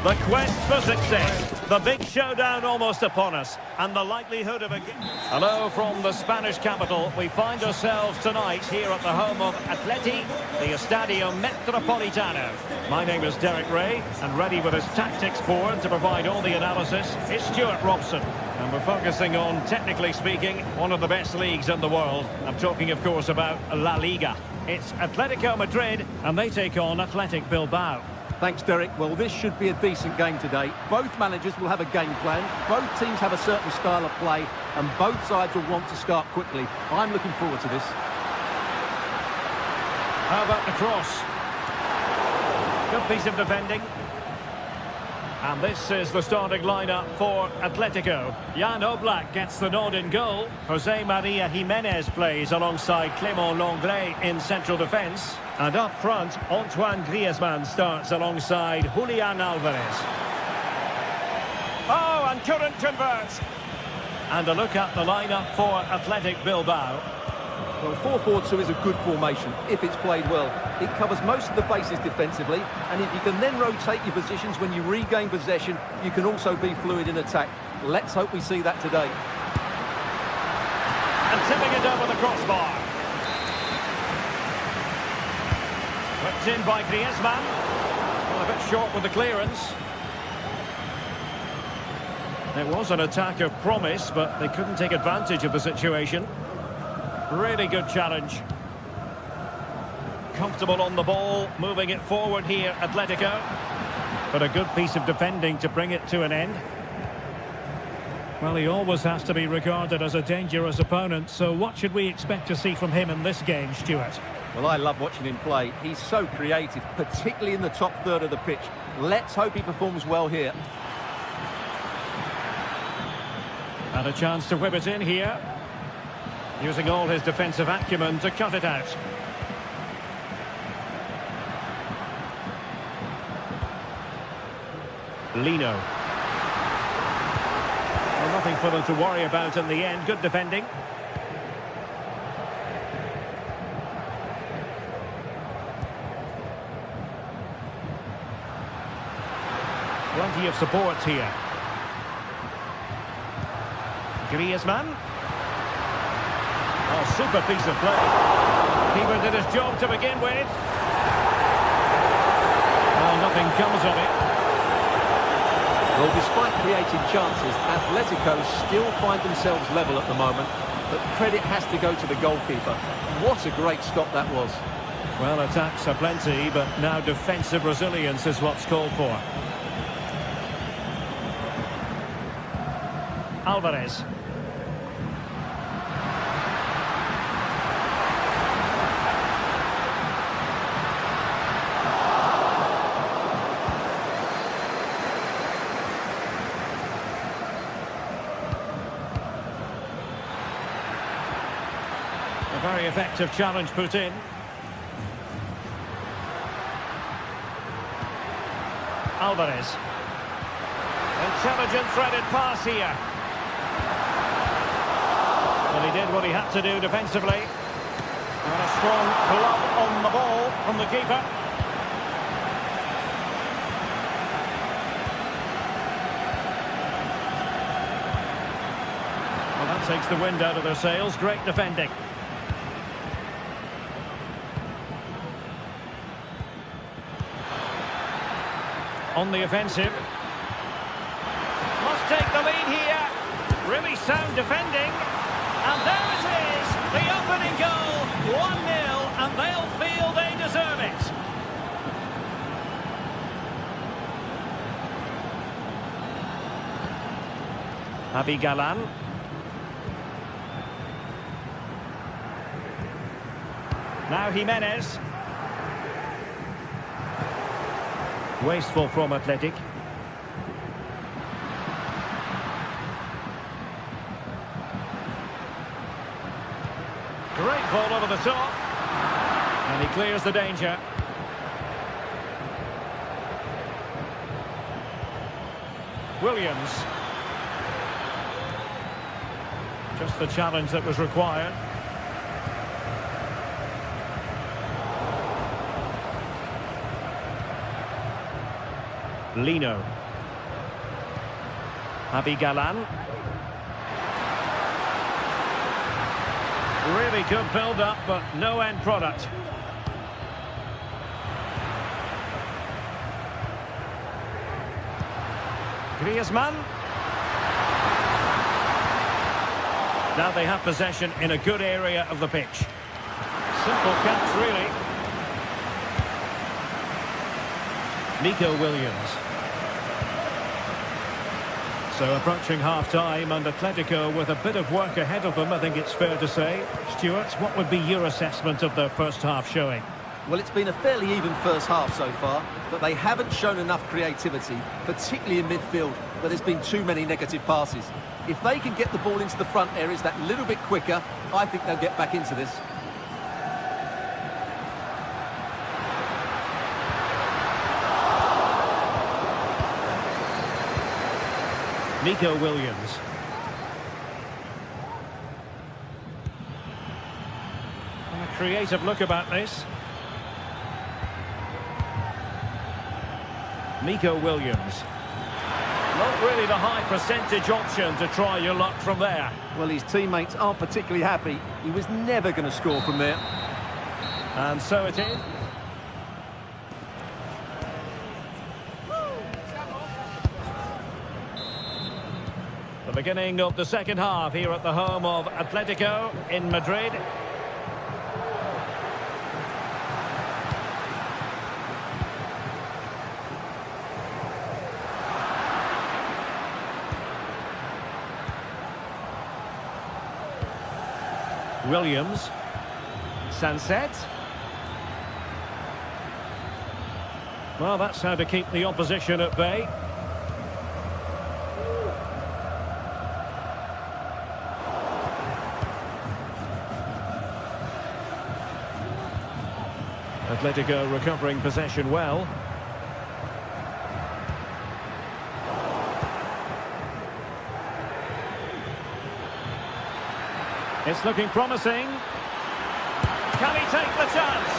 The quest for success. The big showdown almost upon us. And the likelihood of a... Hello from the Spanish capital. We find ourselves tonight here at the home of Atleti, the Estadio Metropolitano. My name is Derek Ray, and ready with his tactics board to provide all the analysis is Stuart Robson. And we're focusing on, technically speaking, one of the best leagues in the world. I'm talking, of course, about La Liga. It's Atletico Madrid, and they take on Athletic Bilbao. Thanks, Derek. Well, this should be a decent game today. Both managers will have a game plan. Both teams have a certain style of play, and both sides will want to start quickly. I'm looking forward to this. How about the cross? Good piece of defending. And this is the starting lineup for Atletico. Jan Oblak gets the nod in goal. Jose Maria Jimenez plays alongside Clément Lenglet in central defence. And up front, Antoine Griezmann starts alongside Julian Alvarez. Oh, and couldn't convert. And a look at the lineup for Athletic Bilbao. Well, 4-4-2 is a good formation if it's played well. It covers most of the bases defensively, and if you can then rotate your positions when you regain possession, you can also be fluid in attack. Let's hope we see that today. And tipping it over the crossbar. Whipped in by Griezmann. Well, a bit short with the clearance. It was an attack of promise, but they couldn't take advantage of the situation. Really good challenge. Comfortable on the ball, moving it forward here, Atletico. But a good piece of defending to bring it to an end. Well, he always has to be regarded as a dangerous opponent, so what should we expect to see from him in this game, Stuart? Well, I love watching him play. He's so creative, particularly in the top third of the pitch. Let's hope he performs well here. And a chance to whip it in here. Using all his defensive acumen to cut it out. Lino. Well, nothing for them to worry about in the end. Good defending. Plenty of support here. Griezmann. Oh, super piece of play. Keeper did his job to begin with. Oh, nothing comes of it. Well, despite creating chances, Atletico still find themselves level at the moment, but credit has to go to the goalkeeper. What a great stop that was. Well, attacks are plenty, but now defensive resilience is what's called for. Alvarez. A very effective challenge put in. Alvarez. Intelligent threaded pass here. Well, he did what he had to do defensively. And a strong glove on the ball from the keeper. Well, that takes the wind out of their sails. Great defending. On the offensive. Must take the lead here. Really sound defending. And there it is. The opening goal. 1-0. And they'll feel they deserve it. Javi Galan. Now Jimenez. Wasteful from Athletic. Great ball over the top. And he clears the danger. Williams. Just the challenge that was required. Lino. Javi Galan. Really good build-up, but no end product. Griezmann. Now they have possession in a good area of the pitch. Simple catch, really. Nico Williams. So approaching half-time, and Atletico with a bit of work ahead of them, I think it's fair to say. Stuart, what would be your assessment of their first half showing? Well, it's been a fairly even first half so far, but they haven't shown enough creativity, particularly in midfield, but there's been too many negative passes. If they can get the ball into the front areas that little bit quicker, I think they'll get back into this. Nico Williams. A creative look about this. Nico Williams. Not really the high percentage option to try your luck from there. Well, his teammates aren't particularly happy. He was never going to score from there. And so it is. The beginning of the second half here at the home of Atletico in Madrid. Williams. Sunset. Well, that's how to keep the opposition at bay. Atletico recovering possession well. It's looking promising. Can he take the chance?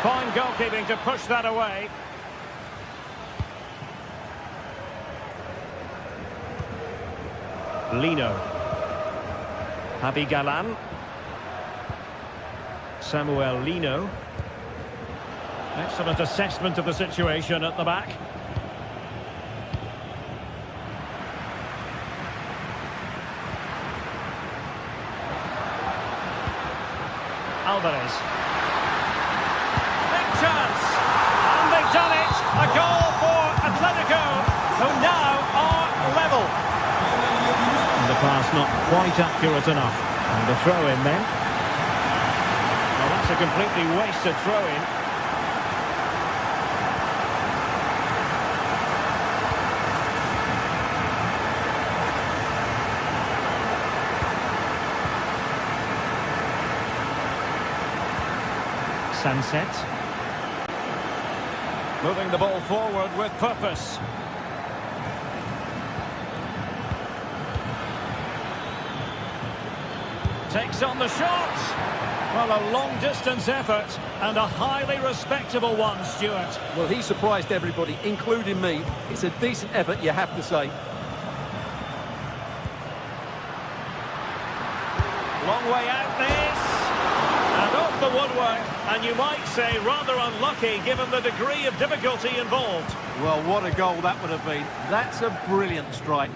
Fine goalkeeping to push that away. Lino. Javi Galan. Samuel Lino. Excellent assessment of the situation at the back. Alvarez. Big chance. And they've done it. A goal for Atletico, who now are level. And the pass not quite accurate enough. And the throw-in then. Well, that's a completely wasted throw-in. Sunset. Moving the ball forward with purpose. Takes on the shot. Well, a long-distance effort and a highly respectable one, Stuart. Well, he surprised everybody, including me. It's a decent effort, you have to say. Long way out this. And off the woodwork. And you might say rather unlucky given the degree of difficulty involved. Well, what a goal that would have been. That's a brilliant strike.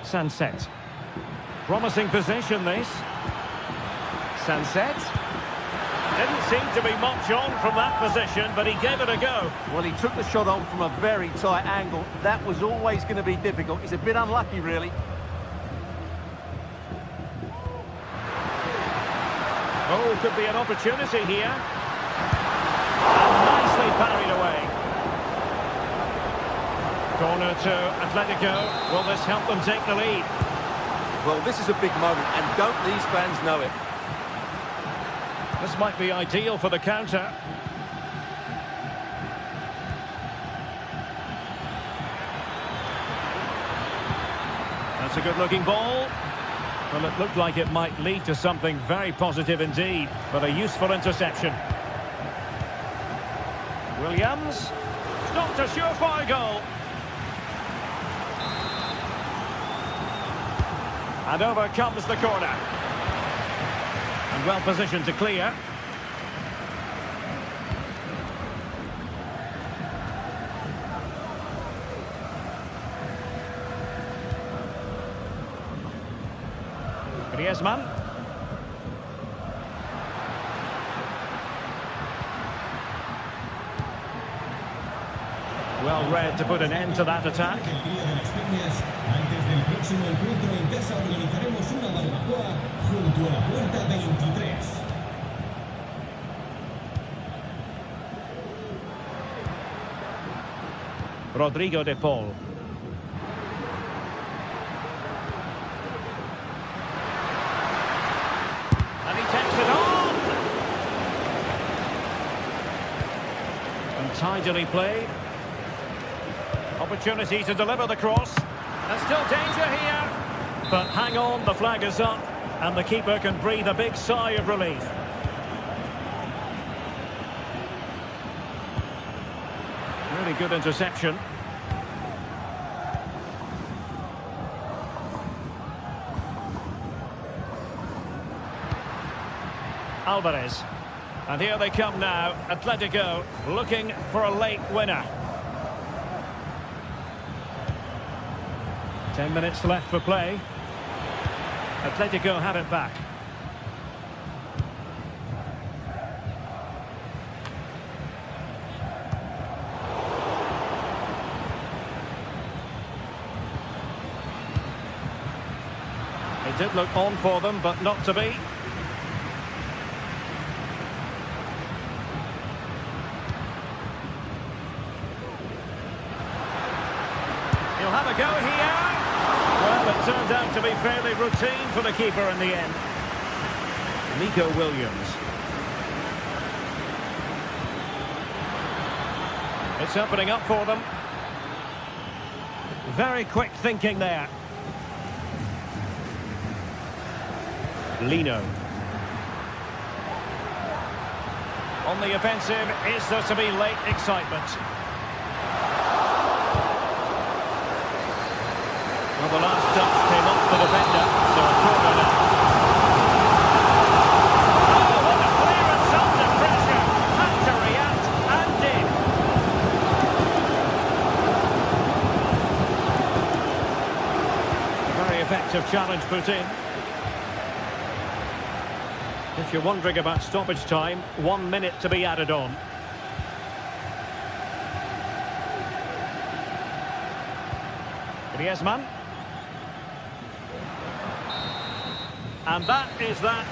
Sunset. Promising position, this. Sunset. Didn't seem to be much on from that position, but he gave it a go. Well, he took the shot on from a very tight angle. That was always going to be difficult. He's a bit unlucky, really. Oh, could be an opportunity here. And nicely parried away. Corner to Atletico. Will this help them take the lead? Well, this is a big moment, and don't these fans know it? This might be ideal for the counter. That's a good-looking ball. Well, it looked like it might lead to something very positive indeed, but a useful interception. Williams. Not a surefire goal. And over comes the corner. And well positioned to clear. Griezmann. Well read to put an end to that attack. Antes del próximo encuentro en casa organizaremos una barbacoa junto a la puerta 23. Rodrigo de Paul. And he takes it on! And tidily played. Opportunity to deliver the cross. There's still danger here. But hang on, the flag is up. And the keeper can breathe a big sigh of relief. Really good interception. Alvarez. And here they come now. Atletico looking for a late winner. 10 minutes left for play. Atletico have it back. It did look on for them, but not to be. He'll have a go here. Well, it turned out to be fairly routine for the keeper in the end. Nico Williams. It's opening up for them. Very quick thinking there. Lino. On the offensive, is there to be late excitement? Well, the last touch came off the defender, so a corner now. Oh, what a clearance under pressure! Had to react, and did. A very effective challenge put in. If you're wondering about stoppage time, 1 minute to be added on. Griezmann. And that is that.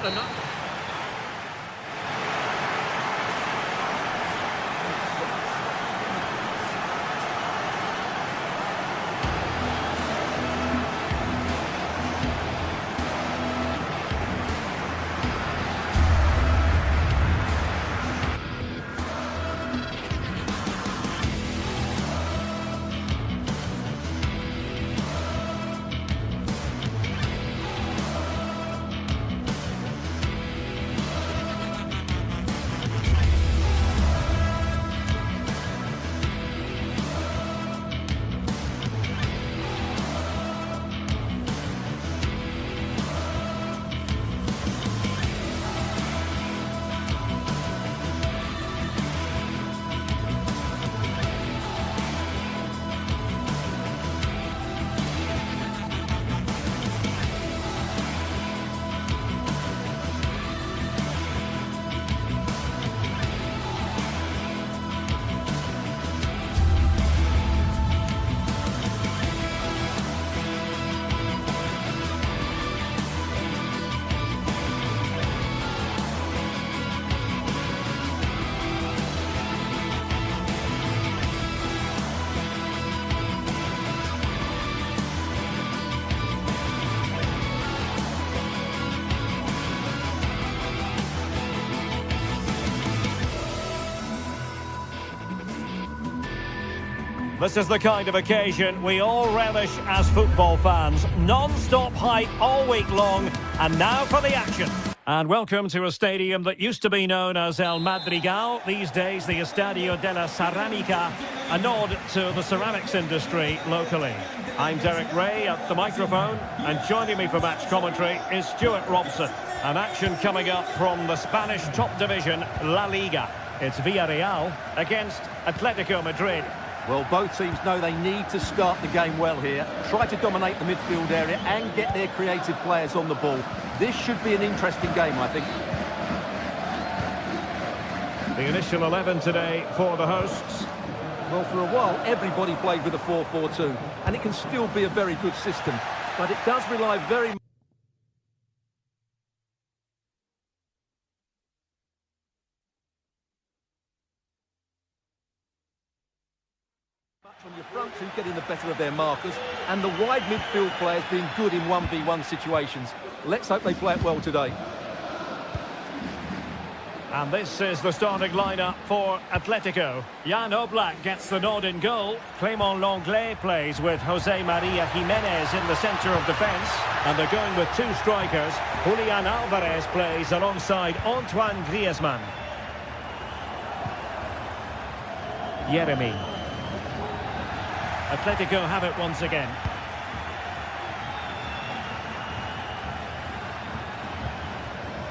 This is the kind of occasion we all relish as football fans. Non-stop hype all week long, and now for the action. And welcome to a stadium that used to be known as El Madrigal, these days the Estadio de la Ceramica, a nod to the ceramics industry locally. I'm Derek Ray at the microphone, and joining me for match commentary is Stuart Robson. An action coming up from the Spanish top division, La Liga. It's Villarreal against Atletico Madrid. Well, both teams know they need to start the game well here, try to dominate the midfield area and get their creative players on the ball. This should be an interesting game, I think. The initial 11 today for the hosts. Well, for a while, everybody played with a 4-4-2, and it can still be a very good system, but it does rely very much on your front two getting the better of their markers, and the wide midfield players being good in 1v1 situations. Let's hope they play it well today. And this is the starting lineup for Atletico. Jan Oblak gets the nod in goal. Clément Lenglet plays with Jose Maria Jimenez in the centre of defence. And they're going with two strikers. Julian Alvarez plays alongside Antoine Griezmann. Yeremy. Atletico have it once again.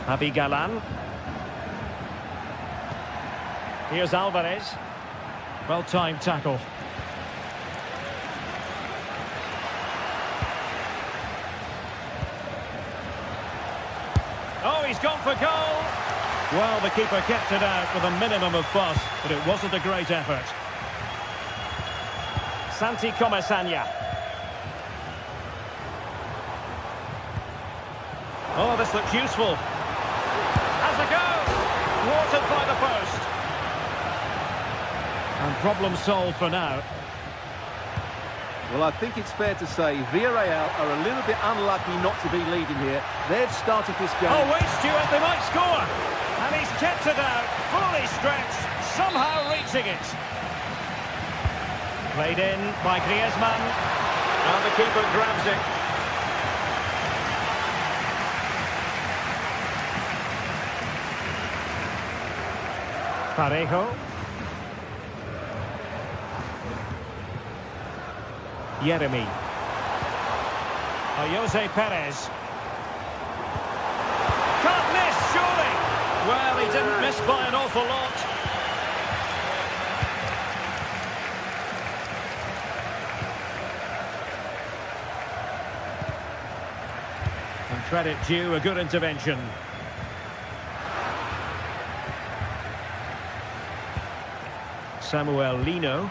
Javi Galán. Here's Alvarez. Well-timed tackle. Oh, he's gone for goal. Well, the keeper kept it out with a minimum of fuss, but it wasn't a great effort. Santi Comesaña. Oh, this looks useful. Has a go. Thwarted by the post. And problem solved for now. Well, I think it's fair to say Villarreal are a little bit unlucky not to be leading here. They've started this game. Oh, wait, Stuart, they might score. And he's kept it out, fully stretched, somehow reaching it. Played in by Griezmann. And the keeper grabs it. Parejo. Yeremy. Jose Perez. Can't miss, surely. Well, he didn't miss by an awful lot. And credit due, a good intervention. Samuel Lino.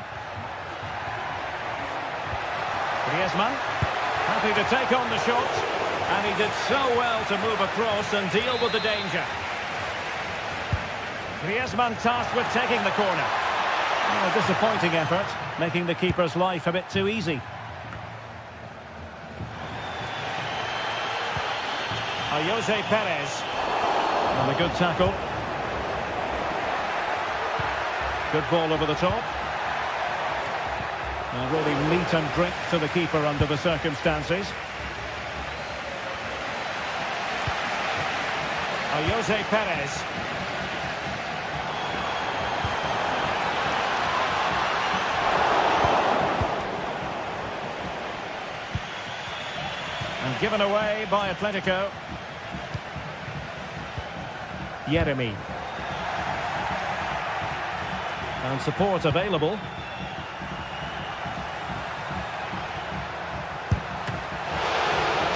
Griezmann, happy to take on the shot, and he did so well to move across and deal with the danger. Griezmann tasked with taking the corner. Oh, a disappointing effort, making the keeper's life a bit too easy. Jose Perez, and a good tackle. Good ball over the top. And really meat and drink to the keeper under the circumstances. Jose Perez. And given away by Atletico. Yeremy. And support available.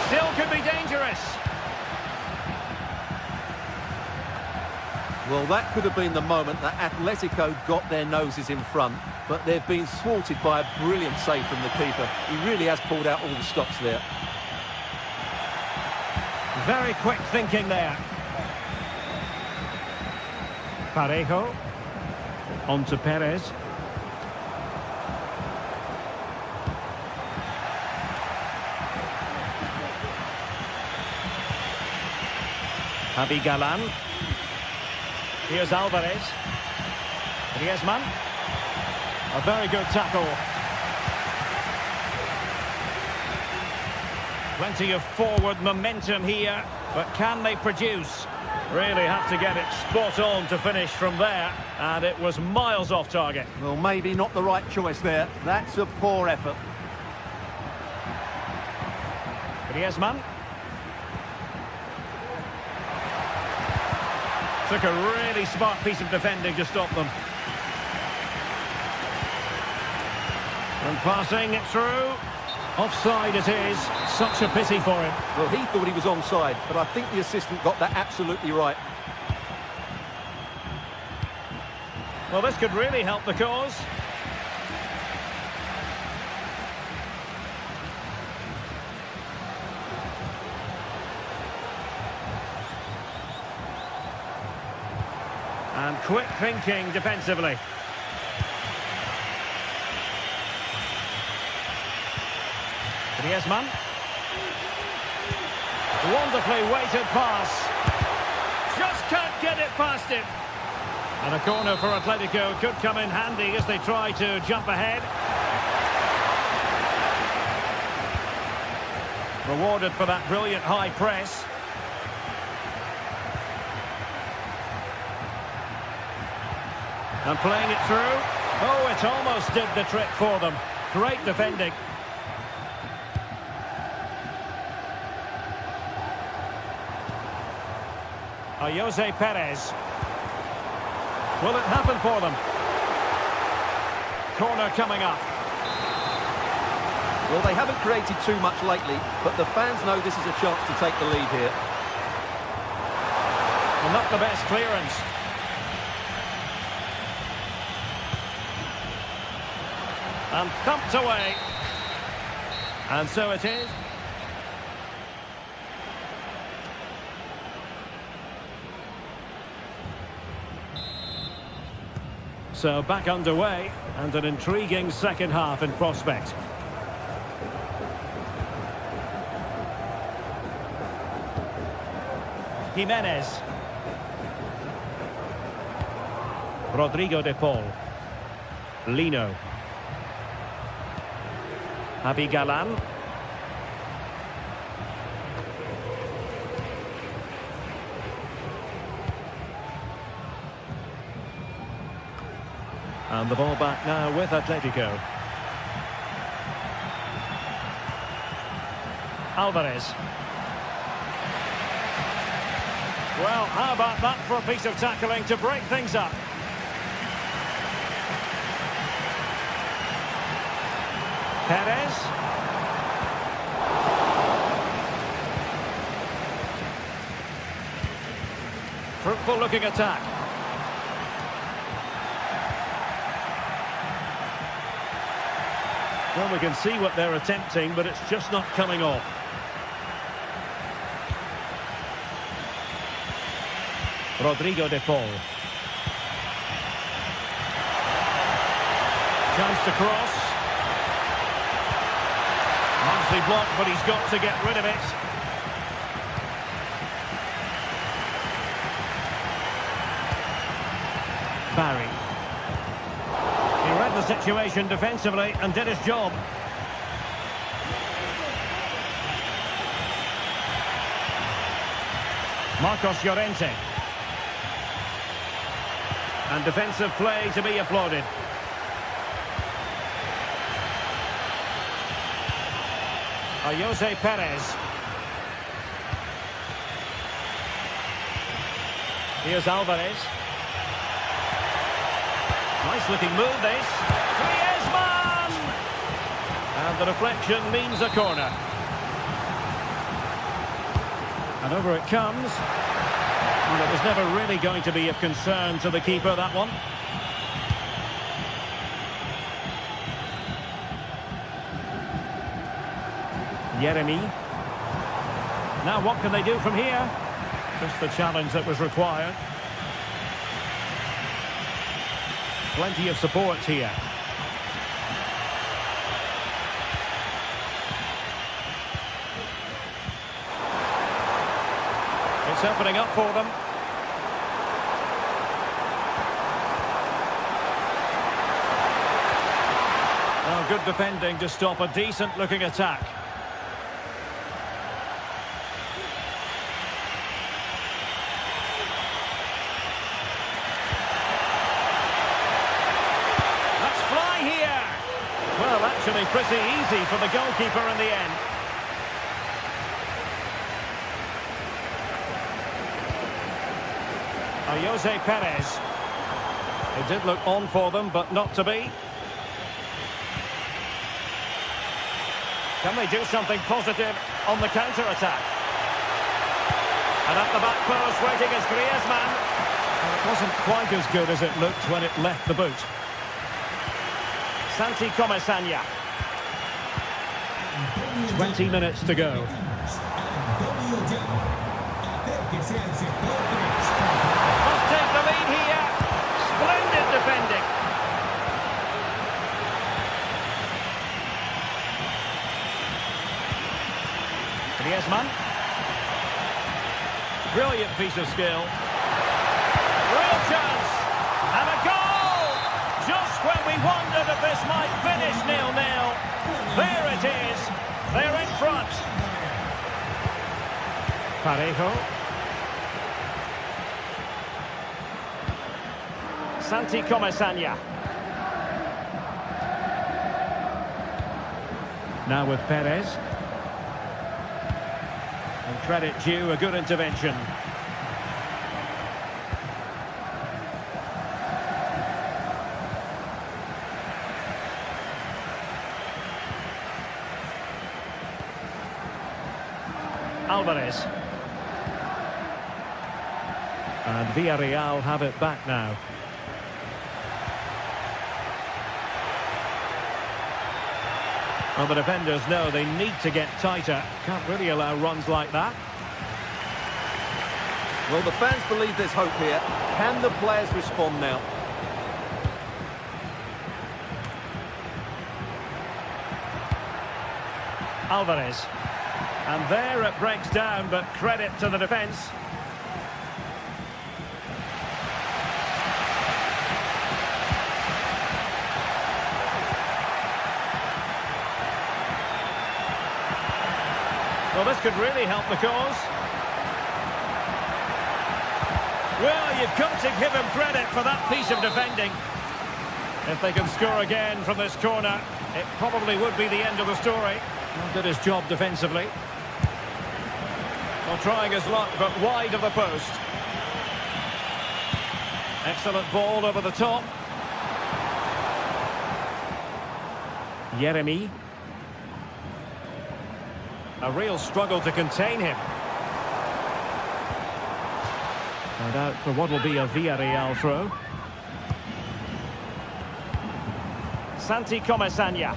Still could be dangerous. Well, that could have been the moment that Atletico got their noses in front, but they've been thwarted by a brilliant save from the keeper. He really has pulled out all the stops there. Very quick thinking there. Parejo. On to Perez. Javi Galán. Here's Alvarez. Griezmann. A very good tackle. Plenty of forward momentum here, but can they produce? Really had to get it spot on to finish from there, and it was miles off target. Well, maybe not the right choice there. That's a poor effort. Griezmann. Took a really smart piece of defending to stop them. And passing it through. Offside it is. Such a pity for him. Well, he thought he was onside, but I think the assistant got that absolutely right. Well, this could really help the cause. And quick thinking defensively. Griezmann. Wonderfully weighted pass. Just can't get it past him. And a corner for Atletico could come in handy as they try to jump ahead. Rewarded for that brilliant high press. And playing it through. Oh, it almost did the trick for them. Great defending. Jose Perez. Will it happen for them? Corner coming up. Well, they haven't created too much lately, but the fans know this is a chance to take the lead here. Well, not the best clearance. And thumped away. And so it is. So back underway, and an intriguing second half in prospect. Jimenez. Rodrigo de Paul. Lino. Javi Galan. And the ball back now with Atletico. Alvarez. Well, how about that for a piece of tackling to break things up? Perez. Fruitful looking attack. Well, we can see what they're attempting, but it's just not coming off. Rodrigo de Paul. Chance to cross. Nicely blocked, but he's got to get rid of it. Barry. He read the situation defensively and did his job. Marcos Llorente. And defensive play to be applauded. Jose Perez. Here's Alvarez. Nice looking move this. Griezmann! And the deflection means a corner. And over it comes. And it was never really going to be of concern to the keeper, that one. Yeremy. Now what can they do from here? Just the challenge that was required. Plenty of support here. It's opening up for them. Oh, good defending to stop a decent-looking attack. actually pretty easy for the goalkeeper in the end. Jose Perez. It did look on for them, but not to be. Can they do something positive on the counter-attack? And at the back post, waiting is Griezmann. And it wasn't quite as good as it looked when it left the boot. Santi Comesaña. 20 minutes to go. Must take the lead here. Splendid defending. Griezmann. Brilliant piece of skill. Real chance. And a goal! Just when we wondered if this might finish 0-0. There it is. They're in front. Parejo. Santi Comesaña. Now with Perez. And credit due, a good intervention. Alvarez. And Villarreal have it back now. Well, the defenders know they need to get tighter. Can't really allow runs like that. Well, the fans believe there's hope here. Can the players respond now? Alvarez. And there it breaks down, but credit to the defence. Well, this could really help the cause. Well, you've got to give him credit for that piece of defending. If they can score again from this corner, it probably would be the end of the story. Well, did his job defensively. Well, trying his luck, but wide of the post. Excellent ball over the top. Yeremy. A real struggle to contain him. And out for what will be a Villarreal throw. Santi Comesaña.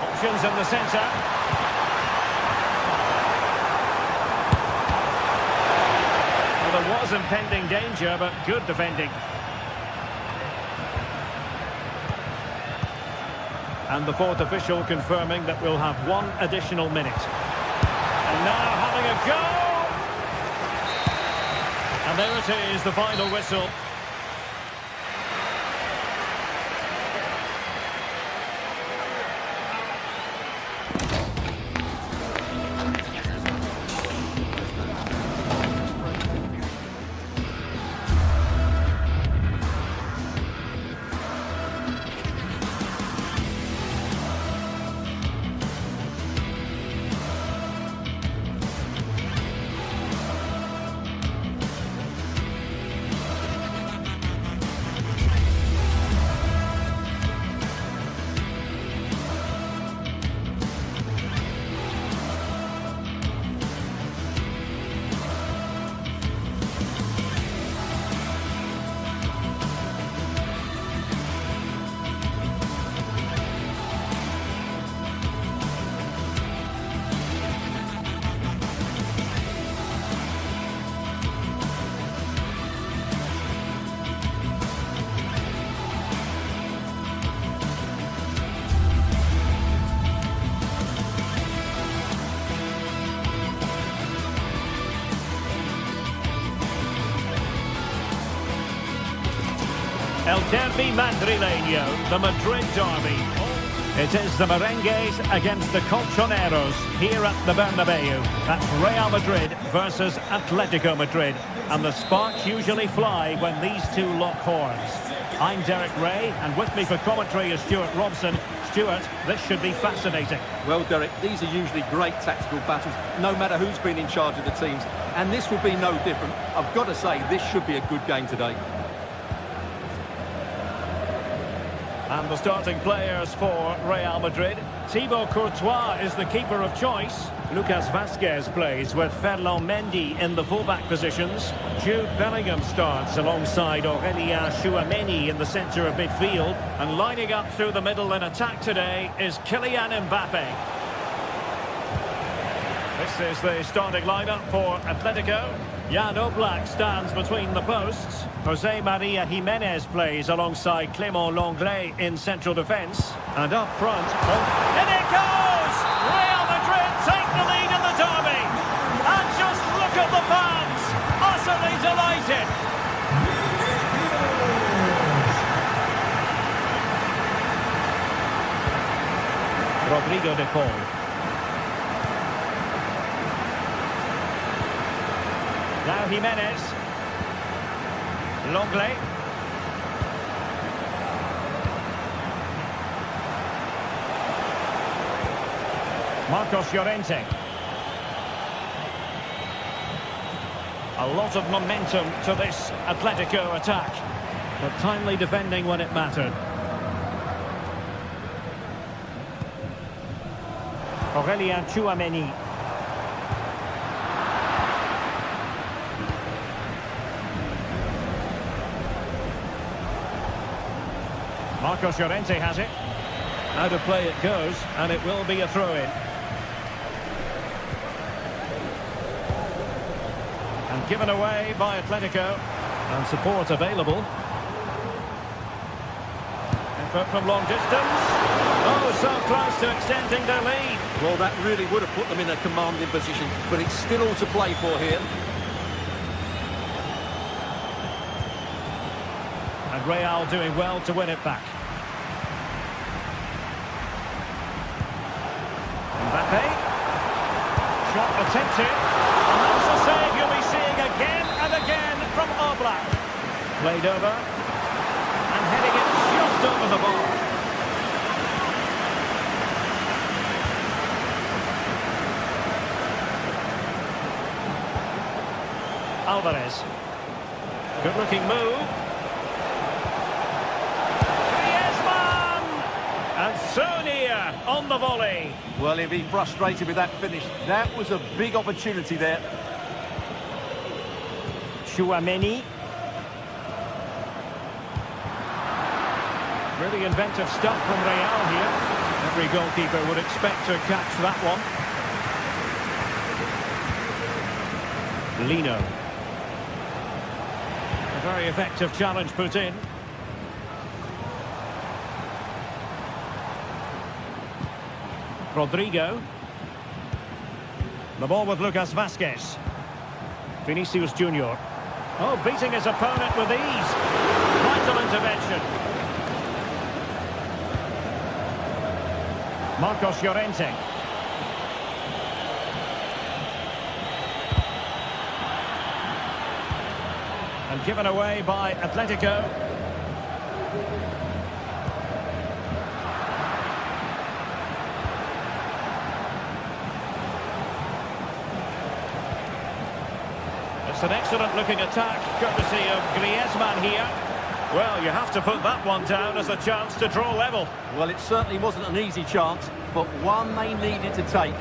Options in the centre. Well, there was impending danger, but good defending. And the fourth official confirming that we'll have one additional minute. And now having a go! And there it is, the final whistle. El Derby Madrileño, the Madrid derby. It is the Merengues against the Colchoneros here at the Bernabeu. That's Real Madrid versus Atletico Madrid. And the sparks usually fly when these two lock horns. I'm Derek Ray, and with me for commentary is Stuart Robson. Stuart, this should be fascinating. Well, Derek, these are usually great tactical battles, no matter who's been in charge of the teams. And this will be no different. I've got to say, this should be a good game today. And the starting players for Real Madrid. Thibaut Courtois is the keeper of choice. Lucas Vazquez plays with Ferland Mendy in the fullback positions. Jude Bellingham starts alongside Aurélien Tchouameni in the centre of midfield. And lining up through the middle in attack today is Kylian Mbappe. This is the starting lineup for Atletico. Jan Oblak stands between the posts. Jose Maria Jimenez plays alongside Clément Lenglet in central defence. And up front, in it goes! Real Madrid take the lead in the derby. And just look at the fans, utterly delighted. Rodrigo de Paul. Now Jimenez. Lenglet. Marcos Llorente. A lot of momentum to this Atletico attack, but timely defending when it mattered. Aurélien Tchouameni. Marcos Llorente has it. Out of play it goes, and it will be a throw-in. And given away by Atletico. And support available. Effort from long distance. Oh, so close to extending their lead. Well, that really would have put them in a commanding position, but it's still all to play for here. And Real doing well to win it back. Mbappe. Shot attempted. And that's a save you'll be seeing again and again from Oblak. Played over. And heading it just over the ball. Alvarez. Good looking move. And so near on the volley. Well, he'll be frustrated with that finish. That was a big opportunity there. Tchouameni. Really inventive stuff from Real here. Every goalkeeper would expect to catch that one. Lino. A very effective challenge put in. Rodrigo. The ball with Lucas Vazquez. Vinicius Junior. Oh, beating his opponent with ease. Vital intervention. Marcos Llorente. And given away by Atletico. It's an excellent-looking attack, courtesy of Griezmann here. Well, you have to put that one down as a chance to draw level. Well, it certainly wasn't an easy chance, but one they needed to take.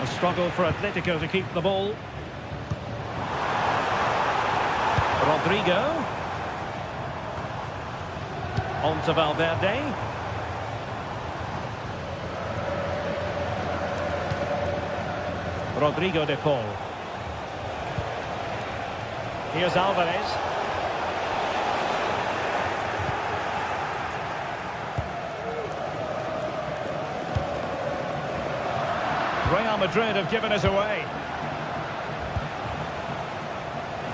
A struggle for Atletico to keep the ball. Rodrigo. On to Valverde. Rodrigo de Paul. Here's Alvarez. Real Madrid have given us away.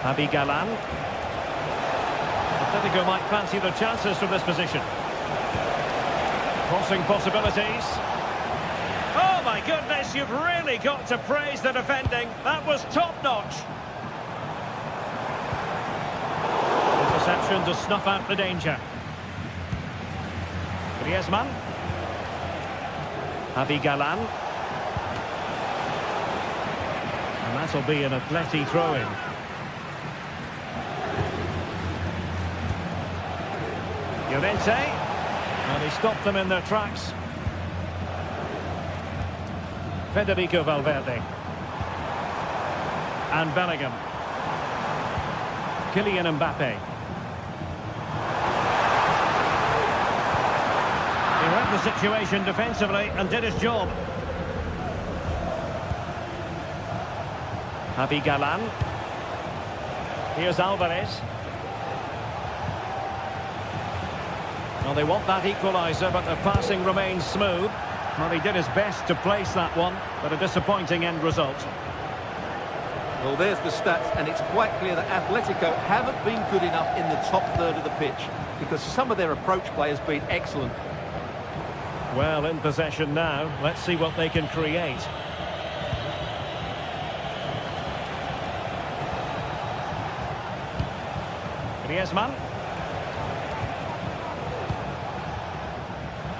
Javi Galán. Atletico might fancy the chances from this position. Crossing possibilities. goodness, you've really got to praise the defending. That was top-notch. Interception to snuff out the danger. Griezmann. Javi Galan. And that'll be an Atleti throw-in. Llorente. And he stopped them in their tracks. Federico Valverde. And Bellingham. Kylian Mbappe. He read the situation defensively and did his job. Javi Galan. Here's Alvarez. Well, they want that equaliser, but the passing remains smooth. Well, he did his best to place that one, but a disappointing end result. Well, there's the stats, and it's quite clear that Atletico haven't been good enough in the top third of the pitch, because some of their approach play has been excellent. Well, in possession now. Let's see what they can create. Griezmann.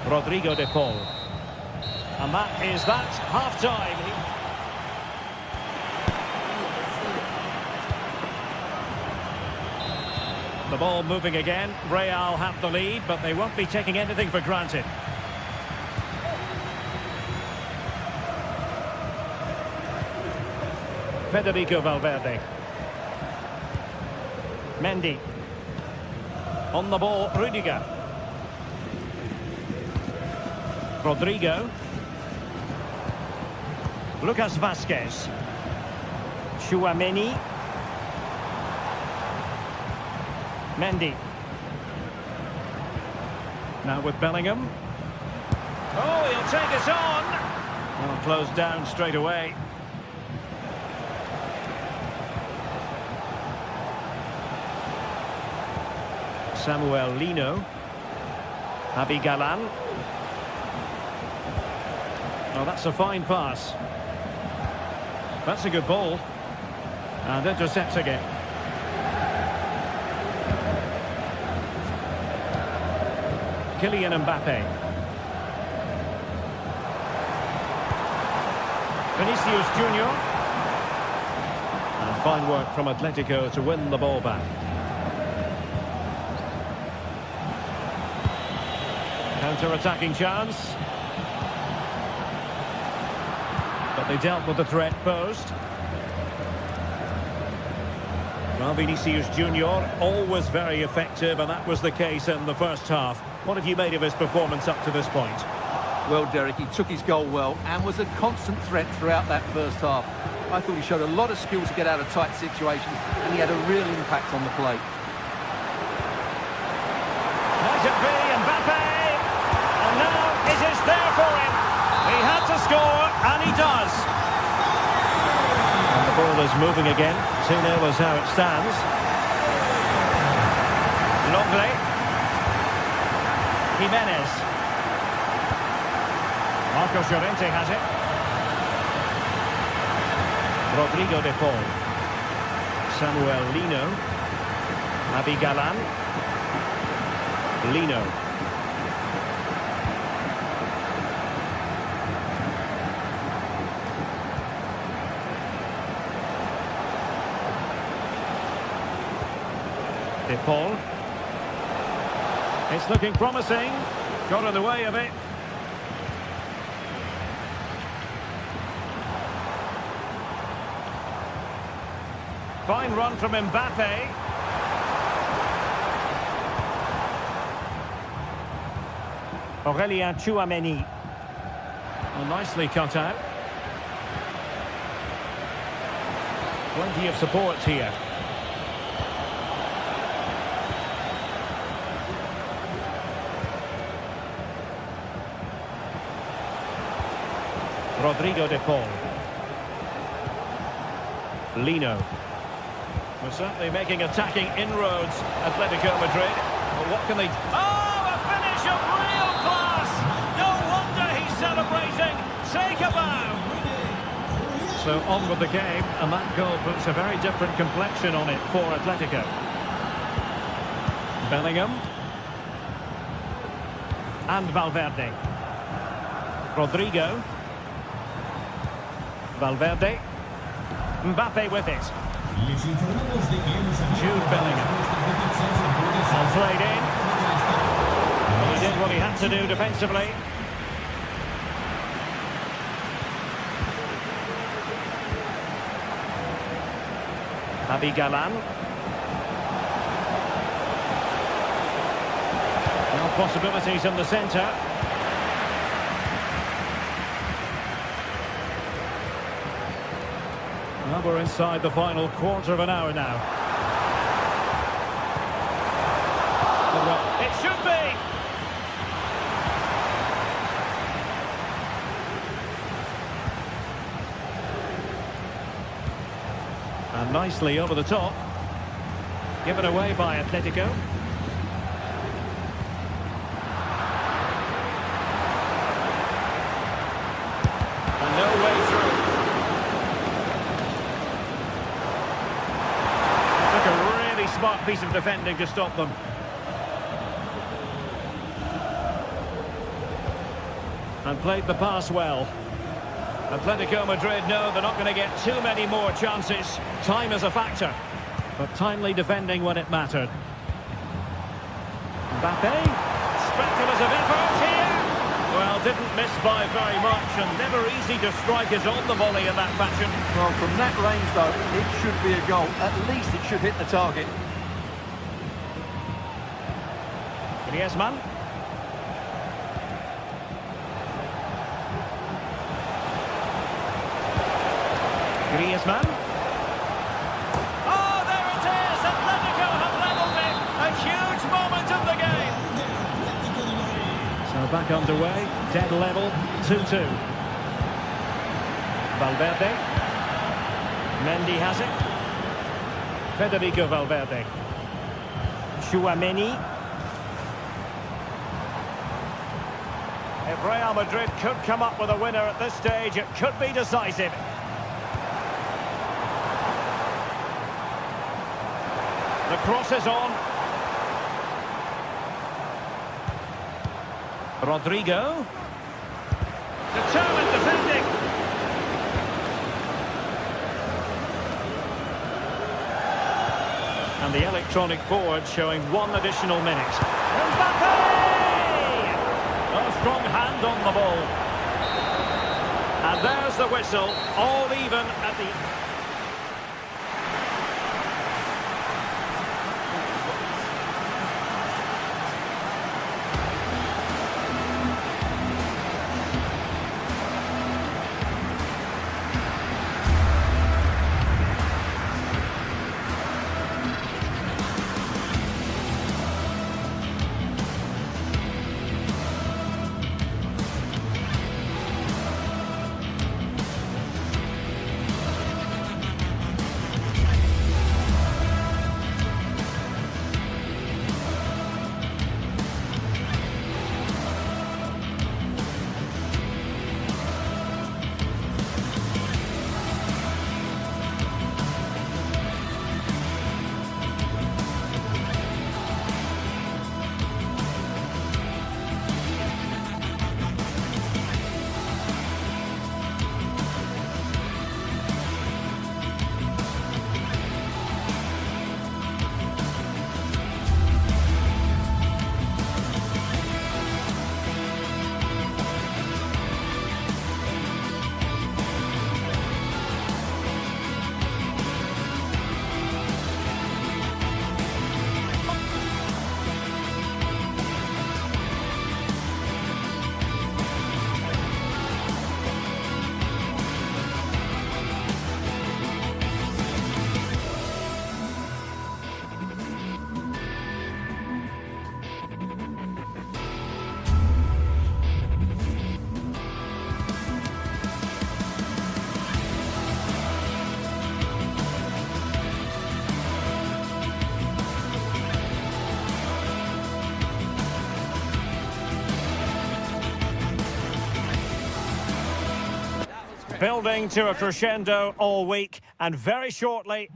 Rodrigo de Paul. And that is that. Half-time. The ball moving again. Real have the lead, but they won't be taking anything for granted. Federico Valverde. Mendy. On the ball, Rudiger. Rodrigo. Lucas Vazquez. Tchouaméni. Mendy. Now with Bellingham. Oh, he'll take us on. Well, closed down straight away. Samuel Lino. Javi Galan. Oh, that's a fine pass. That's a good ball. And intercepts again. Kylian Mbappe. Vinicius Junior. And fine work from Atletico to win the ball back. Counter-attacking chance. But they dealt with the threat posed. Well, Vinicius Junior, always very effective, and that was the case in the first half. What have you made of his performance up to this point? Well, Derek, he took his goal well and was a constant threat throughout that first half. I thought he showed a lot of skill to get out of tight situations, and he had a real impact on the play. Might it be Mbappe? And now it is there for him. He had to score, and he does. And the ball is moving again. 2-0 is how it stands. Longley. Jimenez. Marcos Llorente has it. Rodrigo de Paul. Samuel Lino. Javi Galan. Lino. De Paul. It's looking promising. Got in the way of it. Fine run from Mbappe. Aurelien Tchouaméni. Well, nicely cut out. Plenty of support here. Rodrigo de Paul. Lino. We're certainly making attacking inroads, Atletico Madrid. But what can they... Oh, a finish of real class! No wonder he's celebrating. Take a bow. So on with the game, and that goal puts a very different complexion on it for Atletico. Bellingham. And Valverde. Rodrigo. Valverde. Mbappe with it. Jude Bellingham. And played in. Well, he did what he had to do defensively. Javi Galan. Now possibilities in the centre. Well, we're inside the final quarter of an hour now. It should be! And nicely over the top. Given away by Atletico. And no way through. Took a really smart piece of defending to stop them. And played the pass well. Atletico Madrid know they're not going to get too many more chances. Time is a factor. But timely defending when it mattered. Mbappe. Speculative effort here. Well, didn't miss by very much, and never easy to strike it on the volley in that fashion. Well, from that range, though, it should be a goal. At least it should hit the target. Griezmann. Griezmann. Oh, there it is! Atletico have levelled it! A huge moment of the game! So back underway, dead level, 2-2. Valverde. Mendy has it. Federico Valverde. Tchouaméni. If Real Madrid could come up with a winner at this stage, it could be decisive. The cross is on. Rodrigo. Determined defending. And the electronic board showing one additional minute. Mbappe! A strong hand on the ball. And there's the whistle, all even at the... Building to a crescendo all week, and very shortly...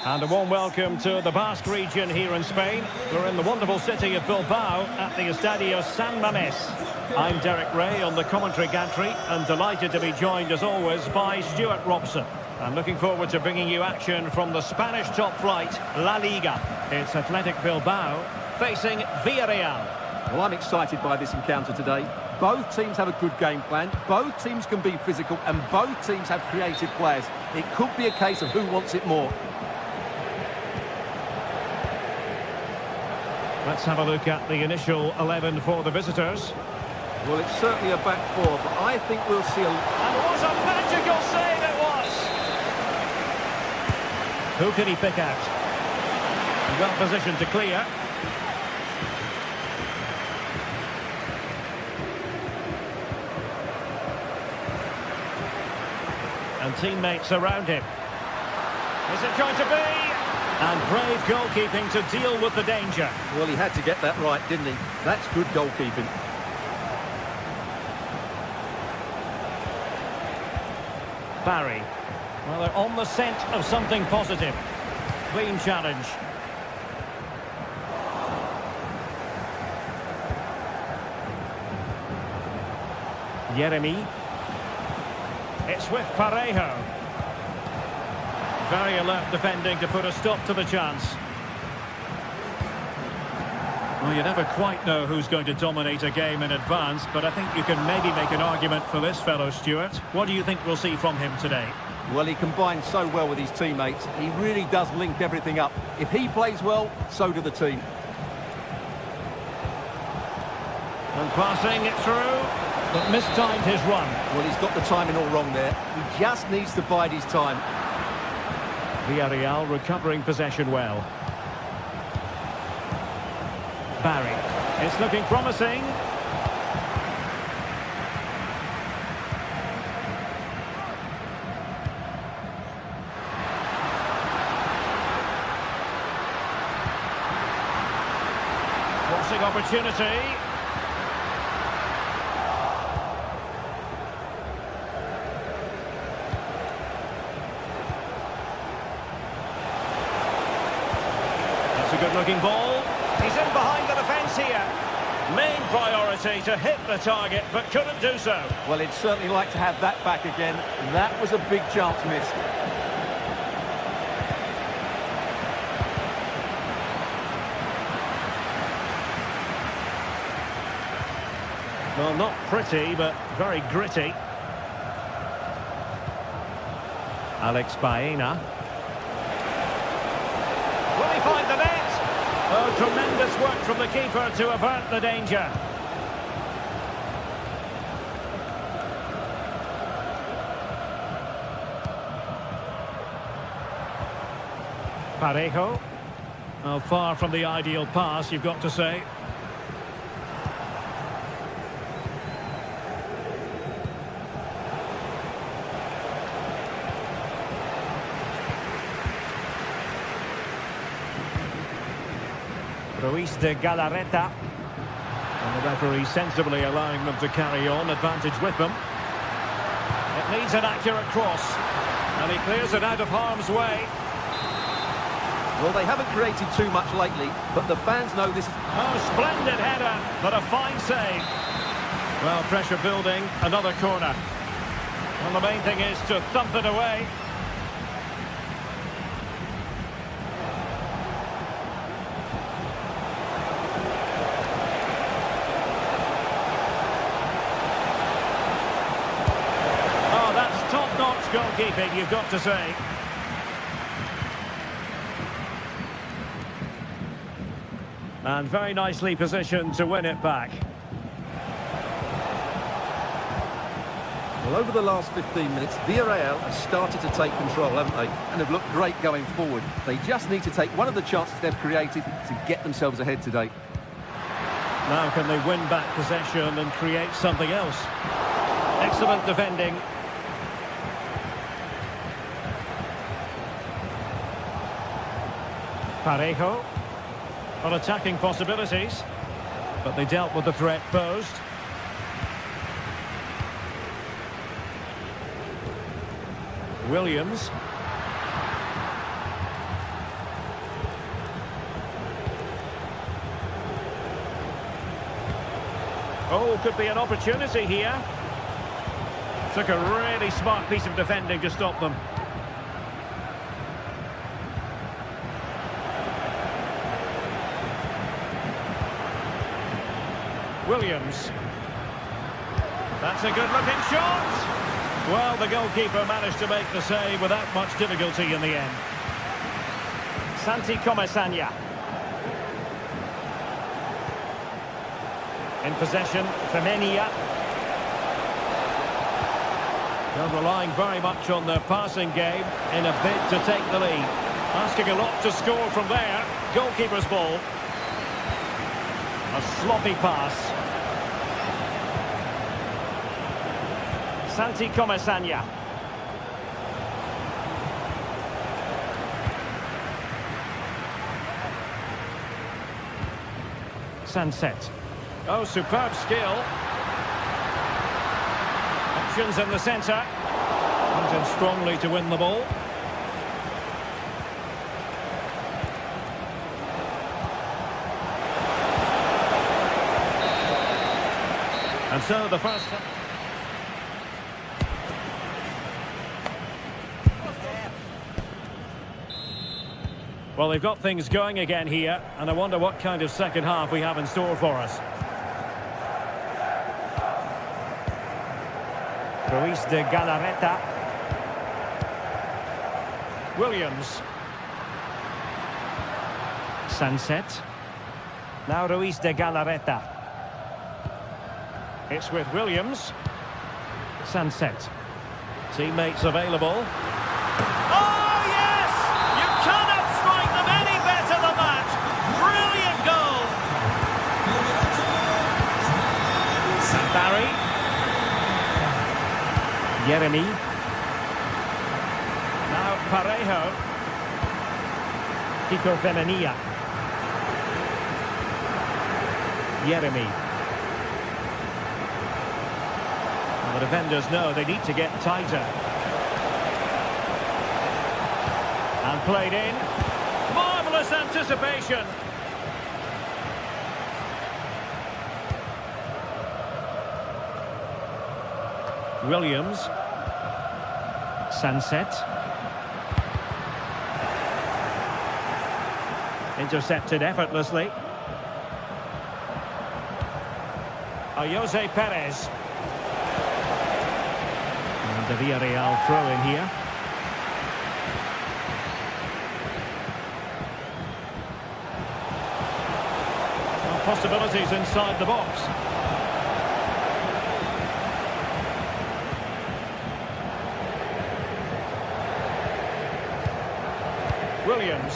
And a warm welcome to the Basque region here in Spain. We're in the wonderful city of Bilbao at the Estadio San Mamés. I'm Derek Ray on the commentary gantry, and delighted to be joined as always by Stuart Robson. I'm looking forward to bringing you action from the Spanish top flight, La Liga. It's Athletic Bilbao facing Villarreal. Well, I'm excited by this encounter today. Both teams have a good game plan, both teams can be physical, and both teams have creative players. It could be a case of who wants it more. Let's have a look at the initial 11 for the visitors. Well, it's certainly a back four, but I think we'll see a... And what a magical save it was! Who can he pick out? Well positioned to clear. And teammates around him. Is it going to be? And brave goalkeeping to deal with the danger. Well, he had to get that right, didn't he? That's good goalkeeping. Barry. Well, they're on the scent of something positive. Clean challenge. Jeremy. It's with Parejo. Very alert defending to put a stop to the chance. Well, you never quite know who's going to dominate a game in advance, but I think you can maybe make an argument for this fellow, Stuart. What do you think we'll see from him today? Well, he combines so well with his teammates. He really does link everything up. If he plays well, so do the team. And passing it through, but mistimed his run. Well, he's got the timing all wrong there. He just needs to bide his time. Villarreal recovering possession well. Barry. It's looking promising. Crossing opportunity. That's a good-looking ball. He's in behind the defence here. Main priority to hit the target, but couldn't do so. Well, he'd certainly like to have that back again. That was a big chance missed. Well, not pretty, but very gritty. Alex Baena. Will he find the net? Oh, tremendous work from the keeper to avert the danger. Parejo. Oh, far from the ideal pass, you've got to say. Ruiz de Galarreta. And the referee sensibly allowing them to carry on, advantage with them. It needs an accurate cross. And he clears it out of harm's way. Well, they haven't created too much lately, but the fans know this is... Oh, splendid header, but a fine save. Well, pressure building, another corner. And the main thing is to thump it away. Top-notch goalkeeping, you've got to say. And very nicely positioned to win it back. Well, over the last 15 minutes, Villarreal have started to take control, haven't they? And have looked great going forward. They just need to take one of the chances they've created to get themselves ahead today. Now can they win back possession and create something else? Excellent defending. Parejo on attacking possibilities, but they dealt with the threat posed. Williams. Oh, could be an opportunity here. Took a really smart piece of defending to stop them. Williams. That's a good-looking shot. Well, the goalkeeper managed to make the save without much difficulty in the end. Santi Comesaña. In possession, Femenia. They're relying very much on their passing game in a bid to take the lead. Asking a lot to score from there. Goalkeeper's ball. A sloppy pass. Santi Comesaña. Sunset. Oh, superb skill. Options in the centre. Comes in strongly to win the ball. And so the first... Well, they've got things going again here, and I wonder what kind of second half we have in store for us. Ruiz de Galarreta. Williams. Sunset. Now Ruiz de Galarreta. It's with Williams. Sunset. Teammates available. Oh, yes! You cannot strike them any better than that! Brilliant goal! Barry. Jeremy. Now Parejo. Kiko Femenia. Jeremy. The defenders know they need to get tighter. And played in. Marvellous anticipation. Williams. Sunset. Intercepted effortlessly. Jose Perez. The Villarreal throw in here. Well, possibilities inside the box. Williams.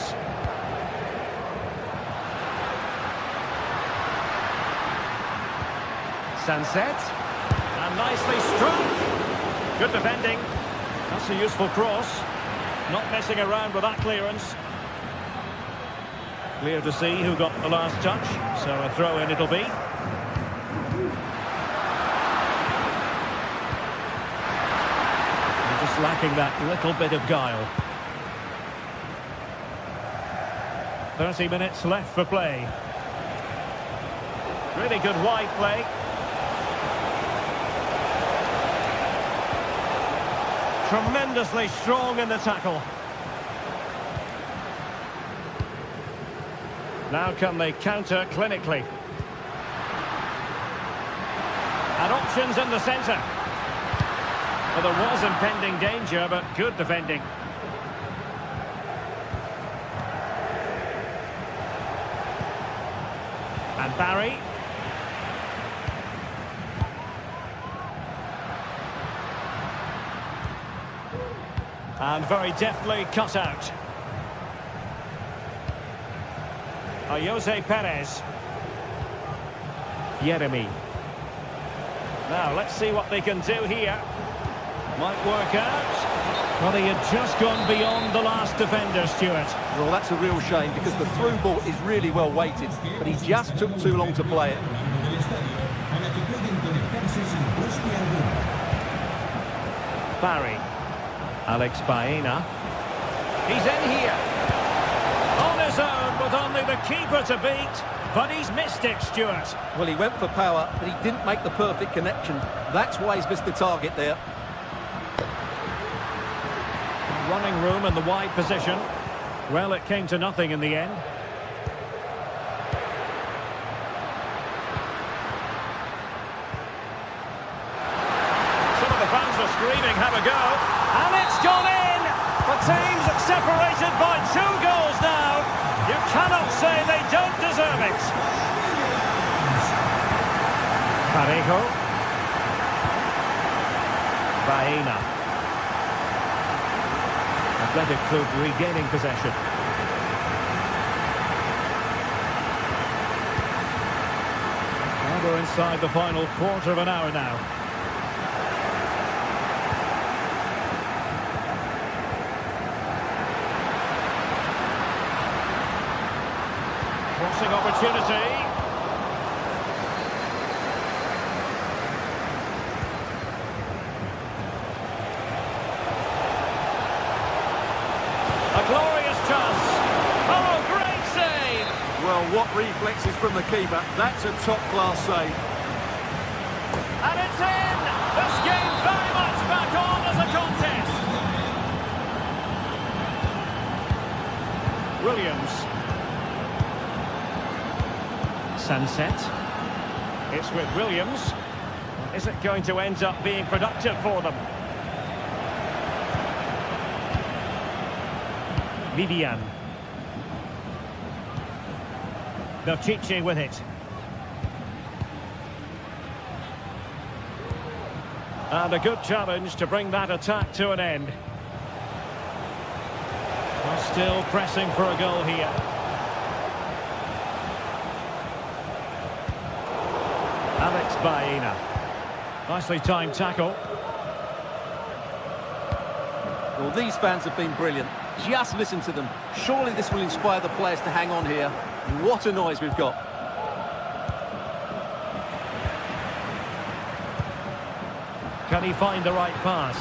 Sunset. And nicely struck. Good defending. That's a useful cross. Not messing around with that clearance. Clear to see who got the last touch. So a throw-in it'll be. They're just lacking that little bit of guile. 30 minutes left for play. Really good wide play. Tremendously strong in the tackle. Now can they counter clinically? And options in the centre. Well, there was impending danger, but good defending. And Barry. And very deftly cut out. Jose Perez. Jeremy. Now, let's see what they can do here. Might work out. Well, he had just gone beyond the last defender, Stuart. Well, that's a real shame because the through ball is really well weighted, but he just took too long to play it. Barry. Alex Baena. He's in here. On his own with only the keeper to beat. But he's missed it, Stuart. Well, he went for power, but he didn't make the perfect connection. That's why he's missed the target there. Running room in the wide position. Well, it came to nothing in the end. Some of the fans are screaming, have a go. And it's gone in! The team's separated by 2 goals now. You cannot say they don't deserve it. Parejo. Baena. Athletic Club regaining possession. Well, we're inside the final quarter of an hour now. Crossing opportunity. A glorious chance. Oh, great save! Well, what reflexes from the keeper. That's a top-class save. And it's in! This game very much back on as a contest. Williams. Sunset. It's with Williams. Is it going to end up being productive for them? Vivian. Belchiche with it. And a good challenge to bring that attack to an end. Well, still pressing for a goal here. Alex Baena. Nicely timed tackle. Well, these fans have been brilliant. Just listen to them. Surely this will inspire the players to hang on here. What a noise we've got. Can he find the right pass?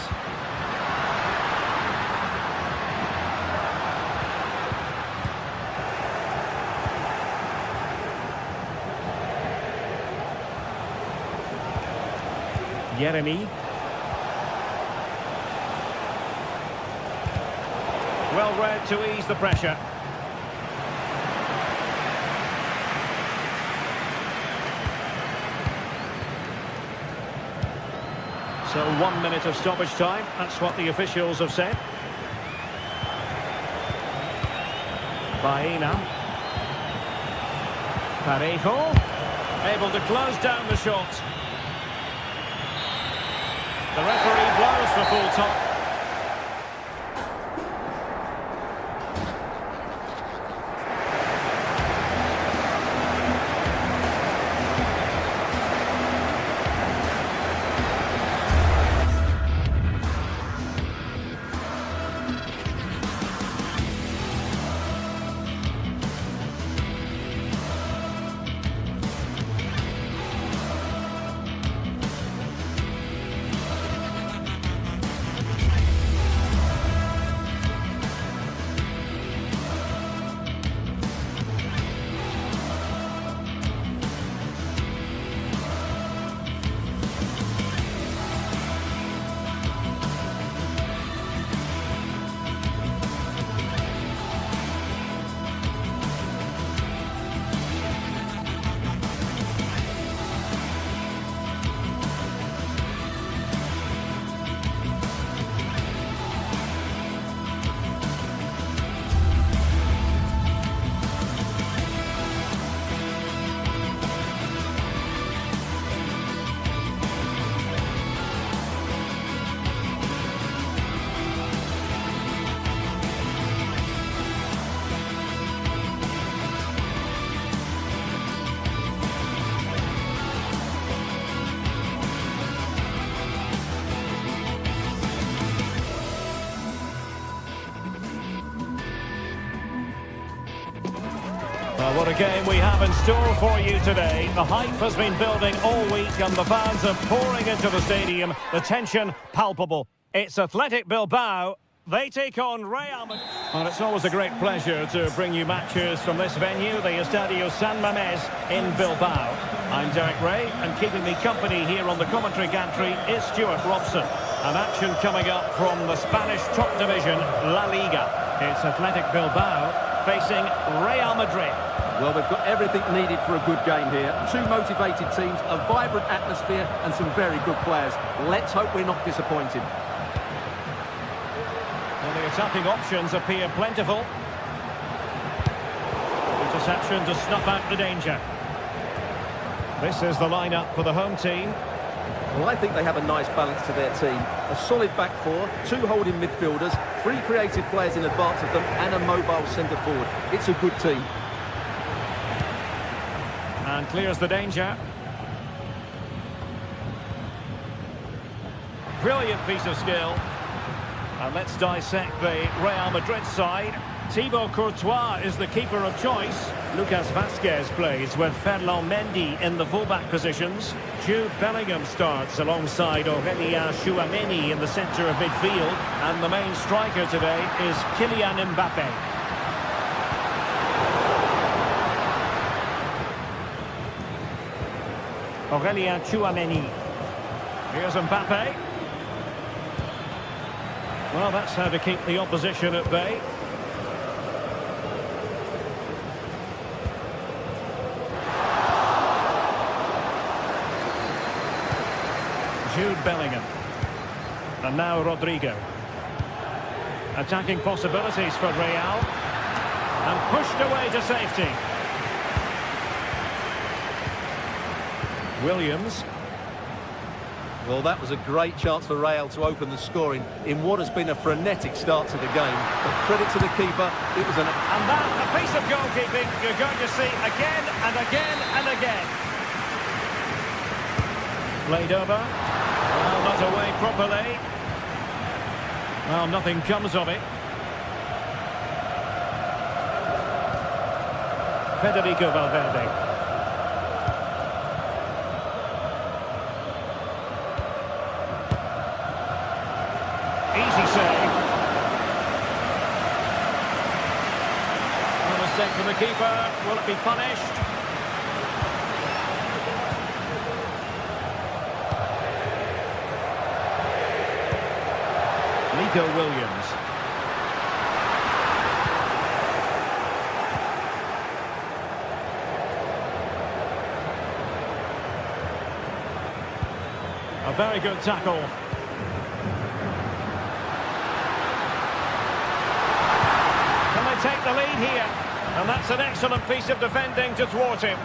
Jeremy. Well read to ease the pressure. So 1 minute of stoppage time. That's what the officials have said. Baena. Parejo. Able to close down the shot. The referee blows for full stop. Well, what a game we have in store for you today. The hype has been building all week and the fans are pouring into the stadium. The tension palpable. It's Athletic Bilbao. They take on Real Madrid. Well, it's always a great pleasure to bring you matches from this venue, the Estadio San Mamés in Bilbao. I'm Derek Ray, and keeping me company here on the commentary gantry is Stuart Robson. An action coming up from the Spanish top division, La Liga. It's Athletic Bilbao facing Real Madrid. Well, they've got everything needed for a good game here. Two motivated teams, a vibrant atmosphere, and some very good players. Let's hope we're not disappointed. Well, the attacking options appear plentiful. Interception to snuff out the danger. This is the lineup for the home team. Well, I think they have a nice balance to their team. A solid back four, two holding midfielders, three creative players in advance of them, and a mobile centre-forward. It's a good team. And clears the danger. Brilliant piece of skill. And let's dissect the Real Madrid side. Thibaut Courtois is the keeper of choice. Lucas Vazquez plays with Ferland Mendy in the fullback positions. Jude Bellingham starts alongside Aurélien Tchouaméni in the centre of midfield. And the main striker today is Kylian Mbappé. Aurélien Tchouaméni. Here's Mbappé. Well, that's how to keep the opposition at bay. Jude Bellingham. And now Rodrigo. Attacking possibilities for Real. And pushed away to safety. Williams. Well, that was a great chance for Real to open the scoring in what has been a frenetic start to the game. But credit to the keeper, it was an... And that, a piece of goalkeeping you're going to see again and again and again. Played over. Well, not away properly. Well, nothing comes of it. Federico Valverde. Easy save. A mistake from the keeper. Will it be punished? Nico Williams. A very good tackle. Take the lead here, and that's an excellent piece of defending to thwart him.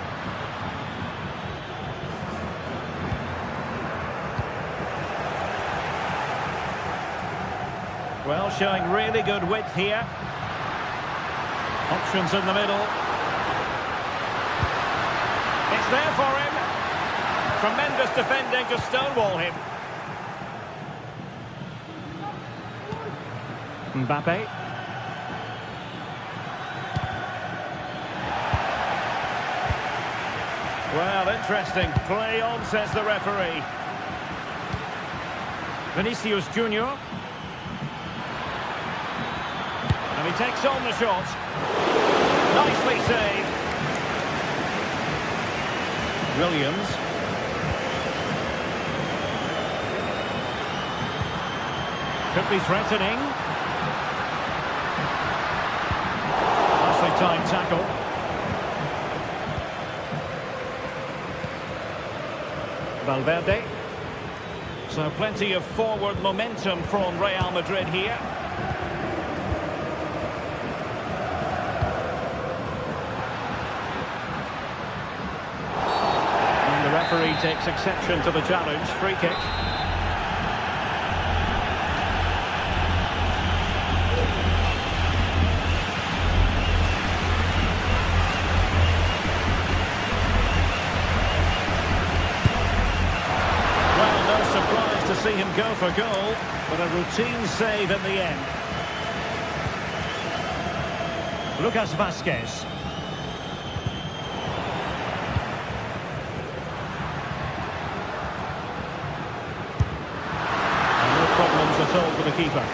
Well, showing really good width here. Options in the middle. It's there for him. Tremendous defending to stonewall him. Mbappé. Well, interesting. Play on, says the referee. Vinicius Junior. And he takes on the shot. Nicely saved. Williams. Could be threatening. Nicely timed tackle. Valverde. So plenty of forward momentum from Real Madrid here. And the referee takes exception to the challenge. Free kick. To see him go for goal, but a routine save in the end. Lucas Vazquez. And no problems at all goalkeeper.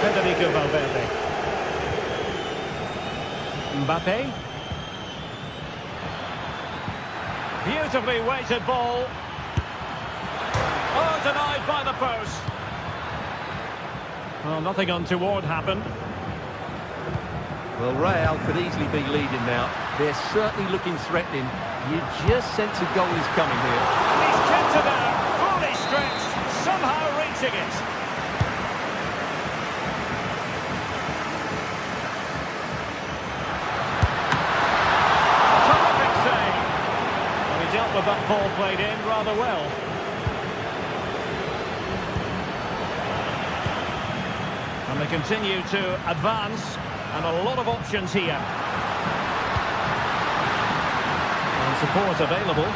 Federico Valverde. Mbappe. Beautifully weighted ball. Oh, denied by the post. Well, nothing untoward happened. Well, Real could easily be leading now. They're certainly looking threatening. You just sense a goal is coming here. And he's kept it out, fully stretched, somehow reaching it. Terrific save. Well, he dealt with that ball played in rather well. And they continue to advance, and a lot of options here. And support available.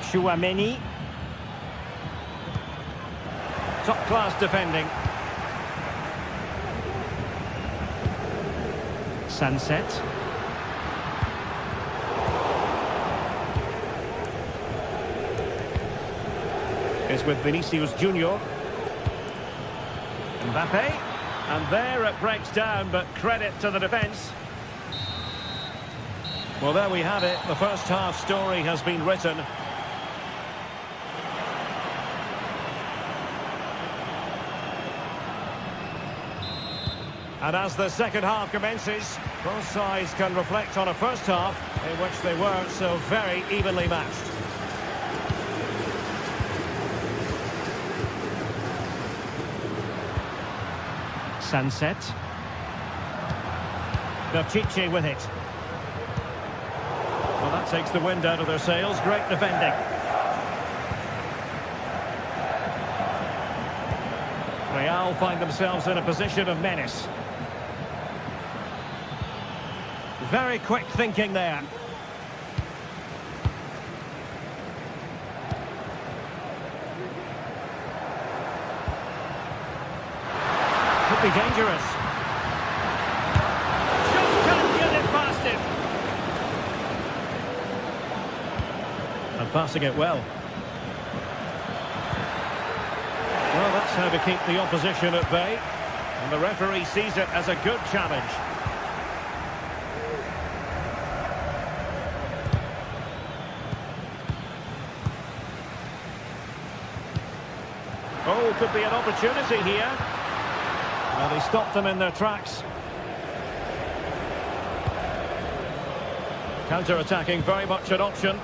Chouameni. Top-class defending. Sunset. Is with Vinicius Junior. Mbappe. And there it breaks down, but credit to the defence. Well, there we have it. The first half story has been written. And as the second half commences, both sides can reflect on a first half in which they weren't so very evenly matched. Sunset. Berchiche with it. Well, that takes the wind out of their sails. Great defending. Real find themselves in a position of menace. Very quick thinking there. Could be dangerous. Just can't get it past him. And passing it well. Well, that's how to keep the opposition at bay. And the referee sees it as a good challenge. Oh, could be an opportunity here. Well, they stopped them in their tracks. Counter-attacking, very much an option.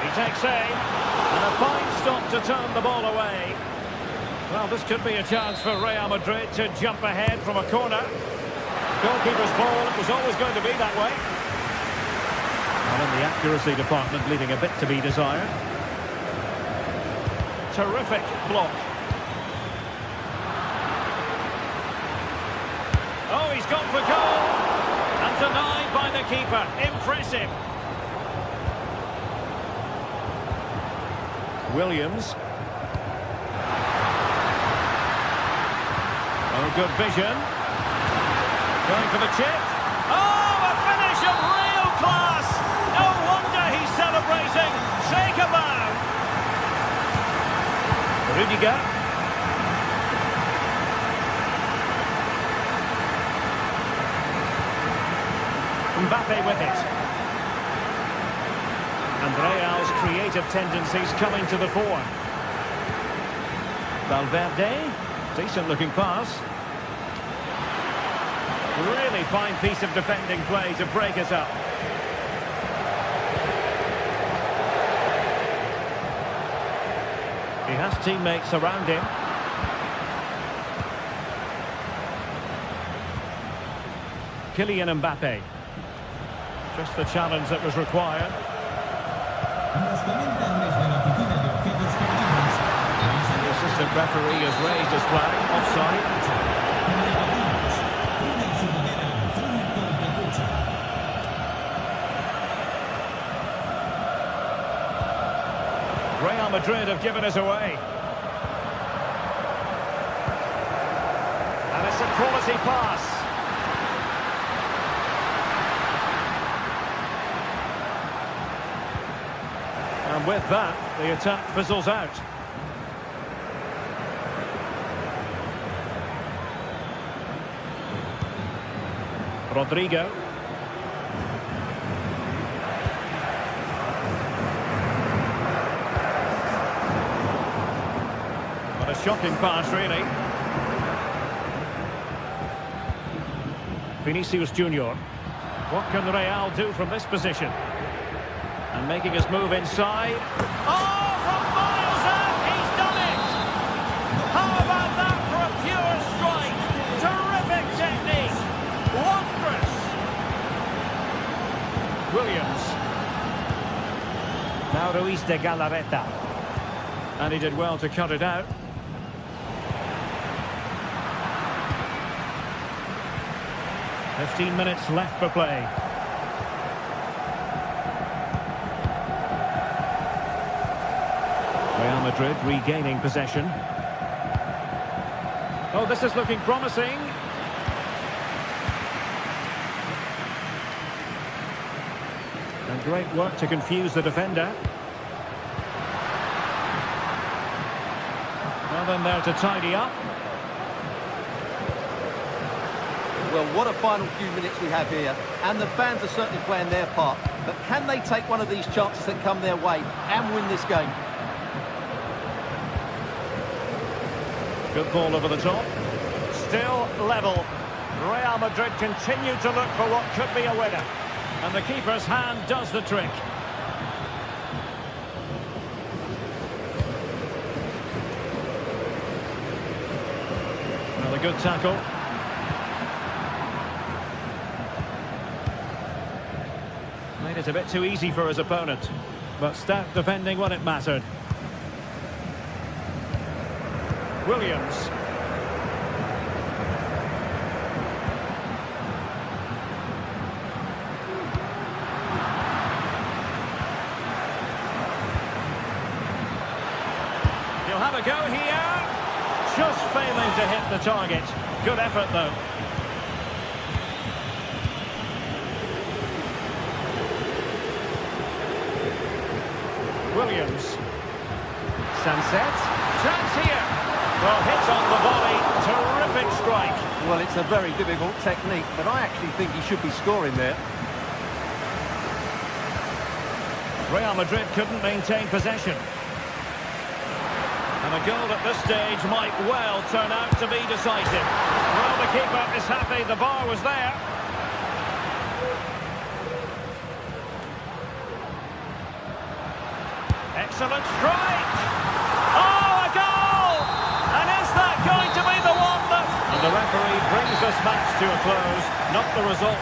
He takes aim. And a fine stop to turn the ball away. Well, this could be a chance for Real Madrid to jump ahead from a corner. Goalkeeper's ball, it was always going to be that way. And in the accuracy department, leaving a bit to be desired. Terrific block. Oh, he's gone for goal. And denied by the keeper. Impressive. Williams. Oh, good vision. Going for the chip. Oh, a finish of real class. No wonder he's celebrating. Shake a bow. Rudiger. Mbappe with it. And Real's creative tendencies coming to the fore. Valverde. Decent looking pass. Really fine piece of defending play to break it up. He has teammates around him. Kylian Mbappe. Just the challenge that was required. The assistant referee has raised his flag. Offside. Real Madrid have given us away. And it's a quality pass. with that, the attack fizzles out. Rodrigo. What a shocking pass, really. Vinicius Junior. What can Real do from this position? And making his move inside. Oh, from miles out, he's done it! How about that for a pure strike? Terrific technique! Wondrous! Williams. Now Ruiz de Galarreta. And he did well to cut it out. "15 minutes left for play. Real Madrid regaining possession. Oh, this is looking promising. And great work to confuse the defender. Well, then there to tidy up. Well, what a final few minutes we have here, and the fans are certainly playing their part. But can they take one of these chances that come their way and win this game? Good ball over the top. Still level. Real Madrid continue to look for what could be a winner. And the keeper's hand does the trick. Well, a good tackle. Made it a bit too easy for his opponent. But stout defending when it mattered. Williams. He'll have a go here. Just failing to hit the target. Good effort, though. Williams. Sunset. Chance here. Well, hit on the volley. Terrific strike. Well, it's a very difficult technique, but I actually think he should be scoring there. Real Madrid couldn't maintain possession. And a goal at this stage might well turn out to be decisive. Well, the keeper is happy the bar was there. Excellent strike! Oh, a goal! And is that going to be the one that... And the referee brings this match to a close. Not the result...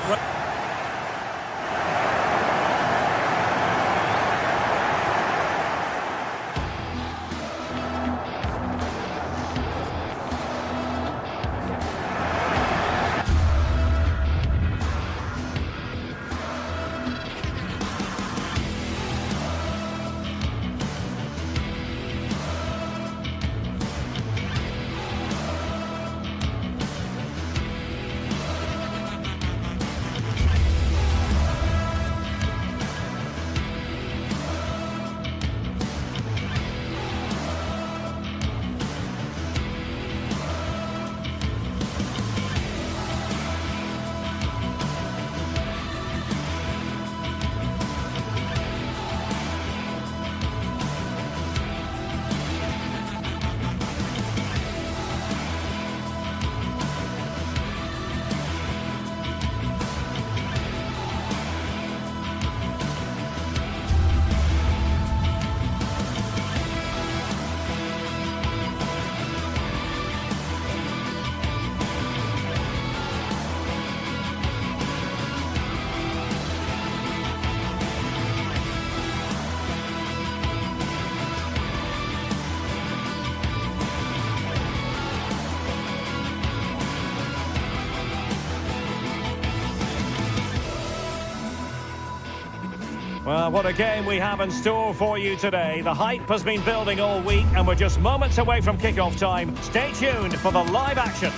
Well, what a game we have in store for you today. The hype has been building all week and we're just moments away from kickoff time. Stay tuned for the live action.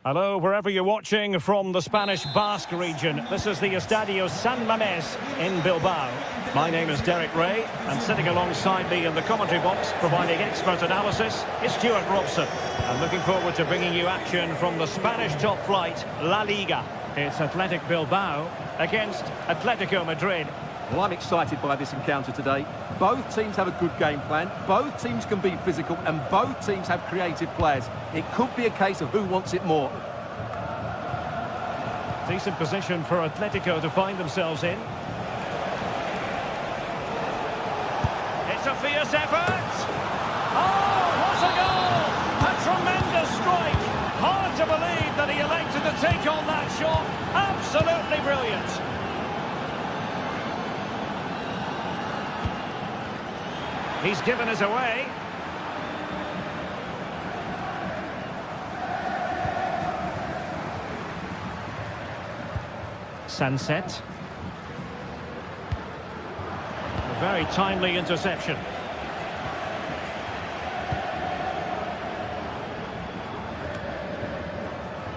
Hello, wherever you're watching from the Spanish Basque region. This is the Estadio San Mamés in Bilbao. My name is Derek Ray, and sitting alongside me in the commentary box, providing expert analysis, is Stuart Robson. I'm looking forward to bringing you action from the Spanish top flight, La Liga. It's Athletic Bilbao against Atletico Madrid. Well, I'm excited by this encounter today. Both teams have a good game plan, both teams can be physical, and both teams have creative players. It could be a case of who wants it more. Decent position for Atletico to find themselves in. It's a fierce effort! Oh, what a goal! A tremendous strike! Hard to believe that he elected to take on that shot. Absolutely brilliant! He's given us away. Sunset. A very timely interception.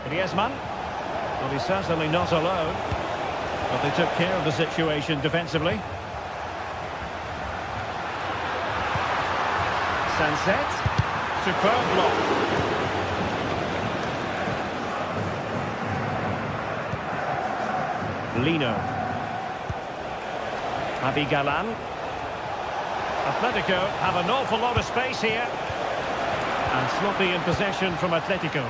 Griezmann. Well, he's certainly not alone, but they took care of the situation defensively. Sunset. Superb block. Lino. Galan. Atletico have an awful lot of space here. And sloppy in possession from Atletico.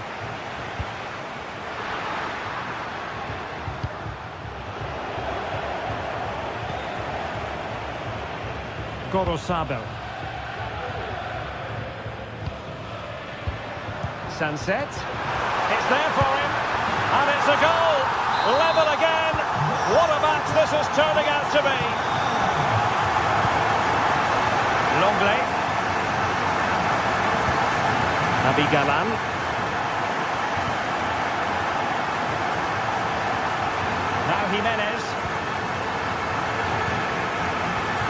Gorosabel. Sunset. It's there for him. And it's a goal. Level again. What a match this is turning out to be. Longley. Galan. Now Jimenez.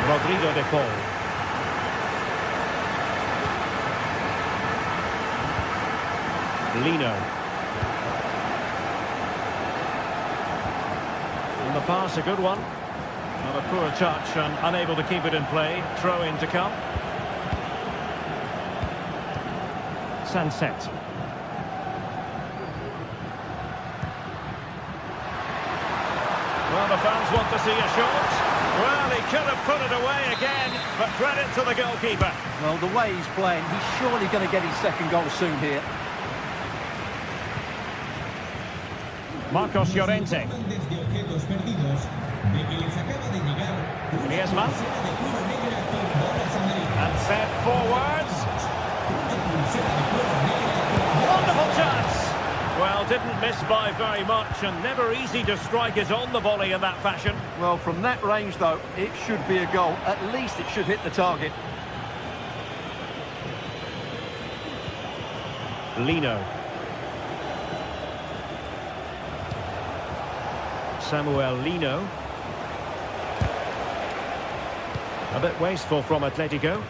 Rodrigo de Paul. Lino. And the pass, a good one. Not a poor touch and unable to keep it in play. Throw in to come. Sunset. Well, the fans want to see a shot. Well, he could have put it away again, but credit to the goalkeeper. Well, the way he's playing, he's surely going to get his second goal soon here. Marcos Llorente. Griezmann. And set forwards. Wonderful chance. Well, didn't miss by very much, and never easy to strike it on the volley in that fashion. Well, from that range, though, it should be a goal. At least it should hit the target. Lino. Samuel Lino. A bit wasteful from Atletico.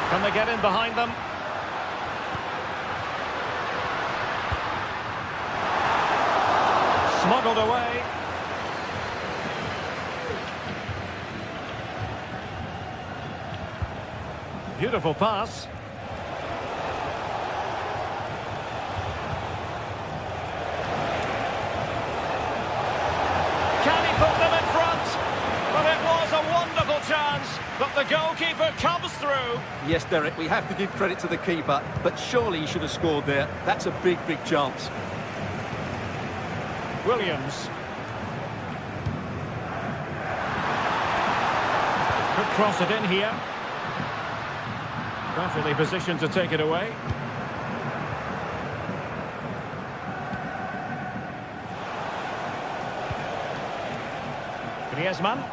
Can they get in behind them? Smuggled away. Beautiful pass. Can he put them in front? But it was a wonderful chance, but the goalkeeper comes through. Yes, Derek, we have to give credit to the keeper, but surely he should have scored there. That's a big, big chance. Williams. Could cross it in here. Perfectly positioned to take it away. Griezmann.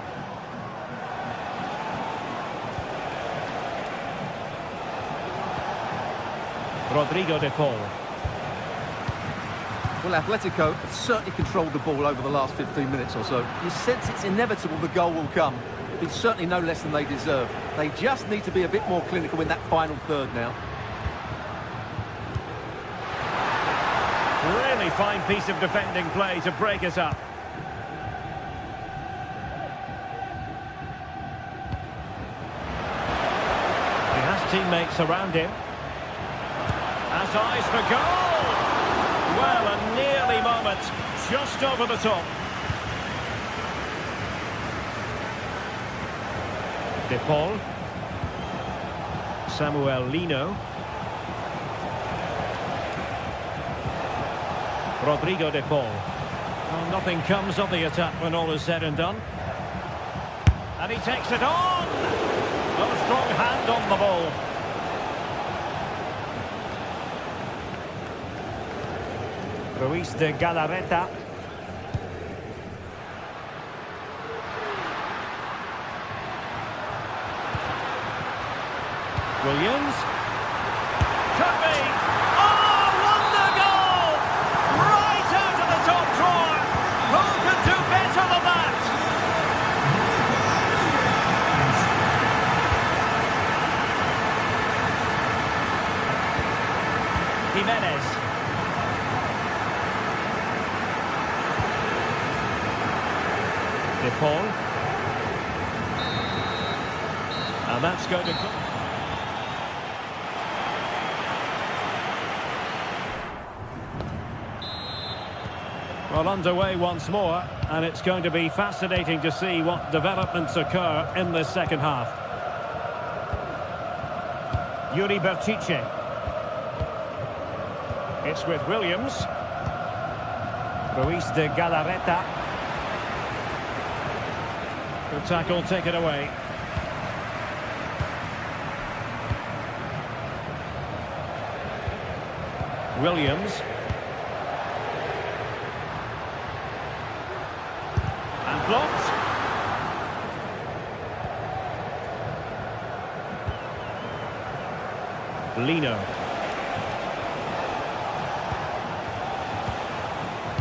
Rodrigo de Paul. Well, Atletico have certainly controlled the ball over the last 15 minutes or so. You sense it's inevitable the goal will come. It's certainly no less than they deserve. They just need to be a bit more clinical in that final third now. Really fine piece of defending play to break us up. teammates around him. Has eyes for goal! Well, a nearly moment, just over the top. De Paul. Samuel Lino. Rodrigo De Paul. Well, nothing comes of the attack when all is said and done. And he takes it on! A strong hand on the ball. Ruiz de Galarreta. Williams. Could be. Oh, wonder goal! Right out of the top drawer. Who could do better than that? Jimenez. De Paul. And that's going to... Well, underway once more, and it's going to be fascinating to see what developments occur in this second half. Yuri Berchiche. It's with Williams. Ruiz de Galarreta. Good tackle, take it away. Williams. And blocked. Lino.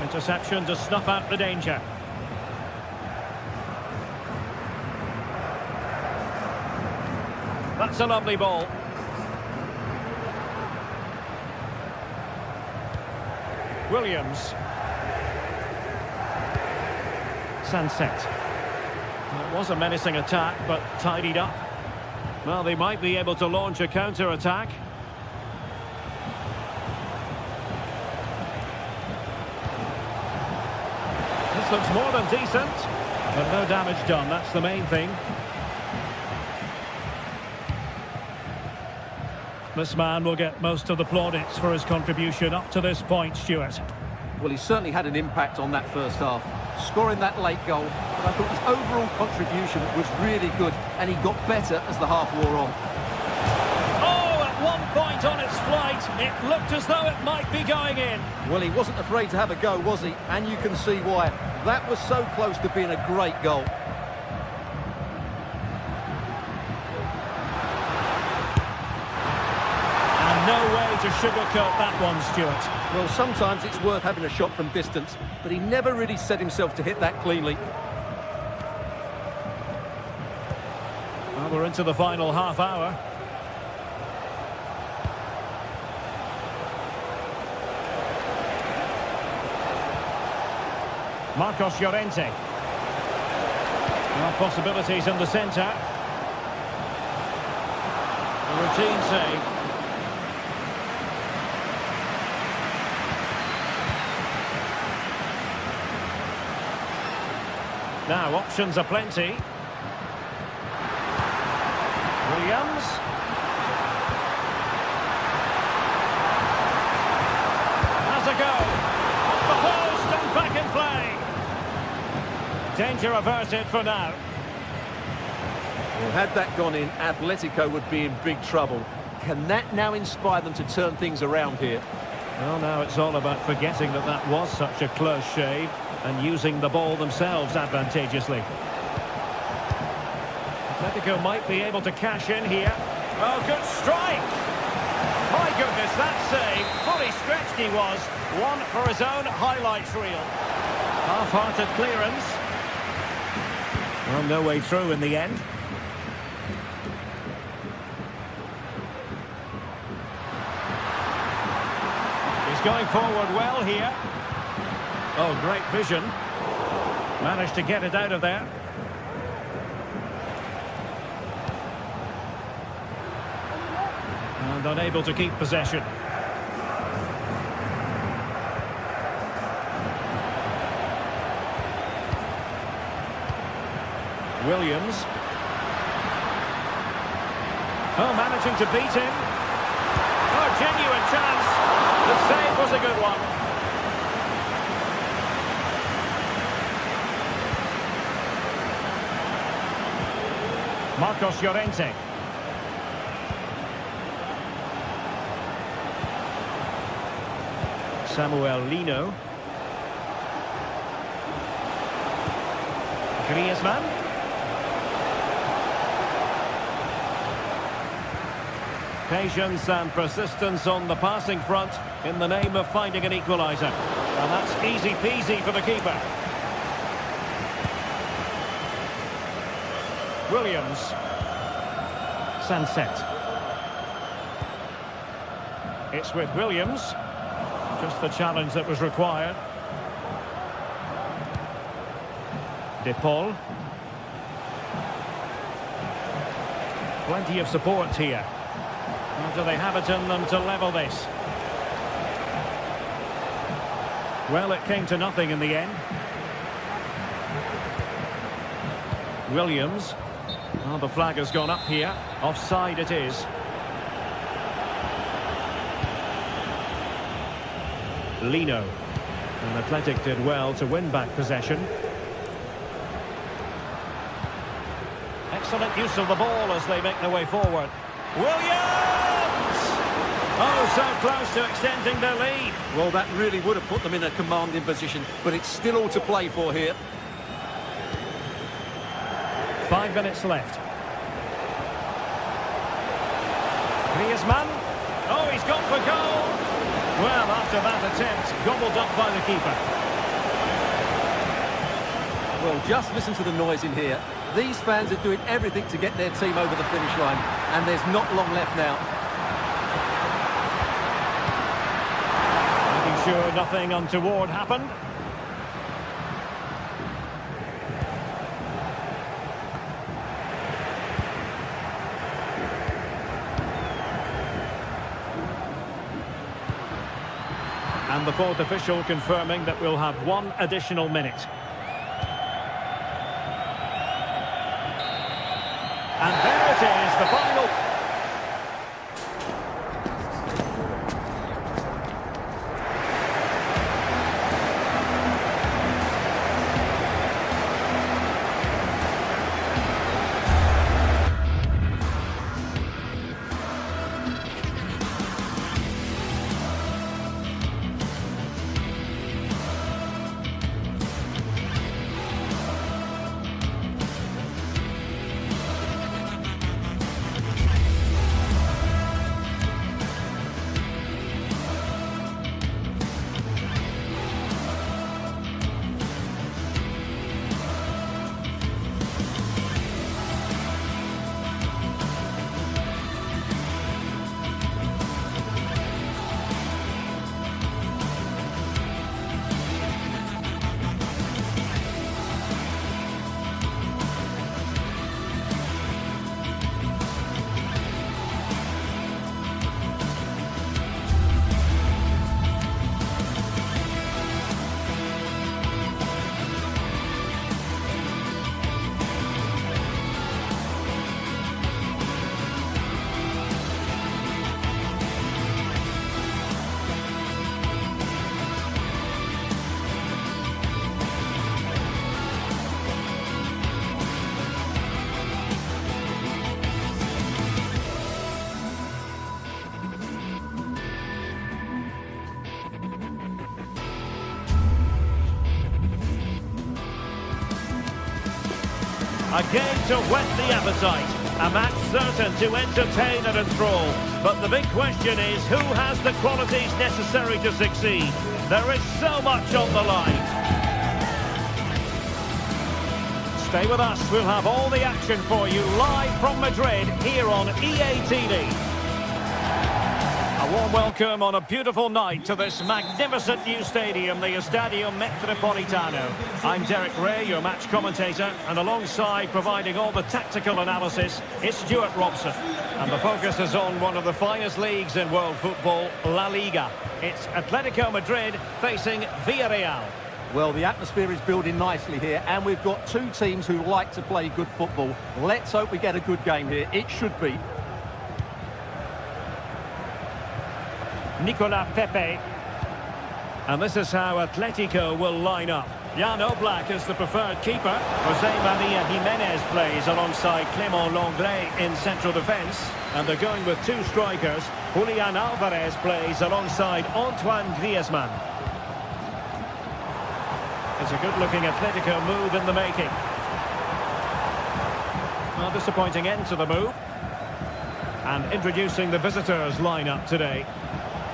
Interception to snuff out the danger. That's a lovely ball. Williams. Sunset. It was a menacing attack, but tidied up. Well, they might be able to launch a counter-attack. This looks more than decent, but no damage done. That's the main thing. This man will get most of the plaudits for his contribution up to this point, Stuart. Well, he certainly had an impact on that first half, scoring that late goal. But I thought his overall contribution was really good, and he got better as the half wore on. Oh, at one point on its flight, it looked as though it might be going in. Well, he wasn't afraid to have a go, was he? And you can see why. That was so close to being a great goal. No way to sugarcoat that one, Stuart. Well, sometimes it's worth having a shot from distance, but he never really set himself to hit that cleanly. Well, we're into the final half hour. Marcos Llorente. Well, possibilities in the centre. A routine save. Now, options are plenty. Williams. Has a go. Off the post and back in play. Danger averted for now. Well, had that gone in, Atletico would be in big trouble. Can that now inspire them to turn things around here? Well, now it's all about forgetting that that was such a close shave and using the ball themselves advantageously. Atletico might be able to cash in here. Oh, good strike! My goodness, that save, fully stretched he was. One for his own highlights reel. Half-hearted clearance. Well, no way through in the end. Going forward well here. Oh, great vision. Managed to get it out of there. And unable to keep possession. Williams. Oh, managing to beat him. Oh, genuine chance. The save was a good one. Marcos Llorente. Samuel Lino. Griezmann. Patience and persistence on the passing front in the name of finding an equaliser. And that's easy peasy for the keeper. Williams. Sunset. It's with Williams. Just the challenge that was required. De Paul. Plenty of support here. Or do they have it in them to level this? Well, it came to nothing in the end. Williams. Oh, the flag has gone up here. Offside it is. Lino. And Athletic did well to win back possession. Excellent use of the ball as they make their way forward. Williams! Oh, so close to extending their lead. Well, that really would have put them in a commanding position, but it's still all to play for here. 5 minutes left. Griezmann. Oh, he's gone for goal. Well, after that attempt, gobbled up by the keeper. Well, just listen to the noise in here. These fans are doing everything to get their team over the finish line, and there's not long left now. Making sure nothing untoward happened. And the fourth official confirming that we'll have 1 additional minute. And there it is, the final. A game to whet the appetite. A match certain to entertain and enthrall. But the big question is, who has the qualities necessary to succeed? There is so much on the line. Stay with us. We'll have all the action for you live from Madrid here on EA TV. Warm welcome on a beautiful night to this magnificent new stadium, the Estadio Metropolitano. I'm Derek Ray, your match commentator, and alongside providing all the tactical analysis is Stuart Robson. And the focus is on one of the finest leagues in world football, La Liga. It's Atletico Madrid facing Villarreal. Well, the atmosphere is building nicely here, and we've got two teams who like to play good football. Let's hope we get a good game here. It should be. Nicolas Pepe. And this is how Atletico will line up. Jan Oblak is the preferred keeper. Jose Maria Jimenez plays alongside Clément Lenglet in central defence. And they're going with two strikers. Julian Alvarez plays alongside Antoine Griezmann. It's a good-looking Atletico move in the making. Well, disappointing end to the move. And introducing the visitors' lineup today.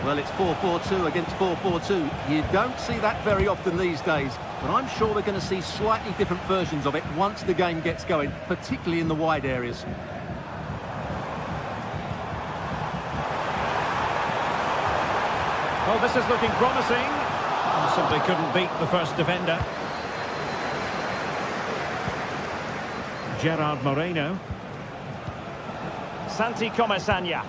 Well, it's 4-4-2 against 4-4-2. You don't see that very often these days, but I'm sure we're going to see slightly different versions of it once the game gets going, particularly in the wide areas. Well, this is looking promising. Simply couldn't beat the first defender. Gerard Moreno. Santi Comesaña.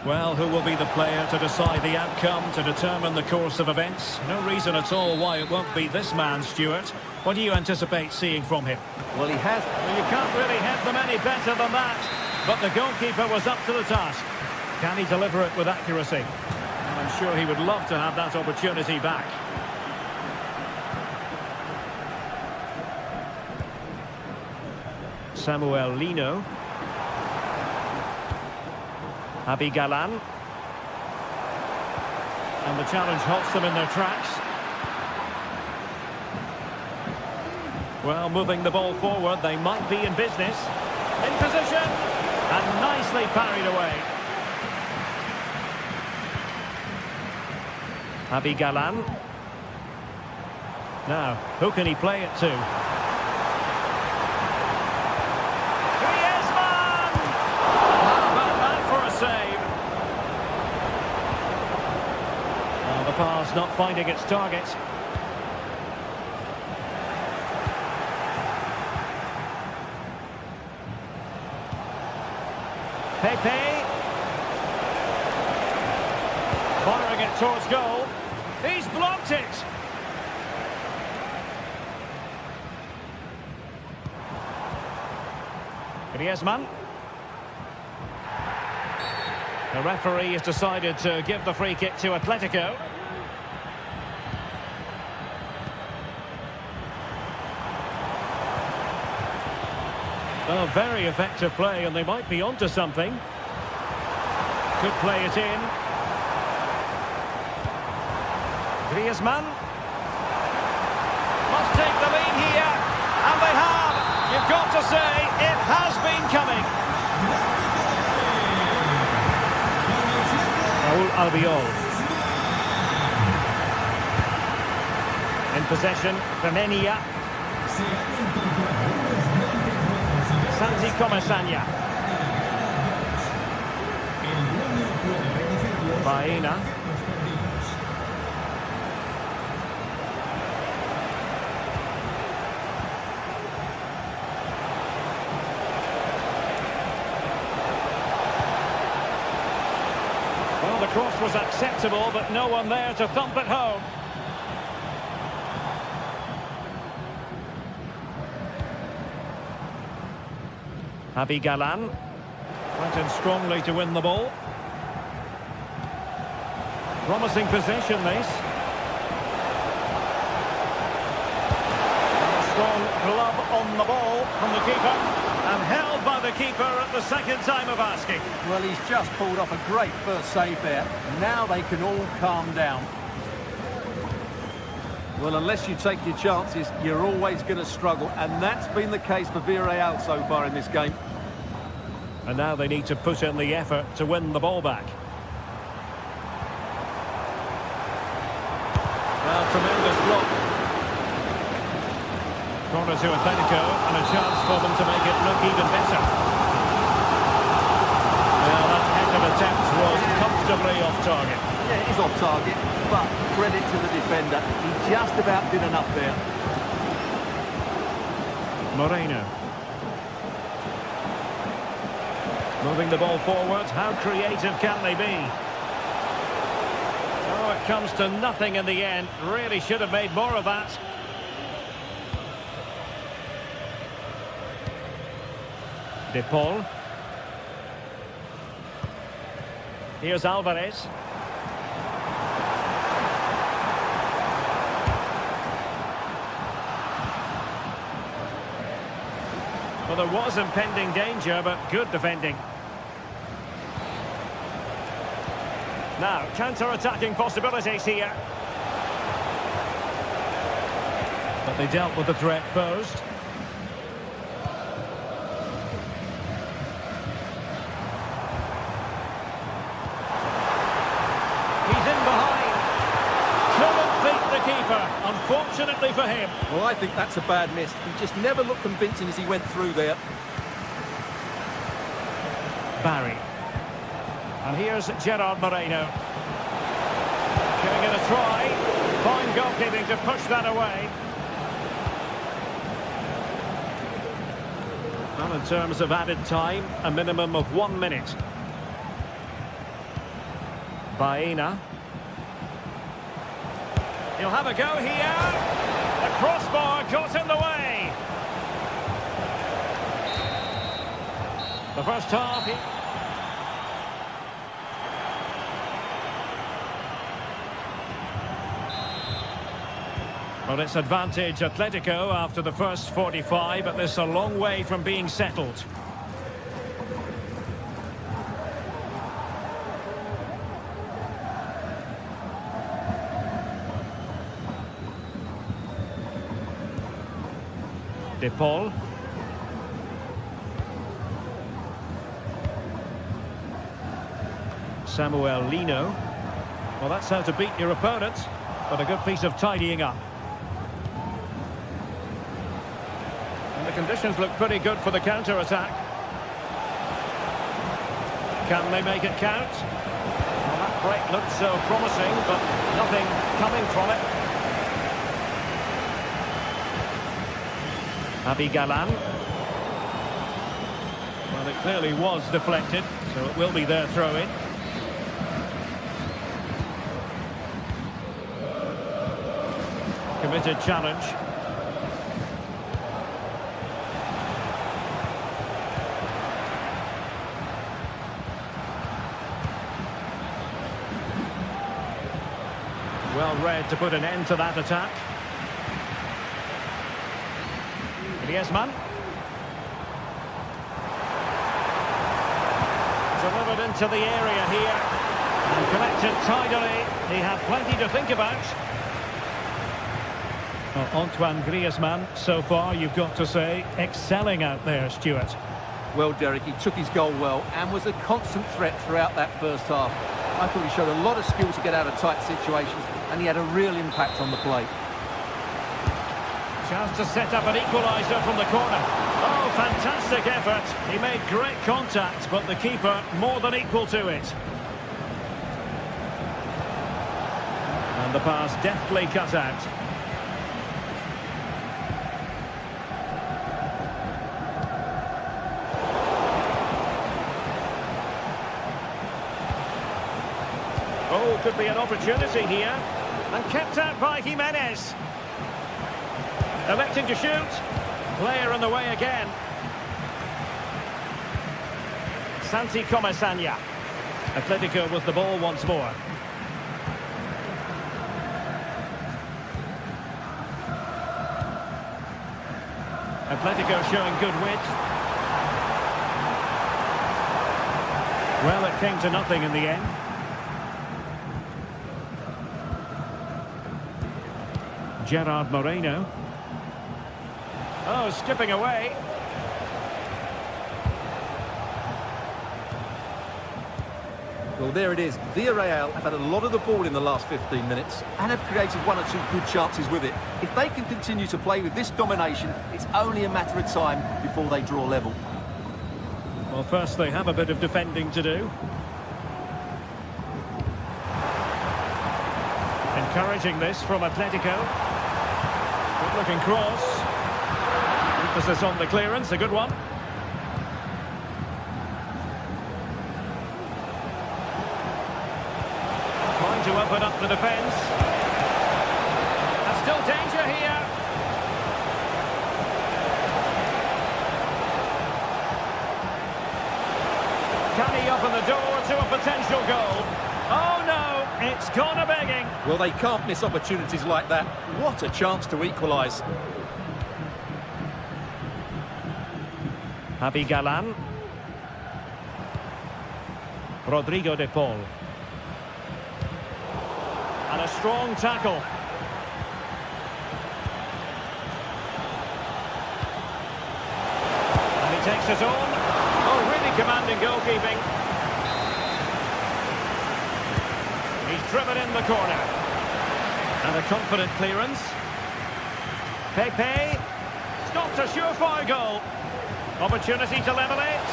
Well, who will be the player to decide the outcome, to determine the course of events? No reason at all why it won't be this man, Stuart. What do you anticipate seeing from him? Well, he has... Well, you can't really hit them any better than that. But the goalkeeper was up to the task. Can he deliver it with accuracy? And I'm sure he would love to have that opportunity back. Samuel Lino. Javi Galán. And the challenge halts them in their tracks. Well, moving the ball forward, they might be in business. In position. And nicely parried away. Javi Galán. Now, who can he play it to? Save. Well, the pass not finding its target. Pepe. Firing it towards goal. He's blocked it. Griezmann. The referee has decided to give the free kick to Atletico. Oh, very effective play, and they might be onto something. Could play it in. Griezmann. Must take the lead here. And they have. You've got to say, it has been coming. Albiol. In possession, Femenia. Santi Comesaña. Baena. Well, the cross was acceptable, but no one there to thump it home. Javi Galán went in strongly to win the ball. Promising possession, this. A strong glove on the ball from the keeper, and held by the keeper at the second time of asking. Well, he's just pulled off a great first save there. Now they can all calm down. Well, unless you take your chances, you're always going to struggle, and that's been the case for Villarreal so far in this game. And now they need to put in the effort to win the ball back. Well, tremendous block. Corner to Atletico, and a chance for them to make it look even better. comfortably off target. Yeah, it is off target, but credit to the defender. He just about did enough there. Moreno. Moving the ball forward. How creative can they be? Oh, it comes to nothing in the end. Really should have made more of that. De Paul. Here's Alvarez. Well, there was impending danger, but good defending. Now, counter-attacking possibilities here. But they dealt with the threat posed. He's in behind. Couldn't beat the keeper, unfortunately for him. Well, I think that's a bad miss. He just never looked convincing as he went through there. Barry. And here's Gerard Moreno. Giving it a try. Fine goalkeeping to push that away. Well, in terms of added time, a minimum of 1 minute. Baena. He'll have a go here. The crossbar got in the way. The first half. Well, it's advantage Atletico after the first 45, but this is a long way from being settled. De Paul. Samuel Lino. Well, that's how to beat your opponent, but a good piece of tidying up. And the conditions look pretty good for the counter-attack. Can they make it count? Well, that break looked so promising, but nothing coming from it. Galan. Well, it clearly was deflected, so it will be their throw-in. Committed challenge. Well read to put an end to that attack. Griezmann. Delivered into the area here. And connected tidily. He had plenty to think about. Well, Antoine Griezmann, so far, you've got to say, excelling out there, Stuart. Well, Derek, he took his goal well and was a constant threat throughout that first half. I thought he showed a lot of skill to get out of tight situations, and he had a real impact on the play. Chance to set up an equaliser from the corner. Oh, fantastic effort. He made great contact, but the keeper more than equal to it. And the pass deftly cut out. Oh, could be an opportunity here. And kept out by Jimenez. Electing to shoot. Player in the way again. Santi Comesaña. Atletico with the ball once more. Atletico showing good width. Well, it came to nothing in the end. Gerard Moreno. Oh, skipping away. Well, there it is. Villarreal have had a lot of the ball in the last 15 minutes and have created one or two good chances with it. If they can continue to play with this domination, it's only a matter of time before they draw level. Well, first they have a bit of defending to do. Encouraging this from Atletico. Good looking cross. Emphasis on the clearance, a good one. Trying to open up the defence. There's still danger here. Can he open the door to a potential goal? Oh no, it's gone a-begging. Well, they can't miss opportunities like that. What a chance to equalise. Javi Galan. Rodrigo de Paul. And a strong tackle. And he takes it on. Oh, really commanding goalkeeping. He's driven in the corner. And a confident clearance. Pepe. Stops a surefire goal. Opportunity to level it.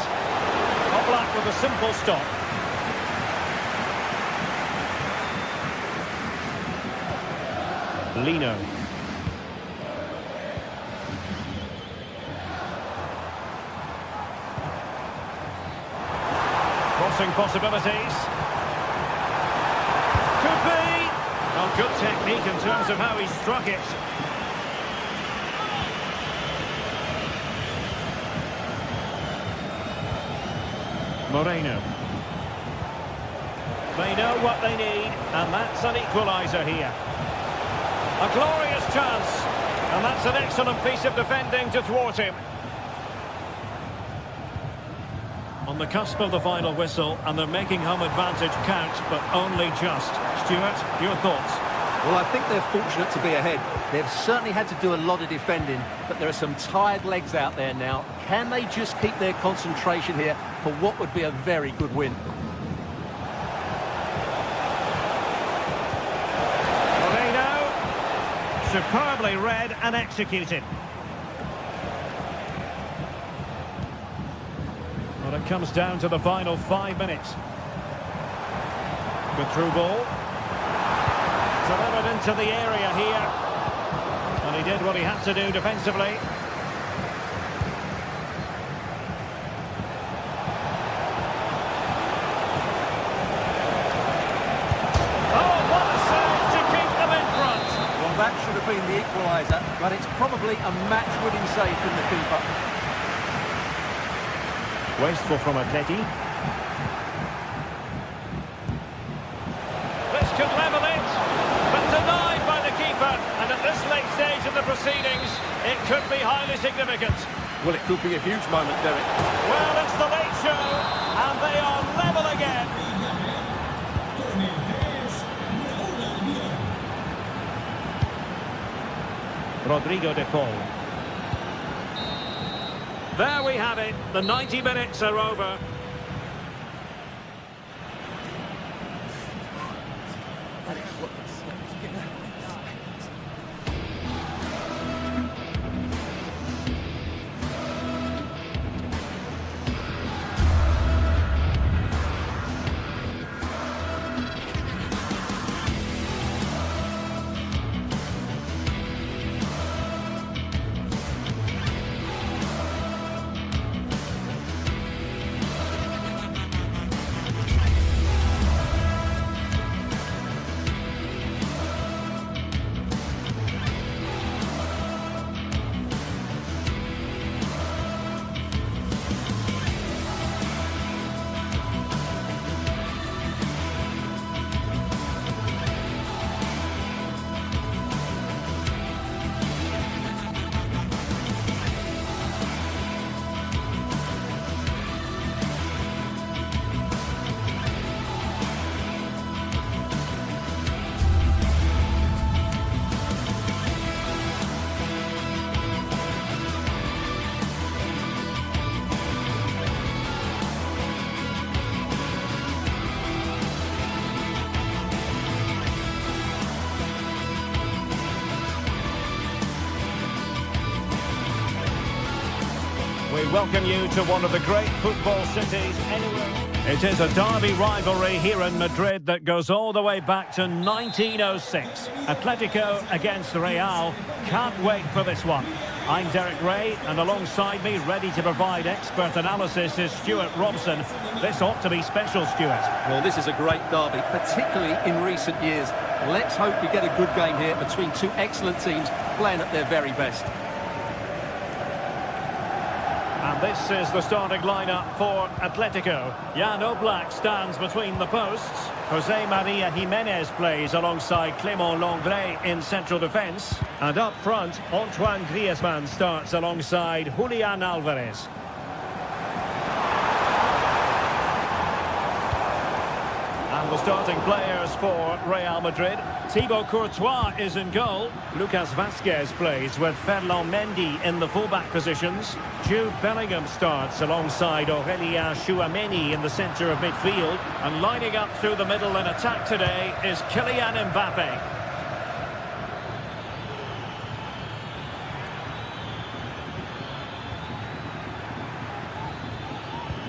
Oblak with a simple stop. Lino. Crossing possibilities. Could be. Oh, good technique in terms of how he struck it. Moreno. They know what they need, and that's an equaliser here. A glorious chance, and that's an excellent piece of defending to thwart him. On the cusp of the final whistle, and they're making home advantage count, but only just. Stuart, your thoughts? Well, I think they're fortunate to be ahead. They've certainly had to do a lot of defending, but there are some tired legs out there now. Can they just keep their concentration here for what would be a very good win? Moreno, superbly read and executed. Well, it comes down to the final 5 minutes. Good through ball. Delivered into the area here. And he did what he had to do defensively. Oh, what a save to keep them in front. Well, that should have been the equaliser, but it's probably a match-winning save from the keeper. Wasteful from Atleti. This could level it, but denied by the keeper. And at this late stage of the proceedings, it could be highly significant. Well, it could be a huge moment, Derek. Well, it's the late show, and they are level again. Rodrigo de Paul. There we have it. The 90 minutes are over. We welcome you to one of the great football cities anywhere. It is a derby rivalry here in Madrid that goes all the way back to 1906. Atletico against Real. Can't wait for this one. I'm Derek Ray, and alongside me, ready to provide expert analysis, is Stuart Robson. This ought to be special, Stuart. Well, this is a great derby, particularly in recent years. Let's hope we get a good game here between two excellent teams playing at their very best. And this is the starting lineup for Atletico. Jan Oblak stands between the posts. Jose Maria Jimenez plays alongside Clément Lenglet in central defence. And up front, Antoine Griezmann starts alongside Julian Alvarez. And the starting players for Real Madrid. Thibaut Courtois is in goal. Lucas Vazquez plays with Ferland Mendy in the fullback positions. Jude Bellingham starts alongside Aurélien Tchouameni in the centre of midfield. And lining up through the middle in attack today is Kylian Mbappe.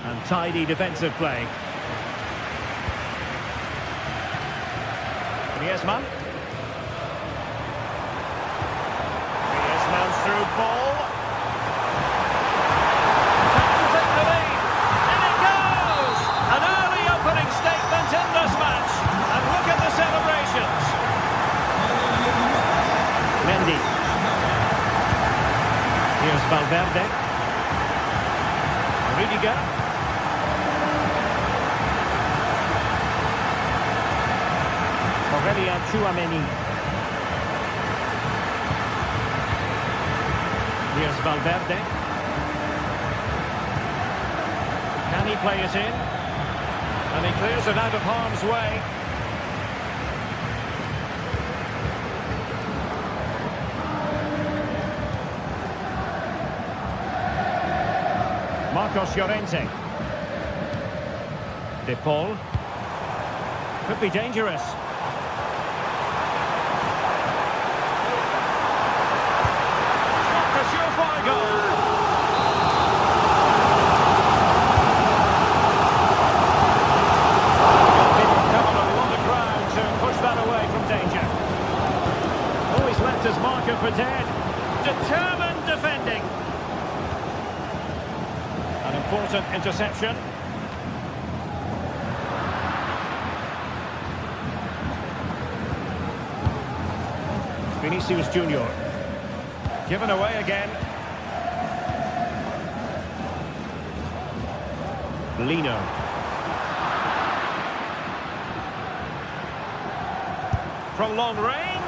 And tidy defensive play. Griezmann. Griezmann through ball. Tries to take the lead. And it goes! An early opening statement in this match. And look at the celebrations. Mendy. Here's Valverde. Rudiger. Aurélien Tchouameni. Here's Valverde. Can he play it in? And he clears it out of harm's way. Marcos Llorente. De Paul. Could be dangerous. His marker for dead. Determined defending. An important interception. Vinicius Junior. Given away again. Lino. From long range.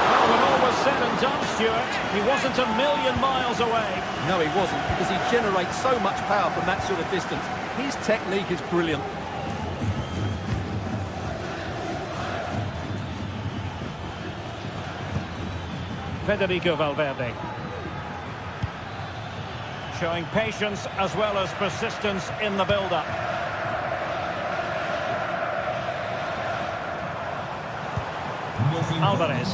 Well, when all was said and done, Stuart, he wasn't a million miles away. No, he wasn't, because he generates so much power from that sort of distance. His technique is brilliant. Federico Valverde. Showing patience as well as persistence in the build-up. Alvarez.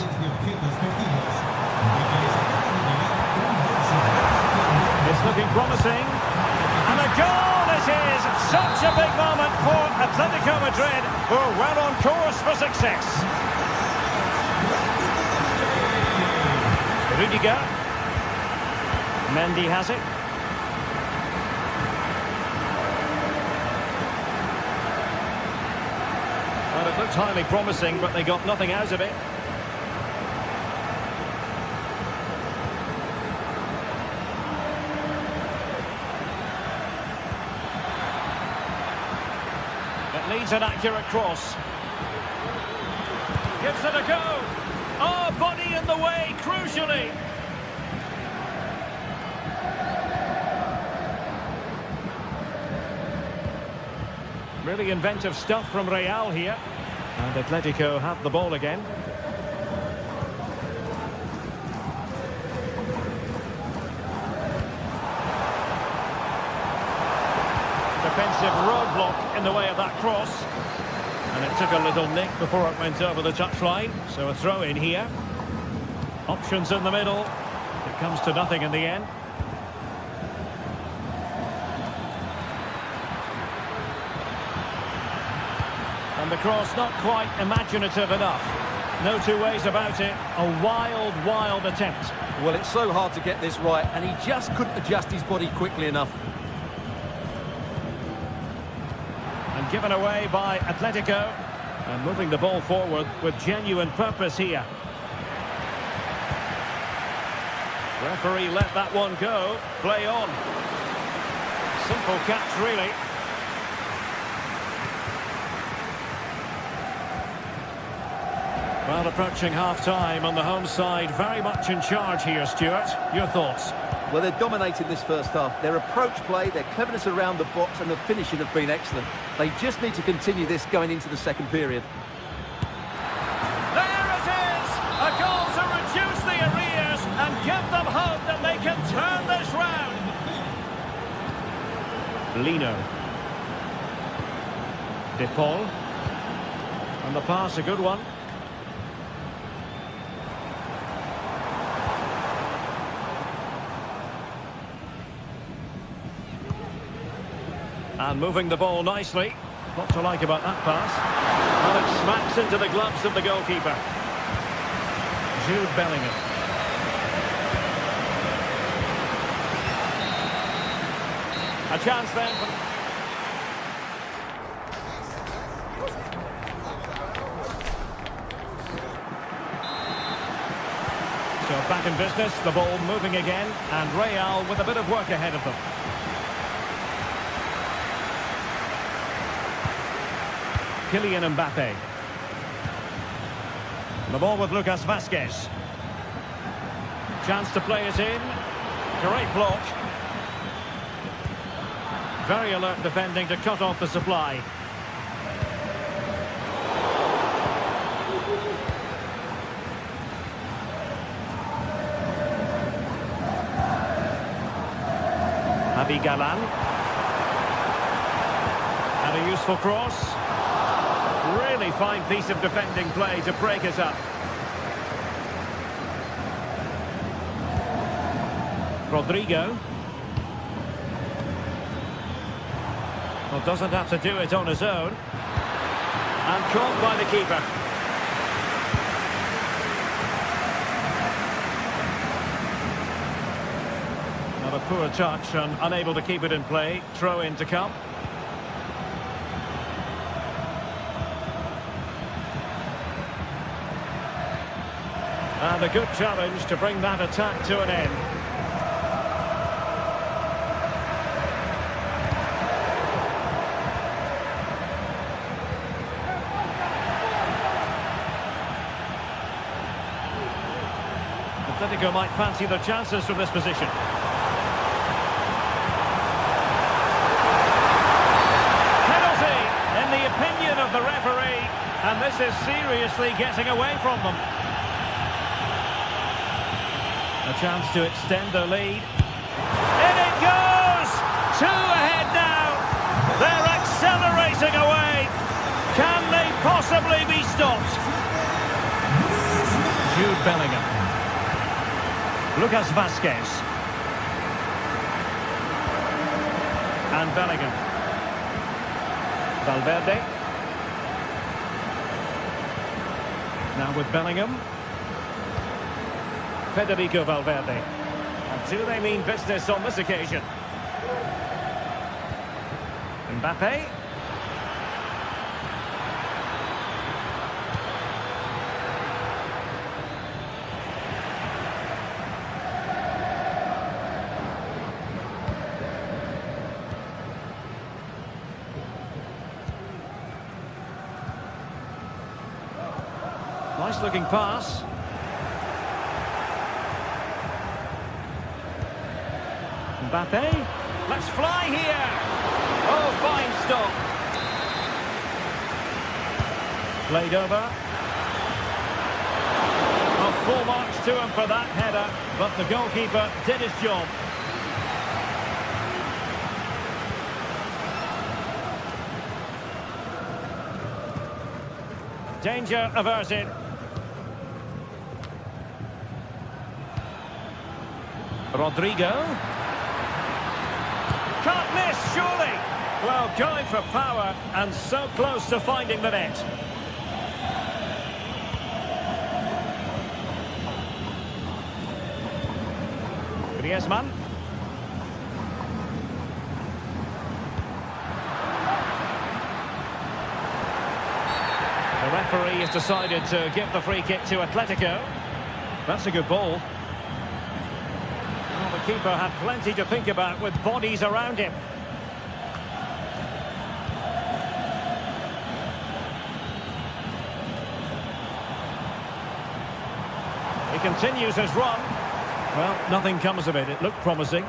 It's looking promising. And a goal it is! Such a big moment for Atletico Madrid, who are well on course for success. Rudiger. Mendy has it. Well, it looked highly promising, but they got nothing out of it. It needs an accurate cross. Gives it a go. Oh, body in the way, crucially. Really inventive stuff from Real here. And Atletico have the ball again. Defensive roadblock in the way of that cross. And it took a little nick before it went over the touchline. So a throw in here. Options in the middle. It comes to nothing in the end. And the cross not quite imaginative enough. No two ways about it. A wild, wild attempt. Well, it's so hard to get this right, and he just couldn't adjust his body quickly enough. And given away by Atletico. And moving the ball forward with genuine purpose here. Referee let that one go. Play on. Simple catch, really. Well, approaching half-time on the home side, very much in charge here, Stuart. Your thoughts? Well, they're dominating this first half. Their approach play, their cleverness around the box and the finishing have been excellent. They just need to continue this going into the second period. There it is! A goal to reduce the arrears and give them hope that they can turn this round. Lino. De Paul. And the pass, a good one. And moving the ball nicely. What to like about that pass? Well, it smacks into the gloves of the goalkeeper. Jude Bellingham. A chance then. So back in business, the ball moving again, and Real with a bit of work ahead of them. Kylian Mbappe. The ball with Lucas Vazquez. Chance to play it in. Great block. Very alert defending to cut off the supply. Javi Galan. And a useful cross. Really fine piece of defending play to break us up. Rodrigo. Well, doesn't have to do it on his own. And caught by the keeper. Not a poor touch and unable to keep it in play. Throw in to come. And a good challenge to bring that attack to an end. Atletico might fancy their chances from this position. Penalty, in the opinion of the referee, and this is seriously getting away from them. A chance to extend their lead. In it goes! Two ahead now. They're accelerating away. Can they possibly be stopped? Jude Bellingham. Lucas Vazquez. And Bellingham. Valverde. Now with Bellingham. Federico Valverde. And do they mean business on this occasion? Mbappe. Nice looking pass. Mbappe, let's fly here. Oh, fine stop. Played over. Well, full marks to him for that header, but the goalkeeper did his job. Danger averted. Rodrigo. Can't miss, surely. Well, going for power and so close to finding the net. Griezmann. The referee has decided to give the free kick to Atletico. That's a good ball. Well, the keeper had plenty to think about with bodies around him. He continues his run. Well, nothing comes of it. It looked promising.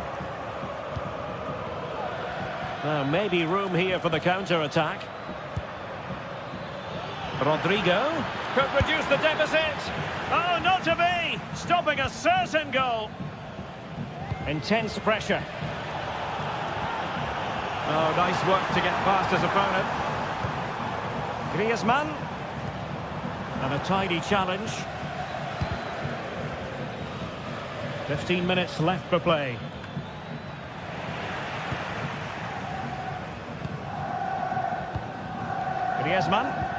Now, maybe room here for the counter-attack. Rodrigo could reduce the deficit. Oh, not to be! Stopping a certain goal. Intense pressure. Oh, nice work to get past his opponent. Griezmann. And a tidy challenge. 15 minutes left for play. Griezmann.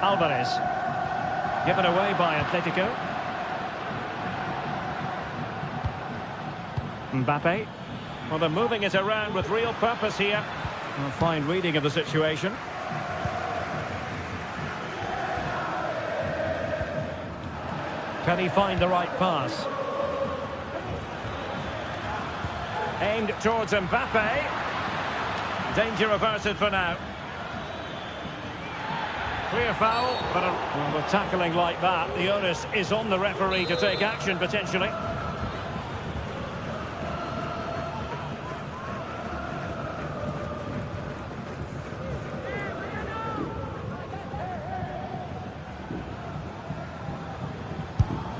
Alvarez. Given away by Atletico. Mbappe. Well, they're moving it around with real purpose here. A fine reading of the situation. Can he find the right pass? Aimed towards Mbappe. Danger averted for now. Clear foul, but with tackling like that, the onus is on the referee to take action potentially.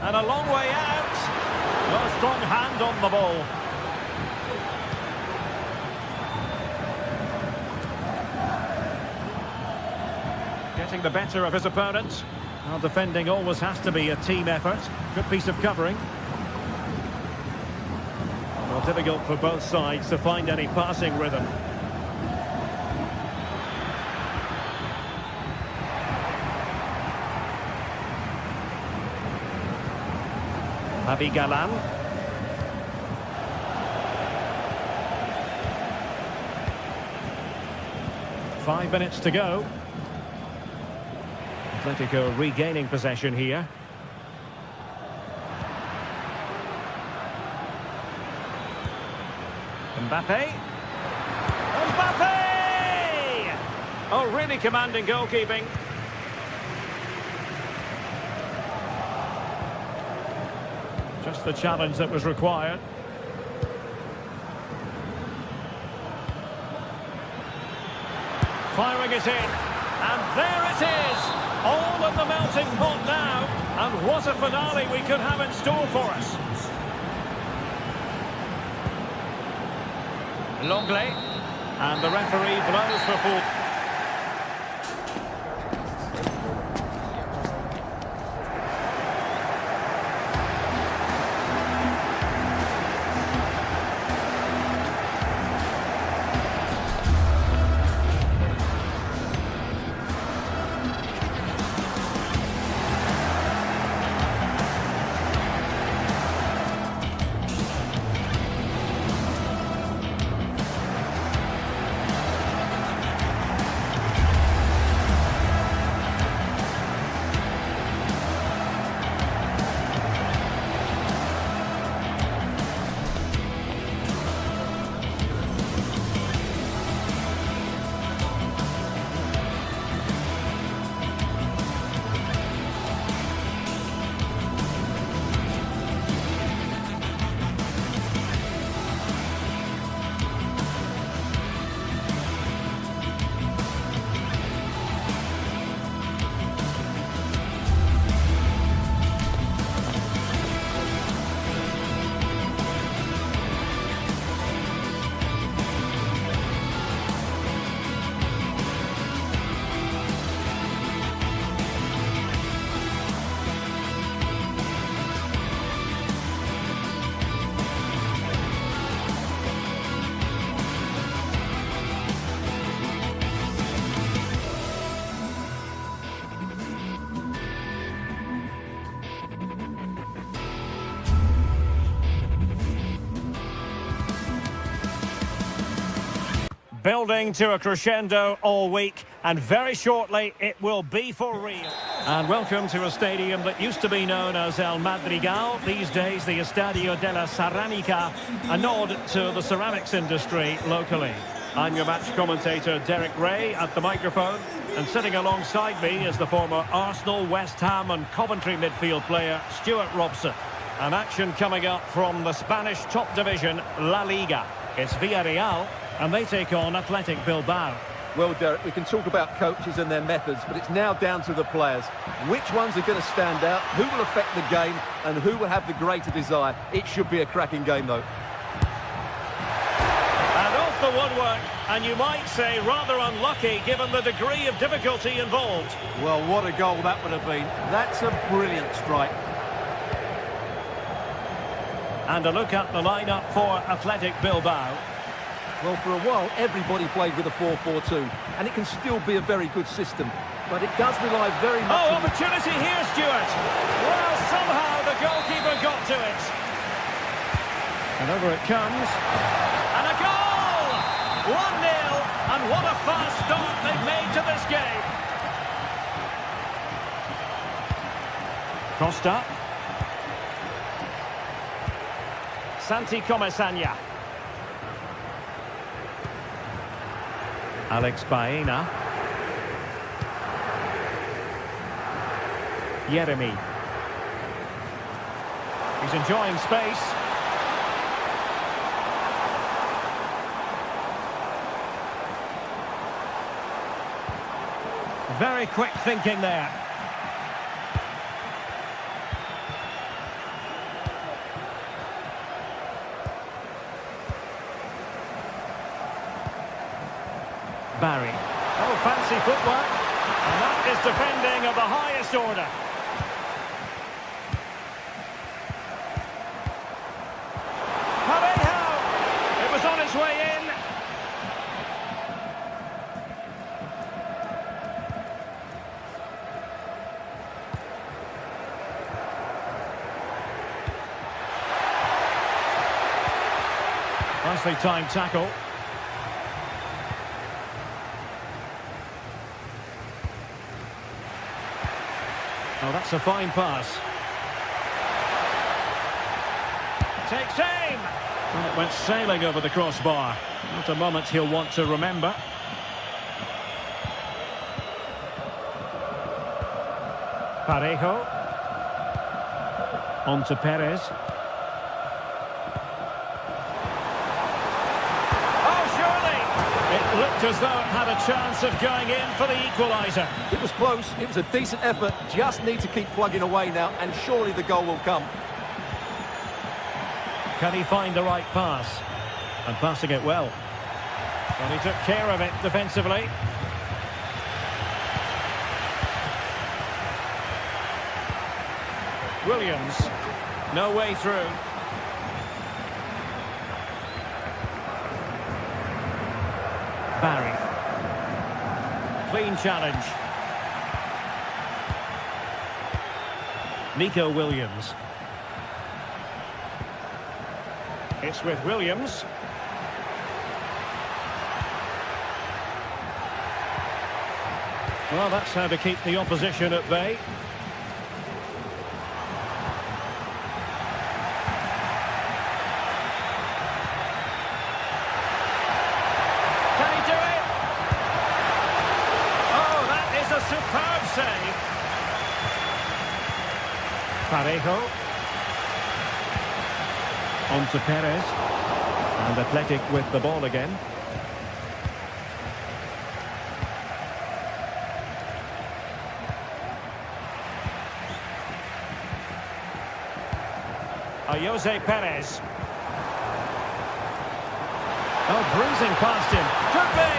And a long way out. No strong hand on the ball. Getting the better of his opponent. Well, defending always has to be a team effort. Good piece of covering. Well, difficult for both sides to find any passing rhythm. Javi Galan. Five minutes to go. Atletico regaining possession here. Mbappe. Mbappe! Oh, really commanding goalkeeping. Just the challenge that was required. Firing it in. And there it is! All in the melting pot now. And what a finale we could have in store for us. Longley. And the referee blows for full. Building to a crescendo all week, and very shortly it will be for real. And welcome to a stadium that used to be known as El Madrigal, these days the Estadio de la Ceramica, a nod to the ceramics industry locally. I'm your match commentator Derek Ray at the microphone, and sitting alongside me is the former Arsenal, West Ham and Coventry midfield player Stuart Robson. An action coming up from the Spanish top division, La Liga. It's Villarreal, and they take on Athletic Bilbao. Well, Derek, we can talk about coaches and their methods, but it's now down to the players. Which ones are going to stand out, who will affect the game, and who will have the greater desire? It should be a cracking game, though. And off the woodwork, and you might say rather unlucky given the degree of difficulty involved. Well, what a goal that would have been. That's a brilliant strike. And a look at the lineup for Athletic Bilbao. Well, for a while, everybody played with a 4-4-2, and it can still be a very good system, but it does rely very much on... Oh, opportunity here, Stuart! Well, somehow the goalkeeper got to it. And over it comes. And a goal! 1-0, and what a fast start they've made to this game. Costa. Santi Comesaña. Alex Baena. Yeremi. He's enjoying space. Very quick thinking there. Barry. Oh, fancy footwork. And that is defending of the highest order. Parejo! It was on its way in. Nicely timed tackle. Oh, that's a fine pass. Takes aim! Well, it went sailing over the crossbar. Not a moment he'll want to remember. Parejo. On to Perez. It looked as though it had a chance of going in for the equaliser. It was close, it was a decent effort, just need to keep plugging away now, and surely the goal will come. Can he find the right pass? And passing it well. Well, he took care of it defensively. Williams, no way through. Barry. Clean challenge. Nico Williams. It's with Williams. Well, that's how to keep the opposition at bay. Superb save. Parejo. On to Perez. And Athletic with the ball again. Jose Perez. Oh, bruising past him. Could be.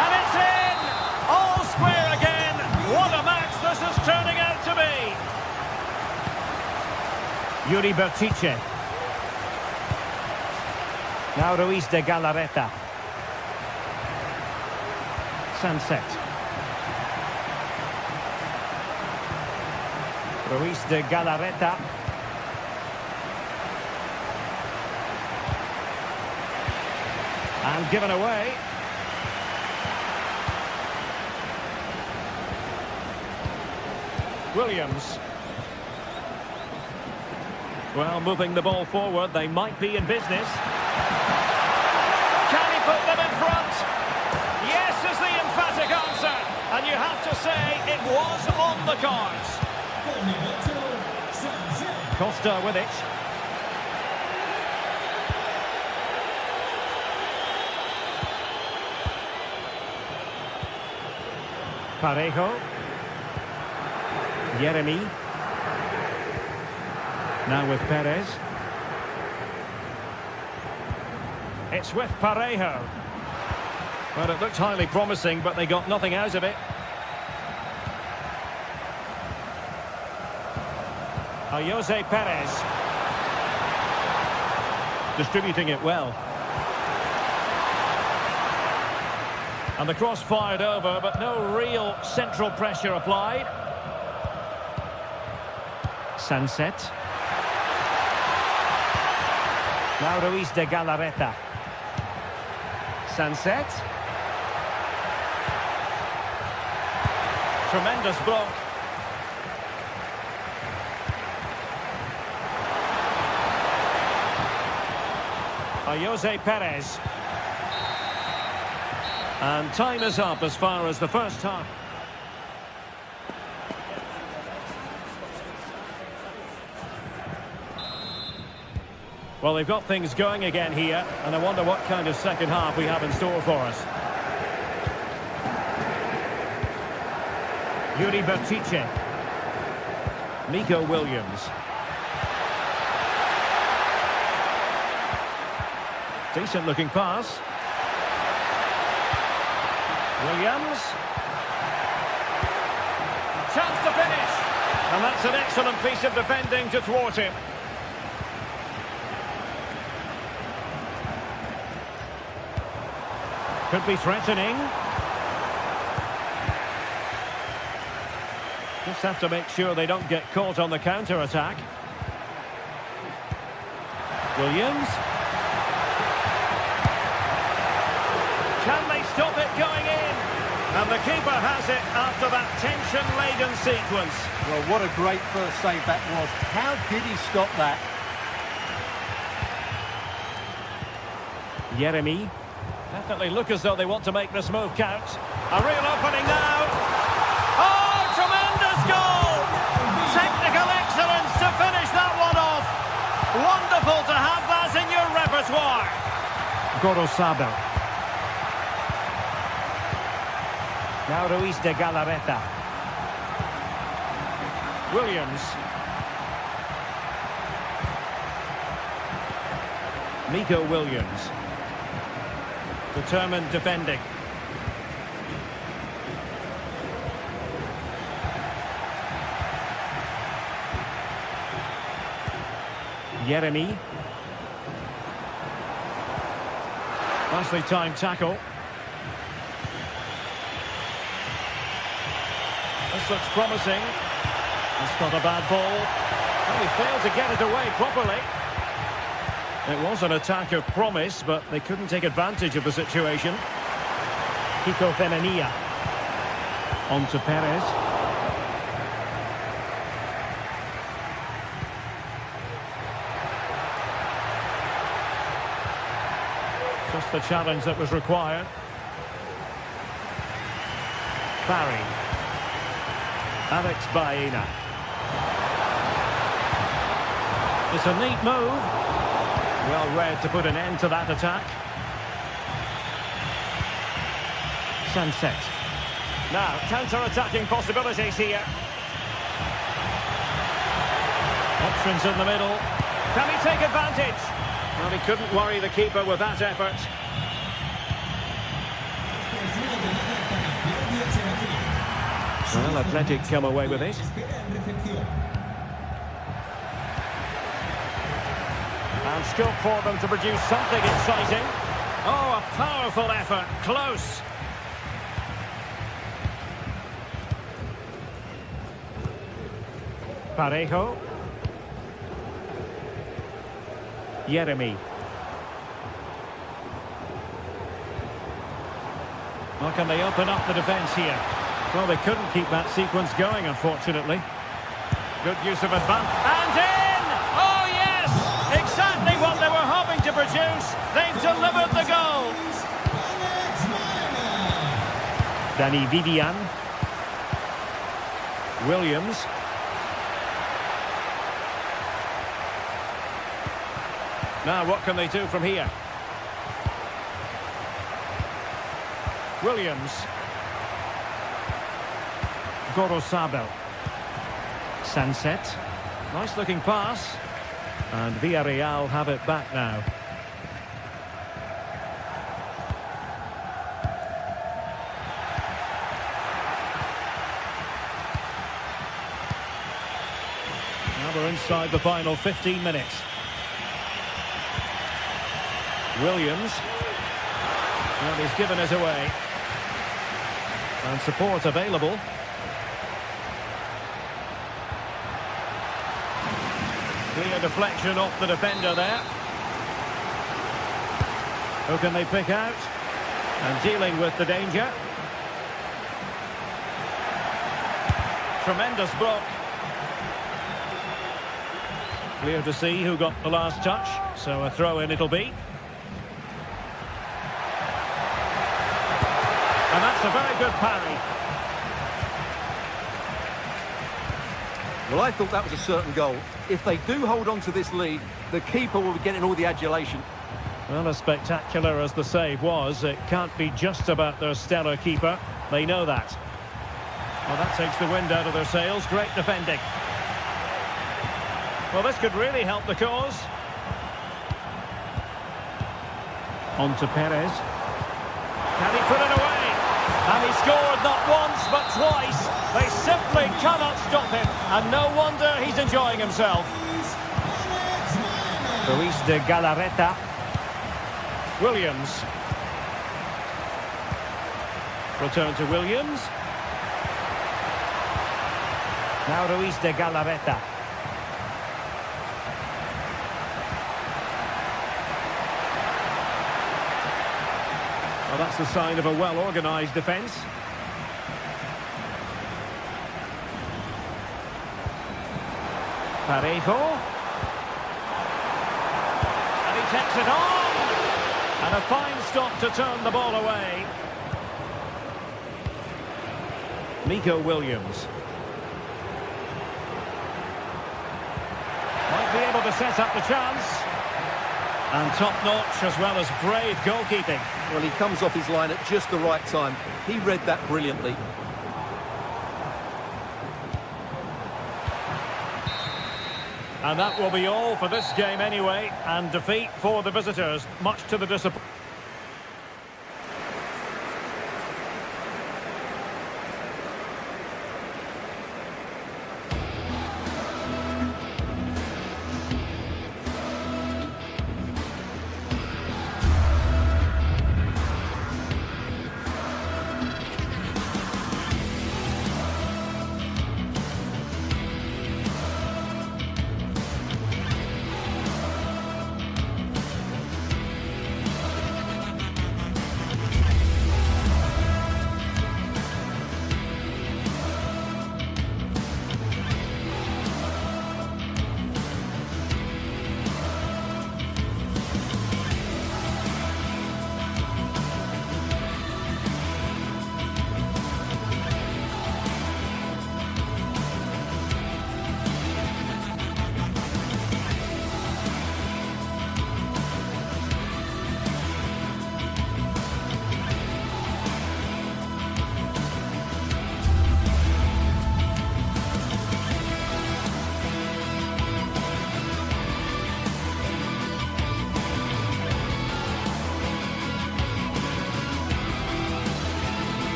And it's in! All square again. What a match this is turning out to be! Yuri Bertice. Now Ruiz de Galarreta. Sunset. Ruiz de Galarreta. And given away. Williams. Well, moving the ball forward, they might be in business. Can he put them in front? Yes is the emphatic answer. And you have to say it was on the cards. Costa with it. Parejo. Yeremy. Now with Perez. It's with Parejo. Well, it looked highly promising, but they got nothing out of it. Jose Perez. Distributing it well. And the cross fired over, but no real central pressure applied. Sunset. Now Ruiz de Galarreta. Sunset. Tremendous block. Jose Perez. And time is up as far as the first half. Well, they've got things going again here, and I wonder what kind of second half we have in store for us. Yuri Bertice. Nico Williams. Decent looking pass. Williams. Chance to finish. And that's an excellent piece of defending to thwart him. Could be threatening. Just have to make sure they don't get caught on the counter-attack. Williams. Can they stop it going in? And the keeper has it after that tension-laden sequence. Well, what a great first save that was. How did he stop that? Yeremy. Definitely look as though they want to make this move count. A real opening now. Oh, tremendous goal! Technical excellence to finish that one off. Wonderful to have that in your repertoire. Gorosabel. Now Ruiz de Galarreta. Williams. Nico Williams. Determined defending. Yeremy. Nicely timed tackle. This looks promising. It's not a bad ball. Well, he failed to get it away properly. It was an attack of promise, but they couldn't take advantage of the situation. Kiko Femenia. On to Perez. Just the challenge that was required. Barry. Alex Baena. It's a neat move. Well read to put an end to that attack. Sunset. Now, counter-attacking possibilities here. Options in the middle. Can he take advantage? Well, he couldn't worry the keeper with that effort. Well, Athletic come away with it. And scope for them to produce something exciting. Oh, a powerful effort. Close. Parejo. Yeremy. Well, can they open up the defence here? Well, they couldn't keep that sequence going, unfortunately. Good use of advantage. And in! Oh, yes! Exactly what they were hoping to produce. They've delivered the goal. Danny Vivian. Williams. Now, what can they do from here? Williams. Gorosabel. Sanset. Nice looking pass. And Villarreal have it back now. Now we're inside the final 15 minutes. Williams. And he's given it away. And support available. Clear deflection off the defender there. Who can they pick out? And dealing with the danger. Tremendous block. Clear to see who got the last touch. So a throw-in it'll be. And that's a very good parry. Well, I thought that was a certain goal. If they do hold on to this lead, the keeper will be getting all the adulation. Well, as spectacular as the save was, it can't be just about their stellar keeper. They know that. Well, that takes the wind out of their sails. Great defending. Well, this could really help the cause. On to Perez. Can he put it away? And he scored not once, but twice. They simply cannot stop him. And no wonder he's enjoying himself. Luis de Galarreta. Williams. Return to Williams. Now Luis de Galarreta. Well, that's the sign of a well-organised defence. Parejo. And he takes it on. And a fine stop to turn the ball away. Nico Williams. Might be able to set up the chance. And top-notch as well as brave goalkeeping. Well, he comes off his line at just the right time. He read that brilliantly. And that will be all for this game anyway. And defeat for the visitors, much to the disappointment.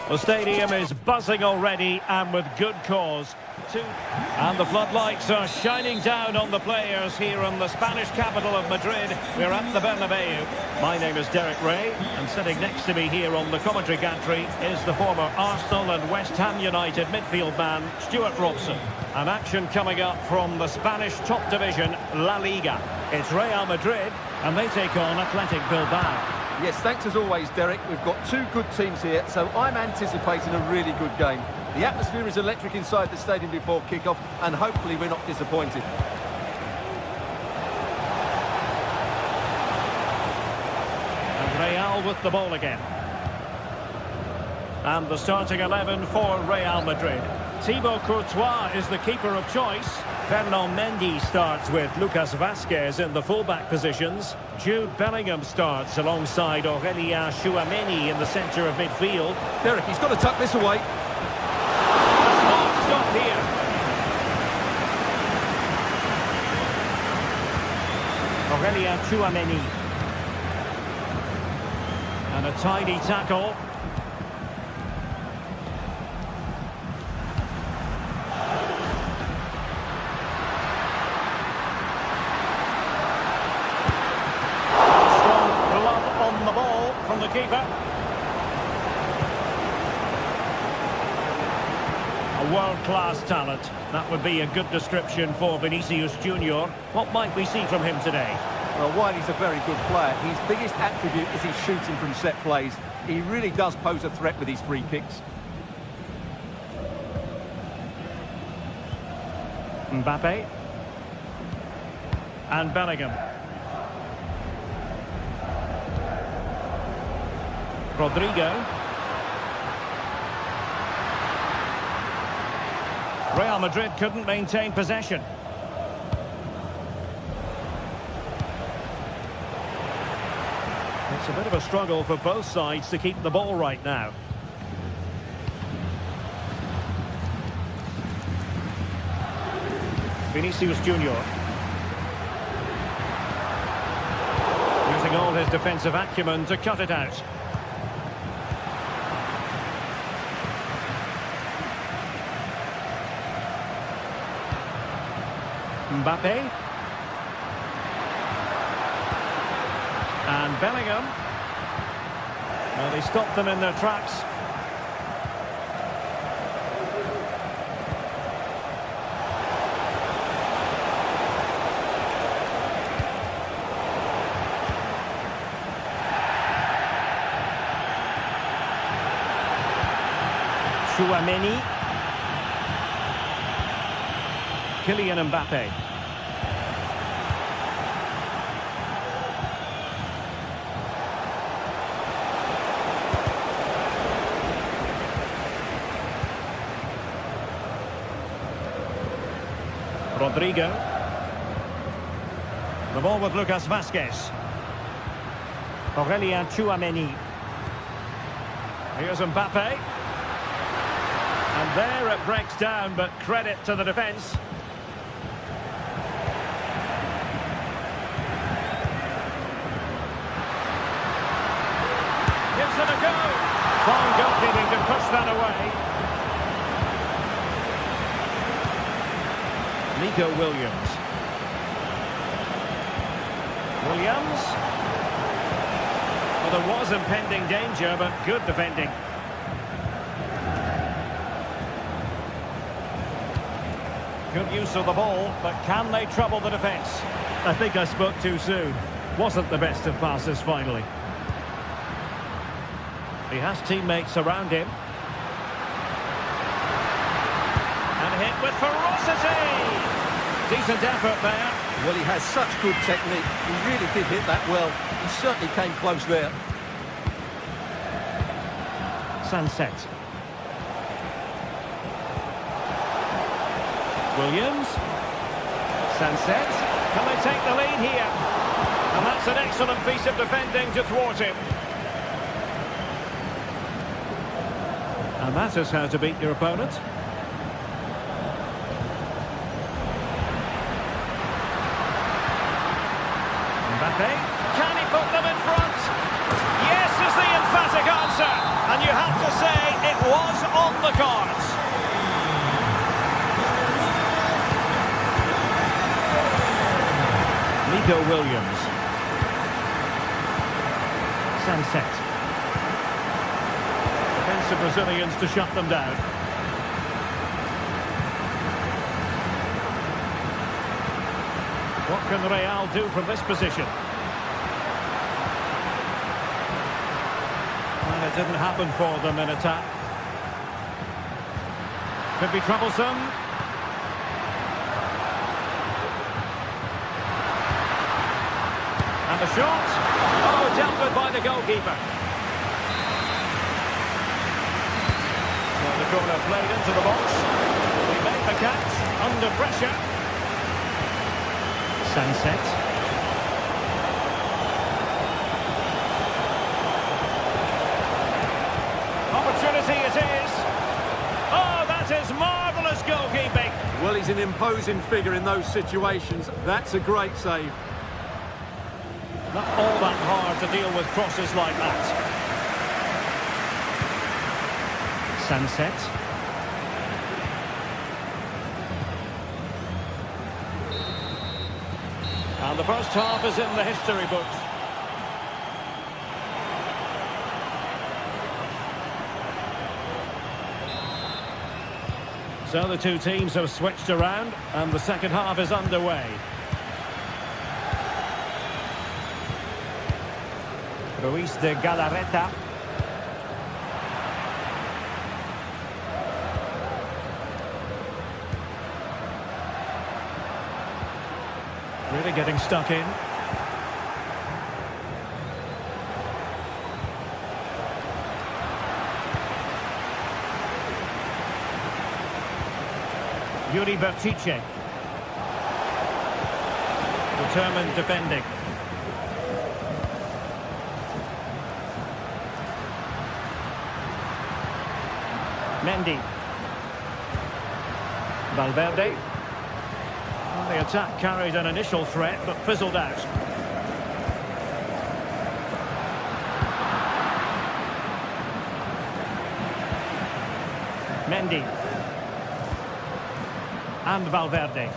The stadium is buzzing already, and with good cause. 2. And the floodlights are shining down on the players here in the Spanish capital of Madrid. We're at the Bernabeu. My name is Derek Ray, and sitting next to me here on the commentary gantry is the former Arsenal and West Ham United midfield man, Stuart Robson. An action coming up from the Spanish top division, La Liga. It's Real Madrid, and they take on Athletic Bilbao. Yes, thanks as always, Derek. We've got two good teams here, so I'm anticipating a really good game. The atmosphere is electric inside the stadium before kick-off, and hopefully we're not disappointed. And Real with the ball again. And the starting 11 for Real Madrid. Thibaut Courtois is the keeper of choice. Fernand Mendy starts with Lucas Vazquez in the fullback positions. Jude Bellingham starts alongside Aurélien Tchouameni in the centre of midfield. Derek, he's got to tuck this away. A smart stop here. Aurélien Tchouameni. And a tiny tackle. From the keeper. A world-class talent. That would be a good description for Vinicius Junior. What might we see from him today? Well, while he's a very good player, his biggest attribute is his shooting from set plays. He really does pose a threat with his free kicks. Mbappe. And Bellingham. Rodrigo. Real Madrid couldn't maintain possession. It's a bit of a struggle for both sides to keep the ball right now. Vinicius Junior. Using all his defensive acumen to cut it out. Mbappe. And Bellingham. Well, they stopped them in their tracks. Tchouameni. Kylian Mbappe. Rodrigo. The ball with Lucas Vazquez. Aurélien Tchouameni. Here's Mbappe. And there it breaks down, but credit to the defence. Gives it a go. Fine goalkeeping to push that away. Nico Williams. Williams. Well, there was impending danger, but good defending. Good use of the ball, but can they trouble the defence? I think I spoke too soon. Wasn't the best of passes finally. He has teammates around him. And hit with ferocity! Decent effort there. Well, he has such good technique. He really did hit that well. He certainly came close there. Sunset. Williams. Sunset. Can they take the lead here? And that's an excellent piece of defending to thwart him. And that is how to beat your opponent. Mbappe. Can he put them in front? Yes is the emphatic answer. And you have to say it was on the cards. Nico Williams. Sunset. Defensive Brazilians to shut them down. What can Real do from this position? Well, it didn't happen for them in attack. Could be troublesome. And the shot. Oh, dealt with by the goalkeeper. So the corner played into the box. We make the catch under pressure. Sunset. Opportunity it is. Oh, that is marvellous goalkeeping. Well, he's an imposing figure in those situations. That's a great save. Not all that hard to deal with crosses like that. Sunset. And the first half is in the history books. So the two teams have switched around and the second half is underway. Ruiz de Galarreta. Really getting stuck in. Yuri Bertice. Determined defending. Mendy. Valverde. Well, the attack carried an initial threat but fizzled out. Mendy. And Valverde.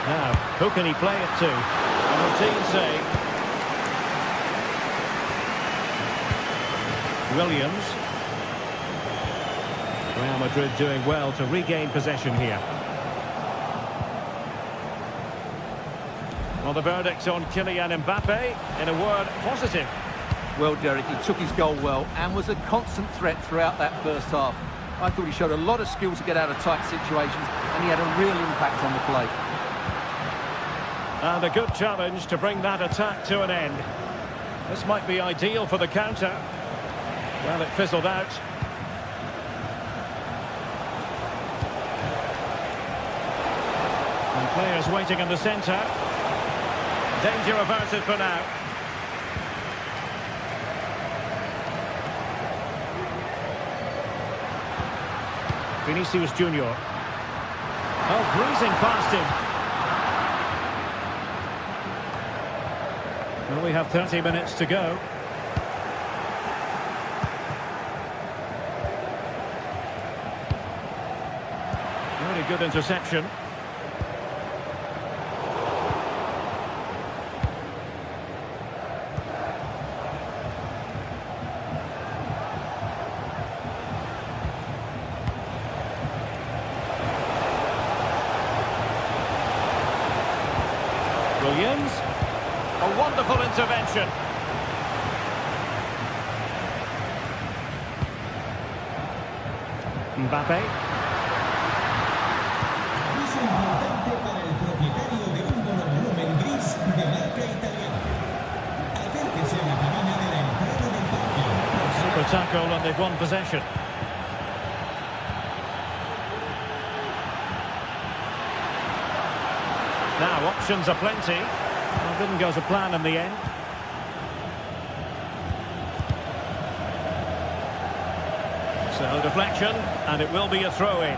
Now, who can he play it to? And routine save. Williams. Real Madrid doing well to regain possession here. Well, the verdict on Kylian Mbappe, in a word, positive. Well, Derek, he took his goal well and was a constant threat throughout that first half. I thought he showed a lot of skill to get out of tight situations, and he had a real impact on the play. And a good challenge to bring that attack to an end. This might be ideal for the counter. Well, it fizzled out. And players waiting in the centre. Danger averted for now. Vinicius Junior. Oh, breezing past him. Well, we have 30 minutes to go. Really good interception. Williams. A wonderful intervention. Mbappe. Es importante para el propietario de un monovolumen gris de marca italiana. Acérquese a la cabina de la entrada del parque. Super tackle and they've won possession. Now, options are plenty. Well, didn't go to plan in the end. So, deflection, and it will be a throw-in.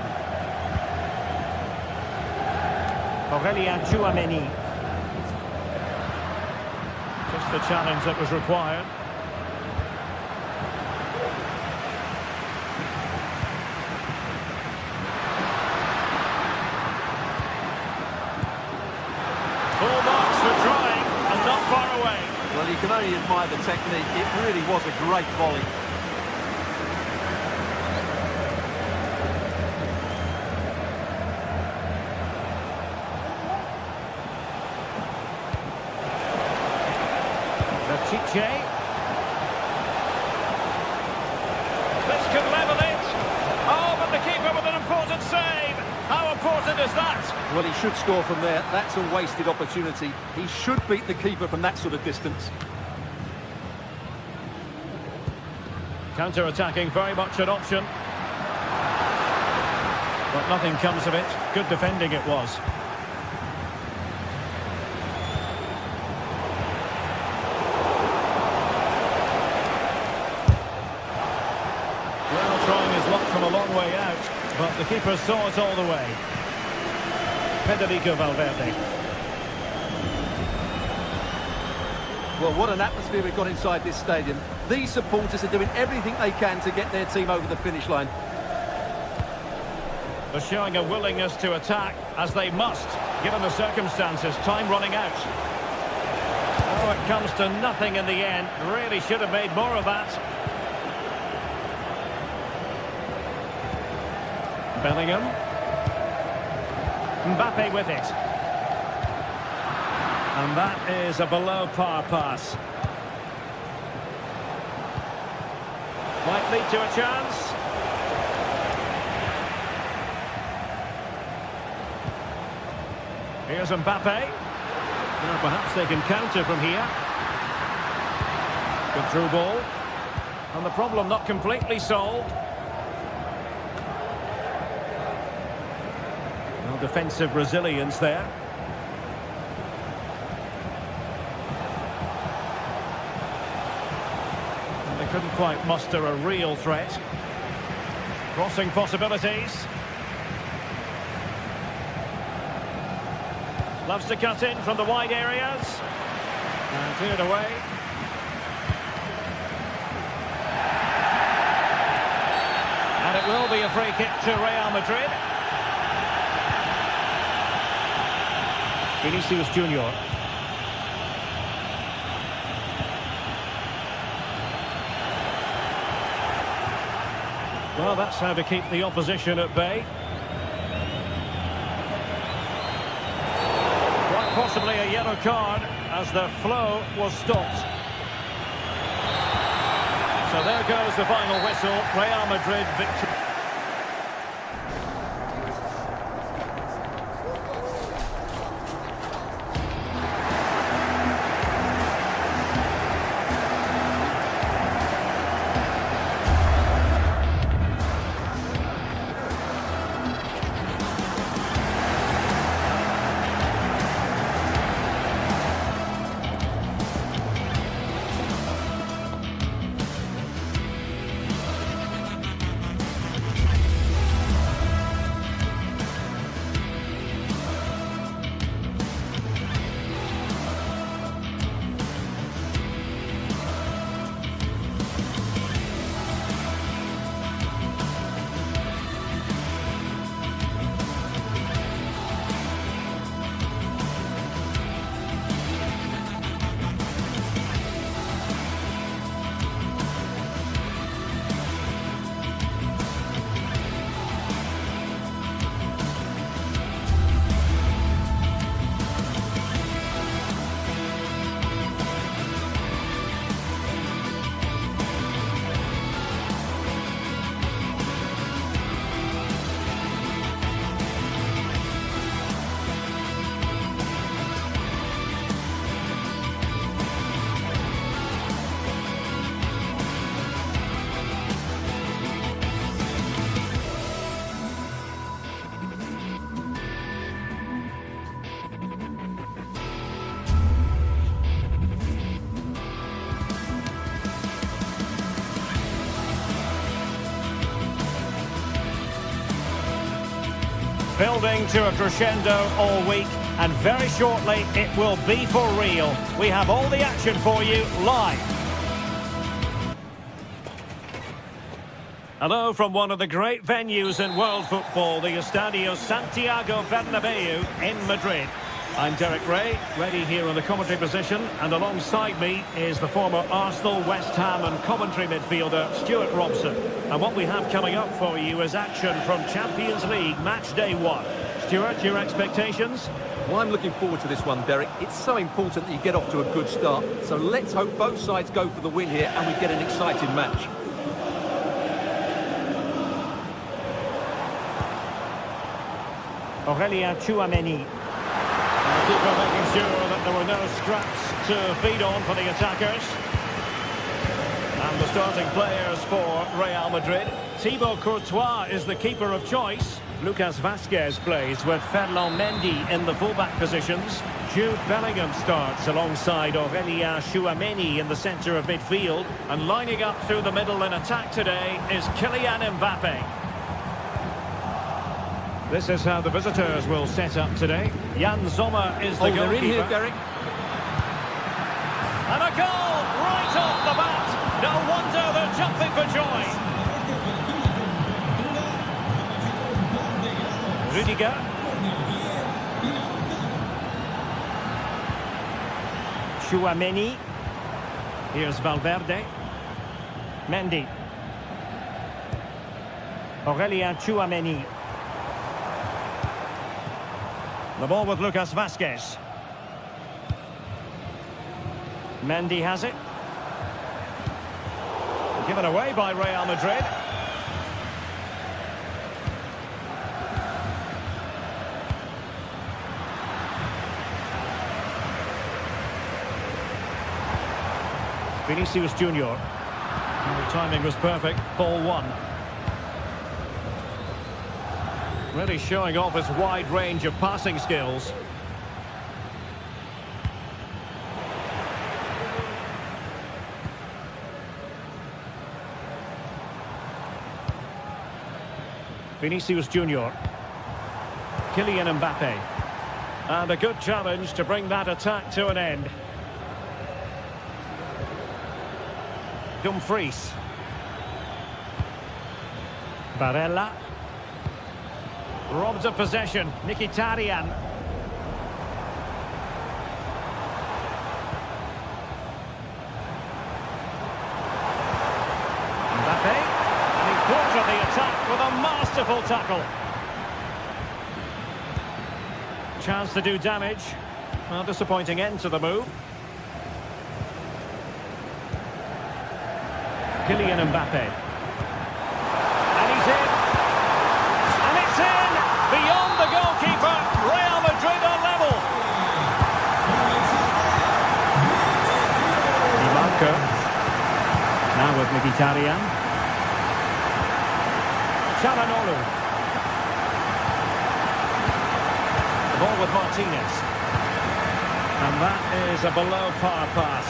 Aurélien Tchouaméni. Just the challenge that was required. Full marks for trying, and not far away. Well, you can only admire the technique. It really was a great volley. Chiche. This could level it. Oh, but the keeper with an important save. How important is that? Well, he should score from there. That's a wasted opportunity. He should beat the keeper from that sort of distance. Counter-attacking, very much an option. But nothing comes of it. Good defending it was. From a long way out, but the keeper saw it all the way. Federico Valverde. Well, what an atmosphere we've got inside this stadium. These supporters are doing everything they can to get their team over the finish line. They're showing a willingness to attack, as they must, given the circumstances. Time running out. Oh, it comes to nothing in the end. Really should have made more of that. Bellingham. Mbappe with it. And that is a below-par pass. Might lead to a chance. Here's Mbappe. Now perhaps they can counter from here. Good through ball. And the problem not completely solved. Defensive resilience there. And they couldn't quite muster a real threat. Crossing possibilities. Loves to cut in from the wide areas. And cleared away. And it will be a free kick to Real Madrid. Vinicius Junior. Well, that's how to keep the opposition at bay. Quite possibly a yellow card as the flow was stopped. So there goes the final whistle. Real Madrid victory. Building to a crescendo all week, and very shortly it will be for real. We have all the action for you live. Hello from one of the great venues in world football, the Estadio Santiago Bernabeu in Madrid. I'm Derek Ray, ready here in the commentary position, and alongside me is the former Arsenal, West Ham and Coventry midfielder Stuart Robson. And what we have coming up for you is action from Champions League match day 1. Stuart, your expectations? Well, I'm looking forward to this one, Derek. It's so important that you get off to a good start. So let's hope both sides go for the win here and we get an exciting match. Aurélien Tchouameni. The keeper making sure that there were no scraps to feed on for the attackers. And the starting players for Real Madrid. Thibaut Courtois is the keeper of choice. Lucas Vazquez plays with Ferland Mendy in the fullback positions. Jude Bellingham starts alongside Aurélien Tchouameni in the centre of midfield. And lining up through the middle in attack today is Kylian Mbappe. This is how the visitors will set up today. Jan Sommer is the goalkeeper. They're in here, Derek. And a goal right off the bat. No wonder they're jumping for joy. Rudiger. Tchouameni. Here's Valverde. Mendy. Aurélien Tchouameni. The ball with Lucas Vazquez. Mendy has it. Given away by Real Madrid. Vinicius Junior. The timing was perfect. Ball 1. Really showing off his wide range of passing skills. Vinicius Junior. Kylian Mbappe. And a good challenge to bring that attack to an end. Dumfries. Barella. Robbed of possession, Mkhitaryan. Mbappe, and he quartered the attack with a masterful tackle. Chance to do damage. Well, disappointing end to the move. Kylian Mbappe. And he's in. And it's in! Beyond the goalkeeper, Real Madrid are level. Di Marco. Now with Mkhitaryan. Çalhanoğlu. The ball with Martinez. And that is a below-par pass.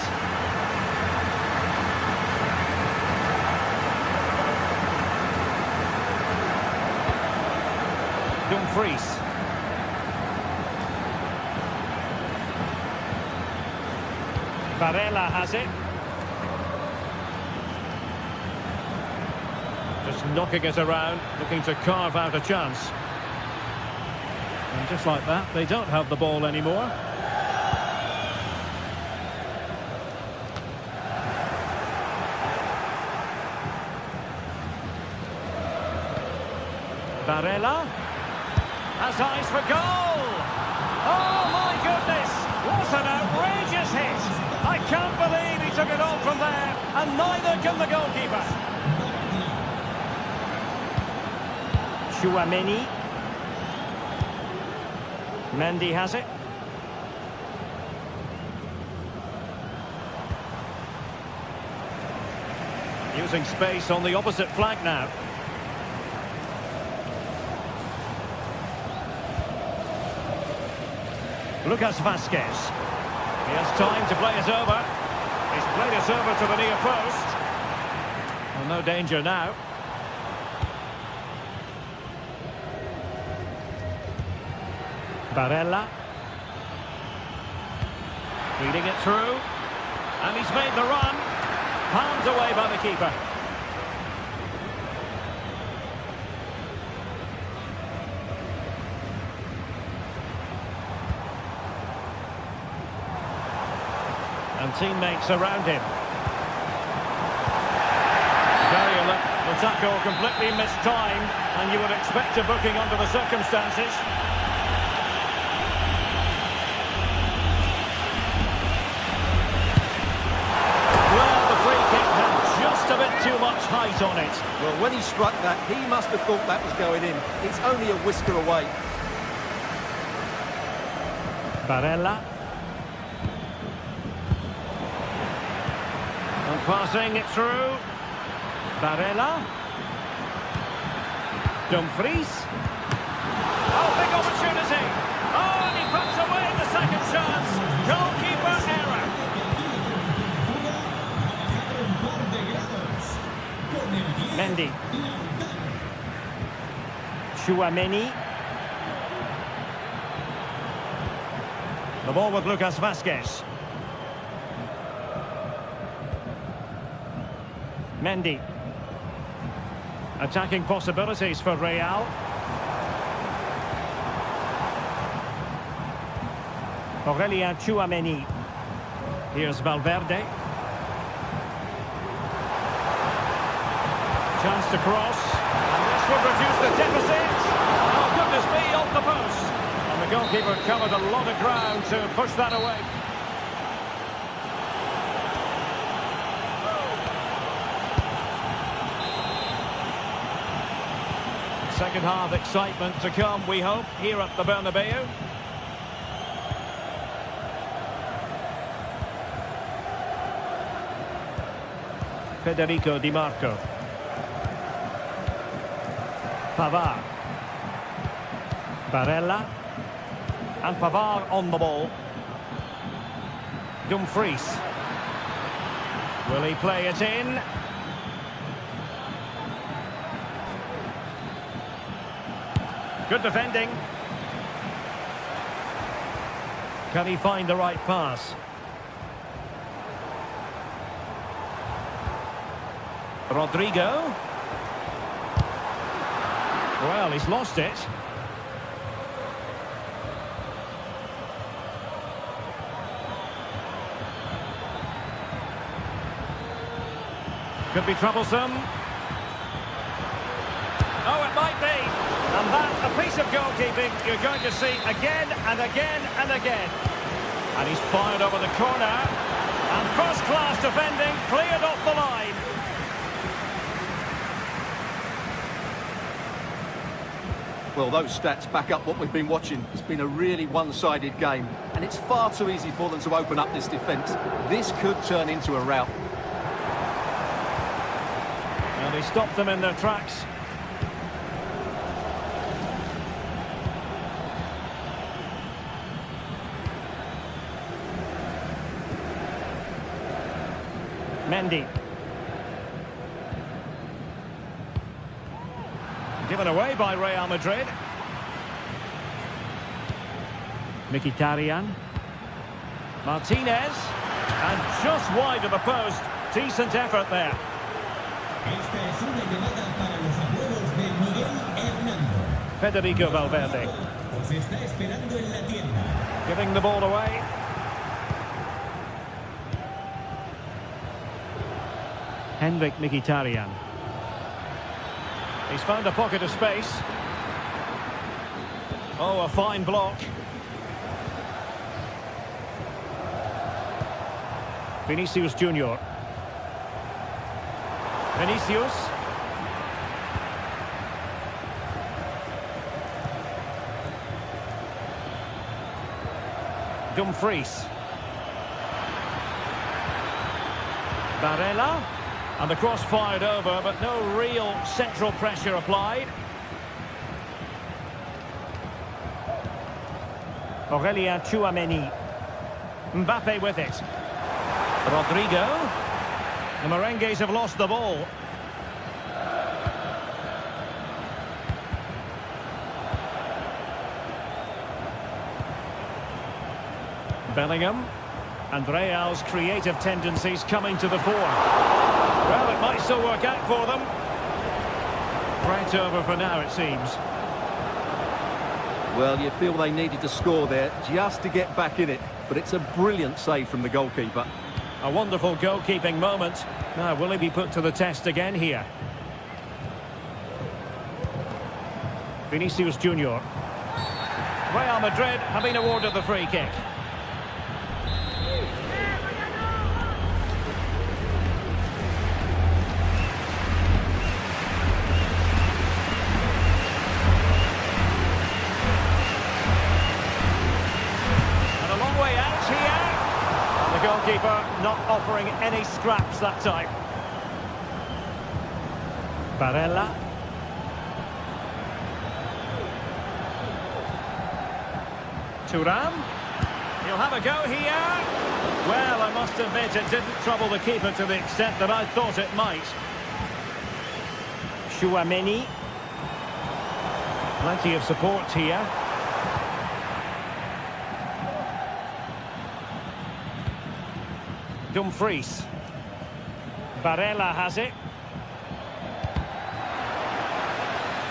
Dumfries. Barella has it. Just knocking it around, looking to carve out a chance. And just like that, they don't have the ball anymore. Barella. Has eyes for goal! Oh my goodness! What an outrageous hit! I can't believe he took it on from there, and neither can the goalkeeper. Tchouameni. Mendy has it. Using space on the opposite flank now. Lucas Vazquez. He has time to play it over. He's played it over to the near post. Well, no danger now. Barella. Feeding it through. And he's made the run. Palmed away by the keeper. And teammates around him. Very alert. The tackle completely mistimed, and you would expect a booking under the circumstances. Well, the free kick had just a bit too much height on it. Well, when he struck that, he must have thought that was going in. It's only a whisker away. Barella. And passing it through. Barella. Dumfries. Oh, big opportunity. Oh, and he puts away the second chance. Goalkeeper error. Mendy. Chouameni. The ball with Lucas Vazquez. Mendy. Attacking possibilities for Real. Aurelien Chouameni. Here's Valverde. Chance to cross. And this would reduce the deficit. Oh, goodness me, off the post. And the goalkeeper covered a lot of ground to push that away. Second half excitement to come, we hope, here at the Bernabeu. Federico Di Marco. Pavard. Barella. And Pavard on the ball. Dumfries. Will he play it in? Good defending. Can he find the right pass? Rodrigo. Well, he's lost it. Could be troublesome. Oh, it might be. And that's a piece of goalkeeping you're going to see again and again and again. And he's fired over the corner. And first-class defending cleared off the line. Well, those stats back up what we've been watching. It's been a really one-sided game. And it's far too easy for them to open up this defence. This could turn into a rout. And he stopped them in their tracks. Mendy. Given away by Real Madrid. Mkhitaryan. Martinez. And just wide of the post. Decent effort there. Esta es una llamada para los abuelos de Miguel Hernando. Federico Valverde. Os está esperando en la tienda. Giving the ball away. Henrik Mkhitaryan. He's found a pocket of space. Oh, a fine block. Vinicius Junior. Vinicius. Dumfries. Barella. And the cross fired over, but no real central pressure applied. Aurelien Chouameni. Mbappe with it. Rodrigo. The Merengues have lost the ball. Bellingham. And Real's creative tendencies coming to the fore. Well, it might still work out for them. Threat over for now, it seems. Well, you feel they needed to score there just to get back in it. But it's a brilliant save from the goalkeeper. A wonderful goalkeeping moment. Now, will he be put to the test again here? Vinicius Junior. Real Madrid have been awarded the free kick. And a long way out here. And the goalkeeper not offering any scraps that time. Barella. Thuram. He'll have a go here. Well, I must admit it didn't trouble the keeper to the extent that I thought it might. Chouameni. Plenty of support here. Dumfries. Barella has it.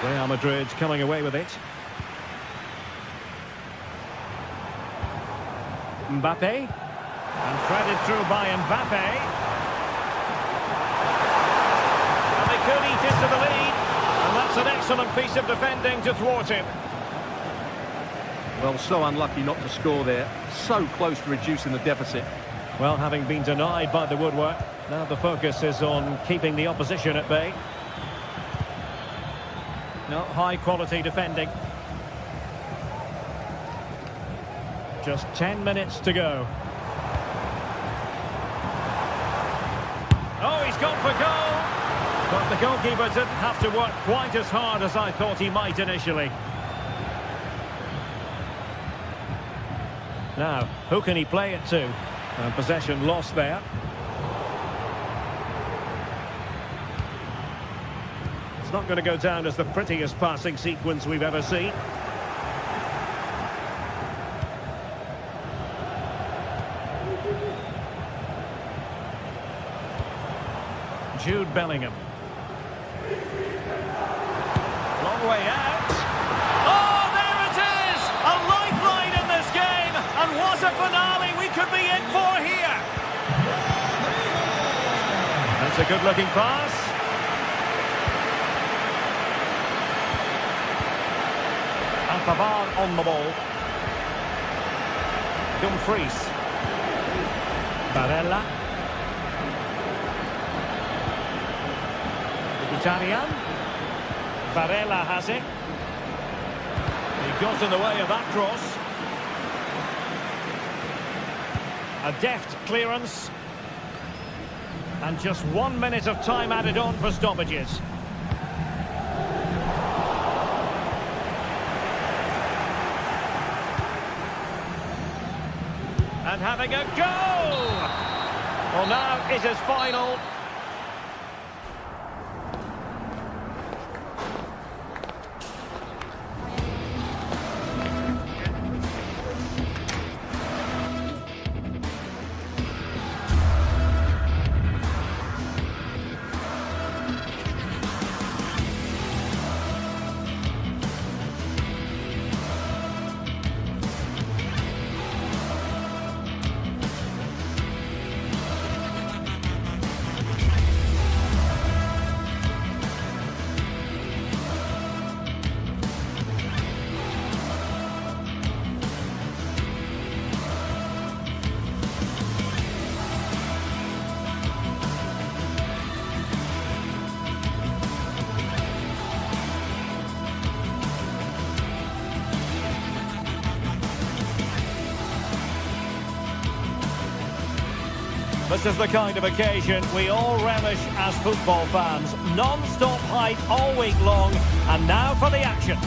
Real Madrid coming away with it. Mbappe, and threaded through by Mbappe. And they could eat into the lead, and that's an excellent piece of defending to thwart him. Well, so unlucky not to score there. So close to reducing the deficit. Well, having been denied by the woodwork, now the focus is on keeping the opposition at bay. No, high-quality defending. Just 10 minutes to go. Oh, he's gone for goal! But the goalkeeper didn't have to work quite as hard as I thought he might initially. Now, who can he play it to? And possession lost there. It's not going to go down as the prettiest passing sequence we've ever seen. Jude Bellingham. Long way out. Oh, there it is! A lifeline in this game! And what a finale we could be in for here! That's a good-looking pass. And Pavard on the ball. Dumfries. Barella. Italian. Barella has it. He got in the way of that cross. A deft clearance. And just 1 minute of time added on for stoppages. And having a go! Well, now it is final. This is the kind of occasion we all relish as football fans. Non-stop hype all week long, and now for the action.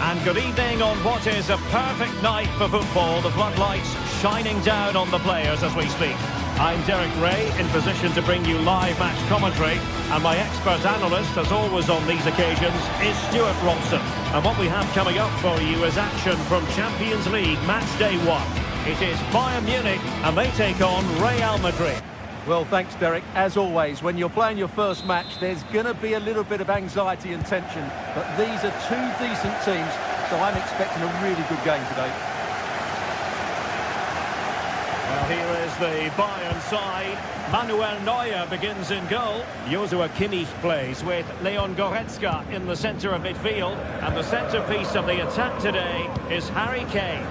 And good evening on what is a perfect night for football. The floodlights shining down on the players as we speak. I'm Derek Ray, in position to bring you live match commentary, and my expert analyst, as always on these occasions, is Stuart Robson. And what we have coming up for you is action from Champions League match day 1. It is Bayern Munich, and they take on Real Madrid. Well, thanks, Derek. As always, when you're playing your first match, there's going to be a little bit of anxiety and tension. But these are two decent teams, so I'm expecting a really good game today. Well, here is the Bayern side. Manuel Neuer begins in goal. Joshua Kimmich plays with Leon Goretzka in the centre of midfield. And the centrepiece of the attack today is Harry Kane.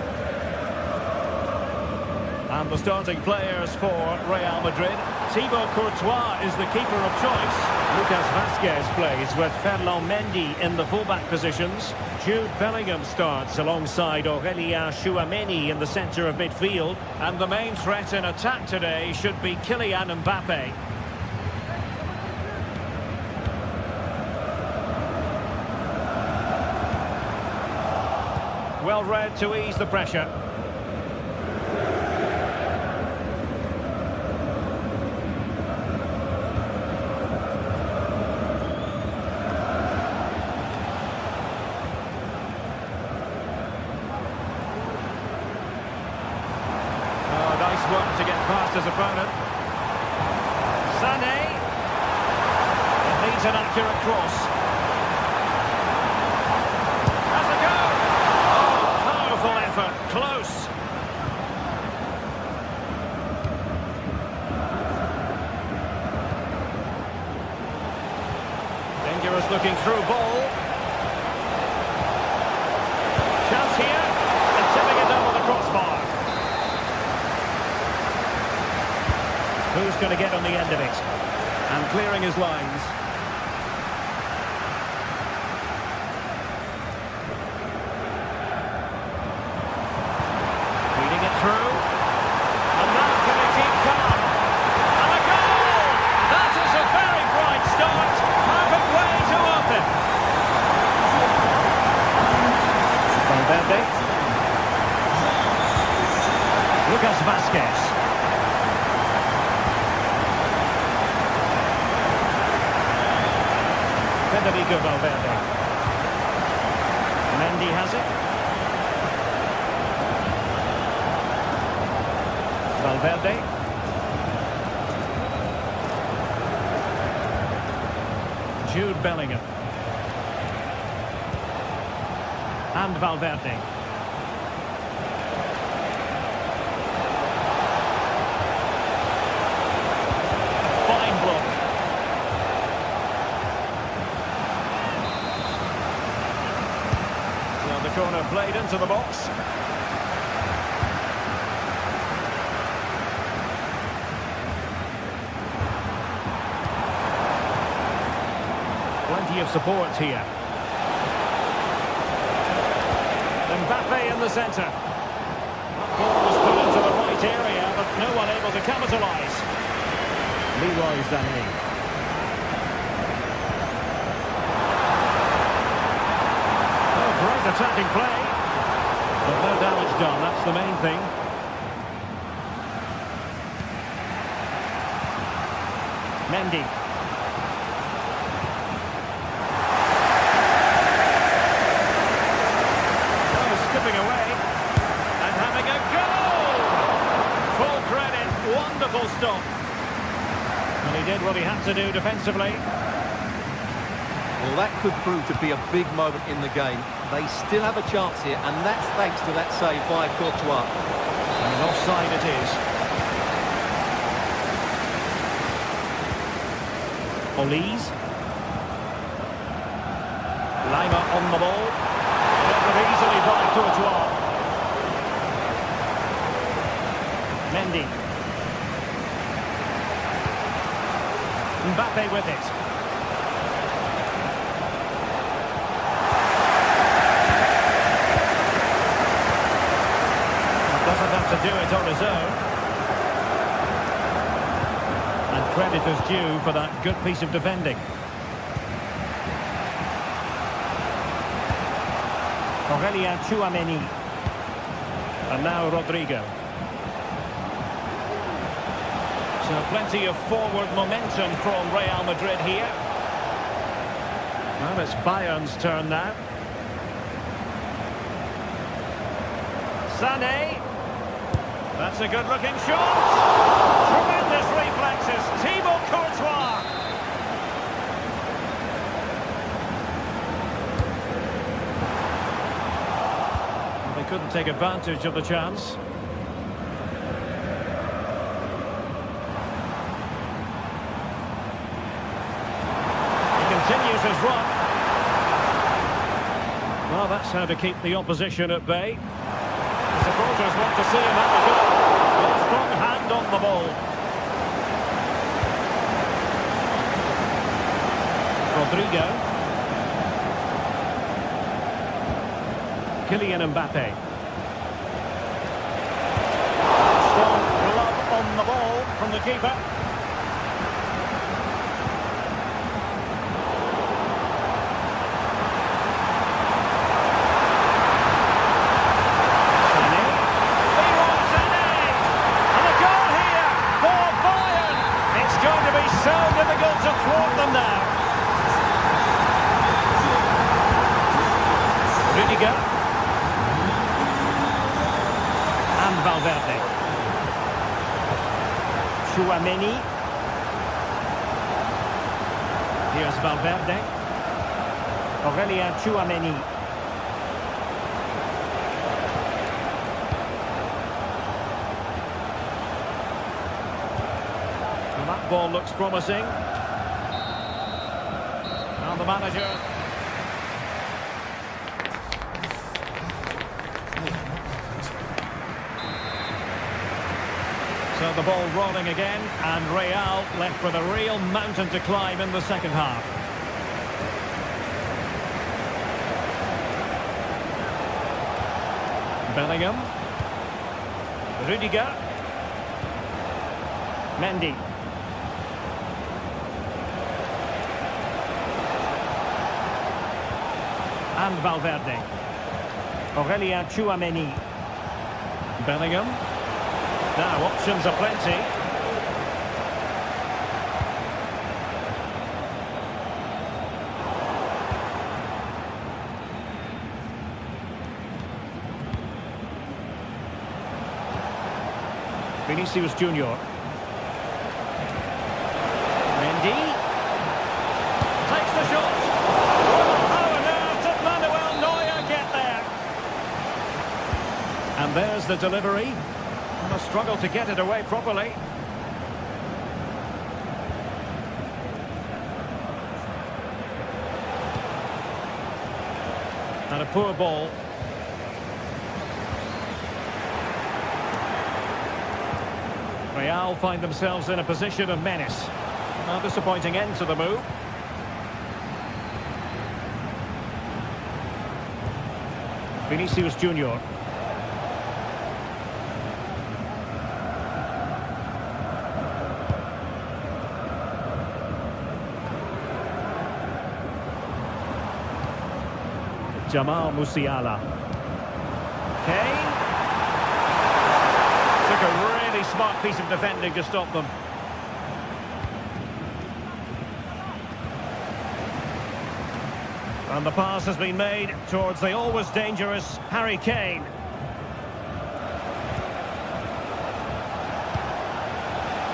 And the starting players for Real Madrid. Thibaut Courtois is the keeper of choice. Lucas Vazquez plays with Ferland Mendy in the fullback positions. Jude Bellingham starts alongside Aurélien Tchouameni in the centre of midfield. And the main threat in attack today should be Kylian Mbappe. Well read to ease the pressure. Work to get past his opponent. Sané. It needs an accurate cross. Has a go. Oh, powerful effort. Close. Dangerous looking through ball. Chance here. And tipping it over the crossbar. Who's going to get on the end of it? And clearing his lines. Feeding it through. And now can he keep calm? And a goal! That is a very bright start. Perfect way to open. Valverde. Lucas Vazquez. Federico Valverde. Mendy has it. Valverde. Jude Bellingham. And Valverde. Fine block. The corner played into the box. Plenty of support here. Mbappe in the centre. Ball was put into the right area, but no one able to capitalise. Leroy Sané. Great attacking play. But no damage done, that's the main thing. Mendy. Oh, skipping away. And having a goal! Full credit, wonderful stop. And he did what he had to do defensively. Well, that could prove to be a big moment in the game. They still have a chance here, and that's thanks to that save by Courtois. And offside it is. Olise. Lima on the ball. Dealt easily by Courtois. Mendy. Mbappe with it. Doesn't have to do it on his own. And credit is due for that good piece of defending. Aurélien Tchouameni. And now Rodrigo. So plenty of forward momentum from Real Madrid here. Well, it's Bayern's turn now. Sané. That's a good-looking shot. Tremendous reflexes. Thibaut Courtois. They couldn't take advantage of the chance. continues his run. Well, that's how to keep the opposition at bay. The supporters want to see him have a go. A strong hand on the ball. Rodrigo. Kylian Mbappe. Strong glove on the ball from the keeper. So difficult to thwart them now. Rudiger. And Valverde. Tchouaméni. Here's Valverde. Aurélien Tchouaméni. That ball looks promising. And the manager. So the ball rolling again, and Real left with a real mountain to climb in the second half. Bellingham. Rudiger. Mendy. And Valverde. Aurélien Tchouaméni. Bellingham. Now options are plenty. Vinicius Junior. Mendy. Takes the shot. And there's the delivery. And a struggle to get it away properly. And a poor ball. Real find themselves in a position of menace. A disappointing end to the move. Vinicius Junior. Jamal Musiala. Kane. Took a really smart piece of defending to stop them. And the pass has been made towards the always dangerous Harry Kane.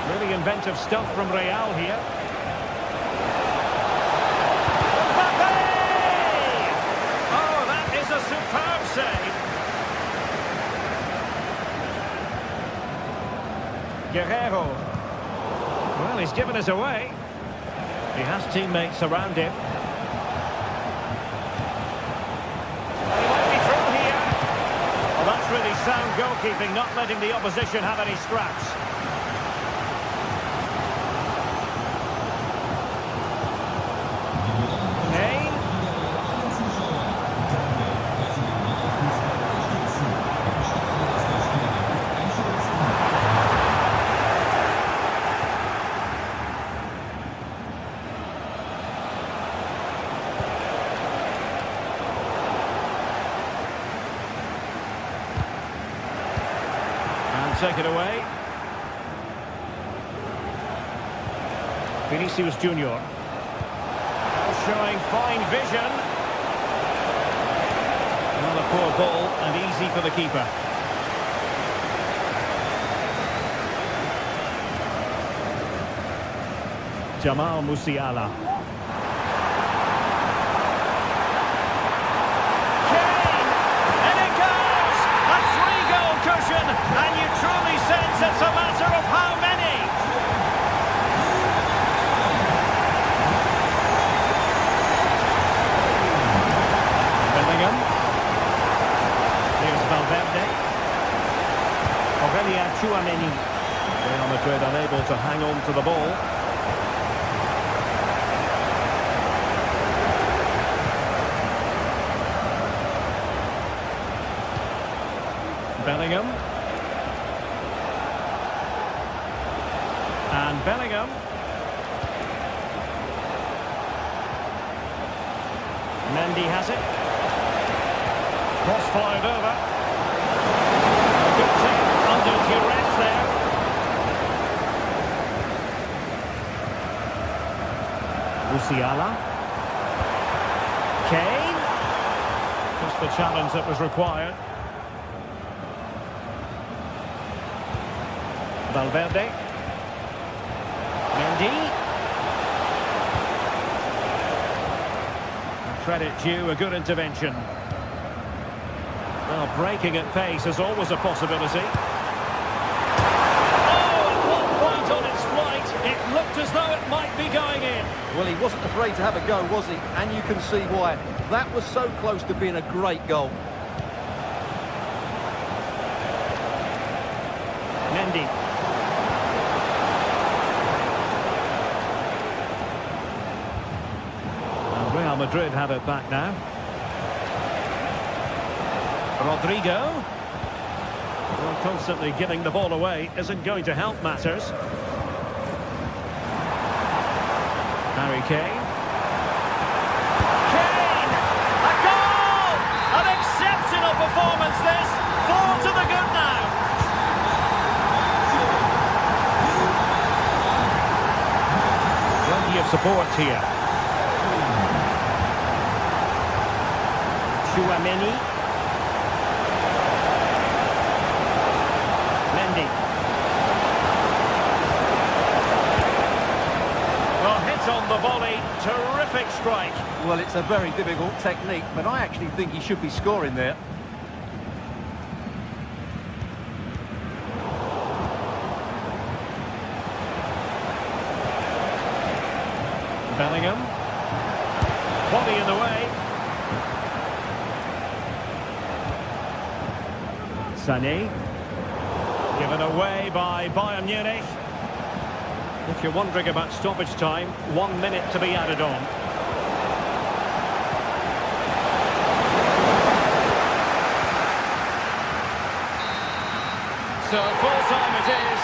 Really inventive stuff from Real here. A superb save. Guerrero. Well, he's given us away. He has teammates around him. He might be through here. Well, that's really sound goalkeeping, not letting the opposition have any scraps. Take it away. Vinicius Junior. Showing fine vision. Well, a poor ball and easy for the keeper. Jamal Musiala. And you truly sense it's a matter of how many. Real Madrid unable to hang on to the ball. Bellingham. And Bellingham. Mendy has it. Cross fired over. Good take under duress there. Musiala. Kane. Just the challenge that was required. Valverde. Mendy. Credit due, a good intervention. Well, breaking at pace is always a possibility. Oh, at one point on its flight, it looked as though it might be going in. Well, he wasn't afraid to have a go, was he? And you can see why. That was so close to being a great goal. Mendy. Real Madrid have it back now. Rodrigo. Well, constantly giving the ball away isn't going to help matters. Harry Kane. Kane! A goal! An exceptional performance this. 4 to the good now. Plenty of support here. Mendy. Well, hit on the volley, terrific strike. Well, it's a very difficult technique, but I actually think he should be scoring there. Bellingham. Body in the way. Sané, given away by Bayern Munich. If you're wondering about stoppage time, 1 minute to be added on. So full time it is.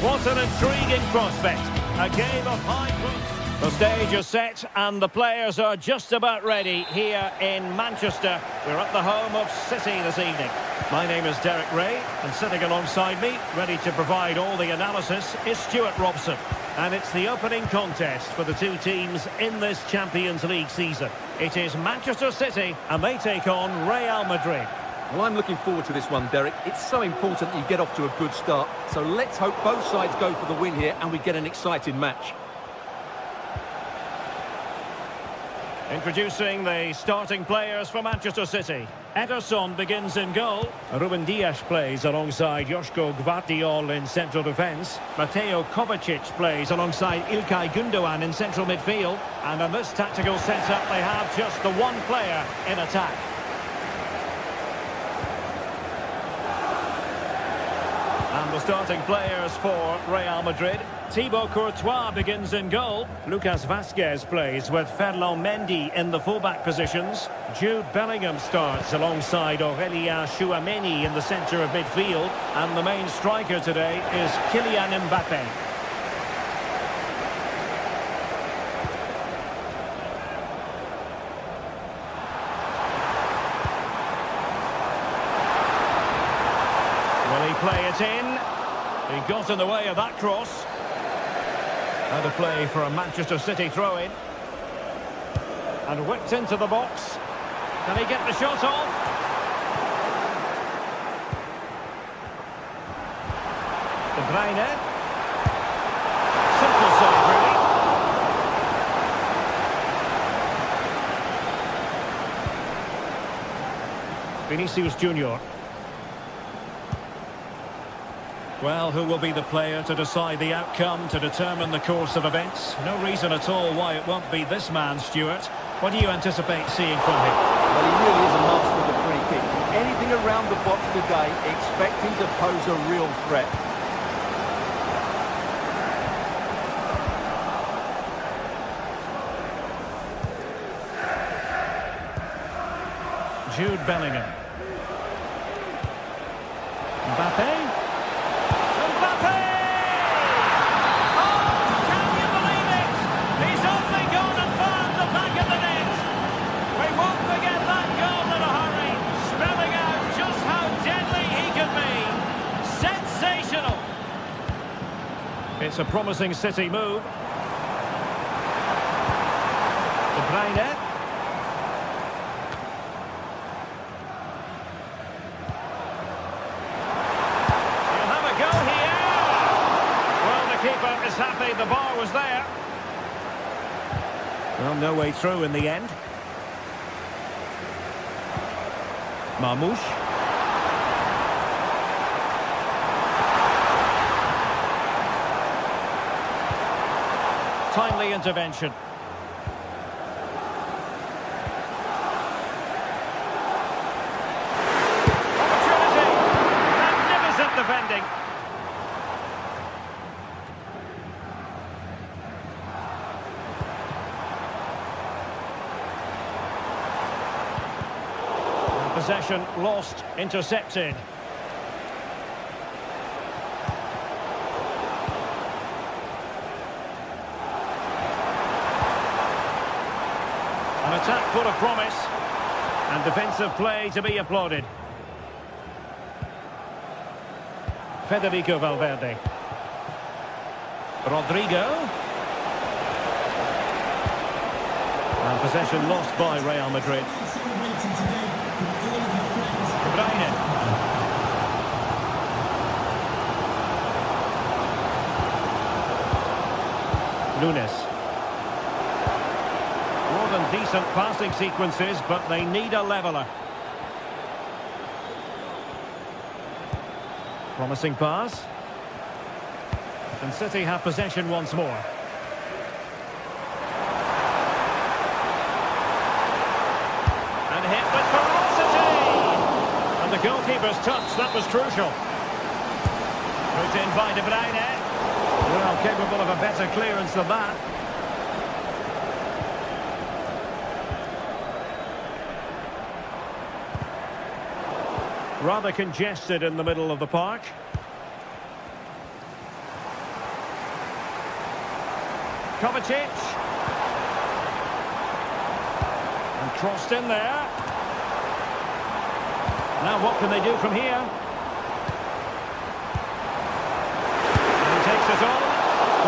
What an intriguing prospect. A game of high proof. The stage is set and the players are just about ready here in Manchester. We're at the home of City this evening. My name is Derek Ray, and sitting alongside me, ready to provide all the analysis, is Stuart Robson. And it's the opening contest for the two teams in this Champions League season. It is Manchester City, and they take on Real Madrid. Well, I'm looking forward to this one, Derek. It's so important that you get off to a good start. So let's hope both sides go for the win here and we get an exciting match. Introducing the starting players for Manchester City. Ederson begins in goal. Ruben Dias plays alongside Joško Gvardiol in central defence. Mateo Kovacic plays alongside Ilkay Gundogan in central midfield. And in this tactical setup, they have just the one player in attack. And the starting players for Real Madrid. Thibaut Courtois begins in goal. Lucas Vazquez plays with Ferland Mendy in the fullback positions. Jude Bellingham starts alongside Aurélien Tchouaméni in the centre of midfield. And the main striker today is Kylian Mbappé. Will he play it in? He got in the way of that cross. And a play for a Manchester City throw-in. And whipped into the box. Can he get the shot off? De Bruyne. Simple save, really. Vinicius Junior. Well, who will be the player to decide the outcome, to determine the course of events? No reason at all why it won't be this man, Stuart. What do you anticipate seeing from him? Well, he really is a master of the free kick. Anything around the box today, expect him to pose a real threat. Jude Bellingham. Mbappé. It's a promising City move. De Bruyne. He'll have a go here. Well, the keeper is happy the bar was there. Well, no way through in the end. Marmoush. Timely intervention. Opportunity! Magnificent defending. Possession lost, intercepted. An attack full of promise, and defensive play to be applauded. Federico Valverde. Rodrigo. And possession lost by Real Madrid. De Bruyne. Nunes. More than decent passing sequences, but they need a leveller. Promising pass. And City have possession once more. And hit with ferocity! And the goalkeeper's touch, that was crucial. Put in by De Bruyne. Well, capable of a better clearance than that. Rather congested in the middle of the park. Kovacic. And crossed in there. Now what can they do from here? And he takes it on.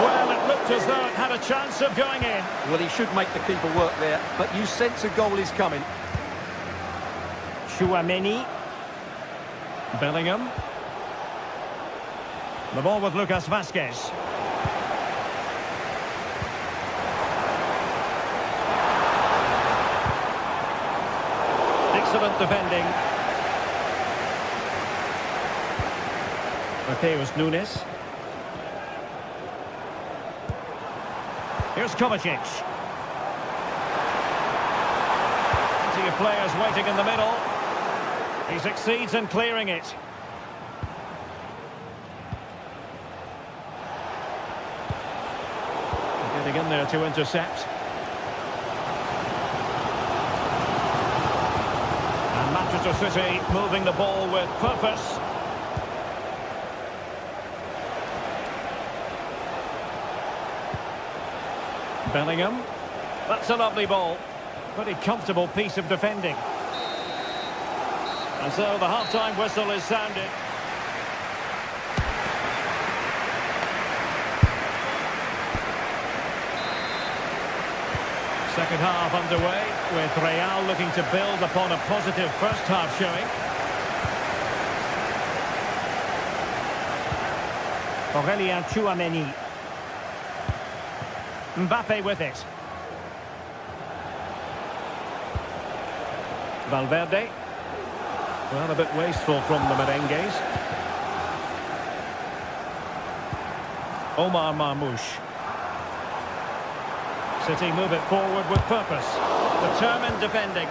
Well, it looked as though it had a chance of going in. Well, he should make the keeper work there, but you sense a goal is coming. Tchouaméni. Bellingham. The ball with Lucas Vazquez. Excellent defending. Mateus Nunes. Here's Kovacic. Plenty of players waiting in the middle. He succeeds in clearing it. Getting in there to intercept. And Manchester City moving the ball with purpose. Bellingham. That's a lovely ball. Pretty comfortable piece of defending. And so the half-time whistle is sounded. Second half underway, with Real looking to build upon a positive first half showing. Aurélien Tchouameni. Mbappe with it. Valverde. Well, a bit wasteful from the merengues. Omar Marmoush. City move it forward with purpose. Determined defending.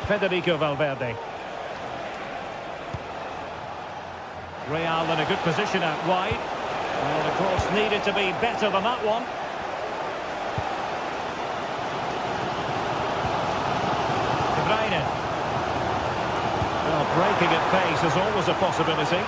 Federico Valverde. Real in a good position out wide. Well, of course, needed to be better than that one. De Bruyne. Well, breaking at pace is always a possibility.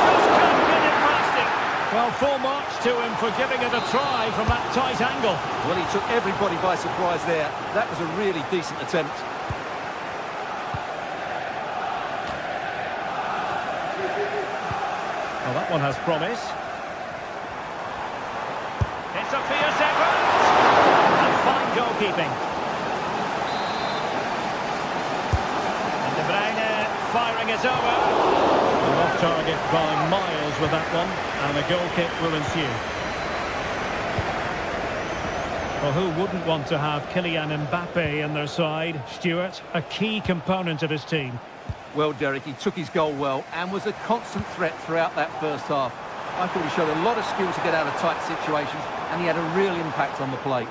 Just can't get it past him. Well, full marks to him for giving it a try from that tight angle. Well, he took everybody by surprise there. That was a really decent attempt. Well, that one has promise. It's a fierce effort. And fine goalkeeping. And De Bruyne firing it over. Off target by miles with that one. And a goal kick will ensue. Well, who wouldn't want to have Kylian Mbappe in their side? Stuart, a key component of his team. Well, Derek, he took his goal well and was a constant threat throughout that first half. I thought he showed a lot of skill to get out of tight situations, and he had a real impact on the plate.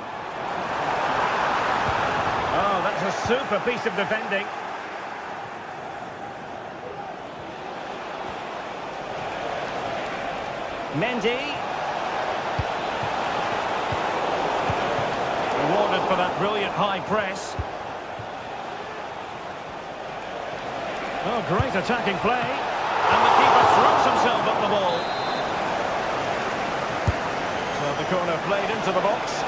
Oh, that's a super piece of defending. Mendy. Rewarded for that brilliant high press. Oh, great attacking play. And the keeper throws himself at the ball. So the corner played into the box.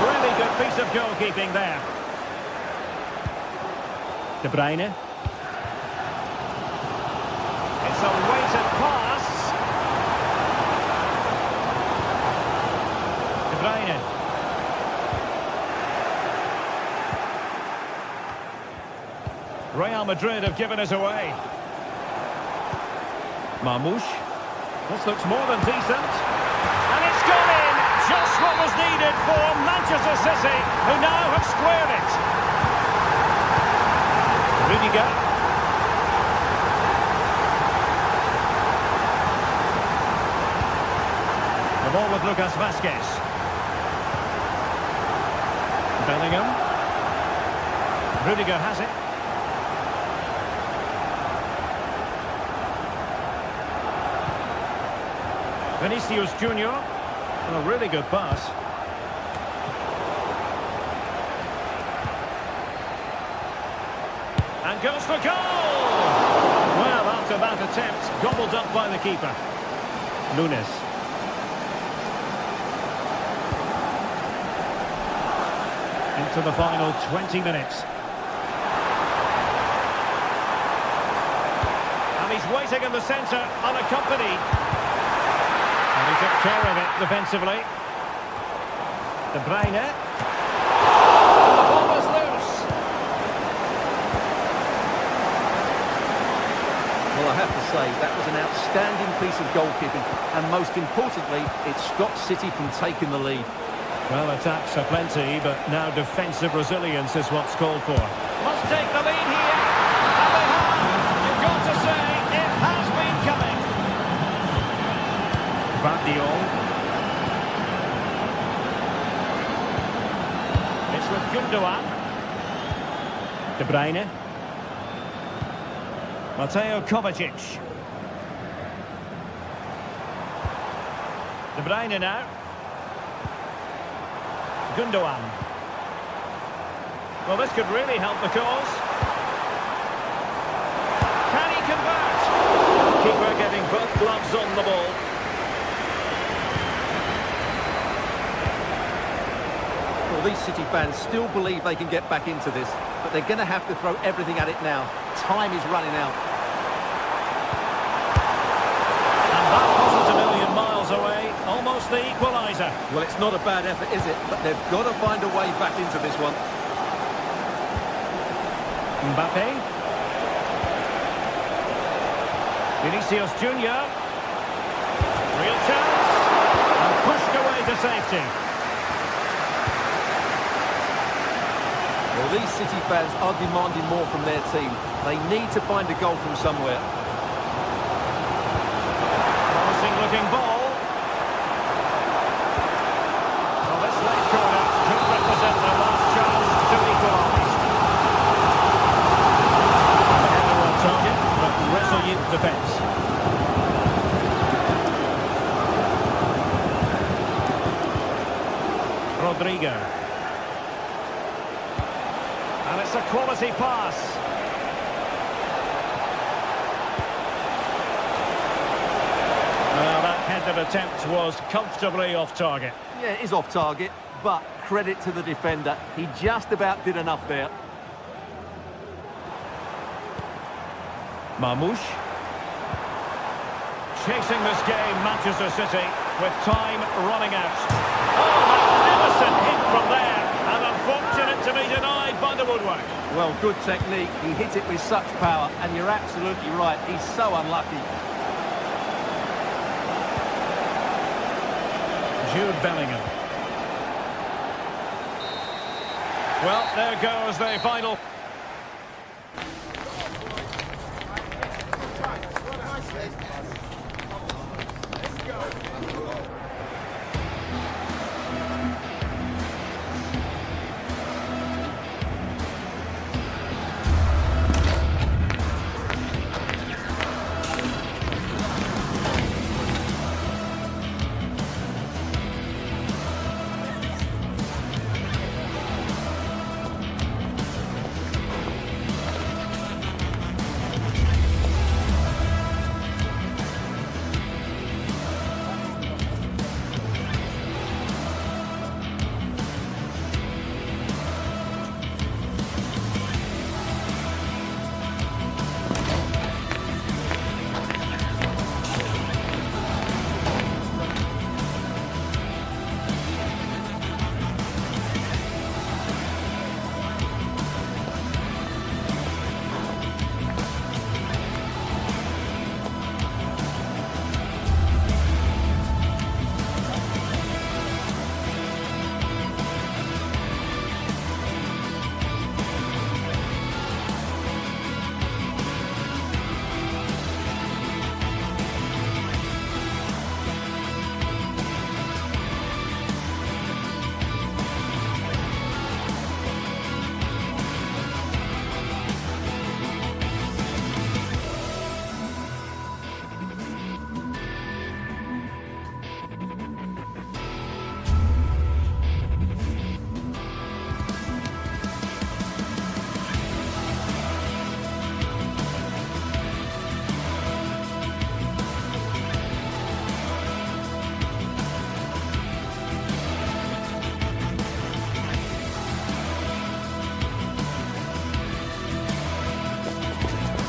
Really good piece of goalkeeping there. De Bruyne. It's a weighted pass. De Bruyne. Real Madrid have given us away. Marmoush. This looks more than decent. And it's gone in! Just what was needed for Manchester City, who now have squared it. Rudiger. The ball with Lucas Vazquez. Bellingham. Rudiger has it. Vinicius Junior. A really good pass. And goes for goal! Well, after that attempt, gobbled up by the keeper. Nunes. Into the final 20 minutes. And he's waiting in the centre, unaccompanied. And he took care of it defensively. De Bruyne. And the ball is loose. Well, I have to say, that was an outstanding piece of goalkeeping, and most importantly, it stopped City from taking the lead. Well, attacks are plenty, but now defensive resilience is what's called for. Must take the lead here. And they have. You've got to say, it has been coming. Vardiol. It's with Gundogan. De Bruyne. Mateo Kovacic. De Bruyne now. Gundogan. Well, this could really help the cause. Can he convert? Keeper getting both gloves on the ball. Well, these City fans still believe they can get back into this, but they're going to have to throw everything at it now. Time is running out. And that wasn't a million miles away. Almost the equaliser. Well, it's not a bad effort, is it? But they've got to find a way back into this one. Mbappe. Vinicius Junior. Real chance. And pushed away to safety. Well, these City fans are demanding more from their team. They need to find a goal from somewhere. Promising looking ball. Well, this late corner could represent their last chance to equalise. The header on target, but resolute defence. Rodrigo. And it's a quality pass. Well, that headed attempt was comfortably off target. Yeah, it is off target, but credit to the defender. He just about did enough there. Marmoush. Chasing this game, Manchester City, with time running out. Oh, magnificent hit from there. And unfortunate to be denied by the woodwork. Well, good technique. He hit it with such power, and you're absolutely right. He's so unlucky. Jude Bellingham. Well, there goes the final.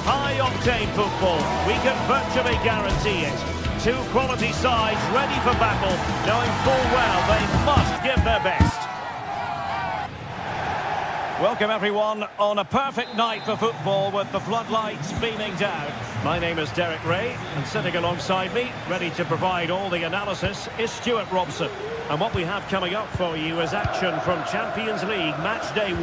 High-octane football, we can virtually guarantee it. Two quality sides ready for battle, knowing full well they must give their best. Welcome everyone on a perfect night for football with the floodlights beaming down. My name is Derek Ray, and sitting alongside me, ready to provide all the analysis, is Stuart Robson. And what we have coming up for you is action from Champions League Match Day 1.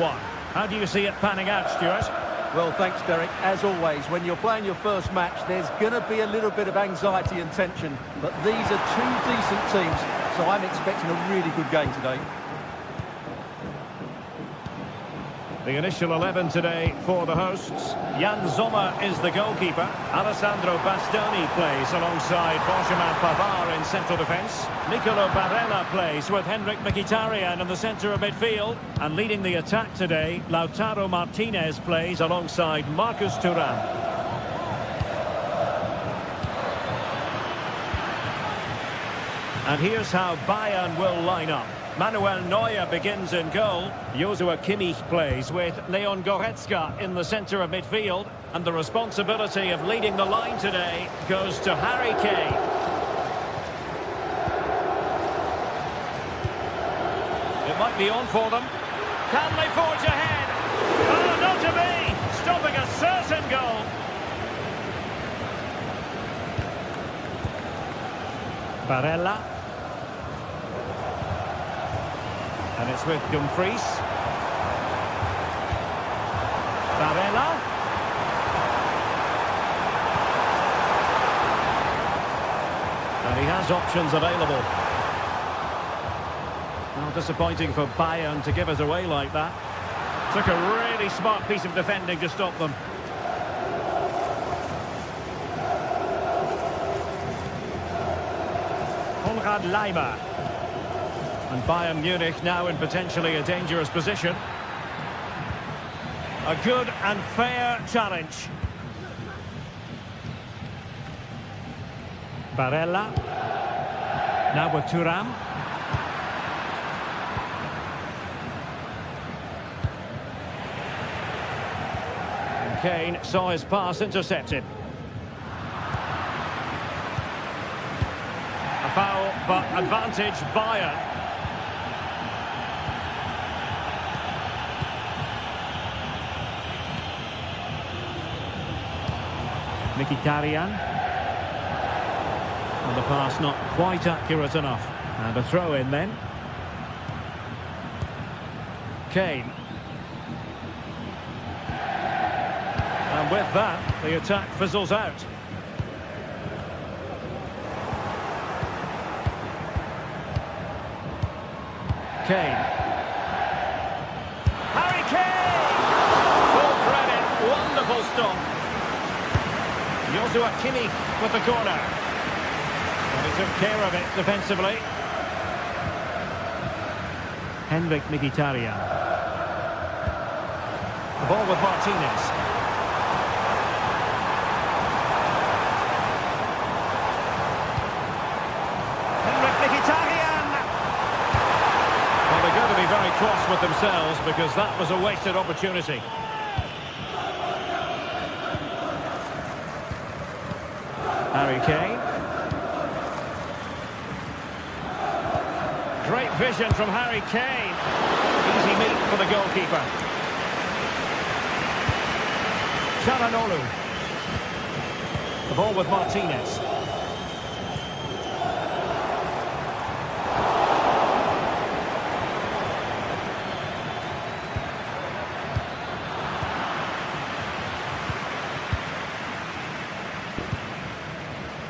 How do you see it panning out, Stuart? Well, thanks, Derek. As always, when you're playing your first match, there's going to be a little bit of anxiety and tension. But these are two decent teams, so I'm expecting a really good game today. The initial 11 today for the hosts. Jan Sommer is the goalkeeper. Alessandro Bastoni plays alongside Benjamin Pavard in central defence. Nicolo Barella plays with Henrik Mkhitaryan in the centre of midfield. And leading the attack today, Lautaro Martinez plays alongside Marcus Thuram. And here's how Bayern will line up. Manuel Neuer begins in goal. Joshua Kimmich plays with Leon Goretzka in the centre of midfield. And the responsibility of leading the line today goes to Harry Kane. It might be on for them. Can they forge ahead? Oh, not to be! Stopping a certain goal. Barella. And it's with Dumfries. Barella. And he has options available. Well, disappointing for Bayern to give it away like that. Took a really smart piece of defending to stop them. Konrad Laimer. And Bayern Munich now in potentially a dangerous position. A good and fair challenge. Barella. Now with Thuram. And Kane saw his pass intercepted. A foul, but advantage Bayern. Mkhitaryan. And the pass not quite accurate enough. And a throw in then. Kane. And with that, the attack fizzles out. Kane. Harry Kane! Full credit, wonderful stop. Joshua Kimmich with the corner. And he took care of it defensively. Henrik Mkhitaryan. The ball with Martinez. Henrik Mkhitaryan! Well, they're going to be very cross with themselves because that was a wasted opportunity. Harry Kane. Great vision from Harry Kane. Easy meet for the goalkeeper. Çalhanoğlu. The ball with Martinez.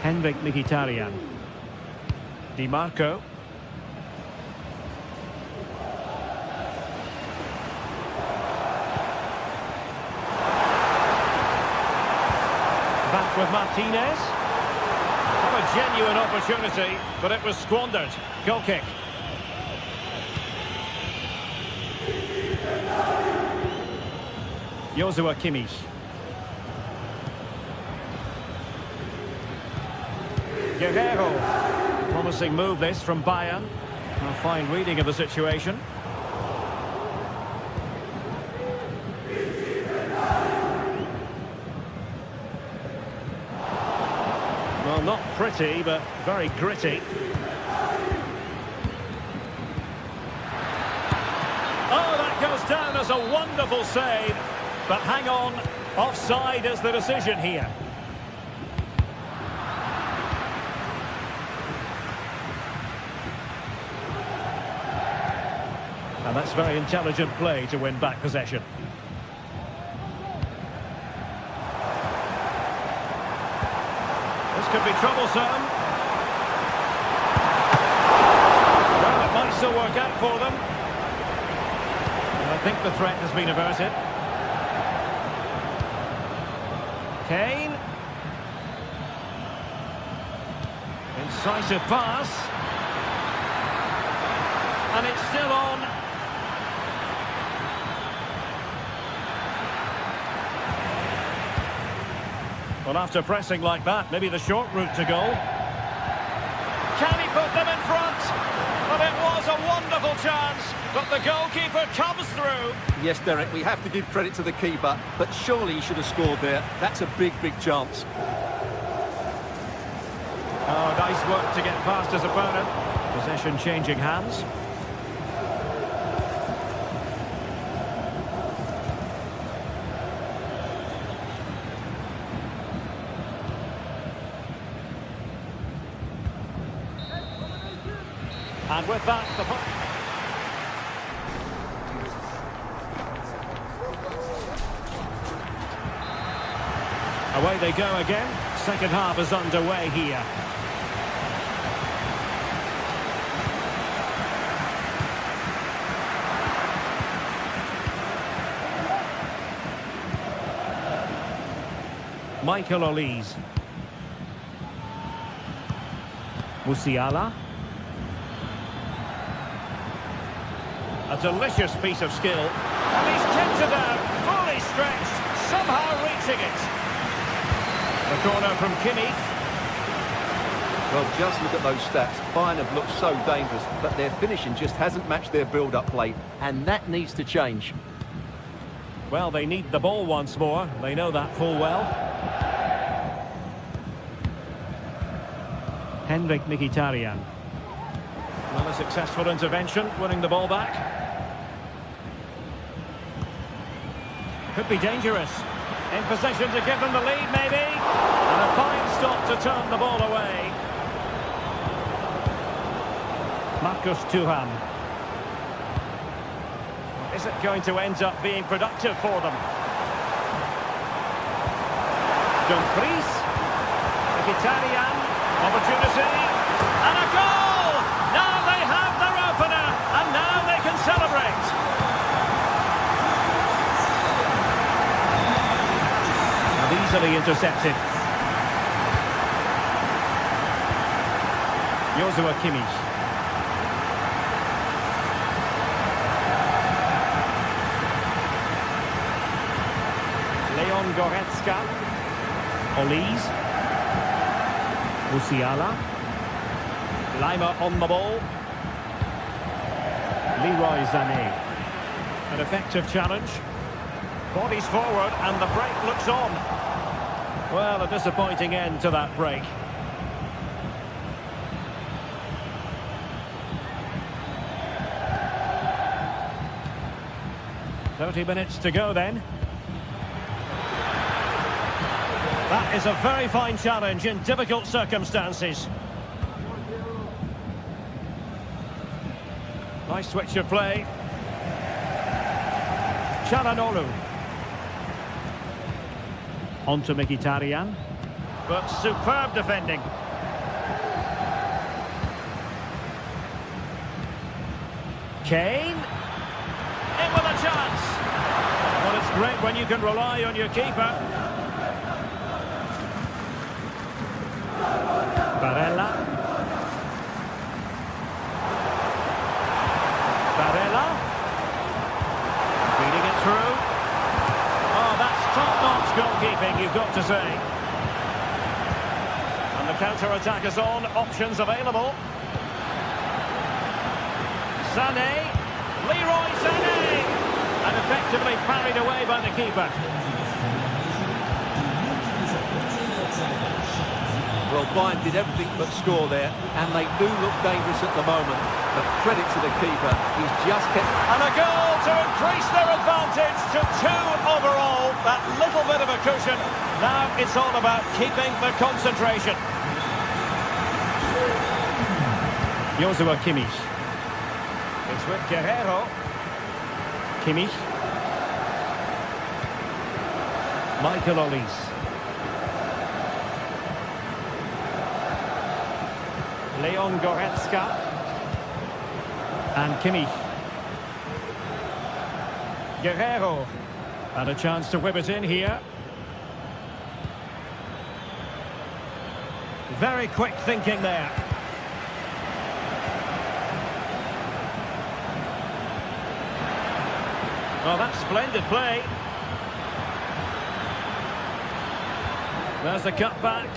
Henrik Mkhitaryan. Di Marco. Back with Martinez. What a genuine opportunity, but it was squandered. Goal kick. Joshua Kimmich. Guerrero. Promising move this from Bayern. A fine reading of the situation. Well, Well, not pretty, but very gritty. Oh, that goes down as a wonderful save. But hang on, offside is the decision here. And that's very intelligent play to win back possession. This could be troublesome. Well, it might still work out for them. And I think the threat has been averted. Kane. Incisive pass. And it's still on. Well, after pressing like that, maybe the short route to goal. Can he put them in front? Well, it was a wonderful chance, but the goalkeeper comes through. Yes, Derek, we have to give credit to the keeper, but surely he should have scored there. That's a big, big chance. Oh, nice work to get past his opponent. Possession changing hands. And with that, away they go again. Second half is underway here. Michael Olise. Musiala. A delicious piece of skill. And he's tipped it out, fully stretched, somehow reaching it. The corner from Kimmich. Well, just look at those stats. Bayern have looked so dangerous, but their finishing just hasn't matched their build-up play, and that needs to change. Well, they need the ball once more. They know that full well. Henrik Mkhitaryan. Well, a successful intervention, winning the ball back. Could be dangerous. In possession to give them the lead, maybe. And a fine stop to turn the ball away. Marcus Thuram. Is it going to end up being productive for them? Dumfries. Mkhitaryan. Opportunity. And a goal! Now they have their opener. And now they can celebrate. Easily intercepted. Joshua Kimmich. Leon Goretzka. Olise. Musiala. Lima on the ball. Leroy Sané. An effective challenge. Bodies forward and the break looks on. Well, a disappointing end to that break. "30 minutes to go then." That is a very fine challenge in difficult circumstances. Nice switch of play. Çalhanoğlu. On to Mkhitaryan. But superb defending. Kane. In with a chance. Well, it's great when you can rely on your keeper. Barella. Barella. Feeding it through. Oh, that's top-notch goalkeeping, you've got to say. And the counter-attack is on. Options available. Sané. Leroy Sané. And effectively parried away by the keeper. Well, Bayern did everything but score there, and they do look dangerous at the moment. But credit to the keeper, he's just kept... And a goal to increase their advantage to 2 overall. That little bit of a cushion. Now it's all about keeping the concentration. Joshua Kimmich. It's with Guerrero. Kimmich. Michael Olise. Leon Goretzka. And Kimmich. Guerrero. And a chance to whip it in here. Very quick thinking there. Well, that's splendid play. There's the cut back.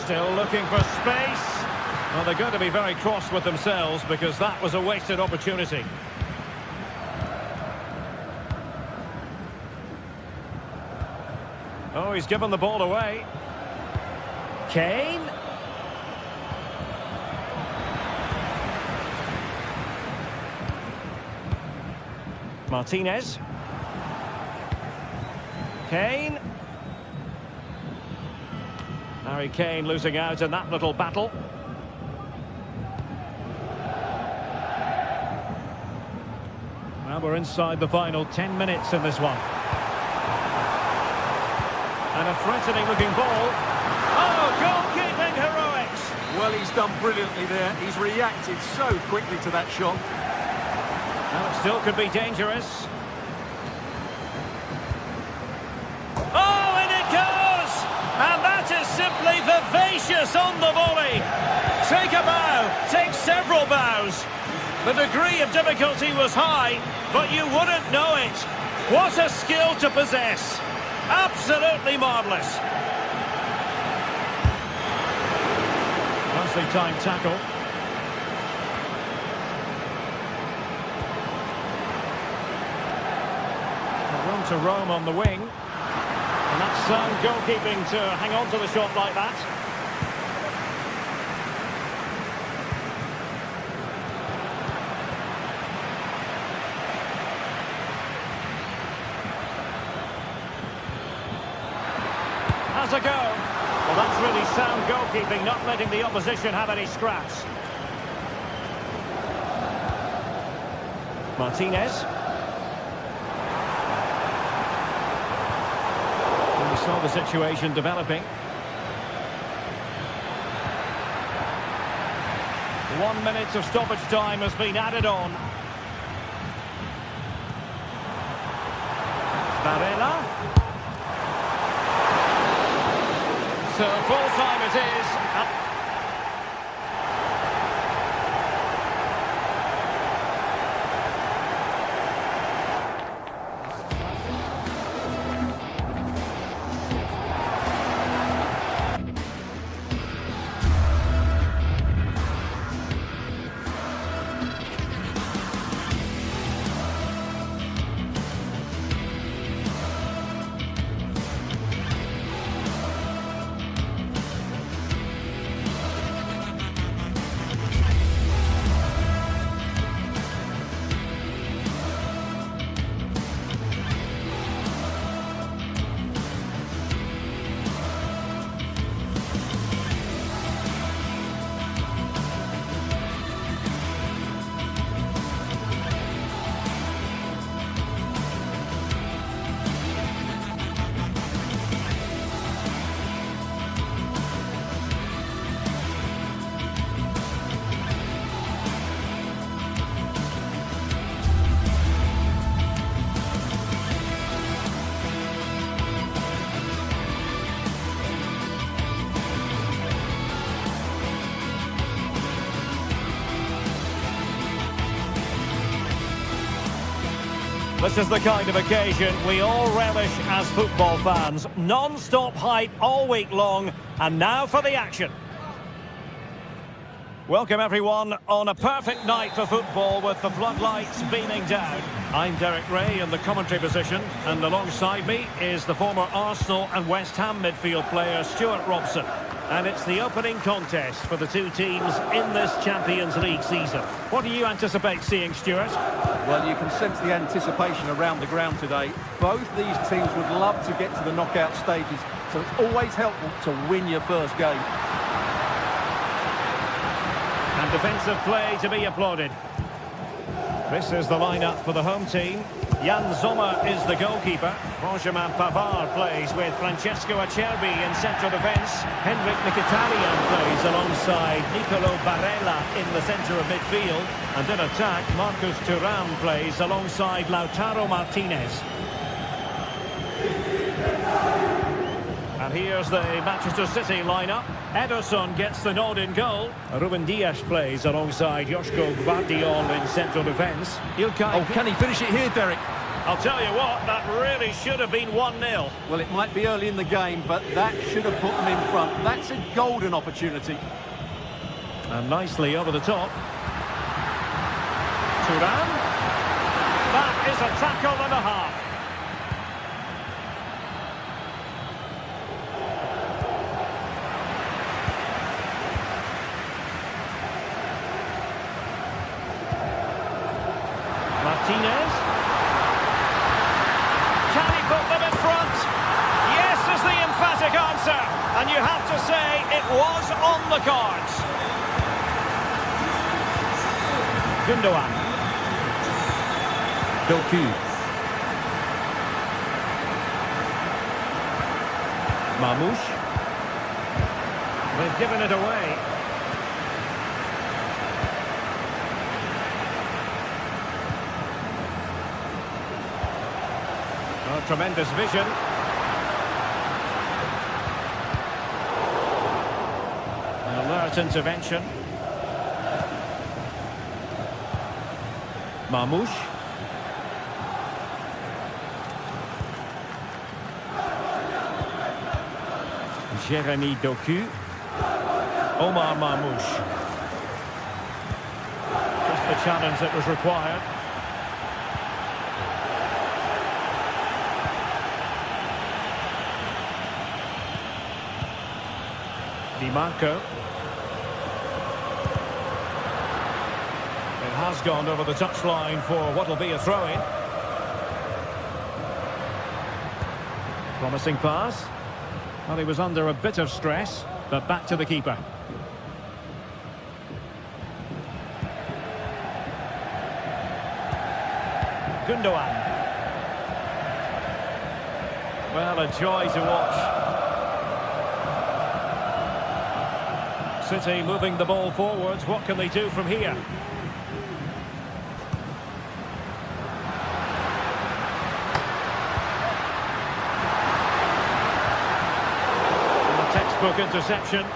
Still looking for space. Well, they're going to be very cross with themselves because that was a wasted opportunity. Oh, he's given the ball away. Kane. Martinez. Kane. Harry Kane losing out in that little battle. Well, we're inside the final 10 minutes in this one. And a threatening looking ball. Oh, goalkeeping heroics! Well, he's done brilliantly there. He's reacted so quickly to that shot. Well, it still could be dangerous. Oh, and it goes! And that is simply vivacious on the volley. Take a bow, take several bows. The degree of difficulty was high, but you wouldn't know it. What a skill to possess. Absolutely marvellous. Nicely timed tackle. Room to roam on the wing. And that's sound goalkeeping to hang on to the shot like that. Has a go. Well, that's really sound goalkeeping, not letting the opposition have any scraps. Martinez. And we saw the situation developing. 1 minute of stoppage time has been added on. Barella. So full time it is. This is the kind of occasion we all relish as football fans. Non-stop hype all week long, and now for the action. Welcome everyone on a perfect night for football with the floodlights beaming down. I'm Derek Ray in the commentary position, and alongside me is the former Arsenal and West Ham midfield player Stuart Robson. And it's the opening contest for the two teams in this Champions League season. What do you anticipate seeing, Stuart? Well, you can sense the anticipation around the ground today. Both these teams would love to get to the knockout stages, so it's always helpful to win your first game. And defensive play to be applauded. This is the lineup for the home team. Jan Sommer is the goalkeeper. Benjamin Pavard plays with Francesco Acerbi in central defence. Henrik Mkhitaryan plays alongside Nicolo Barella in the centre of midfield. And in attack, Marcus Thuram plays alongside Lautaro Martinez. And here's the Manchester City lineup. Ederson gets the nod in goal. Ruben Dias plays alongside Joško Gvardiol in central defence. Oh, can he finish it here, Derek? I'll tell you what, that really should have been 1-0. Well, it might be early in the game, but that should have put them in front. That's a golden opportunity. And nicely over the top. Thuram. That is a tackle and a half. Martinez. Can he put them in front? Yes is the emphatic answer. And you have to say it was on the cards. Gundogan. Doku. Mamouche. They've given it away. Oh, tremendous vision. An alert intervention. Mamouche. Jeremy Doku. Omar Mamouche. Just the challenge that was required. Di Marco. It has gone over the touchline for what will be a throw-in. Promising pass. Well, he was under a bit of stress, but back to the keeper. Gundogan. Well, a joy to watch. City moving the ball forwards. What can they do from here? And a textbook interception.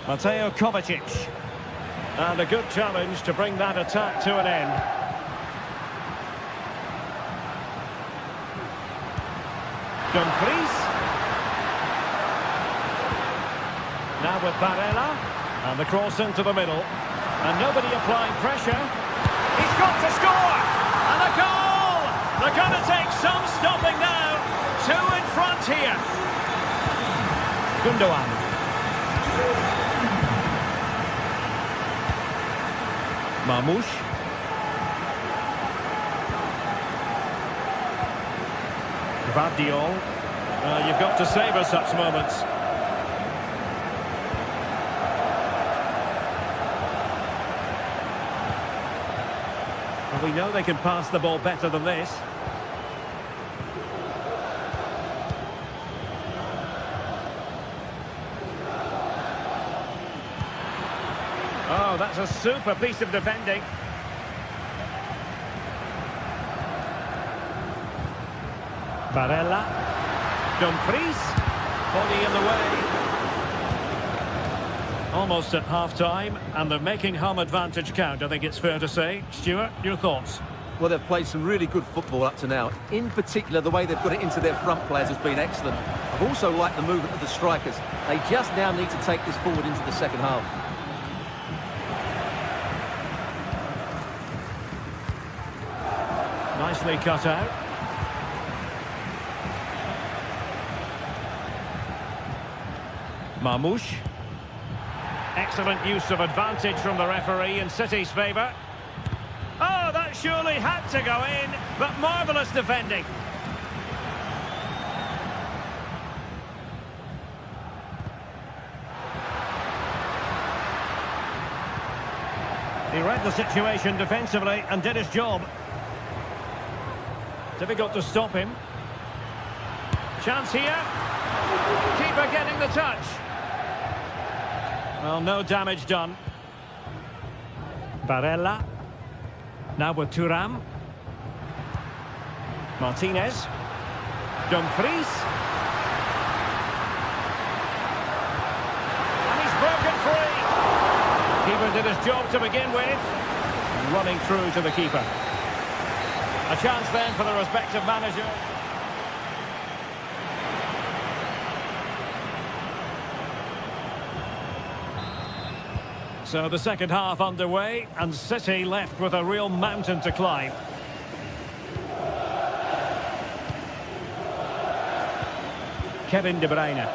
Mateo Kovacic. And a good challenge to bring that attack to an end. Dumfries. Now with Barella. And the cross into the middle. And nobody applying pressure. He's got to score! And a goal! They're going to take some stopping now. Two in front here. Gundogan. Mamouche. Gvardiol. You've got to savour such moments. Well, we know they can pass the ball better than this. Oh, that's a super piece of defending. Barella. Dumfries. Body in the way. Almost at half-time, and they're making home advantage count, I think it's fair to say. Stuart, your thoughts? Well, they've played some really good football up to now. In particular, the way they've got it into their front players has been excellent. I've also liked the movement of the strikers. They just now need to take this forward into the second half. Nicely cut out. Marmoush. Excellent use of advantage from the referee in City's favour. Oh, that surely had to go in, but marvellous defending. He read the situation defensively and did his job. Difficult to stop him. Chance here. Keeper getting the touch. Well, no damage done. Barella. Now with Thuram. Martinez. Dumfries. And he's broken free. Keeper did his job to begin with. Running through to the keeper. A chance then for the respective manager. So the second half underway, and City left with a real mountain to climb. Kevin De Bruyne.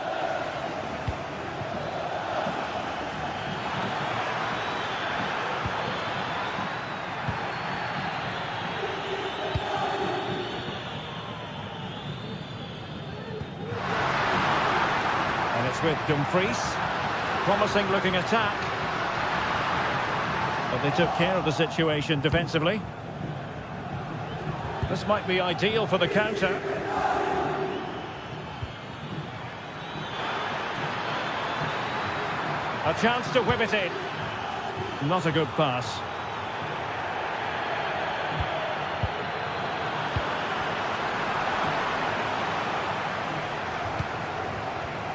And it's with Dumfries. Promising looking attack. But they took care of the situation defensively. This might be ideal for the counter. A chance to whip it in. Not a good pass.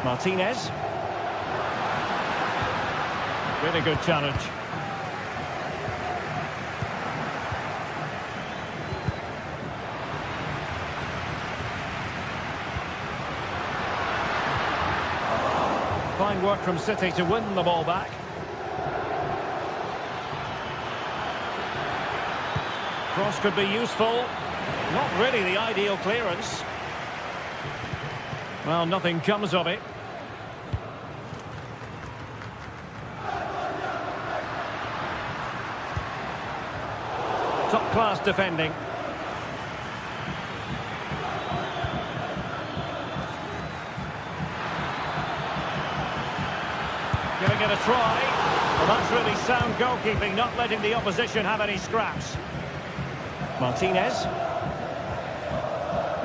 Martinez. Really good challenge. Fine work from City to win the ball back. Cross could be useful. Not really the ideal clearance. Well, nothing comes of it. Top-class defending. Giving it a try. Well, that's really sound goalkeeping, not letting the opposition have any scraps. Martinez.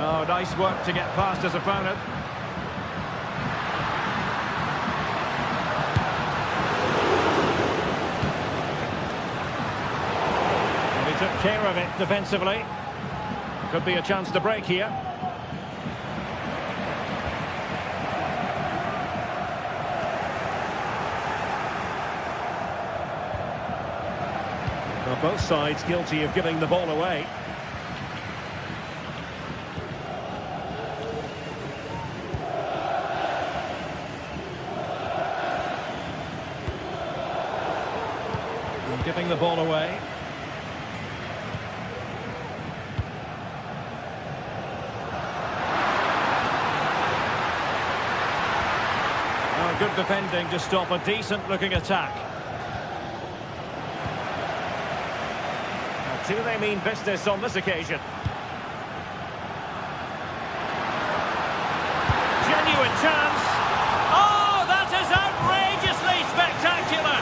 Oh, nice work to get past his opponent. And he took care of it defensively. Could be a chance to break here. Well, both sides guilty of giving the ball away. And giving the ball away. Oh, good defending to stop a decent-looking attack. Do they mean business on this occasion? Genuine chance. Oh, that is outrageously spectacular.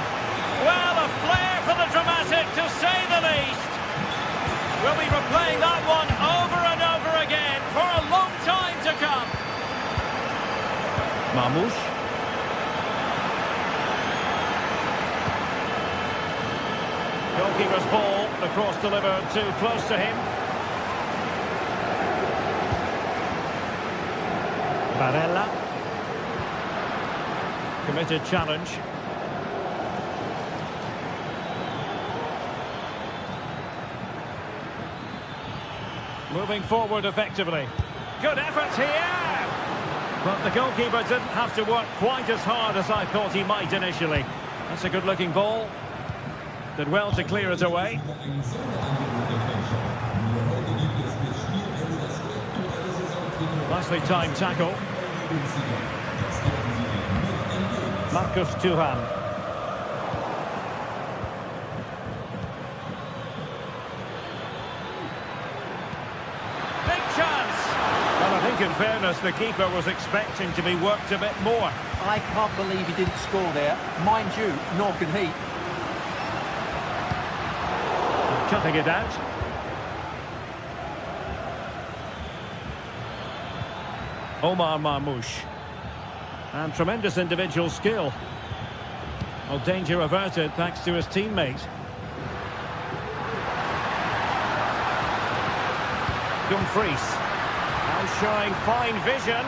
Well, a flair for the dramatic, to say the least. We'll be replaying that one over and over again for a long time to come. Marmoush. Goalkeeper's ball, the cross delivered too close to him. Barella. Committed challenge. Moving forward effectively. Good effort here! But the goalkeeper didn't have to work quite as hard as I thought he might initially. That's a good-looking ball. Did well to clear it away. Nicely timed tackle. Marcus Thuram. Big chance! Well, I think in fairness, the keeper was expecting to be worked a bit more. I can't believe he didn't score there. Mind you, nor can he. Cutting it out. Omar Marmoush. And tremendous individual skill. Well, danger averted thanks to his teammate. Dumfries. Now showing fine vision.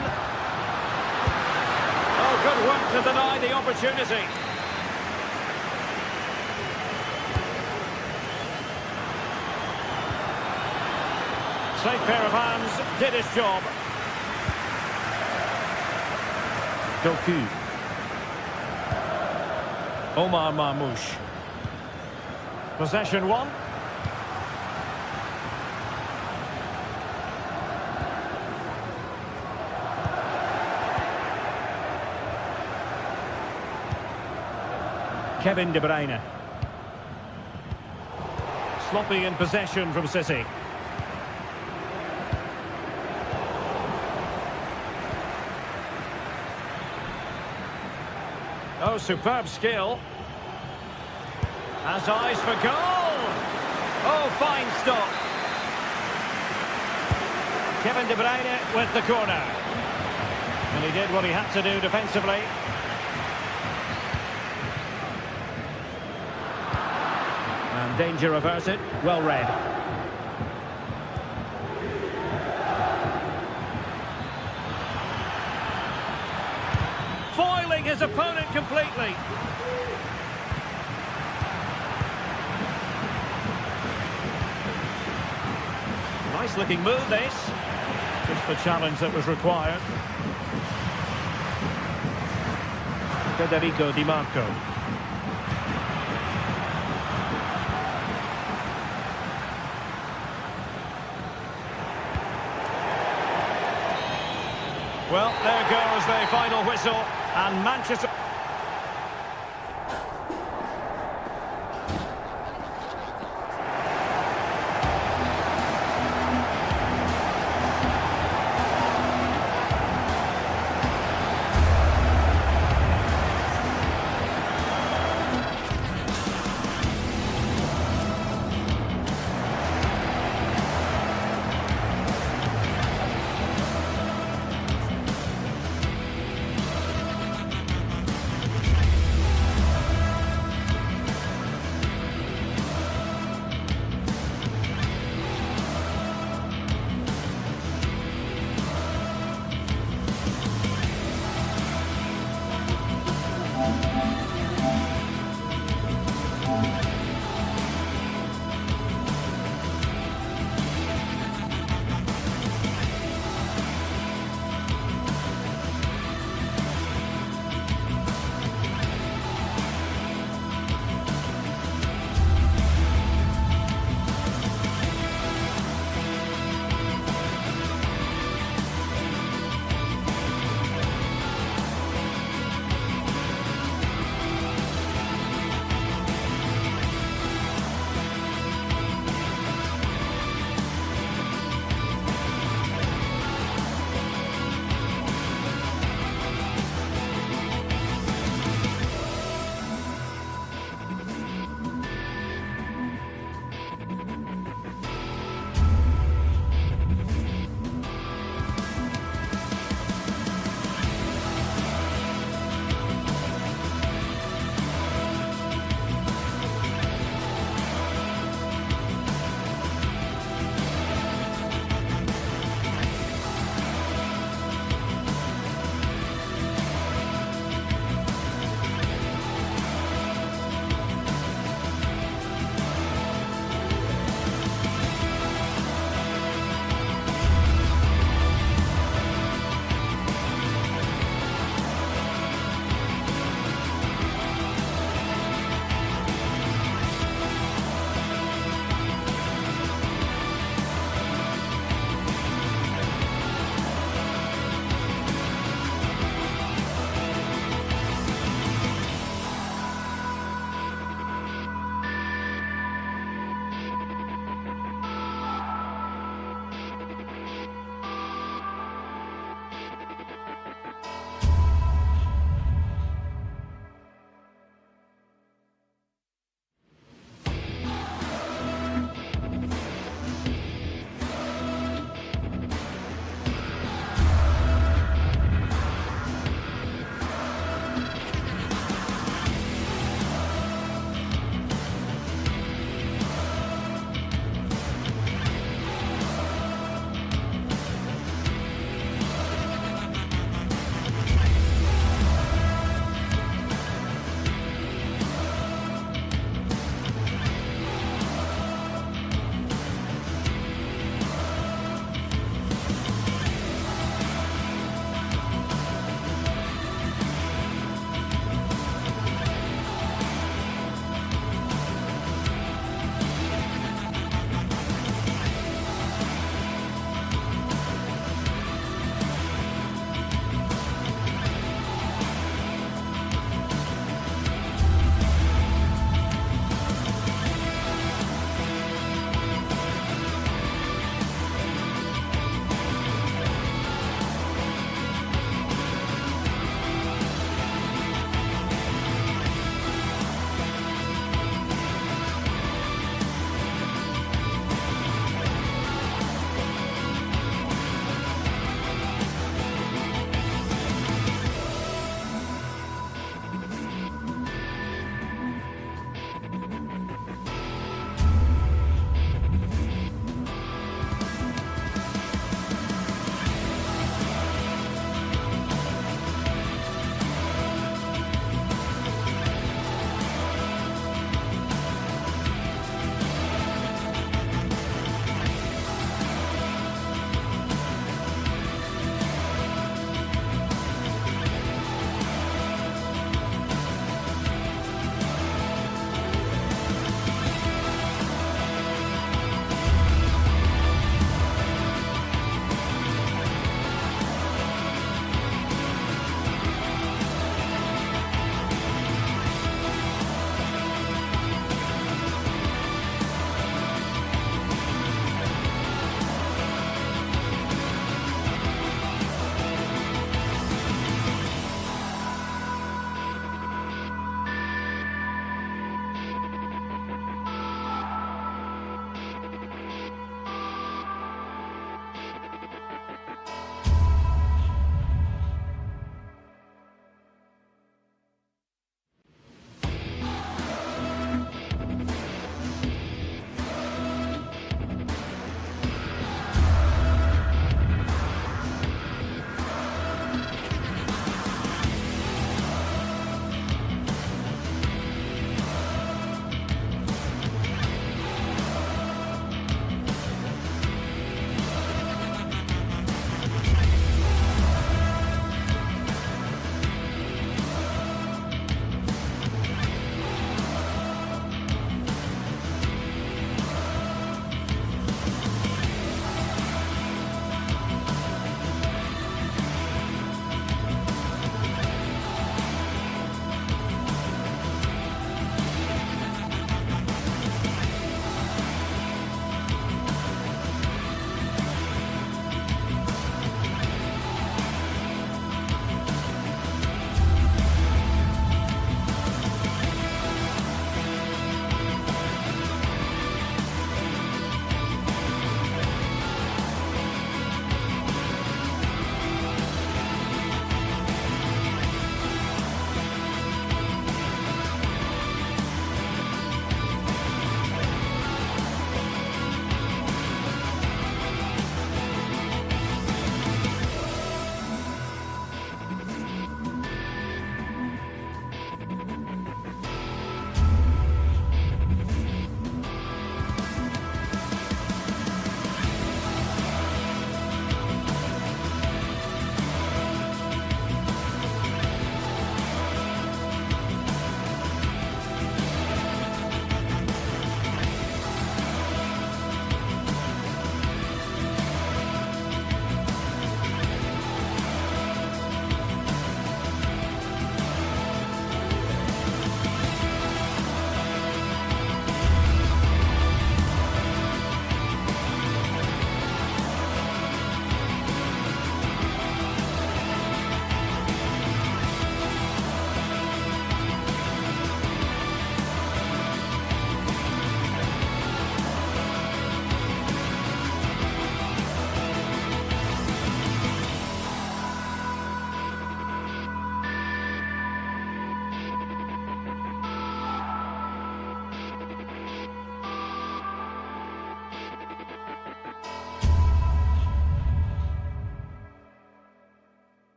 Oh, good work to deny the opportunity. Safe pair of hands, did his job. Doku. Omar Marmoush. Possession one. Kevin De Bruyne. Sloppy in possession from City. Oh, superb skill. Has eyes for goal. Oh, fine stop. Kevin De Bruyne with the corner. And he did what he had to do defensively. And danger averted. Well read. Foiling his opponent completely. Nice looking move this. Just the challenge that was required. Federico Di Marco. Well, there goes the final whistle, and Manchester...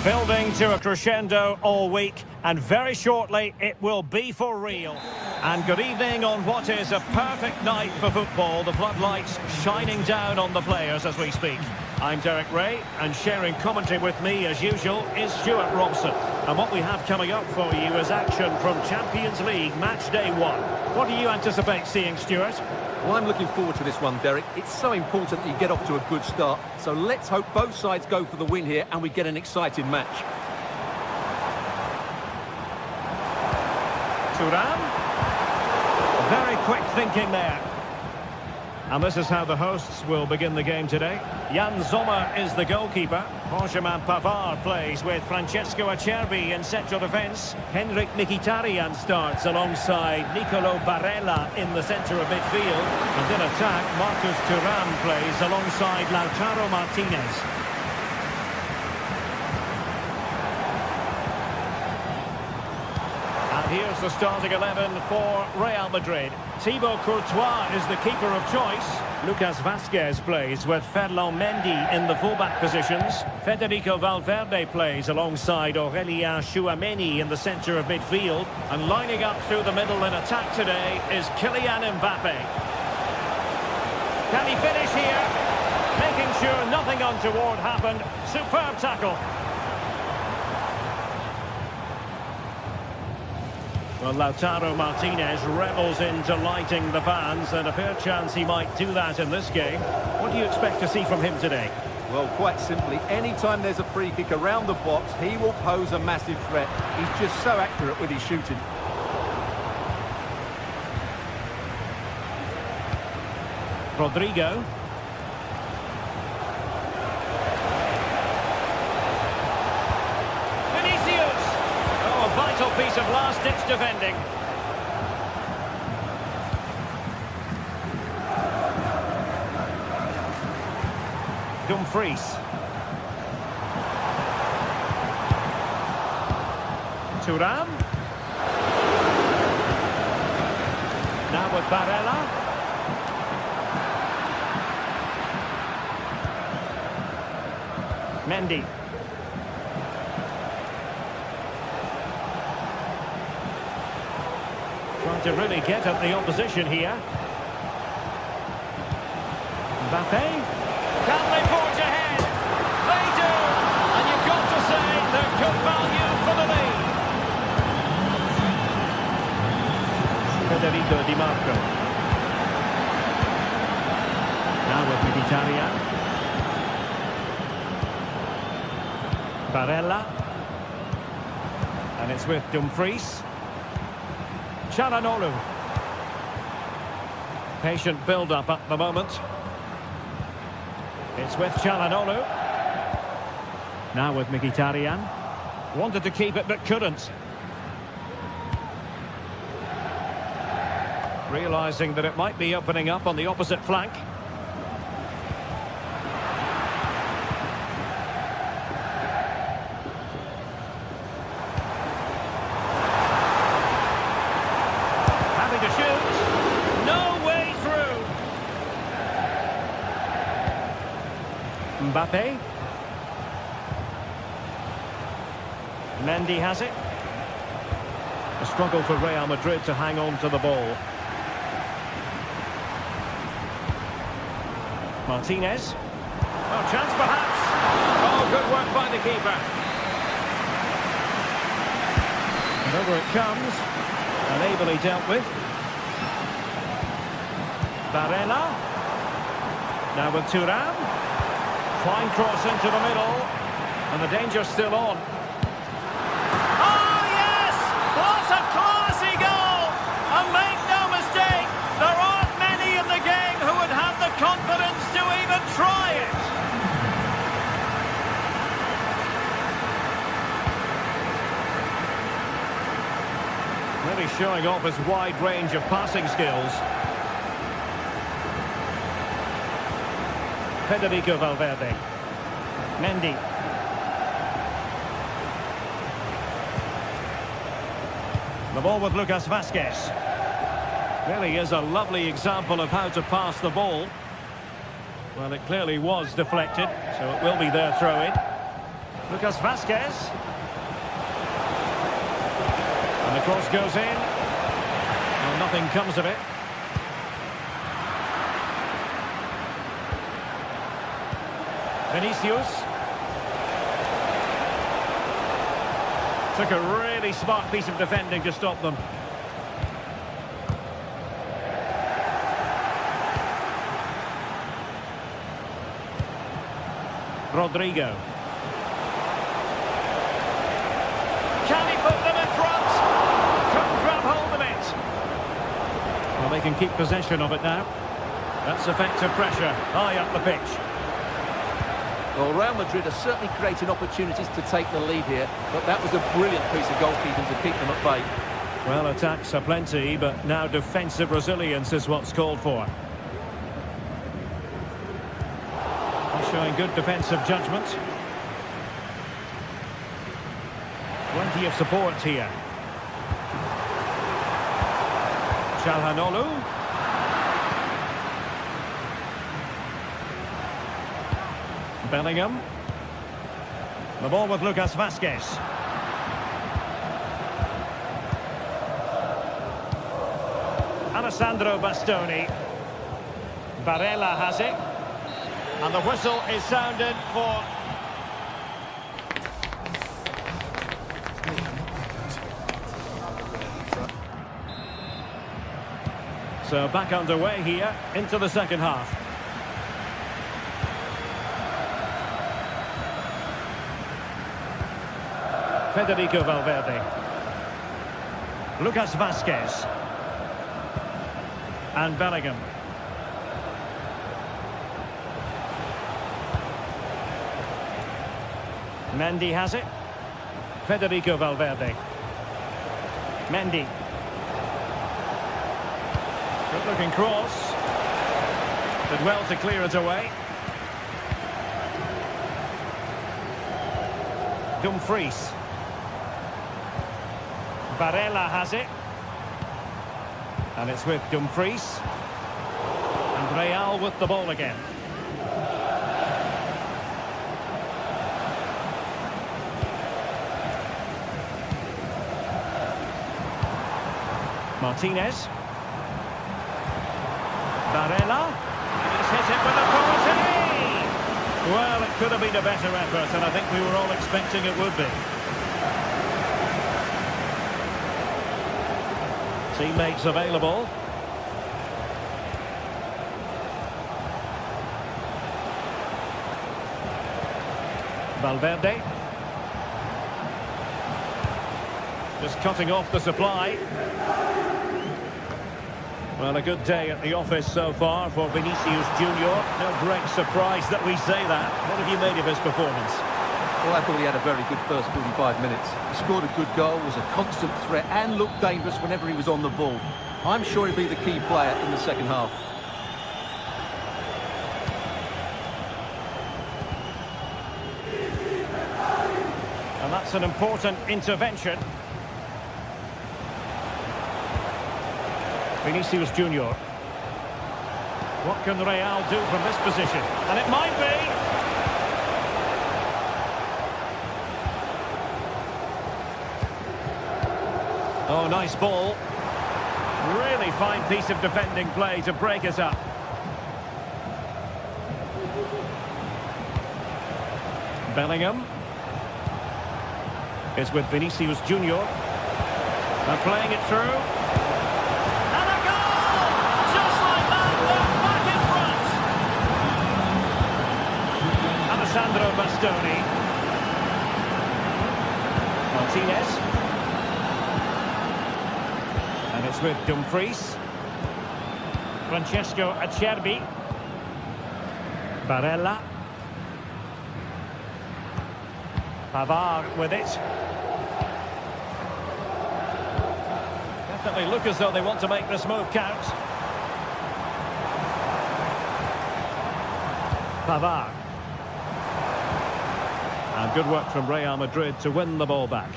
Building to a crescendo all week, and very shortly it will be for real. And good evening on what is a perfect night for football. The floodlights shining down on the players as we speak. I'm Derek Ray, and sharing commentary with me as usual is Stuart Robson. And what we have coming up for you is action from Champions League match day 1. What do you anticipate seeing, Stuart? Well, I'm looking forward to this one, Derek. It's so important that you get off to a good start. So let's hope both sides go for the win here and we get an exciting match. Thuram. Very quick thinking there. And this is how the hosts will begin the game today. Jan Sommer is the goalkeeper. Benjamin Pavard plays with Francesco Acerbi in central defence. Henrik Mkhitaryan starts alongside Nicolo Barella in the centre of midfield. And in attack, Marcus Thuram plays alongside Lautaro Martinez. Here's the starting 11 for Real Madrid. Thibaut Courtois is the keeper of choice. Lucas Vazquez plays with Ferland Mendy in the fullback positions. Federico Valverde plays alongside Aurélien Tchouameni in the centre of midfield. And lining up through the middle in attack today is Kylian Mbappe. Can he finish here? Making sure nothing untoward happened. Superb tackle. Well, Lautaro Martinez revels in delighting the fans, and a fair chance he might do that in this game. What do you expect to see from him today? Well, quite simply, anytime there's a free kick around the box, he will pose a massive threat. He's just so accurate with his shooting. Rodrigo. Vital piece of last-ditch defending. Dumfries. Thuram. Now with Barella. Mendy. Trying to really get at the opposition here. Mbappe. Can they forge ahead? They do! And you've got to say they're good value for the lead. Federico Di Marco. Now with Mkhitaryan. Barella. And it's with Dumfries. Çalhanoğlu. Patient build-up at the moment. It's with Çalhanoğlu. Now with Mkhitaryan. Wanted to keep it but couldn't. Realising that it might be opening up on the opposite flank. To shoot. No way through. Mbappe. Mendy has it. A struggle for Real Madrid to hang on to the ball. Martinez. Oh, chance perhaps. Oh, good work by the keeper. And over it comes. And ably dealt with. Barella. Now with Thuram. Fine cross into the middle. And the danger's still on. Oh, yes! What a classy goal! And make no mistake, there aren't many in the game who would have the confidence to even try it. Really showing off his wide range of passing skills. Federico Valverde. Mendy. The ball with Lucas Vazquez. Really is a lovely example of how to pass the ball. Well, it clearly was deflected, so it will be their throw-in. Lucas Vazquez. And the cross goes in. And nothing comes of it. Vinicius. Took a really smart piece of defending to stop them. Rodrigo. Can he put them in front? Couldn't grab hold of it. Well, they can keep possession of it now. That's effective pressure high up the pitch. Well, Real Madrid are certainly creating opportunities to take the lead here, but that was a brilliant piece of goalkeeping to keep them at bay. Well, attacks are plenty, but now defensive resilience is what's called for. Showing good defensive judgment. Plenty of support here. Çalhanoğlu. Bellingham. The ball with Lucas Vazquez. Alessandro Bastoni. Barella has it. And the whistle is sounded for... So back underway here into the second half. Federico Valverde. Lucas Vazquez. And Bellingham. Mendy has it. Federico Valverde. Mendy. Good looking cross. Did well to clear it away. Dumfries. Barella has it. And it's with Dumfries. And Real with the ball again. Martinez. Barella. He's hit it with authority. Well, it could have been a better effort, and I think we were all expecting it would be. Teammates available. Valverde. Just cutting off the supply. Well, a good day at the office so far for Vinicius Junior. No great surprise that we say that. What have you made of his performance? Well, I thought he had a very good first 45 minutes. He scored a good goal, was a constant threat, and looked dangerous whenever he was on the ball. I'm sure he'll be the key player in the second half. And that's an important intervention. Vinicius Junior. What can Real do from this position? And it might be. Oh, nice ball. Really fine piece of defending play to break it up. Bellingham. It's with Vinicius Junior. They're playing it through. And a goal! Just like that, they're back in front. Alessandro Bastoni. Martinez. And it's with Dumfries. Francesco Acerbi. Barella. Pavard with it. Definitely look as though they want to make this move count. Pavard. And good work from Real Madrid to win the ball back.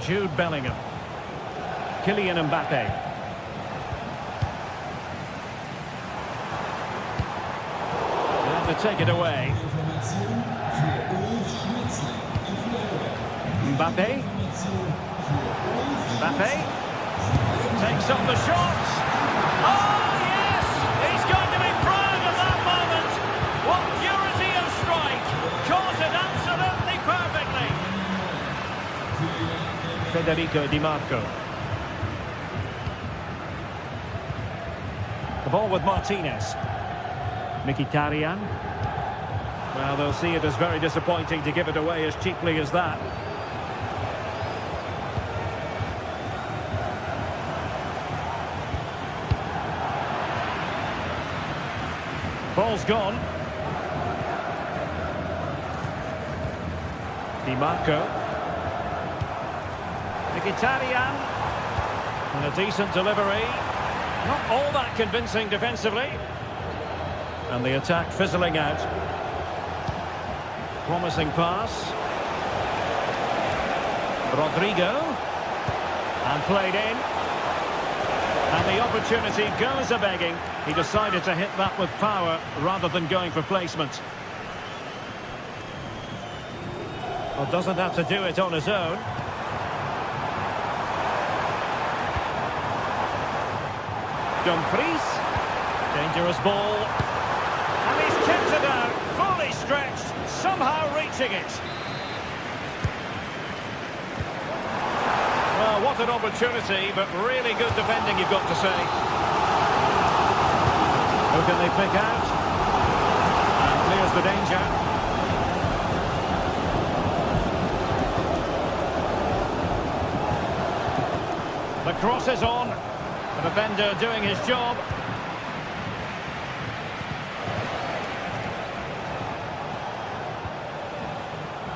Jude Bellingham. Kylian Mbappe. And to take it away. Mbappe. Mbappe. Takes up the shot. Oh, yes! He's going to be proud of that moment. What purity of strike. Caught it absolutely perfectly. Federico Di Marco. The ball with Martinez. Mkhitaryan. Well, they'll see it as very disappointing to give it away as cheaply as that. Ball's gone. Di Marco. Mkhitaryan. And a decent delivery. Not all that convincing defensively. And the attack fizzling out. Promising pass. Rodrigo. And played in. And the opportunity goes a-begging. He decided to hit that with power rather than going for placement. Well, doesn't have to do it on his own. Dumfries. Dangerous ball. And he's kept it out, fully stretched, somehow reaching it. Well, what an opportunity, but really good defending, you've got to say. Who can they pick out? And clears the danger. The cross is on. The defender doing his job.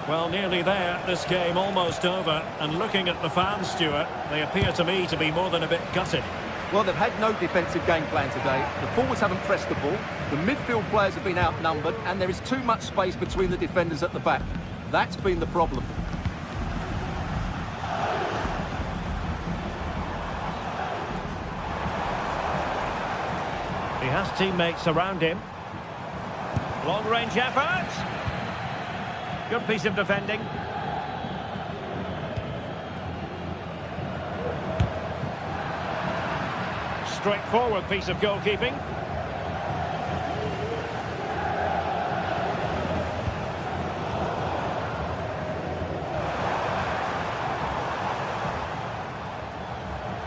Well, nearly there. This game almost over. And looking at the fans, Stuart, they appear to me to be more than a bit gutted. Well, they've had no defensive game plan today. The forwards haven't pressed the ball. The midfield players have been outnumbered. And there is too much space between the defenders at the back. That's been the problem. He has teammates around him. Long-range effort. Good piece of defending. Straightforward piece of goalkeeping.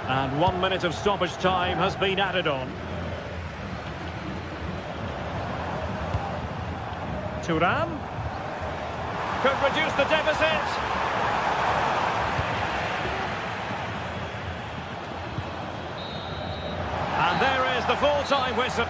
And 1 minute of stoppage time has been added on. Thuram. Could reduce the deficit. And there is the full-time whistle.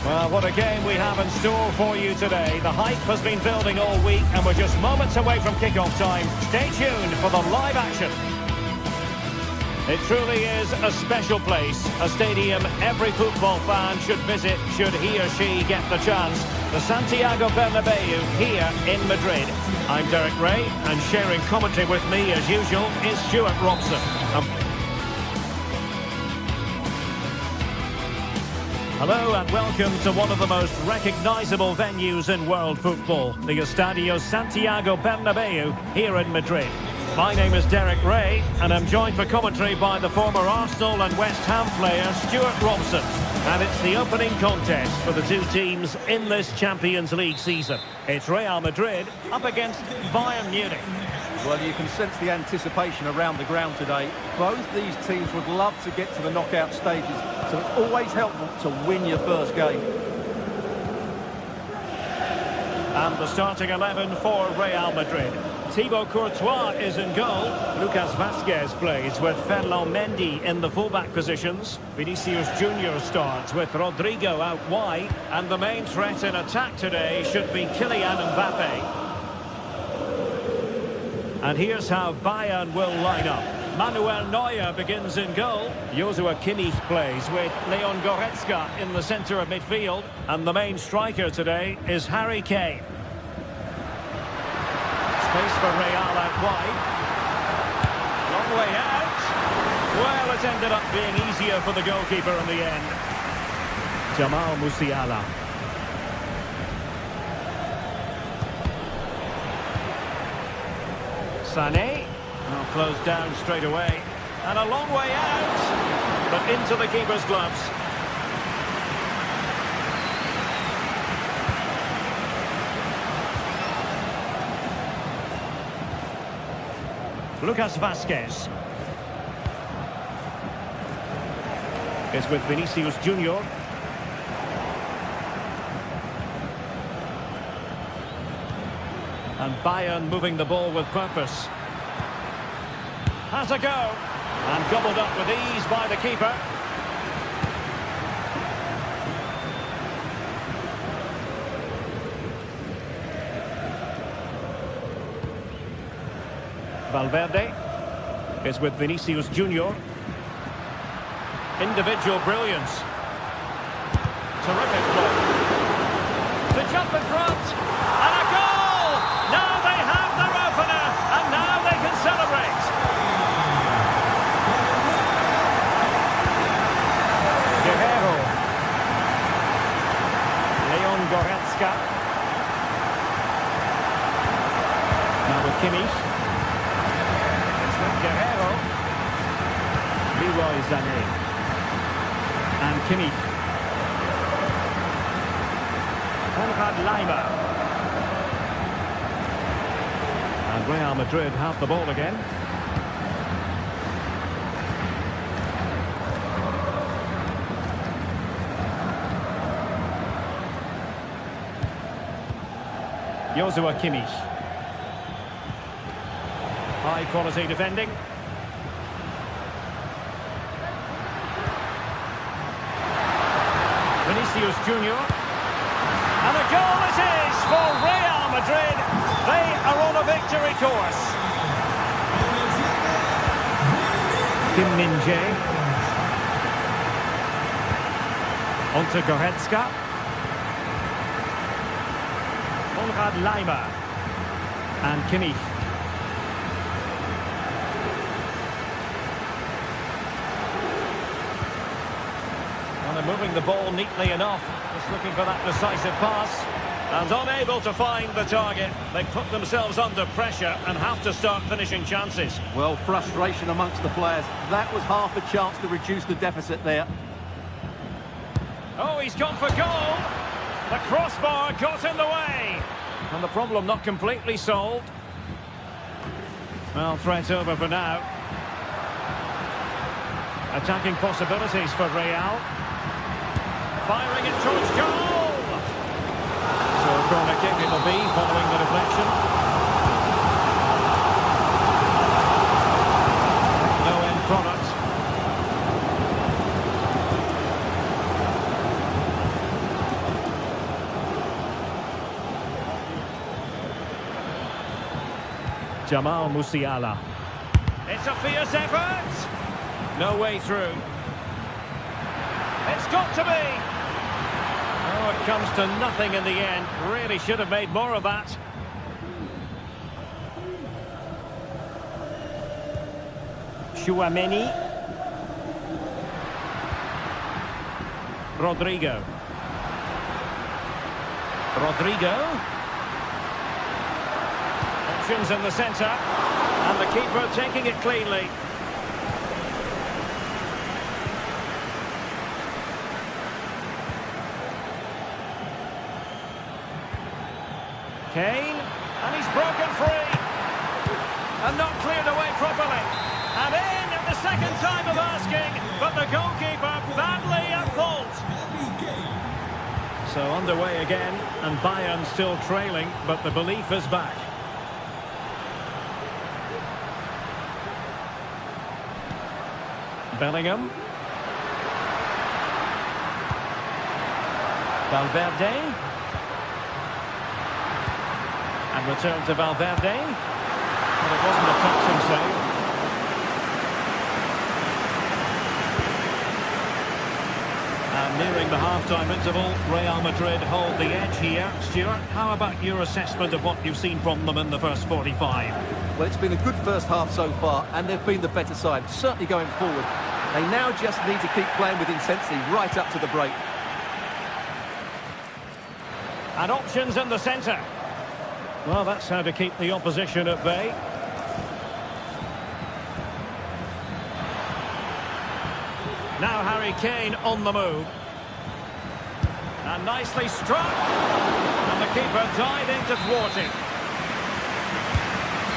Well, what a game we have in store for you today. The hype has been building all week and we're just moments away from kick-off time. Stay tuned for the live action. It truly is a special place, a stadium every football fan should visit should he or she get the chance. The Santiago Bernabeu here in Madrid. I'm Derek Ray and sharing commentary with me as usual is Stuart Robson. Hello and welcome to one of the most recognisable venues in world football, the Estadio Santiago Bernabeu here in Madrid. My name is Derek Ray, and I'm joined for commentary by the former Arsenal and West Ham player Stuart Robson. And it's the opening contest for the two teams in this Champions League season. It's Real Madrid up against Bayern Munich. Well, you can sense the anticipation around the ground today. Both these teams would love to get to the knockout stages, so it's always helpful to win your first game. And the starting 11 for Real Madrid. Thibaut Courtois is in goal. Lucas Vazquez plays with Ferland Mendy in the fullback positions. Vinicius Junior starts with Rodrigo out wide. And the main threat in attack today should be Kylian Mbappe. And here's how Bayern will line up. Manuel Neuer begins in goal. Joshua Kimmich plays with Leon Goretzka in the centre of midfield. And the main striker today is Harry Kane. Space for Real out wide. Long way out. Well, it ended up being easier for the goalkeeper in the end. Jamal Musiala. Sané. Now closed down straight away. And a long way out. But into the keeper's gloves. Lucas Vazquez. It's with Vinicius Junior. And Bayern moving the ball with purpose. Has a go. And gobbled up with ease by the keeper. Valverde is with Vinicius Junior. Individual brilliance. Terrific play. To jump in front. And a goal! Now they have their opener. And now they can celebrate. Guerrero. Leon Goretzka. Now with Kimmich. Guerrero, Leroy Sané, and Kimmich. Konrad Laimer. And Real Madrid have the ball again. Joshua Kimmich. High quality defending. Vinicius Junior. And a goal it is for Real Madrid. They are on a victory course. Kim Min-jae. Onto Goretzka. Konrad Laimer. And Kimmich. Moving the ball neatly enough, just looking for that decisive pass, and unable to find the target. They put themselves under pressure and have to start finishing chances. Well, frustration amongst the players. That was half a chance to reduce the deficit there. Oh, he's gone for goal. The crossbar got in the way. And the problem not completely solved. Well, threat over for now. Attacking possibilities for Real. Firing it towards goal! So a corner kick it'll be following the deflection. No end product. Jamal Musiala. It's a fierce effort! No way through. It's got to be! Oh, it comes to nothing in the end. Really should have made more of that. Chouameni. Rodrigo. Options in the centre. And the keeper taking it cleanly. Kane, and he's broken free. And not cleared away properly. And in at the second time of asking, but the goalkeeper badly at fault. So underway again, and Bayern still trailing, but the belief is back. Bellingham. Valverde. And return to Valverde. But it wasn't a touching save. And nearing the half-time interval, Real Madrid hold the edge here. Stuart, how about your assessment of what you've seen from them in the first 45? Well, it's been a good first half so far, and they've been the better side, certainly going forward. They now just need to keep playing with intensity right up to the break. And options in the centre. Well, that's how to keep the opposition at bay. Now Harry Kane on the move. And nicely struck. And the keeper diving to thwart it.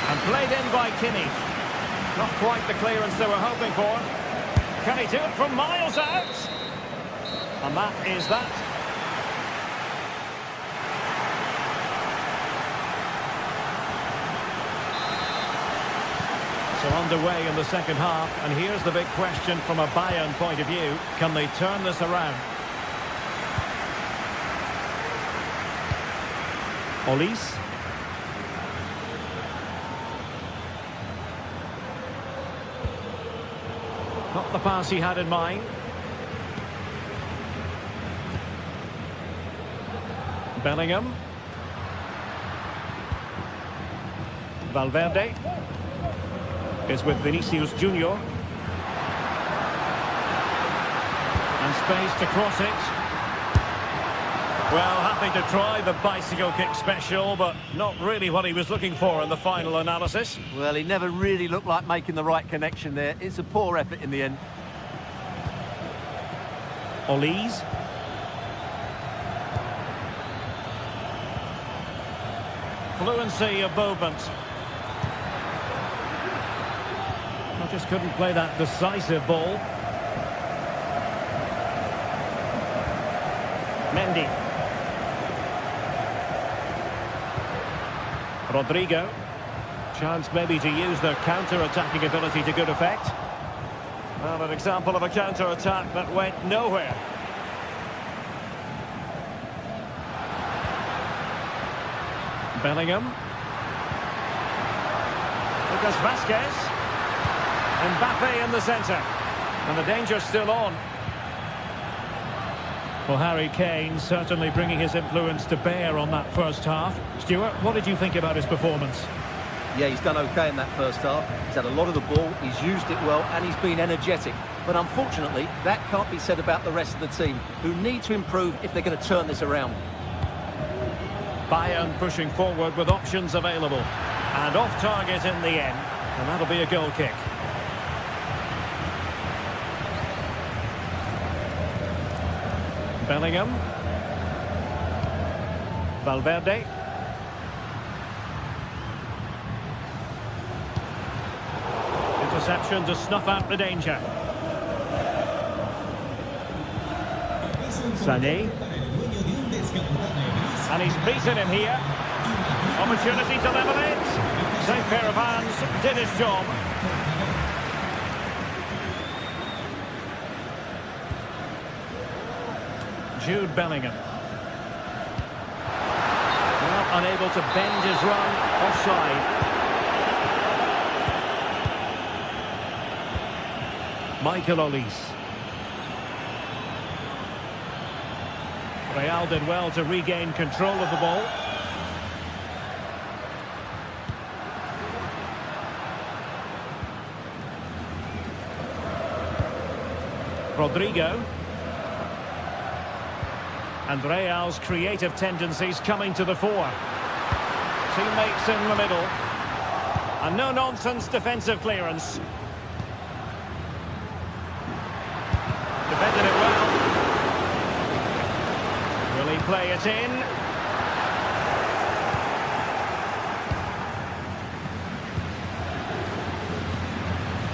And played in by Kimmich. Not quite the clearance they were hoping for. Can he do it from miles out? And that is that. So underway in the second half, and here's the big question from a Bayern point of view. Can they turn this around? Olise. Not the pass he had in mind. Bellingham. Valverde is with Vinicius Junior. And space to cross it. Well, happy to try the bicycle kick special, but not really what he was looking for in the final analysis. Well, he never really looked like making the right connection there. It's a poor effort in the end. Olise. Fluency of movement. I just couldn't play that decisive ball. Mendy. Rodrigo. Chance maybe to use their counter-attacking ability to good effect. Well, an example of a counter-attack that went nowhere. Bellingham. Lucas Vazquez. Mbappe in the centre. And the danger's still on. Well, Harry Kane certainly bringing his influence to bear on that first half. Stuart, what did you think about his performance? Yeah, he's done okay in that first half. He's had a lot of the ball, he's used it well, and he's been energetic. But unfortunately, that can't be said about the rest of the team, who need to improve if they're going to turn this around. Bayern pushing forward with options available. And off target in the end. And that'll be a goal kick. Bellingham. Valverde. Interception to snuff out the danger. Sané. And he's beaten him here. Opportunity to level it. Safe pair of hands, did his job. Jude Bellingham. Well, unable to bend his run, offside. Michael Olise. Real did well to regain control of the ball. Rodrigo. And Real's creative tendencies coming to the fore. Teammates in the middle. And no-nonsense defensive clearance. Defended it well. Will he play it in?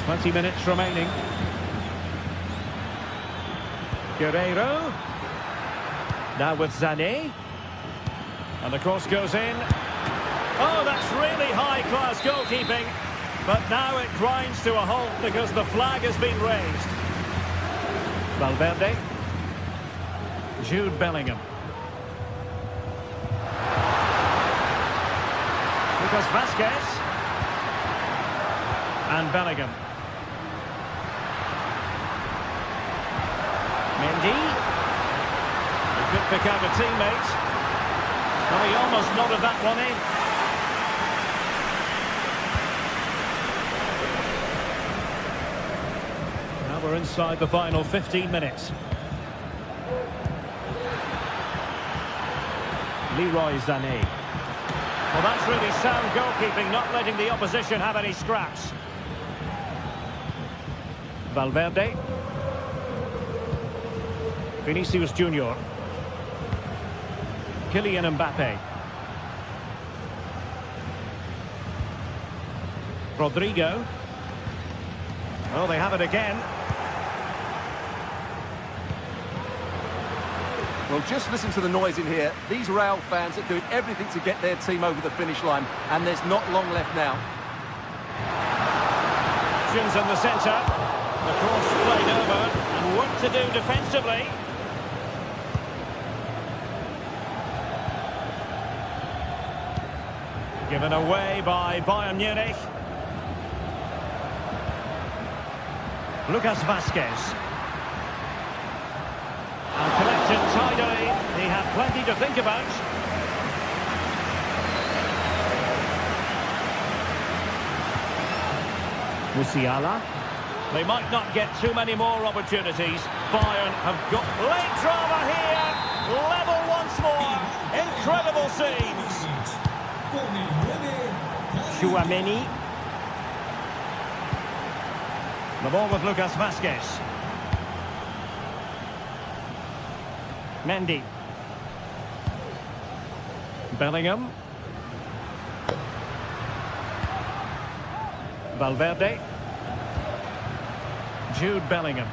20 minutes remaining. Guerreiro. Now with Sané. And the cross goes in. Oh, that's really high-class goalkeeping. But now it grinds to a halt because the flag has been raised. Valverde. Jude Bellingham. Lucas Vazquez. And Bellingham. Mendy. He could pick out a teammate. Well, he almost nodded that one in. Now we're inside the final 15 minutes. Leroy Sané. Well, that's really sound goalkeeping, not letting the opposition have any scraps. Valverde. Vinicius Junior. Kylian Mbappe. Rodrigo. Oh, they have it again. Well, just listen to the noise in here. These Real fans are doing everything to get their team over the finish line, and there's not long left now. Options in the centre. The cross played over, and work to do defensively. Given away by Bayern Munich. Lucas Vazquez. And collected tidily. He had plenty to think about. Musiala. They might not get too many more opportunities. Bayern have got late drama here. Level once more. Incredible scenes. Chouameni. The ball with Lucas Vazquez. Mendy. Bellingham. Valverde. Jude Bellingham.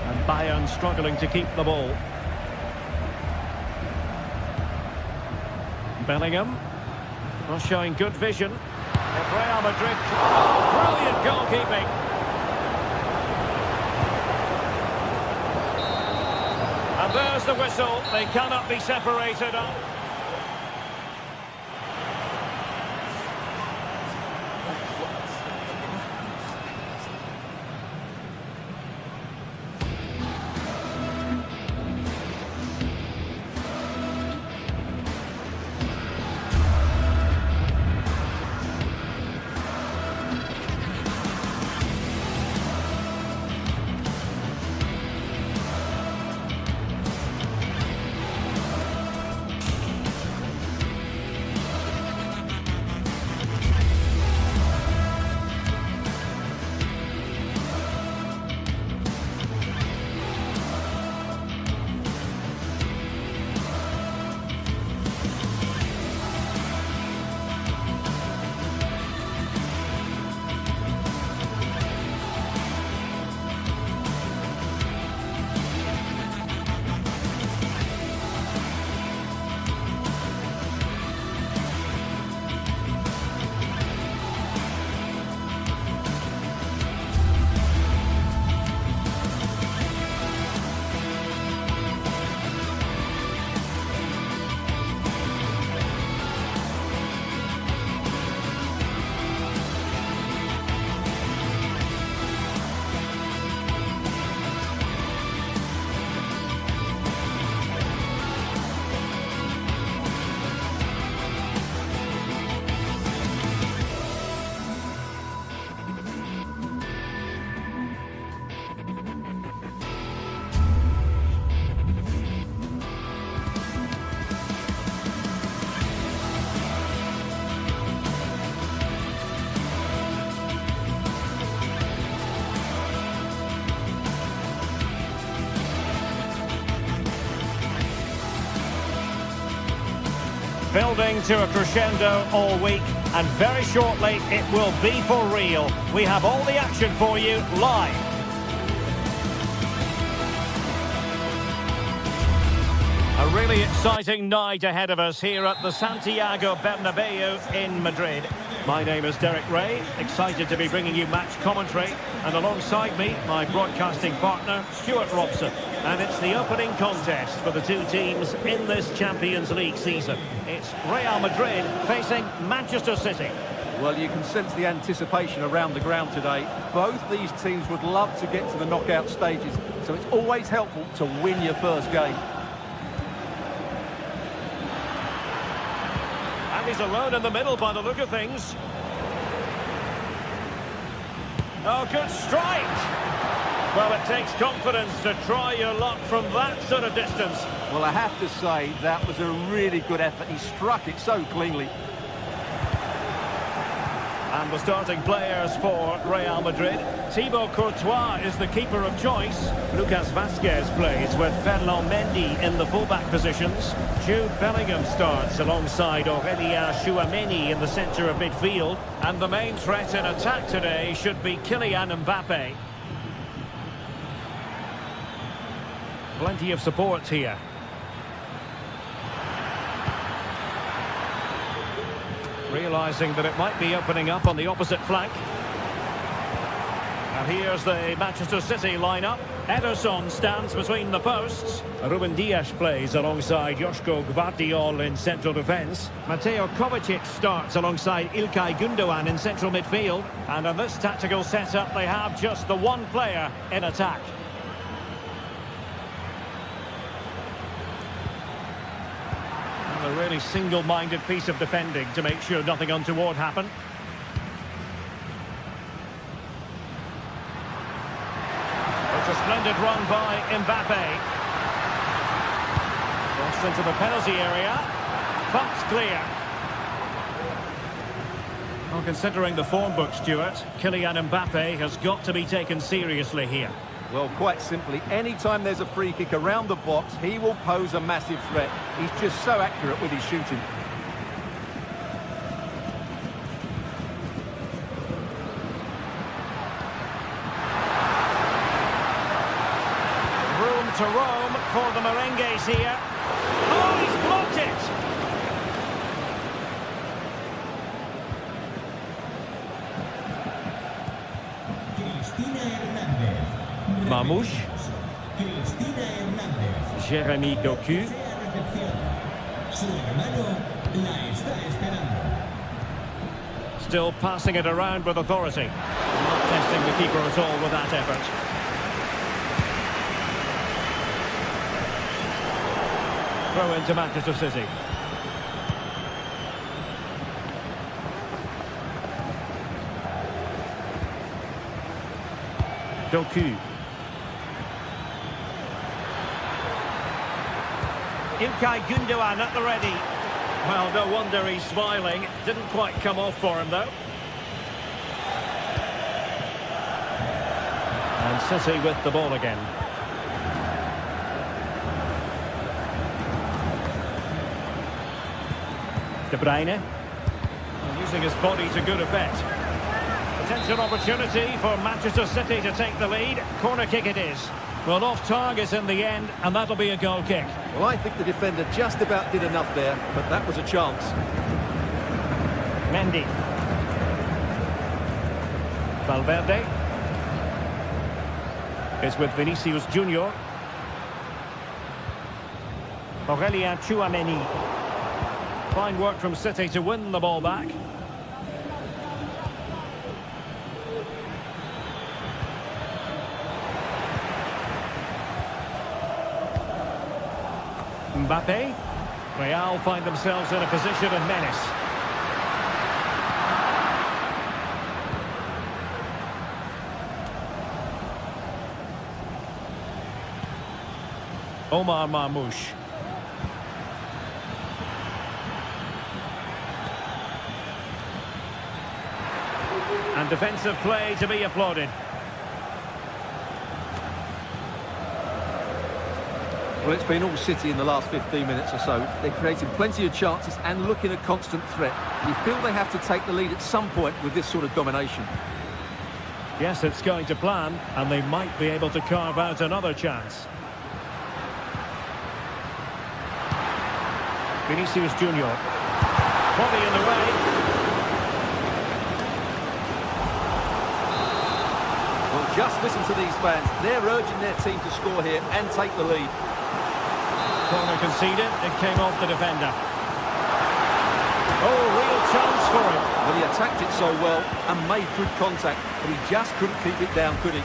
And Bayern struggling to keep the ball. Bellingham. Well, showing good vision. Real Madrid. Oh, brilliant goalkeeping. And there's the whistle. They cannot be separated. building to a crescendo all week, and very shortly it will be for real. We have all the action for you live. A really exciting night ahead of us here at the Santiago Bernabeu in Madrid. My name is Derek Ray, excited to be bringing you match commentary, and alongside me, my broadcasting partner, Stuart Robson. And it's the opening contest for the two teams in this Champions League season. It's Real Madrid facing Manchester City. Well, you can sense the anticipation around the ground today. Both these teams would love to get to the knockout stages, so it's always helpful to win your first game. And he's alone in the middle by the look of things. Oh, good strike! Well, it takes confidence to try your luck from that sort of distance. Well, I have to say, that was a really good effort. He struck it so cleanly. And the starting players for Real Madrid. Thibaut Courtois is the keeper of choice. Lucas Vazquez plays with Ferland Mendy in the fullback positions. Jude Bellingham starts alongside Aurélien Tchouameni in the centre of midfield. And the main threat in attack today should be Kylian Mbappe. Plenty of support here. Realising that it might be opening up on the opposite flank. And here's the Manchester City lineup. Ederson stands between the posts. Ruben Dias plays alongside Joško Gvardiol in central defence. Mateo Kovacic starts alongside İlkay Gündoğan in central midfield. And in this tactical setup, they have just the one player in attack. A really single-minded piece of defending to make sure nothing untoward happened. It's a splendid run by Mbappe. Crossed into the penalty area. Thumped clear. Well, considering the form book, Stuart, Kylian Mbappe has got to be taken seriously here. Well, quite simply, anytime there's a free kick around the box, he will pose a massive threat. He's just so accurate with his shooting. Room to roam for the merengues here. Oh, he's blocked it! Mamouche. Jérémy Doku. Still passing it around with authority. Not testing the keeper at all with that effort. Throw into Manchester City. Doku. İlkay Gündoğan at the ready. Well, no wonder he's smiling. Didn't quite come off for him, though. And City with the ball again. De Bruyne. Using his body to good effect. Potential opportunity for Manchester City to take the lead. Corner kick it is. Well, off target in the end, and that'll be a goal kick. Well, I think the defender just about did enough there, but that was a chance. Mendy. Valverde. Is with Vinicius Junior. Aurélien Tchouameni. Fine work from City to win the ball back. Mbappe. Real find themselves in a position of menace. Omar Marmoush. And defensive play to be applauded. Well, it's been all City in the last 15 minutes or so. They're creating plenty of chances and looking a constant threat. You feel they have to take the lead at some point with this sort of domination. Yes, it's going to plan, and they might be able to carve out another chance. Vinicius Junior. Body in the way. Well, just listen to these fans. They're urging their team to score here and take the lead. Corner conceded, it came off the defender. Oh, real chance for him. Well, he attacked it so well and made good contact, but he just couldn't keep it down, could he?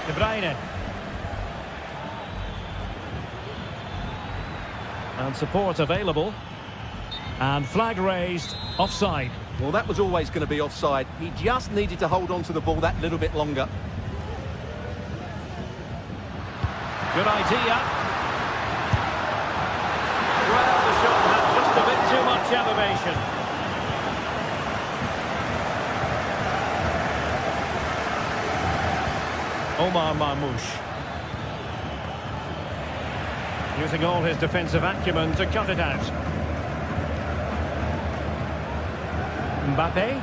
De Bruyne. And support available. And flag raised, offside. Well, that was always going to be offside. He just needed to hold on to the ball that little bit longer. Good idea. Well, the shot had just a bit too much elevation. Omar Marmoush. Using all his defensive acumen to cut it out. Mbappe.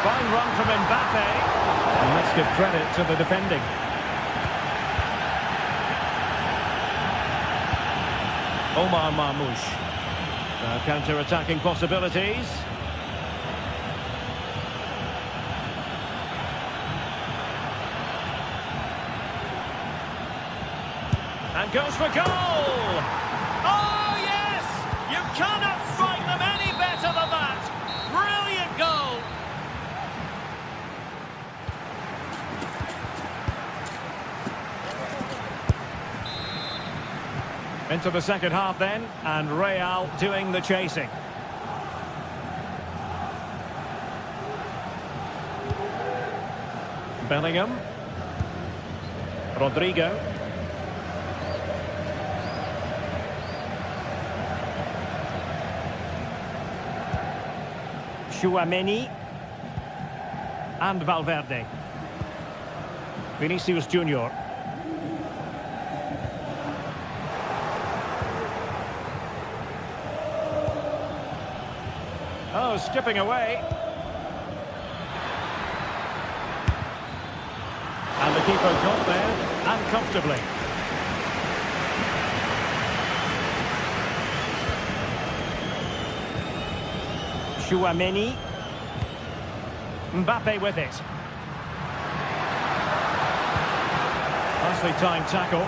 Fine run from Mbappe. And let's give credit to the defending. Omar Marmoush. Counter-attacking possibilities. And goes for goal! Oh, yes! You cannot strike them any better than that! Brilliant goal! Into the second half then, and Real doing the chasing. Bellingham. Rodrigo. Chouameni. And Valverde. Vinicius Junior. Oh, skipping away. And the keeper got there, and comfortably. Chouameni. Mbappe with it. Nicely timed tackle.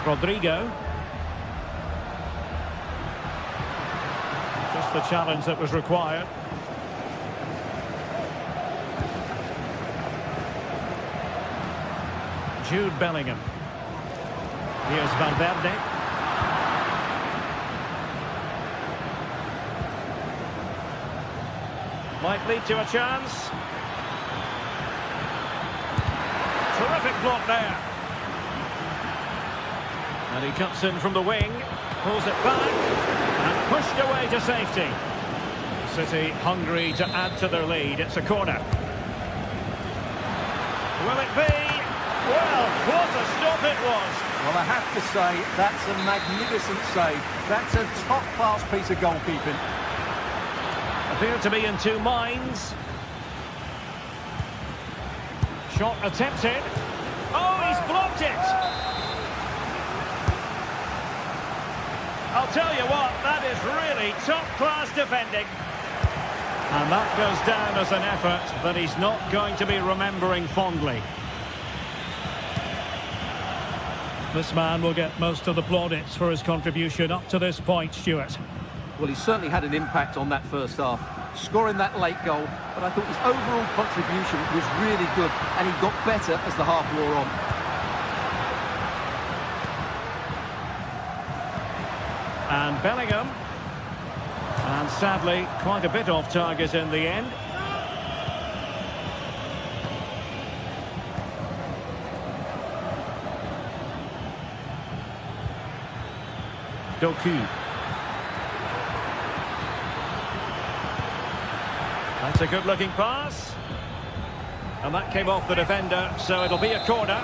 Rodrigo. Just the challenge that was required. Jude Bellingham. Here's Valverde. Might lead to a chance. Terrific block there. And he cuts in from the wing, pulls it back, and pushed away to safety. City hungry to add to their lead. It's a corner. Will it be? Well, what a stop it was. Well, I have to say, that's a magnificent save. That's a top-class piece of goalkeeping. Appeared to be in two minds. Shot attempted. Oh, he's blocked it. I'll tell you what, that is really top-class defending. And that goes down as an effort that he's not going to be remembering fondly. This man will get most of the plaudits for his contribution up to this point, Stuart. Well, he certainly had an impact on that first half, scoring that late goal, but I thought his overall contribution was really good, and he got better as the half wore on. And Bellingham. And sadly, quite a bit off target in the end. Doku. That's a good-looking pass. And that came off the defender, so it'll be a corner.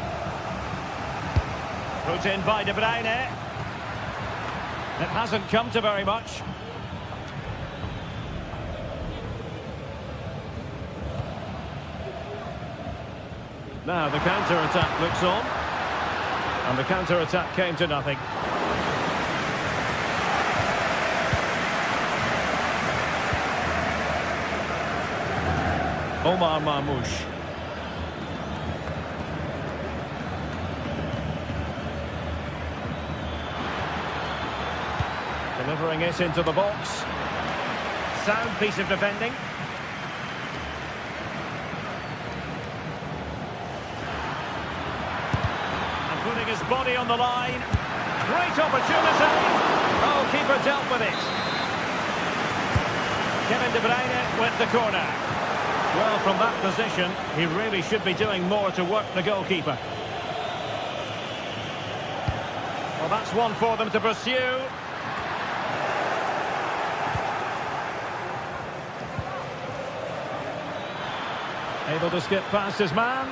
Put in by De Bruyne. It hasn't come to very much. Now the counter-attack looks on. And the counter-attack came to nothing. Omar Marmoush. Delivering it into the box. Sound piece of defending. And putting his body on the line. Great opportunity. Oh, keeper dealt with it. Kevin De Bruyne with the corner. Well, from that position, he really should be doing more to work the goalkeeper. Well, that's one for them to pursue. Able to skip past his man.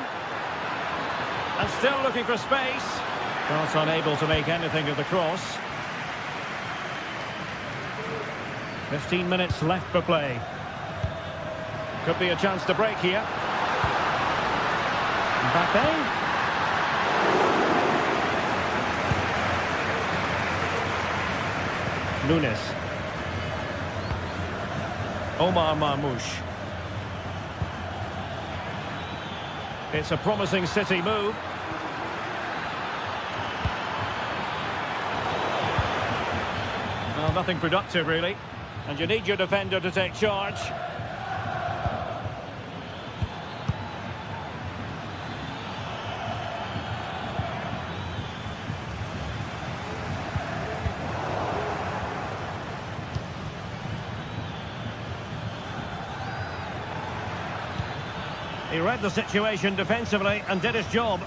And still looking for space. But unable to make anything of the cross. 15 minutes left for play. Could be a chance to break here. Mbappe. Nunes. Omar Marmoush. It's a promising City move. Well, nothing productive, really. And you need your defender to take charge. He read the situation defensively and did his job.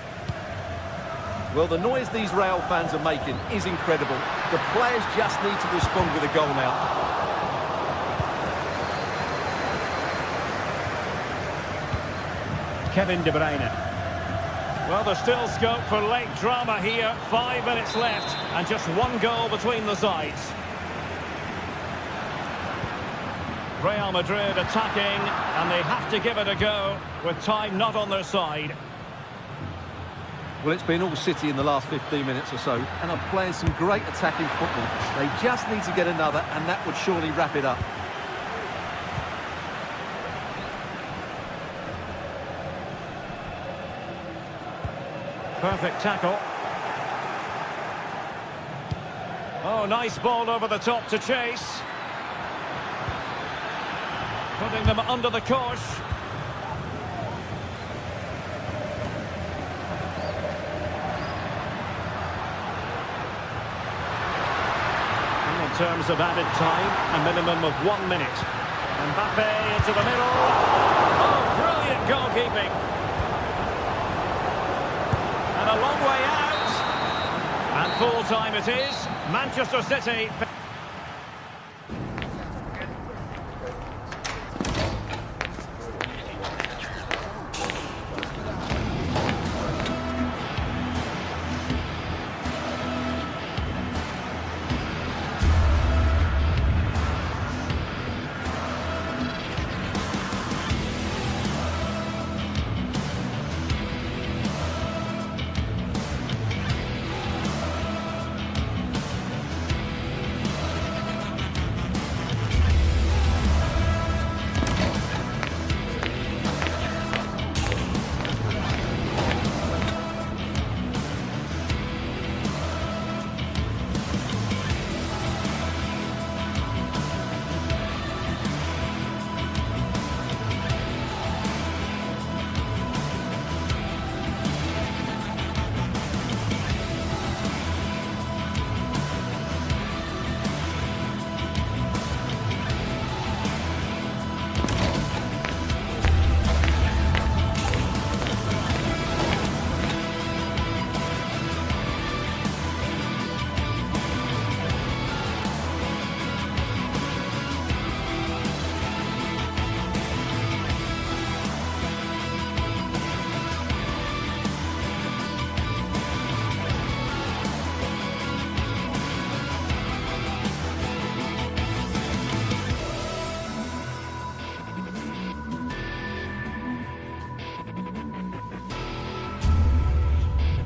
Well, the noise these Real fans are making is incredible. The players just need to respond with a goal now. Kevin De Bruyne. Well, there's still scope for late drama here. 5 minutes left and just one goal between the sides. Real Madrid attacking, and they have to give it a go with time not on their side. Well, it's been all City in the last 15 minutes or so, and are playing some great attacking football. They just need to get another, and that would surely wrap it up. Perfect tackle. Oh, nice ball over the top to chase. Putting them under the cosh. In terms of added time, a minimum of 1 minute. Mbappe into the middle. Oh, brilliant goalkeeping. And a long way out. And full time it is. Manchester City.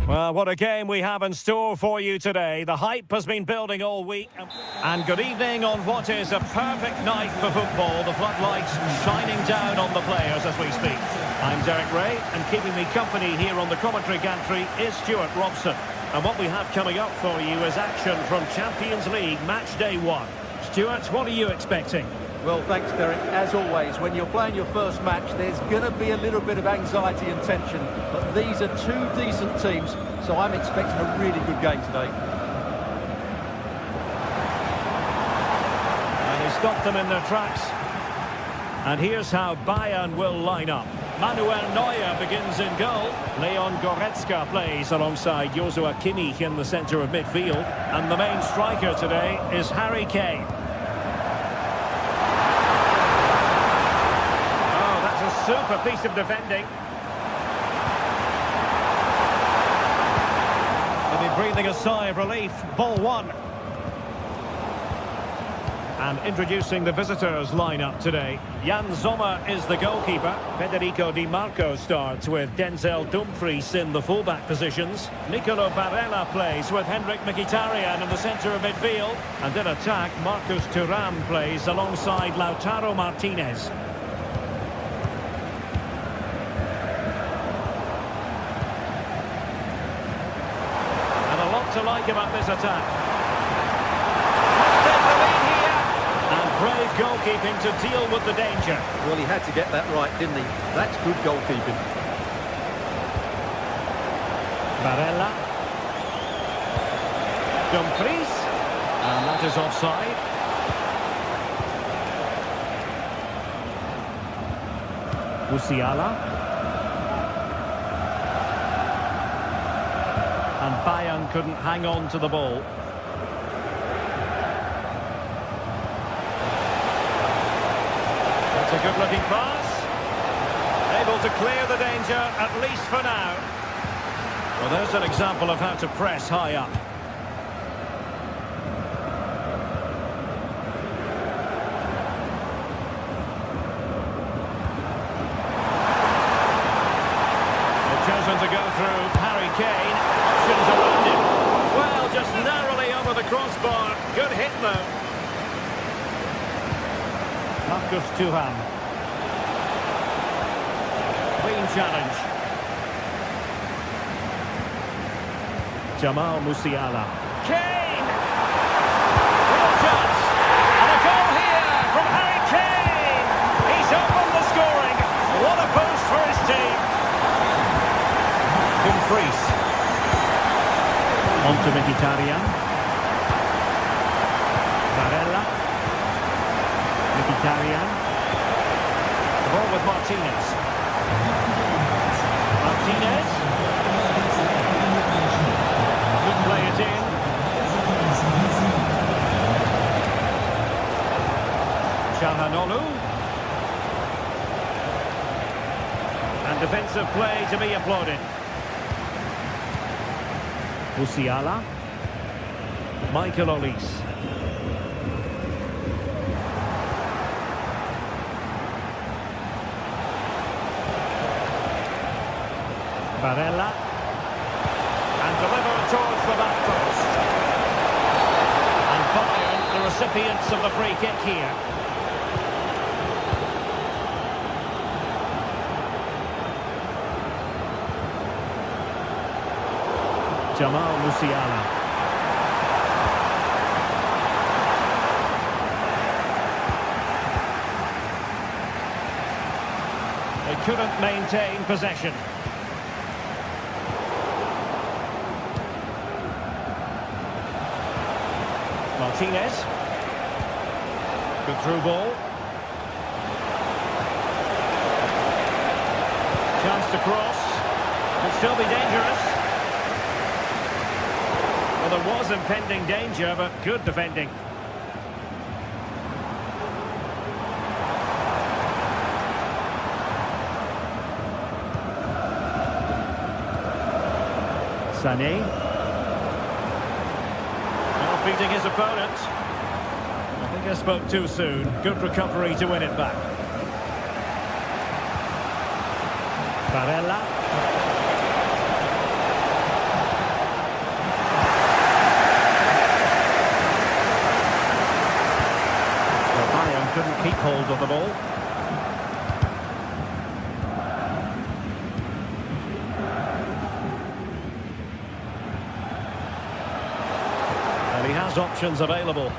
Well, what a game we have in store for you today. The hype has been building all week. And good evening on what is a perfect night for football. The floodlights shining down on the players as we speak. I'm Derek Ray, and keeping me company here on the commentary gantry is Stuart Robson. And what we have coming up for you is action from Champions League Match Day 1. Stuart, what are you expecting? Well, thanks, Derek. As always, when you're playing your first match, there's going to be a little bit of anxiety and tension. But these are two decent teams, so I'm expecting a really good game today. And he stopped them in their tracks. And here's how Bayern will line up. Manuel Neuer begins in goal. Leon Goretzka plays alongside Joshua Kimmich in the centre of midfield. And the main striker today is Harry Kane. Super piece of defending. They'll be breathing a sigh of relief. Ball one. And introducing the visitors lineup today. Jan Sommer is the goalkeeper. Federico Di Marco starts with Denzel Dumfries in the fullback positions. Nicolo Barella plays with Henrik Mkhitaryan in the centre of midfield. And in attack, Marcus Thuram plays alongside Lautaro Martinez. To like about this attack. Let's take the lead here. And brave goalkeeping to deal with the danger. Well, he had to get that right, didn't he? That's good goalkeeping. Barella. Dumfries. And that is offside. Musiala. And Bayern couldn't hang on to the ball. That's a good-looking pass. Able to clear the danger, at least for now. Well, there's an example of how to press high up. They've chosen to go through Harry Kane. Around him. Well, just narrowly over the crossbar. Good hit, though. Marcus Thuram. Clean challenge. Jamal Musiala. Kane! Real chance. And a goal here from Harry Kane. He's opened the scoring. What a boost for his team. Dumfries. On to Mkhitaryan. Barella. Mkhitaryan. The ball with Martinez. Martinez. Could play it in. Çalhanoğlu. And defensive play to be applauded. Musiala. Michael Olise. Barella. And delivered towards the back post. And Bayern, the recipients of the free kick here. Jamal Musiala. They couldn't maintain possession. Martinez. Good through ball. Chance to cross. Could still be dangerous. Well, there was impending danger, but good defending. Sané. Well, beating his opponent. I think I spoke too soon. Good recovery to win it back. Barella. hold of the ball. And he has options available.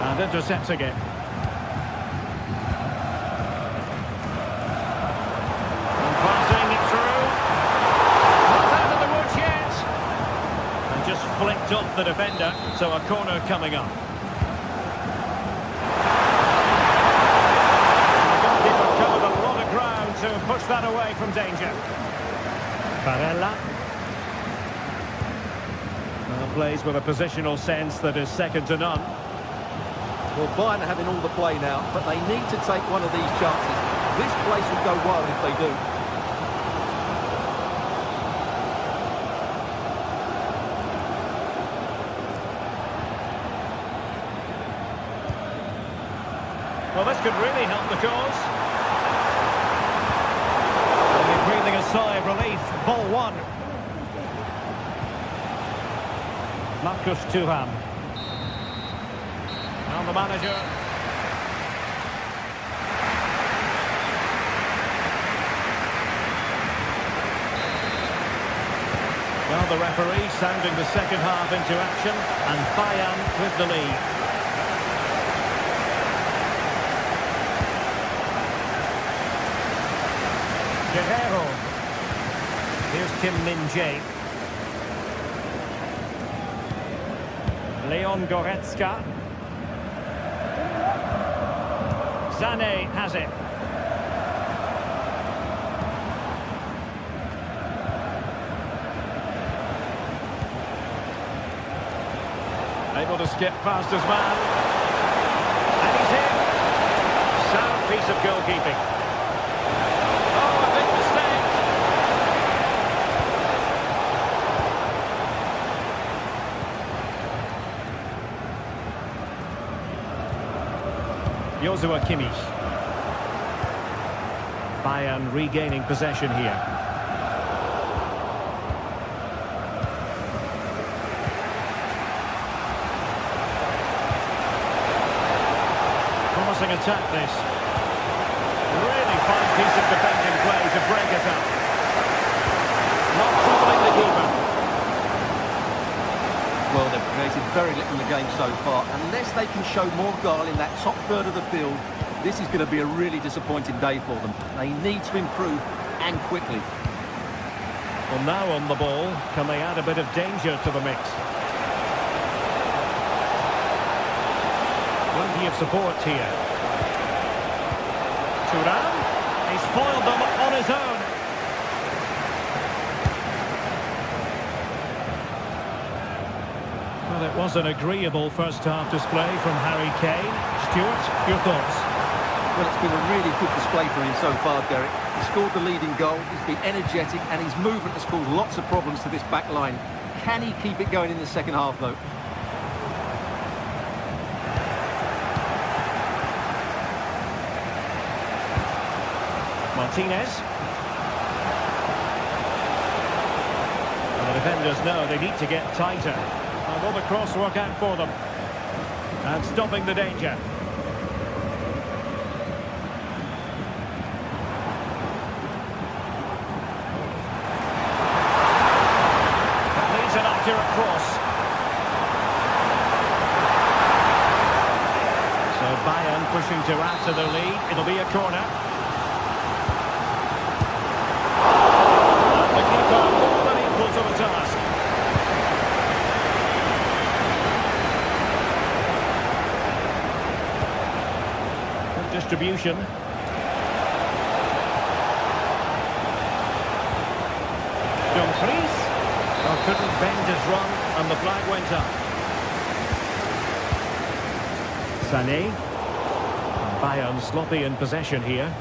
And intercepting it. And passing it through. Not out of the woods yet. And just flicked off the defender, so a corner coming up. The goalkeeper covered a lot of ground to push that away from danger. Barella. Plays with a positional sense that is second to none. Well, Bayern are having all the play now, but they need to take one of these chances. This place will go wild if they do. Well, this could really help the cause. And he's breathing a sigh of relief. Ball one. Marcus Thuram. Now the manager. Well, the referee sounding the second half into action, and Bayern with the lead. Guerrero. Here's Kim Min-jae. Leon Goretzka. Sané has it. Able to skip past his man. And he's in. Sound piece of goalkeeping. Oh, a big mistake. Joshua Kimmich. Bayern regaining possession here. Promising attack this. Really fine piece of defending play to break it up. Not troubling the keeper. Well, they've created very little in the game so far. Unless they can show more guile in that top third of the field, this is going to be a really disappointing day for them. They need to improve, and quickly. Well, now on the ball, can they add a bit of danger to the mix? Plenty of support here. Thuram, he's foiled them on his own. Well, it was an agreeable first-half display from Harry Kane. Stuart, your thoughts? Well, it's been a really good display for him so far, Derek. He scored the leading goal, he's been energetic, and his movement has caused lots of problems to this back line. Can he keep it going in the second half, though? Martinez. And the defenders know they need to get tighter. And will the cross work out for them? And stopping the danger. That needs an accurate cross. So Bayern pushing to add to their lead. It'll be a corner. And the keeper more than equal to the task. Distribution. Dumfries. Oh, couldn't bend his run, and the flag went up. Sané. Bayern sloppy in possession here.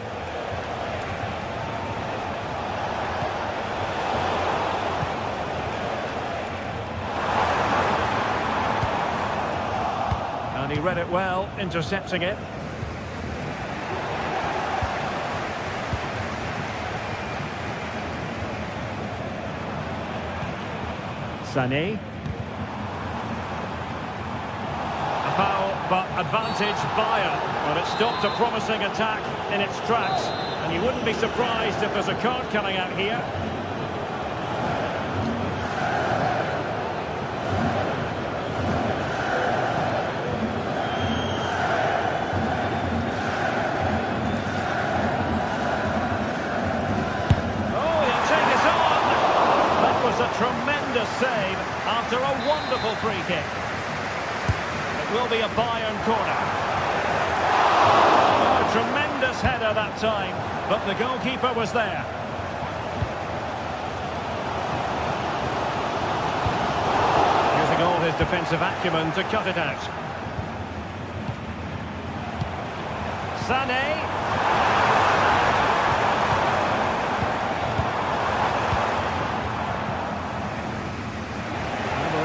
And he read it well, intercepting it. Sané. A foul but advantage Bayern. But it stopped a promising attack in its tracks, and you wouldn't be surprised if there's a card coming out here. Tremendous save after a wonderful free kick. It will be a Bayern corner. Oh, tremendous header that time, but the goalkeeper was there. Using all his defensive acumen to cut it out. Sané.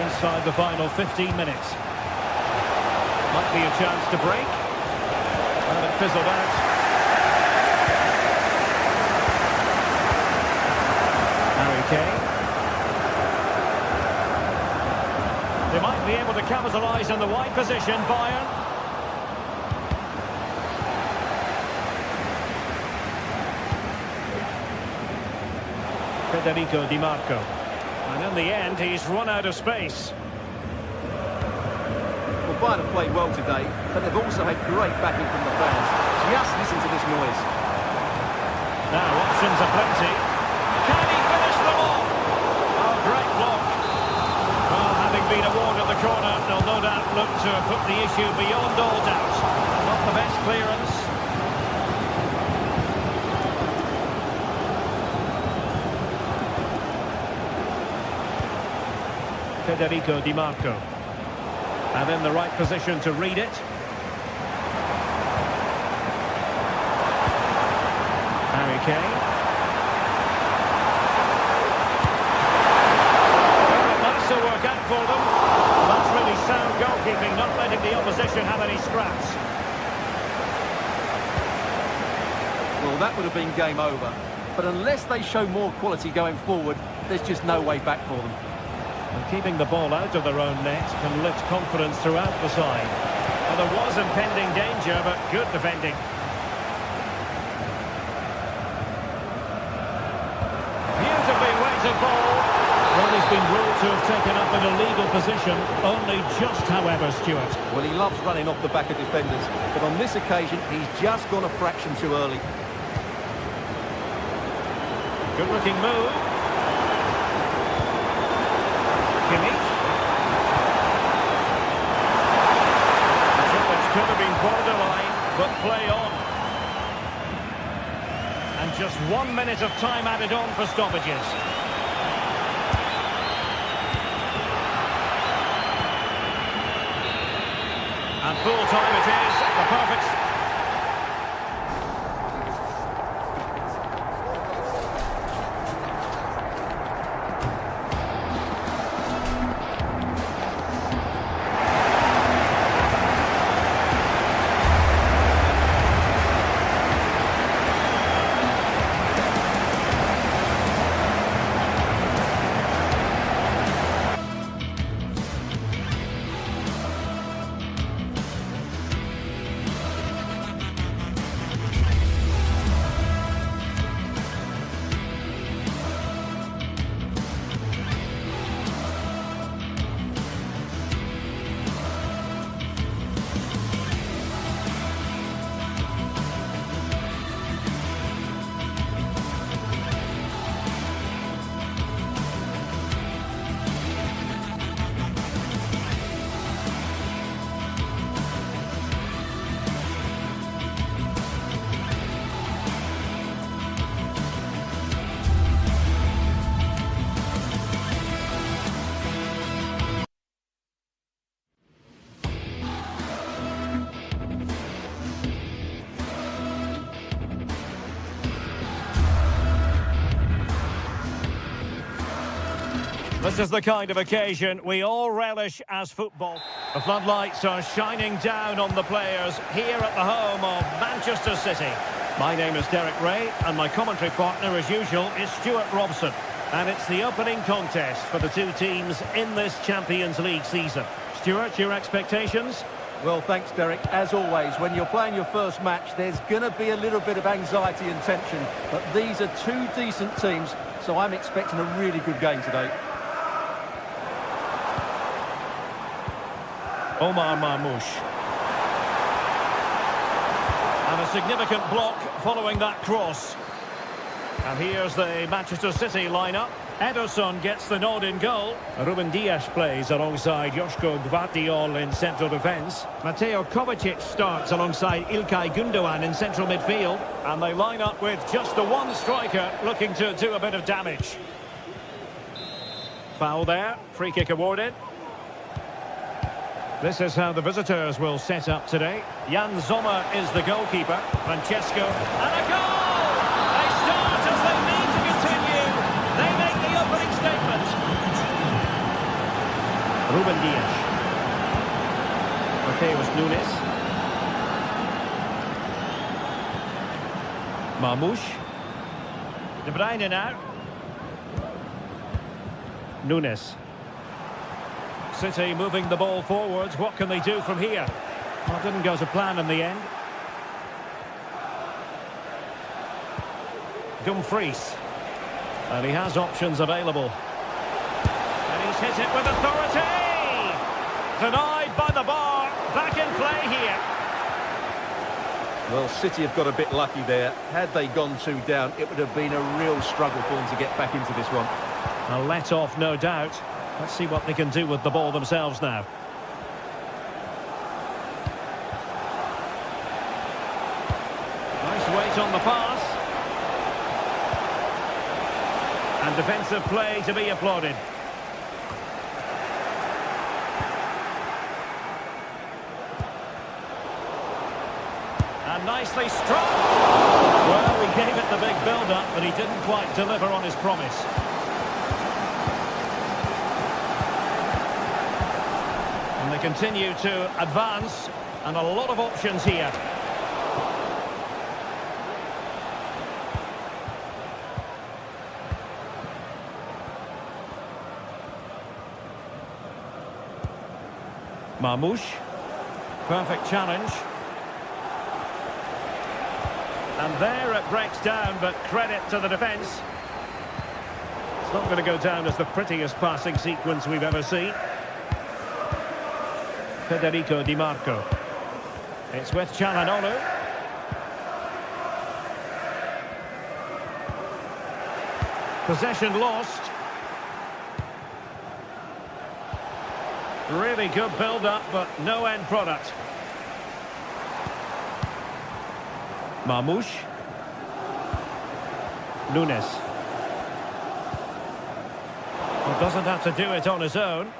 Inside the final 15 minutes. Might be a chance to break. And it fizzled out. Harry Kane. They might be able to capitalise in the wide position, Bayern. Federico Di Marco. And in the end, he's run out of space. Well, Bayern have played well today, but they've also had great backing from the fans. Just listen to this noise. Now, options are plenty. Can he finish them off? Oh, great block. Well, having been awarded the corner, they'll no doubt look to put the issue beyond all doubt. Not the best clearance. Federico Di Marco. And in the right position to read it. Harry Kane. Well, it might still work out for them. That's really sound goalkeeping, not letting the opposition have any scraps. Well, that would have been game over. But unless they show more quality going forward, there's just no way back for them. And keeping the ball out of their own net can lift confidence throughout the side. Well, there was impending danger, but good defending. Beautifully weighted ball. Well, he's been ruled to have taken up an illegal position, only just, however, Stuart. Well, he loves running off the back of defenders, but on this occasion, he's just gone a fraction too early. Good-looking move. Could have been borderline, but play on. And just 1 minute of time added on for stoppages. And full time it is, the perfect... This is the kind of occasion we all relish as football. The floodlights are shining down on the players here at the home of Manchester City. My name is Derek Ray, and my commentary partner, as usual, is Stuart Robson. And it's the opening contest for the two teams in this Champions League season. Stuart, your expectations? Well, thanks, Derek. As always, when you're playing your first match, there's going to be a little bit of anxiety and tension. But these are two decent teams, so I'm expecting a really good game today. Omar Marmoush. And a significant block following that cross. And here's the Manchester City lineup. Ederson gets the nod in goal. Ruben Dias plays alongside Joško Gvardiol in central defence. Mateo Kovacic starts alongside İlkay Gündoğan in central midfield. And they line up with just the one striker looking to do a bit of damage. Foul there. Free kick awarded. This is how the visitors will set up today. Jan Sommer is the goalkeeper. Francesco. And a goal! They start as they need to continue. They make the opening statement. Ruben Dias. Mateus Nunes. Marmoush. De Bruyne now. Nunes. City moving the ball forwards. What can they do from here? Well, it didn't go to plan in the end. Dumfries. And he has options available. And he's hit it with authority! Denied by the bar. Back in play here. Well, City have got a bit lucky there. Had they gone 2 down, it would have been a real struggle for them to get back into this one. A let-off, no doubt. Let's see what they can do with the ball themselves now. Nice weight on the pass. And defensive play to be applauded. And nicely struck. Well, he gave it the big build-up, but he didn't quite deliver on his promise. And they continue to advance, and a lot of options here. Marmoush. Perfect challenge. And there it breaks down, but credit to the defence. It's not going to go down as the prettiest passing sequence we've ever seen. Federico Di Marco. It's with Çalhanoğlu. Possession lost. Really good build-up, but no end product. Marmoush. Nunes. He doesn't have to do it on his own.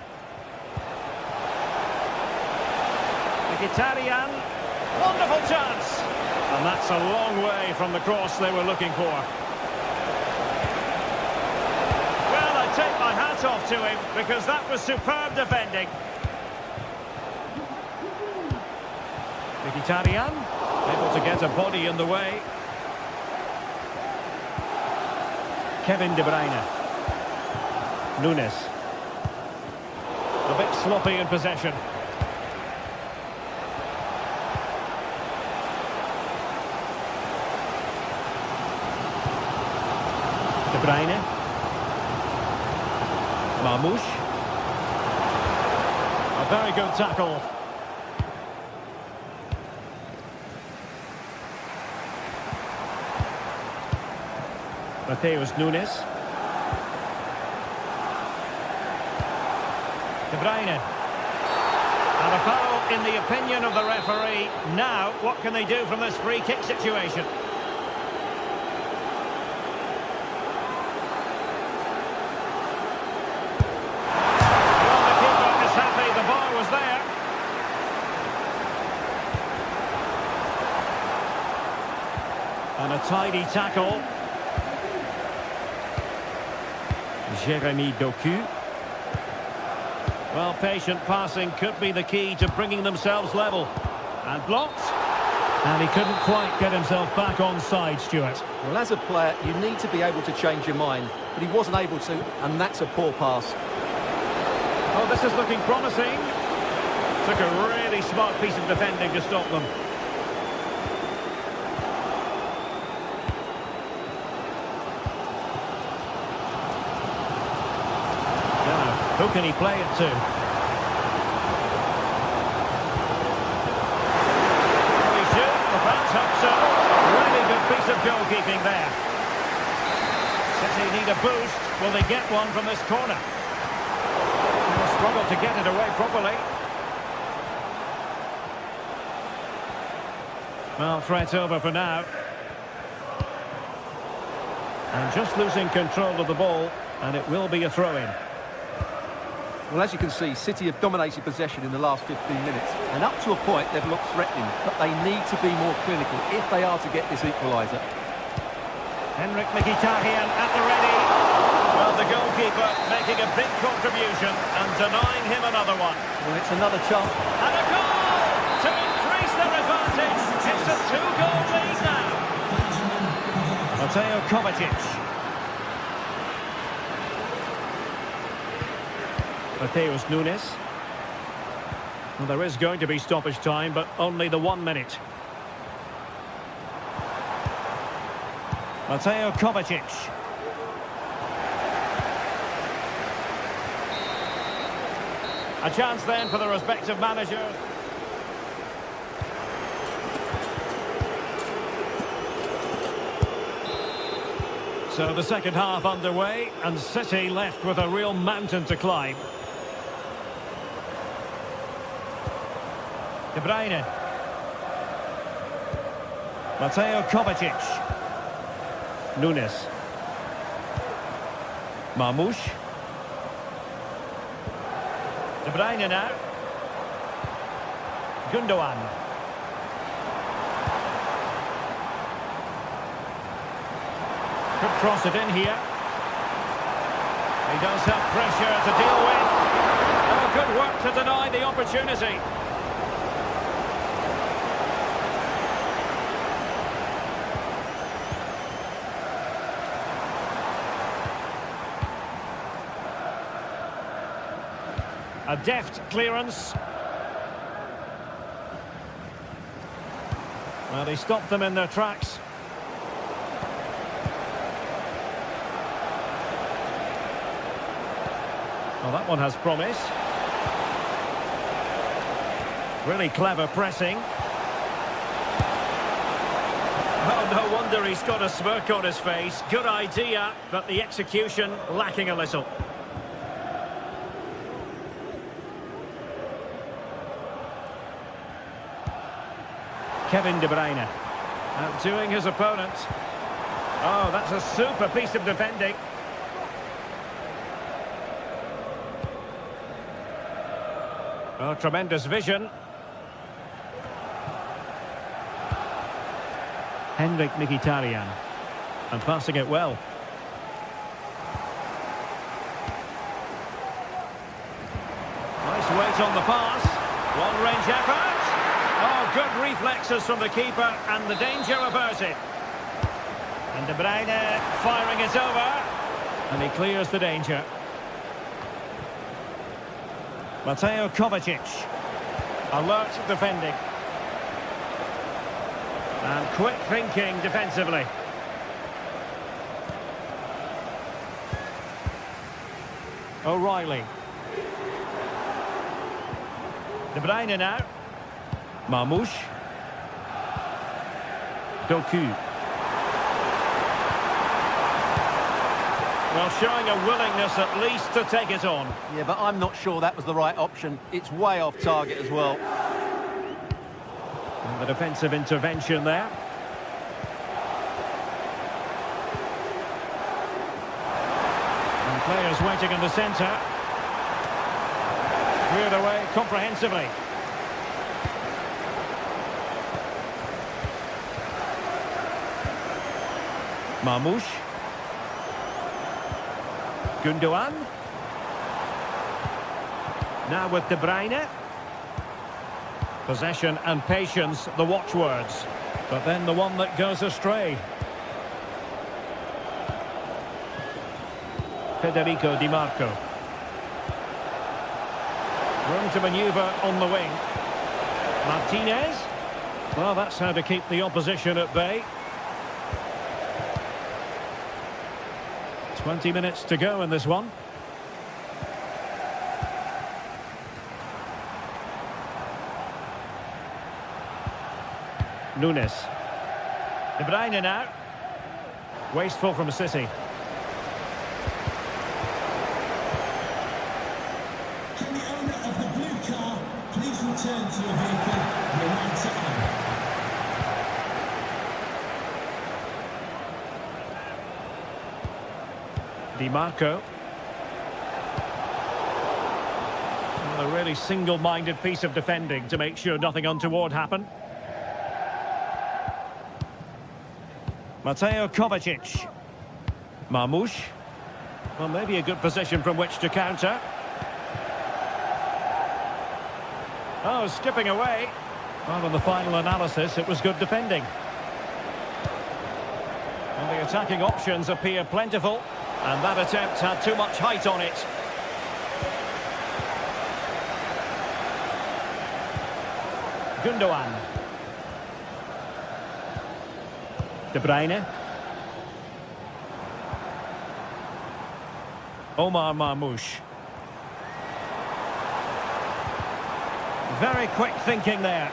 Mkhitaryan. Wonderful chance. And that's a long way from the cross they were looking for. Well, I take my hat off to him because that was superb defending. Mkhitaryan. Able to get a body in the way. Kevin De Bruyne. Nunes. A bit sloppy in possession. De Bruyne. Marmoush. A very good tackle. Mateus Nunes. De Bruyne. And a foul in the opinion of the referee. Now, what can they do from this free kick situation? Well, the keeper is happy. The ball was there. And a tidy tackle. Jérémy Doku. Well, patient passing could be the key to bringing themselves level. And blocked. And he couldn't quite get himself back on side, Stuart. Well, as a player, you need to be able to change your mind. But he wasn't able to, and that's a poor pass. Oh, this is looking promising. Took a really smart piece of defending to stop them. Now, who can he play it to? Will he shoot? Perhaps hope so. Really good piece of goalkeeping there. City need a boost. Will they get one from this corner? They'll struggle to get it away properly. Well, threat over for now. And just losing control of the ball, and it will be a throw-in. Well, as you can see, City have dominated possession in the last 15 minutes. And up to a point, they've looked threatening. But they need to be more clinical if they are to get this equaliser. Henrik Mkhitaryan at the ready. Well, the goalkeeper making a big contribution and denying him another one. Well, it's another chance. And a goal to increase their advantage. It's a two-goal lead now. Mateo Kovacic. Mateus Nunes. Well, there is going to be stoppage time, but only the 1 minute. Mateo Kovacic. A chance then for the respective managers. So the second half underway, and City left with a real mountain to climb. De Bruyne. Mateo Kovacic. Nunes. Marmoush. De Bruyne now. Gundogan. Could cross it in here. He does have pressure to deal with. Oh, good work to deny the opportunity. A deft clearance. Well, he stopped them in their tracks. Well, that one has promise. Really clever pressing. Oh, no wonder he's got a smirk on his face. Good idea, but the execution lacking a little. Kevin De Bruyne, outdoing his opponent. Oh, that's a super piece of defending. Oh, tremendous vision. Henrik Mkhitaryan, and passing it well. Nice weight on the pass. Long-range effort. Oh, good reflexes from the keeper, and the danger averted. And De Bruyne firing it over, and he clears the danger. Mateo Kovacic, alert defending. And quick thinking defensively. O'Reilly. De Bruyne now. Marmoush. Doku. Well, showing a willingness at least to take it on. Yeah, but I'm not sure that was the right option. It's way off target as well. And the defensive intervention there. And players waiting in the centre. Cleared away comprehensively. Marmoush. Gundogan. Now with De Bruyne. Possession and patience, the watchwords. But then the one that goes astray. Federico Di Marco. Room to manoeuvre on the wing. Martinez. Well, that's how to keep the opposition at bay. 20 minutes to go in this one. Nunes. De Bruyne now. Wasteful from City. Can the owner of the blue car please return to your vehicle? You're right to own. Di Marco. Well, a really single-minded piece of defending to make sure nothing untoward happened. Mateo Kovacic. Marmoush. Well, maybe a good position from which to counter. Oh, skipping away. Well, in the final analysis, it was good defending. And the attacking options appear plentiful. And that attempt had too much height on it. Gundogan. De Bruyne. Omar Marmoush. Very quick thinking there.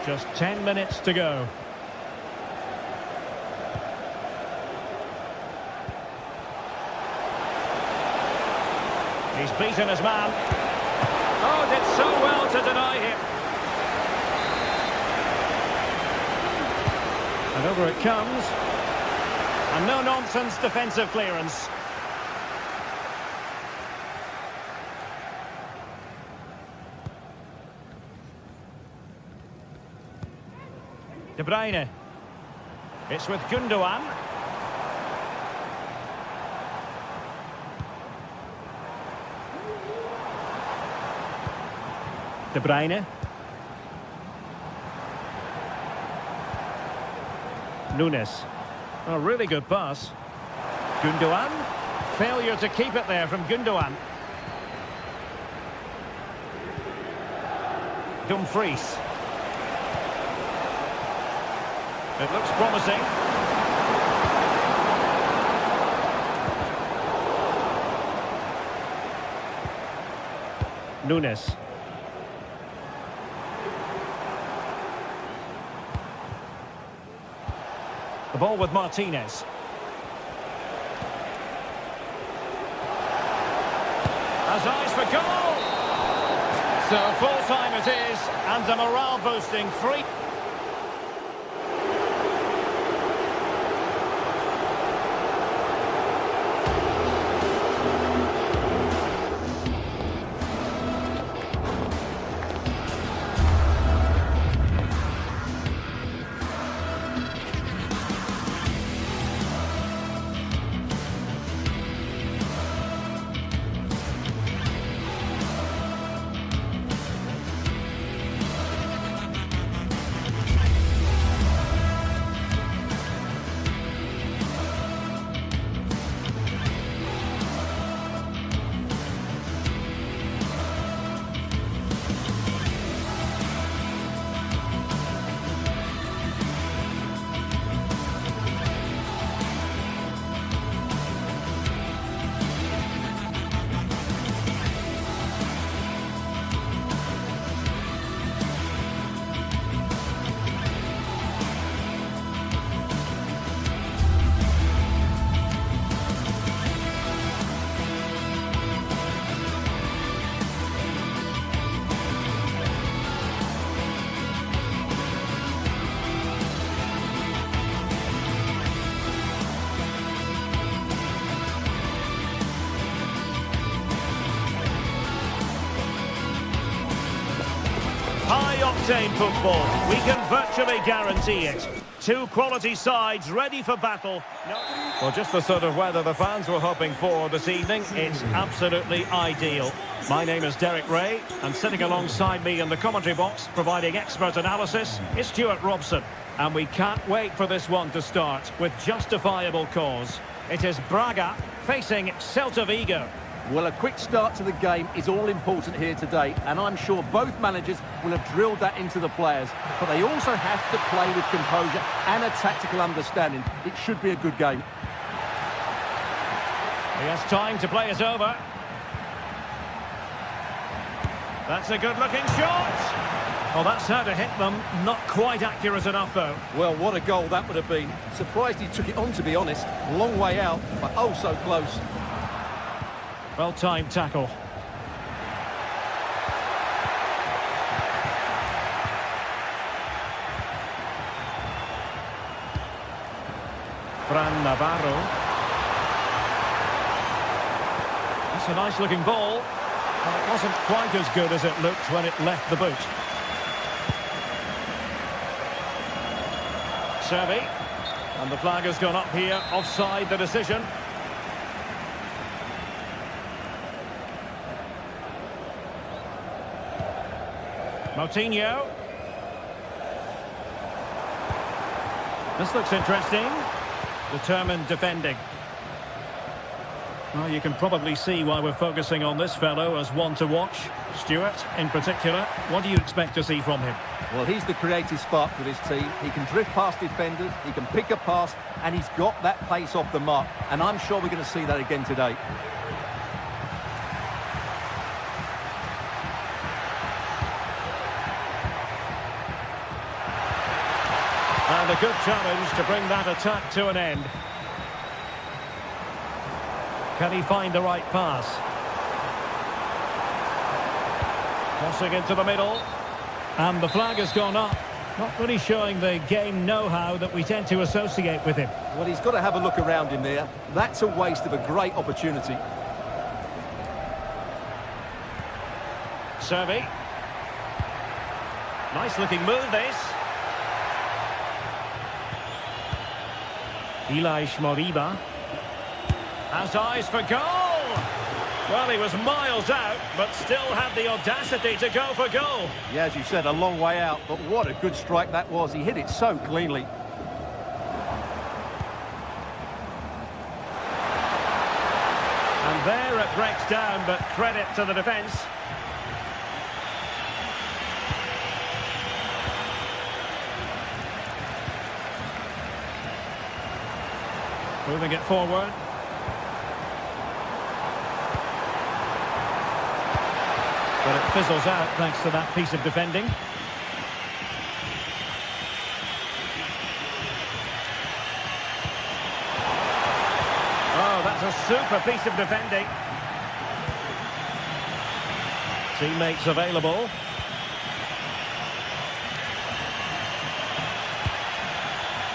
Just 10 minutes to go. He's beaten his man. Oh, did so well to deny him. And over it comes. And no-nonsense defensive clearance. De Bruyne. It's with Gundogan. De Bruyne. Nunes. A really good pass. Gundogan. Failure to keep it there from Gundogan. Dumfries. It looks promising. Nunes. The ball with Martinez. Has eyes for goal! So full time it is, and a morale boosting 3. High-octane football, we can virtually guarantee it. Two quality sides ready for battle. Well, just the sort of weather the fans were hoping for this evening. It's absolutely ideal. My name is Derek Ray, and sitting alongside me in the commentary box, providing expert analysis, is Stuart Robson. And we can't wait for this one to start with justifiable cause. It is Braga facing Celta Vigo. Well, a quick start to the game is all important here today, and I'm sure both managers will have drilled that into the players. But they also have to play with composure and a tactical understanding. It should be a good game. He has time to play it over. That's a good-looking shot. Well, that's how to hit them. Not quite accurate enough, though. Well, what a goal that would have been. Surprised he took it on, to be honest. Long way out, but oh so close. Well-timed tackle. Fran Navarro. That's a nice-looking ball. And it wasn't quite as good as it looked when it left the boot. Servi. And the flag has gone up here. Offside the decision. Moutinho. This looks interesting. Determined defending. Well, you can probably see why we're focusing on this fellow as one to watch. Stuart, in particular, what do you expect to see from him? Well, he's the creative spark for this team. He can drift past defenders, he can pick a pass, and he's got that pace off the mark. And I'm sure we're going to see that again today. And a good challenge to bring that attack to an end. Can he find the right pass? Crossing into the middle. And the flag has gone up. Not really showing the game know-how that we tend to associate with him. Well, he's got to have a look around him there. That's a waste of a great opportunity. Servi. Nice looking move, this. Elias Moriba. Has eyes for goal. Well, he was miles out, but still had the audacity to go for goal. Yeah, as you said, a long way out, but what a good strike that was. He hit it so cleanly. And there it breaks down, but credit to the defence. Moving it forward. But it fizzles out thanks to that piece of defending. Oh, that's a super piece of defending. Teammates available.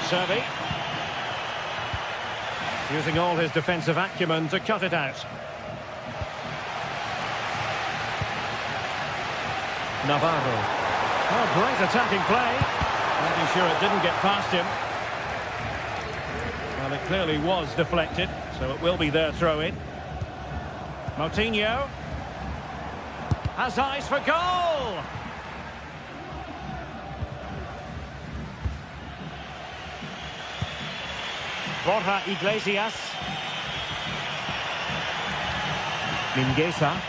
Servi. Using all his defensive acumen to cut it out. Navarro. Oh, great attacking play. Making sure it didn't get past him. Well, it clearly was deflected, so it will be their throw-in. Moutinho. Has eyes for goal! Borja Iglesias. Mingueza.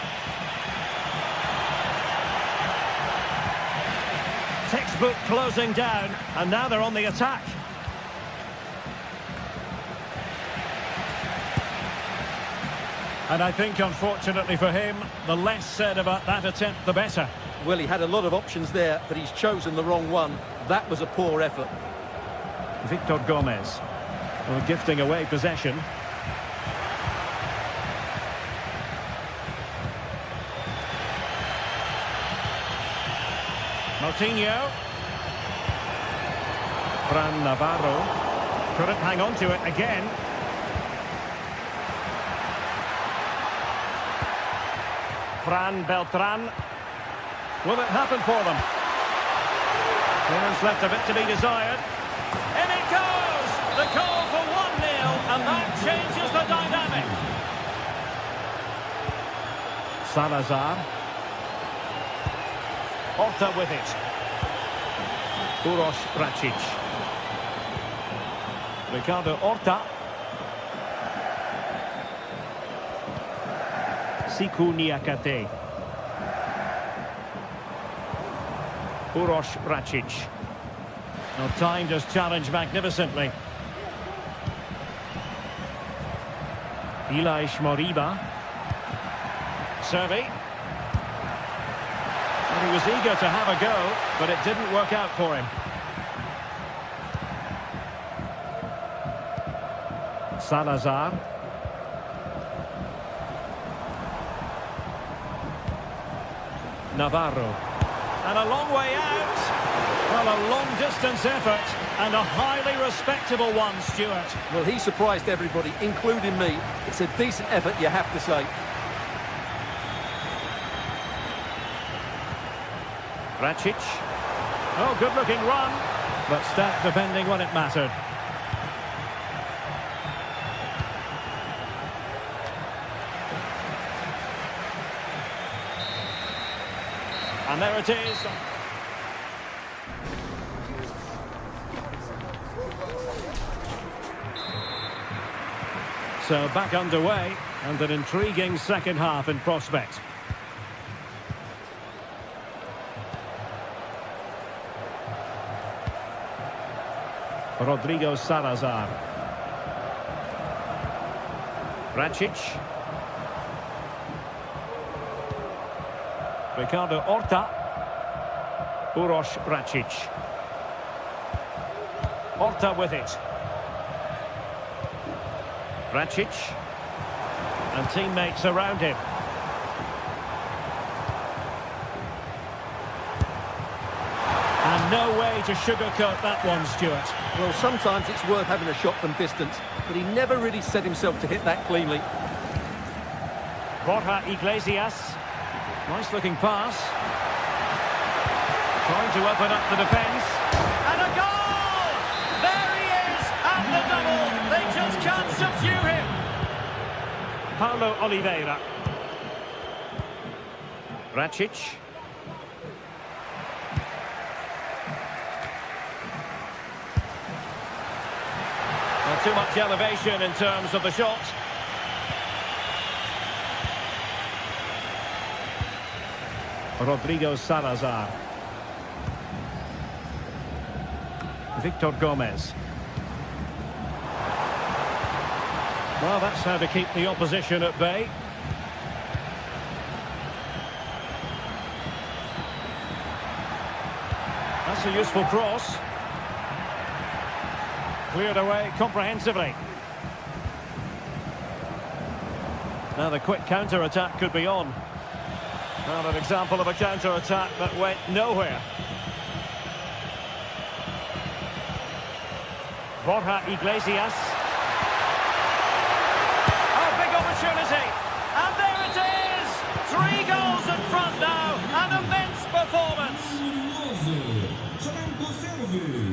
Textbook closing down, and now they're on the attack. And I think, unfortunately for him, the less said about that attempt, the better. Well, he had a lot of options there, but he's chosen the wrong one. That was a poor effort. Victor Gomez. Well, gifting away possession. Moutinho. Fran Navarro. Couldn't hang on to it again. Fran Beltran. Will it happen for them? There's left a bit to be desired. In it goes! The goal for 1-0, and that changes the dynamic. Salazar. Horta with it. Uros Racic. Ricardo Horta. Siku Niakate. Uroš Račić. Now timed his challenge magnificently. Ilaix Moriba. Servi. And he was eager to have a go, but it didn't work out for him. Salazar. Navarro. And a long way out. Well, a long-distance effort, and a highly respectable one, Stuart. Well, he surprised everybody, including me. It's a decent effort, you have to say. Račić. Oh, good-looking run, but stacked defending when it mattered. And there it is. So back underway, and an intriguing second half in prospect. Rodrigo Salazar. Račić. Ricardo Horta. Uroš Račić. Horta with it. Račić. And teammates around him. And no way to sugarcoat that one, Stuart. Well, sometimes it's worth having a shot from distance, but he never really set himself to hit that cleanly. Borja Iglesias. Nice looking pass. Trying to open up the defence. And a goal! There he is! And the double! They just can't subdue him! Paulo Oliveira. Račić. Well, too much elevation in terms of the shot. Rodrigo Salazar. Victor Gomez. Well, that's how to keep the opposition at bay. That's a useful cross. Cleared away comprehensively. Now the quick counter-attack could be on. Well, an example of a counter-attack that went nowhere. Borja Iglesias. Oh, big opportunity. And there it is! 3 goals in front now. An immense performance.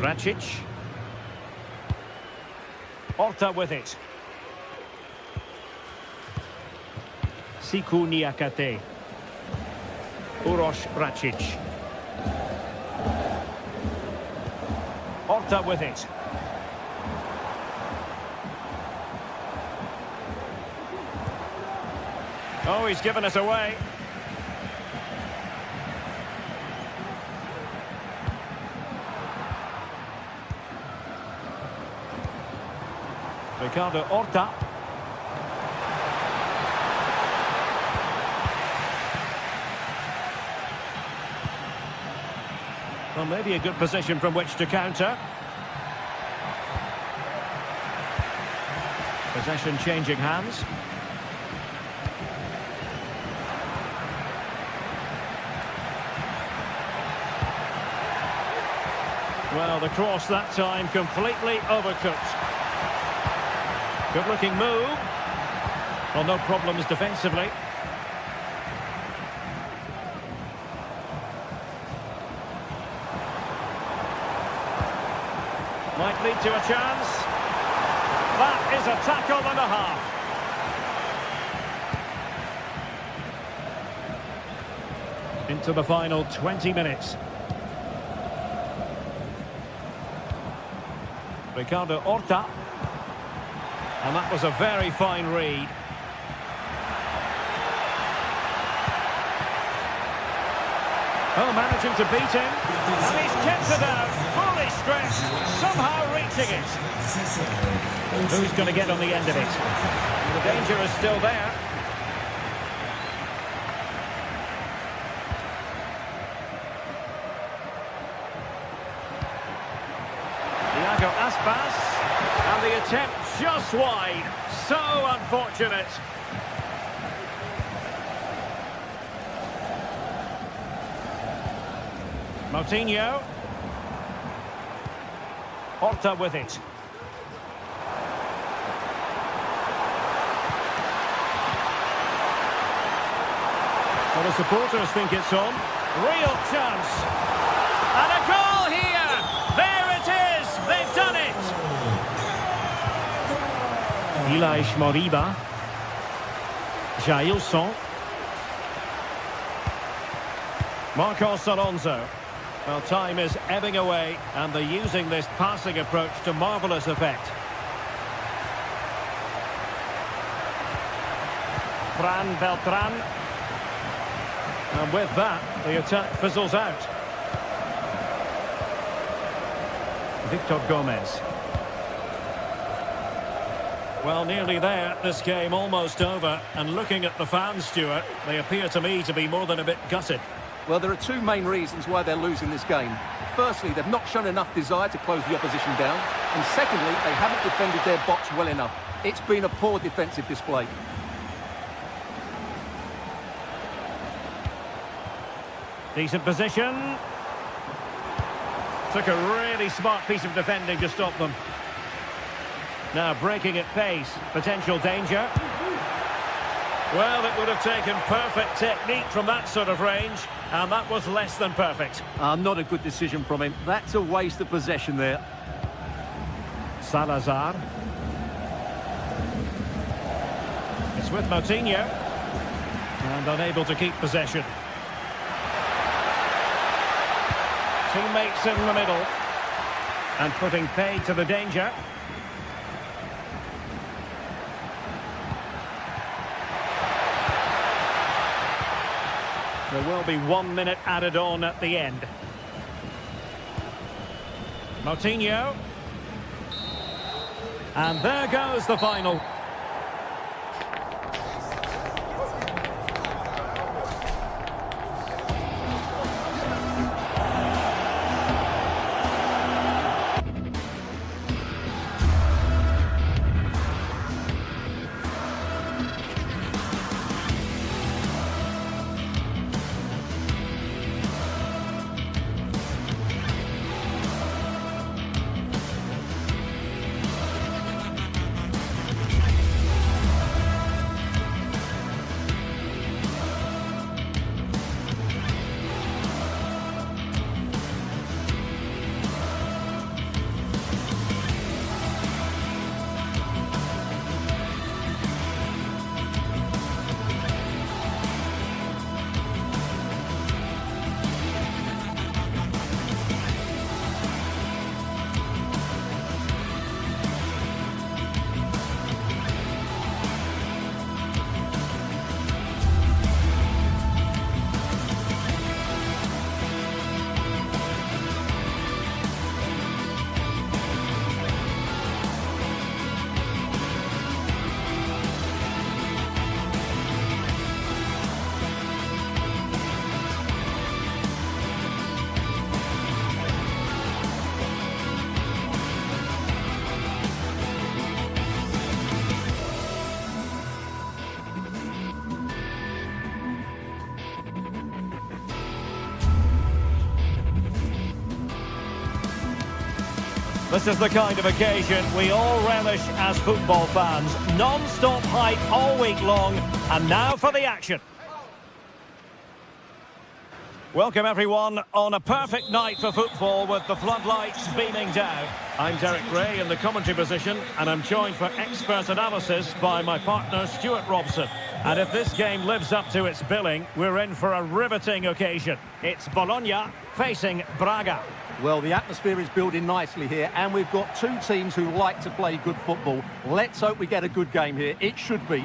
Račić. Horta with it. Siku Niakate. Uroš Račić. Horta with it. Oh, he's given us away. Ricardo Horta. Well, maybe a good position from which to counter. Possession changing hands. Well, the cross that time completely overcooked. Good-looking move. Well, no problems defensively. Might lead to a chance. That is a tackle and a half. Into the final 20 minutes. Ricardo Horta. And that was a very fine read. Oh, managing to beat him. And he's kept it out. Fully stretched. Somehow reaching it. Who's going to get on the end of it? The danger is still there. Iago Aspas. And the attempt just wide. So unfortunate. Moutinho. Horta with it. Well, the supporters think it's on. Real chance. And a goal here! There it is! They've done it! Ilaix Moriba. Jailson. Marcos Alonso. Well, time is ebbing away, and they're using this passing approach to marvellous effect. Fran Beltran. And with that, the attack fizzles out. Victor Gomez. Well, nearly there. This game almost over. And looking at the fans, Stuart, they appear to me to be more than a bit gutted. Well, there are two main reasons why they're losing this game. Firstly, they've not shown enough desire to close the opposition down. And secondly, they haven't defended their box well enough. It's been a poor defensive display. Decent position. Took a really smart piece of defending to stop them. Now breaking at pace. Potential danger. Well, it would have taken perfect technique from that sort of range, and that was less than perfect. Not a good decision from him. That's a waste of possession there. Salazar. It's with Moutinho. And unable to keep possession. Teammates in the middle. And putting paid to the danger. There will be 1 minute added on at the end. Moutinho. And there goes the final. This is the kind of occasion we all relish as football fans. Non-stop hype all week long, and now for the action. Welcome everyone on a perfect night for football with the floodlights beaming down. I'm Derek Ray in the commentary position, and I'm joined for expert analysis by my partner Stuart Robson. And if this game lives up to its billing, we're in for a riveting occasion. It's Bologna facing Braga. Well, the atmosphere is building nicely here, and we've got two teams who like to play good football. Let's hope we get a good game here. It should be.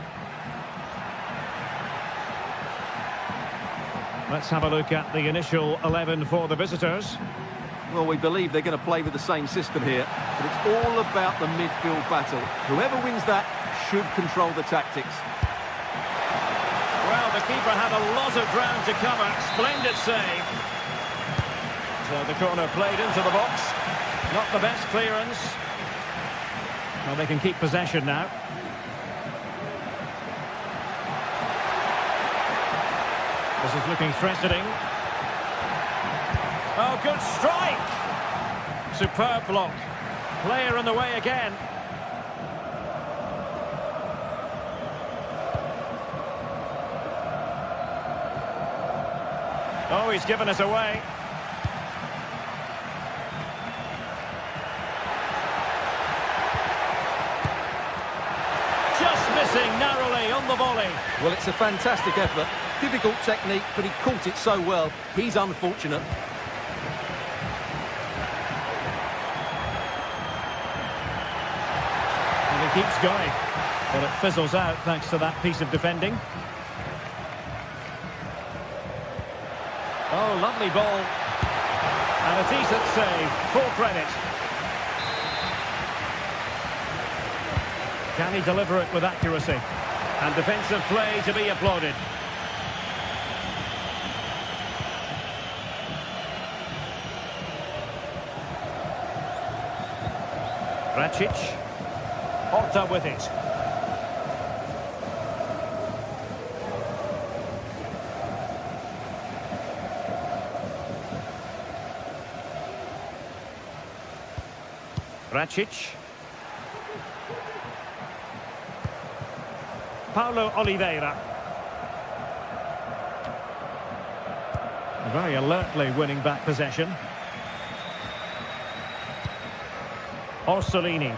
Let's have a look at the initial 11 for the visitors. Well, we believe they're going to play with the same system here, but it's all about the midfield battle. Whoever wins that should control the tactics. Well, the keeper had a lot of ground to cover. Splendid save. So the corner played into the box. Not the best clearance. Well, they can keep possession now. This is looking threatening. Oh, good strike! Superb block. Player in the way again. Oh, he's given us away. Just missing narrowly on the volley. Well, it's a fantastic effort. Difficult technique, but he caught it so well. He's unfortunate. And he keeps going. Well, it fizzles out thanks to that piece of defending. Oh, lovely ball. And a decent save. Full credit. Can he deliver it with accuracy? And defensive play to be applauded. Racic. Horta with it. Racic. Paulo Oliveira. Very alertly winning back possession. Orsolini.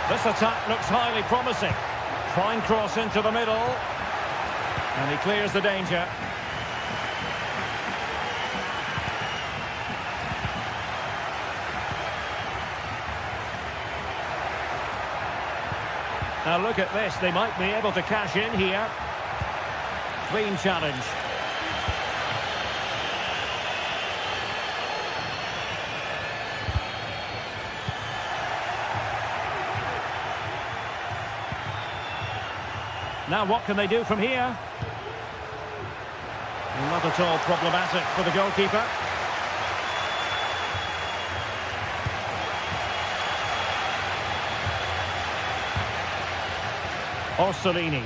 This attack looks highly promising. Fine cross into the middle. And he clears the danger. Now look at this, they might be able to cash in here. Clean challenge. Now what can they do from here? Not at all problematic for the goalkeeper. Orsolini.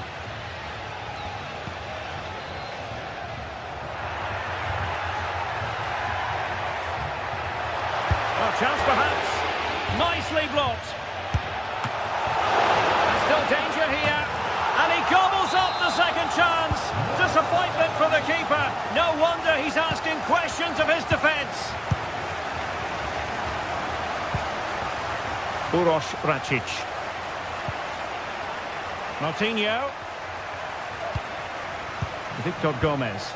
Oh, chance perhaps. Nicely blocked. There's still danger here. And he gobbles up the second chance. Disappointment for the keeper. No wonder he's asking questions of his defence. Uroš Racic. Martinho. Victor Gomez.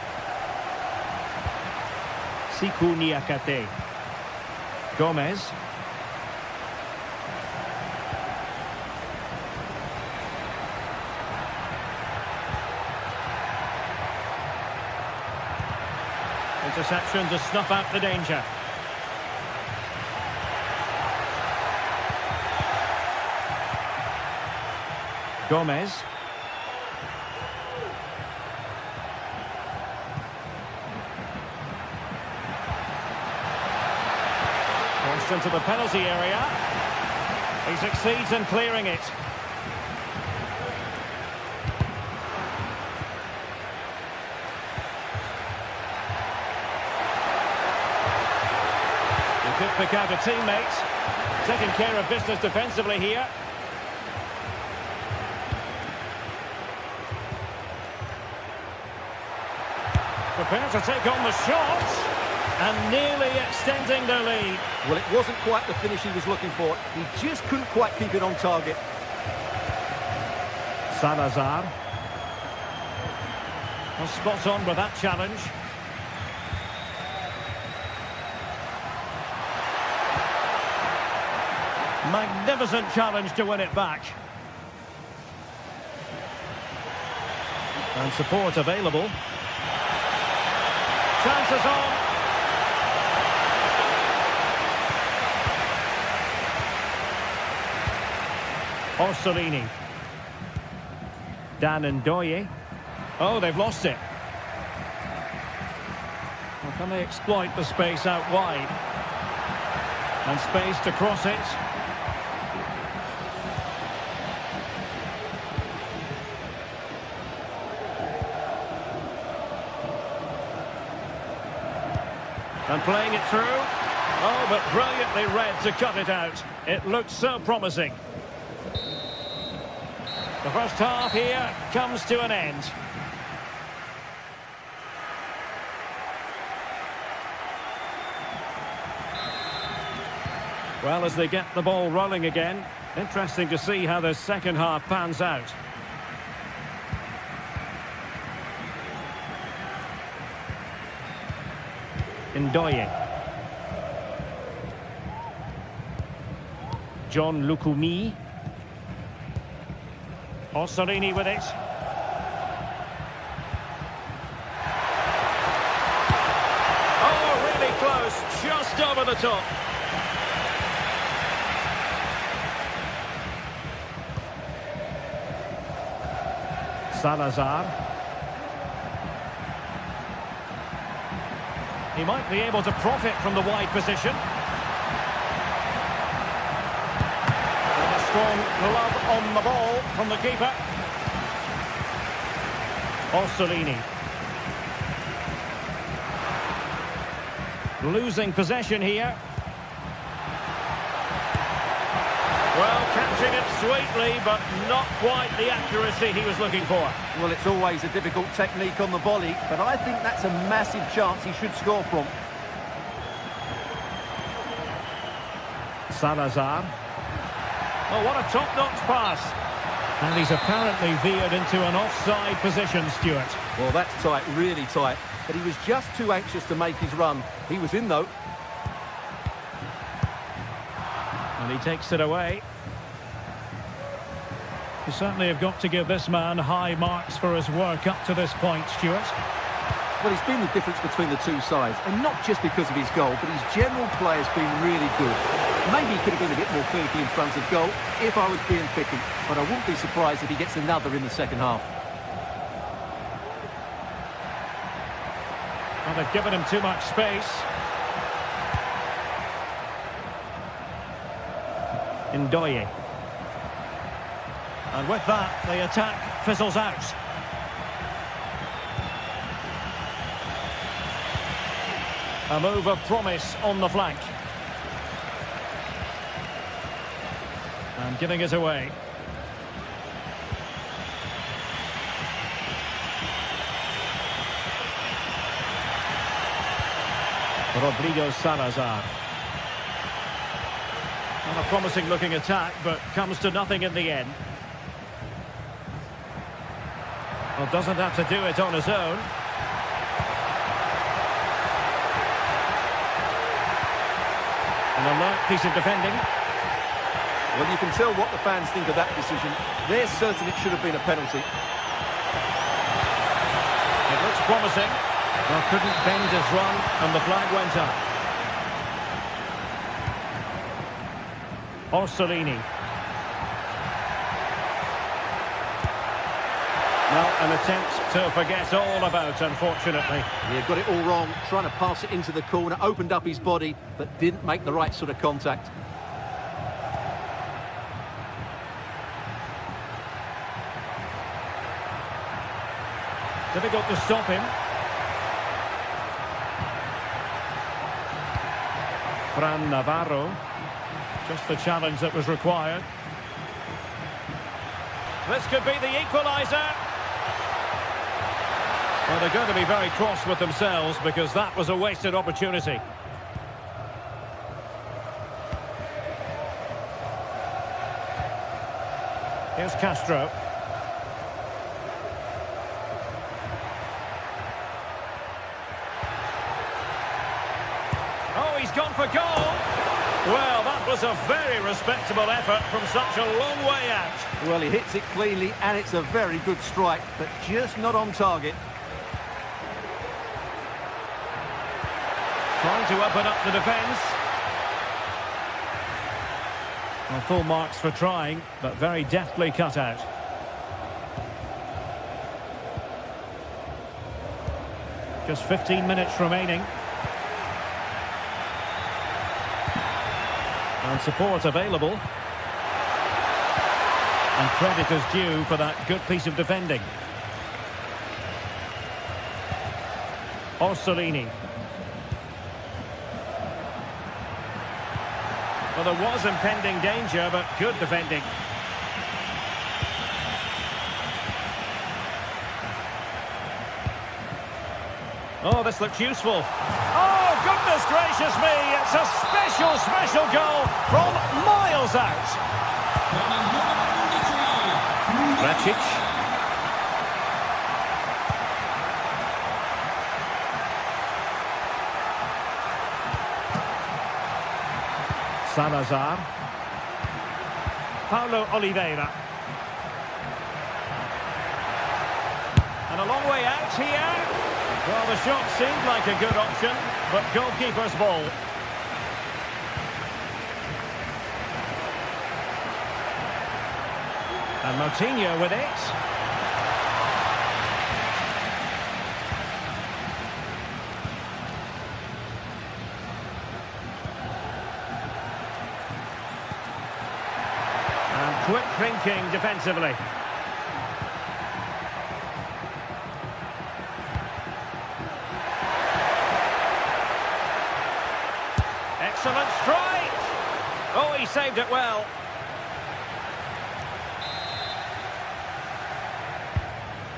Siku Niakate. Gomez. Interception to snuff out the danger. Gomez. Pushed into the penalty area. He succeeds in clearing it. He could pick out a teammate. Taking care of business defensively here. Prepared to take on the shot, and nearly extending their lead. Well, it wasn't quite the finish he was looking for. He just couldn't quite keep it on target. Salazar. Well, spot on with that challenge. Magnificent challenge to win it back. And support available. Chances on. Orsolini. Dan Ndoye. Oh, they've lost it. Well, can they exploit the space out wide? And space to cross it. And playing it through. Oh, but brilliantly read to cut it out. It looks so promising. The first half here comes to an end. Well, as they get the ball rolling again, interesting to see how the second half pans out. Ndoye. John Lukumi. Orsolini with it. Oh, really close, just over the top. Salazar. He might be able to profit from the wide position. And a strong glove on the ball from the keeper. Orsolini. Losing possession here. Well, catching it sweetly, but not quite the accuracy he was looking for. Well, it's always a difficult technique on the volley, but I think that's a massive chance he should score from. Salazar. Oh, what a top-notch pass. And he's apparently veered into an offside position, Stuart. Well, that's tight, really tight. But he was just too anxious to make his run. He was in, though. And he takes it away. You certainly have got to give this man high marks for his work up to this point, Stuart. Well, he's been the difference between the two sides, and not just because of his goal, but his general play has been really good. Maybe he could have been a bit more clinical in front of goal, if I was being picky, but I wouldn't be surprised if he gets another in the second half. Well, they've given him too much space. Ndoye. And with that, the attack fizzles out. A move of promise on the flank. And giving it away. Rodrigo Salazar. And a promising looking attack, but comes to nothing in the end. Well, doesn't have to do it on his own. An alert piece of defending. Well, you can tell what the fans think of that decision. They're certain it should have been a penalty. It looks promising. Well, couldn't bend his run, and the flag went up. Orsolini. Well, an attempt to forget all about, unfortunately. Yeah, got it all wrong. Trying to pass it into the corner, opened up his body, but didn't make the right sort of contact. Difficult to stop him. Fran Navarro. Just the challenge that was required. This could be the equaliser. Well, they're going to be very cross with themselves because that was a wasted opportunity. Here's Castro. Oh, he's gone for goal. Well, that's that was a very respectable effort from such a long way out. Well, he hits it cleanly, and it's a very good strike, but just not on target. Trying to open up the defence. Well, full marks for trying, but very deftly cut out. Just 15 minutes remaining. And support available. And credit is due for that good piece of defending. Orsolini. Well, there was impending danger, but good defending. Oh, this looks useful. Oh, goodness gracious me! It's a special goal from miles out. Racic. Salazar. Paulo Oliveira. And a long way out here. Well, the shot seemed like a good option, but goalkeeper's ball. And Moutinho with it. And quick thinking defensively. Excellent strike! Oh, he saved it well.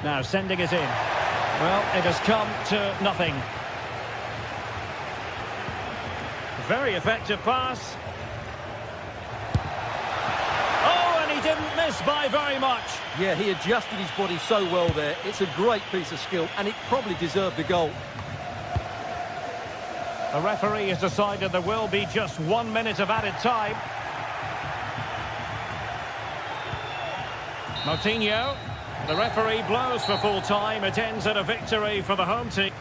Now sending it in. Well, it has come to nothing. Very effective pass. Oh, and he didn't miss by very much. Yeah, he adjusted his body so well there. It's a great piece of skill, and it probably deserved the goal. The referee has decided there will be just 1 minute of added time. Moutinho. The referee blows for full time. It ends in a victory for the home team.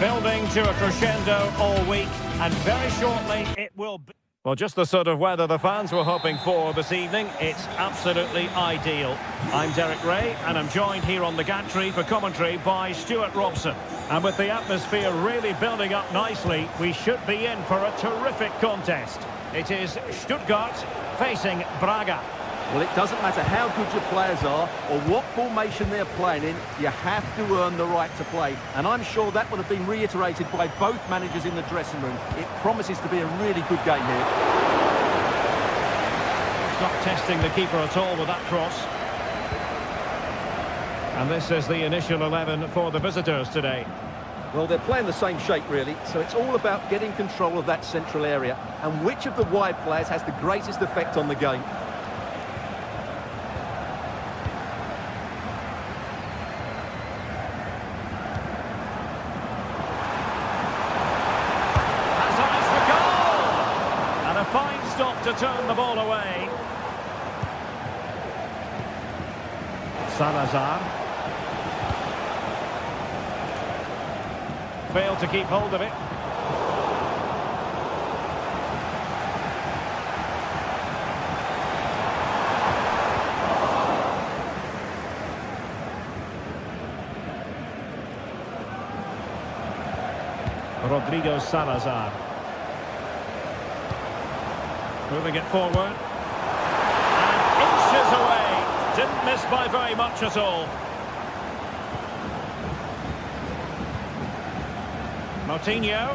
Building to a crescendo all week, and very shortly it will be. Well, just the sort of weather the fans were hoping for this evening. It's absolutely ideal. I'm Derek Ray, and I'm joined here on the gantry for commentary by Stuart Robson. And with the atmosphere really building up nicely, we should be in for a terrific contest. It is Stuttgart facing Braga. Well, it doesn't matter how good your players are or what formation they're playing in, you have to earn the right to play. And I'm sure that would have been reiterated by both managers in the dressing room. It promises to be a really good game here. He's not testing the keeper at all with that cross. And this is the initial 11 for the visitors today. Well, they're playing the same shape, really, so it's all about getting control of that central area and which of the wide players has the greatest effect on the game. Fine stop to turn the ball away. Salazar. Failed to keep hold of it. Rodrigo Salazar. Moving it forward. And inches away. Didn't miss by very much at all. Moutinho.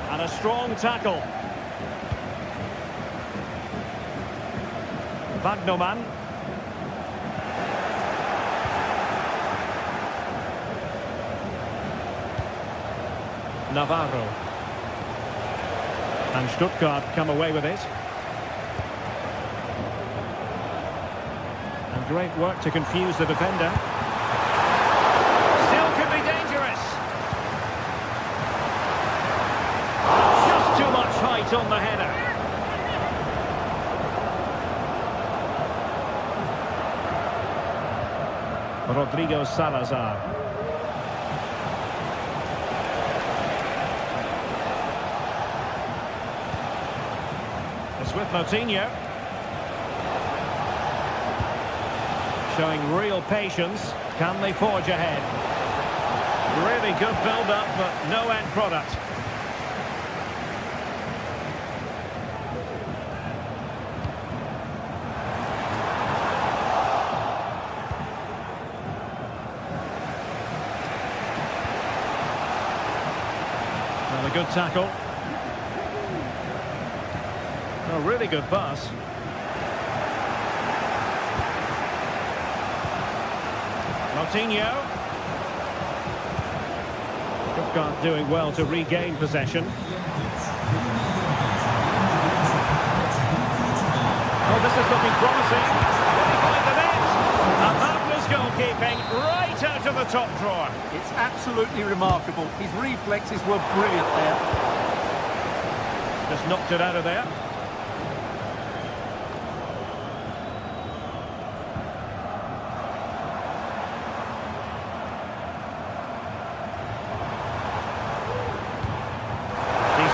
And a strong tackle. Wagnerman. Navarro. And Stuttgart come away with it. And great work to confuse the defender. Still could be dangerous. Just too much height on the header. Rodrigo Salazar. It's with Moutinho. Showing real patience. Can they forge ahead? Really good build-up, but no end product. Well, a good tackle. A really good pass. Moutinho. Stuttgart doing well to regain possession. Oh, this is looking promising. Will he find the net? And that was goalkeeping right out of the top drawer. It's absolutely remarkable. His reflexes were brilliant there. Just knocked it out of there.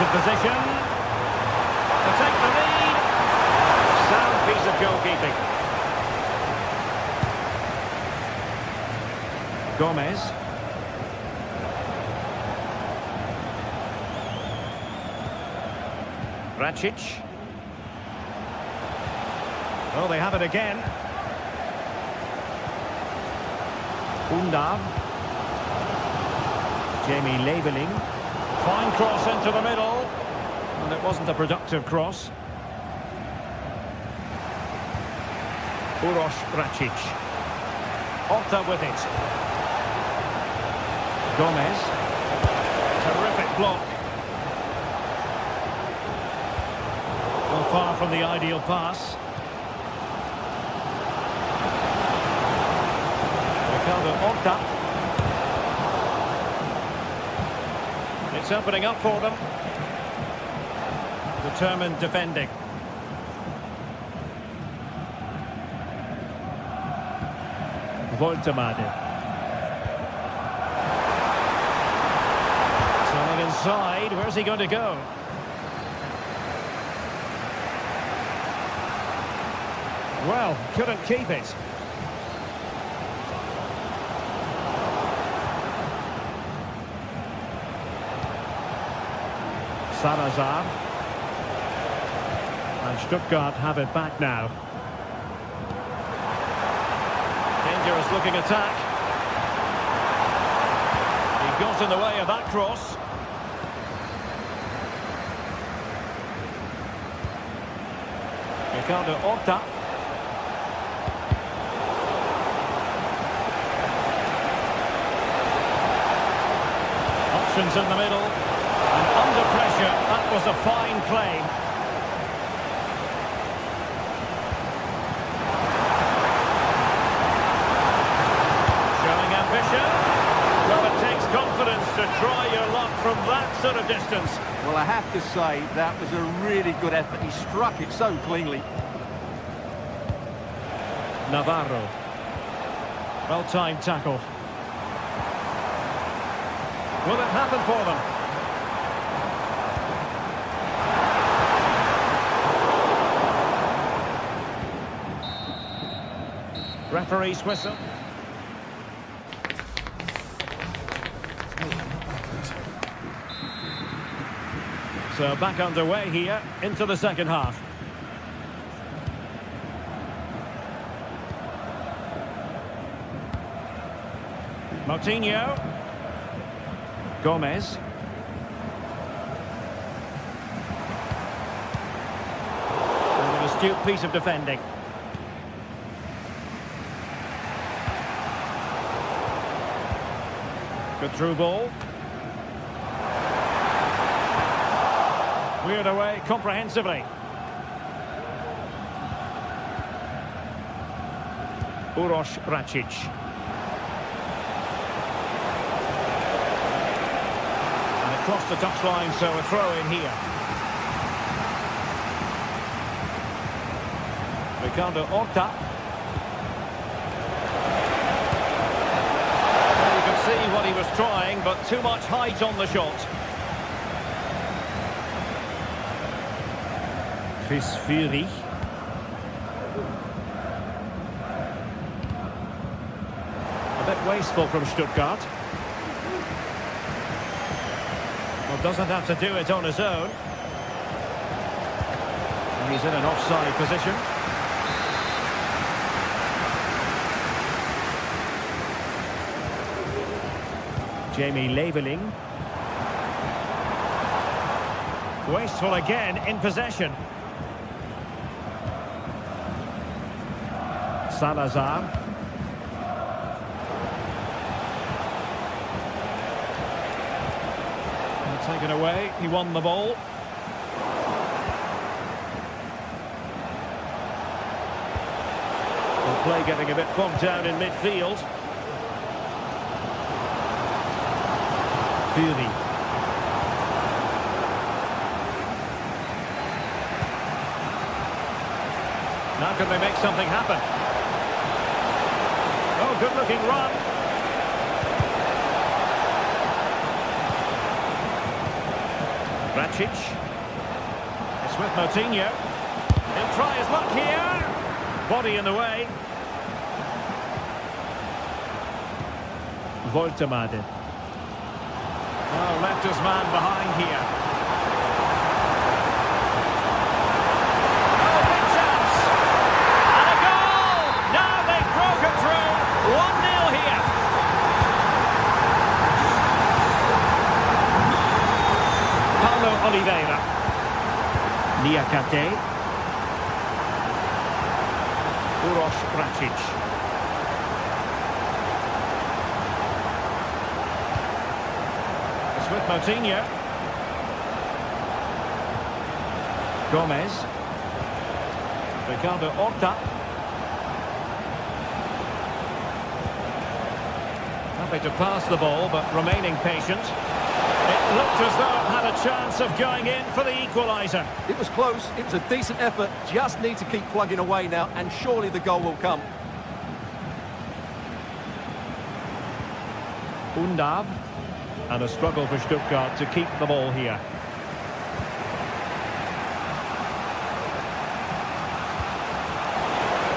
Position to take the lead. Sound piece of goalkeeping. Gomez. Racic. Oh, they have it again. Undav. Jamie Leveling. Fine cross into the middle, and it wasn't a productive cross. Uroš Racic. Horta with it. Gomez. Terrific block. Well, far from the ideal pass. Ricardo Horta. It's opening up for them. Determined defending. Voltemade. Turning inside. Where's he going to go? Well, couldn't keep it. Salazar. And Stuttgart have it back now. Dangerous looking attack. He got in the way of that cross. Ricardo Horta. Options in the middle. And under pressure, that was a fine claim. Showing ambition. Well, it takes confidence to try your luck from that sort of distance. Well, I have to say, that was a really good effort. He struck it so cleanly. Navarro. Well-timed tackle. Will it happen for them? Referee's whistle. So back underway here into the second half. Moutinho. Gomez. And an astute piece of defending. Good through ball. Cleared away comprehensively. Uroš Račić. Across the touchline, so a throw in here. Ricardo Horta. Well, you can see what he was trying, but too much height on the shot. Chris Fury. A bit wasteful from Stuttgart. Well, doesn't have to do it on his own. And he's in an offside position. Jamie Leveling. Wasteful again in possession. Salazar. Taken away, he won the ball. The play getting a bit bogged down in midfield. Fury. Now can they make something happen? Oh, good looking run. Račić. It's with Moutinho. He'll try his luck here. Body in the way. Voltemade. Oh, left his man behind here. Oh, big chance. And a goal! Now they've broken through. 1-0 here. Oliveira. Niakate. Uroš Račić. It's with Moutinho. Gomez. Ricardo Horta. Happy to pass the ball, but remaining patient. It looked as though it had a chance of going in for the equaliser. It was close, it was a decent effort, just need to keep plugging away now, and surely the goal will come. Undav. And a struggle for Stuttgart to keep the ball here.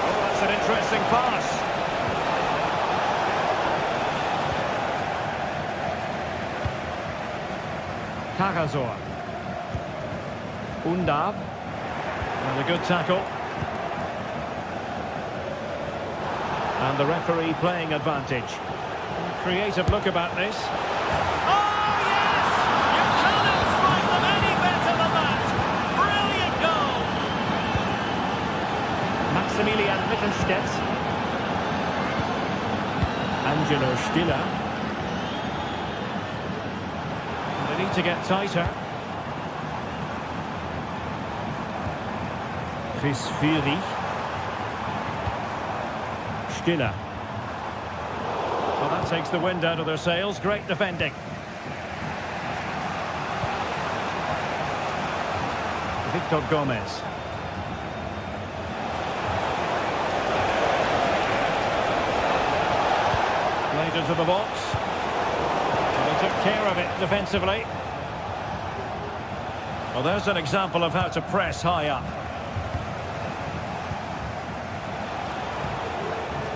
Oh, that's an interesting pass. Cagazor. Undav. And a good tackle. And the referee playing advantage. Creative look about this. Oh, yes! You cannot strike them any better than that. Brilliant goal. Maximilian Mittelstädt. Angelo Stiller. They need to get tighter. Chris Fury. Stiller. Well, that takes the wind out of their sails. Great defending. Victor Gomez. Played into the box. And they took care of it defensively. Well, there's an example of how to press high up.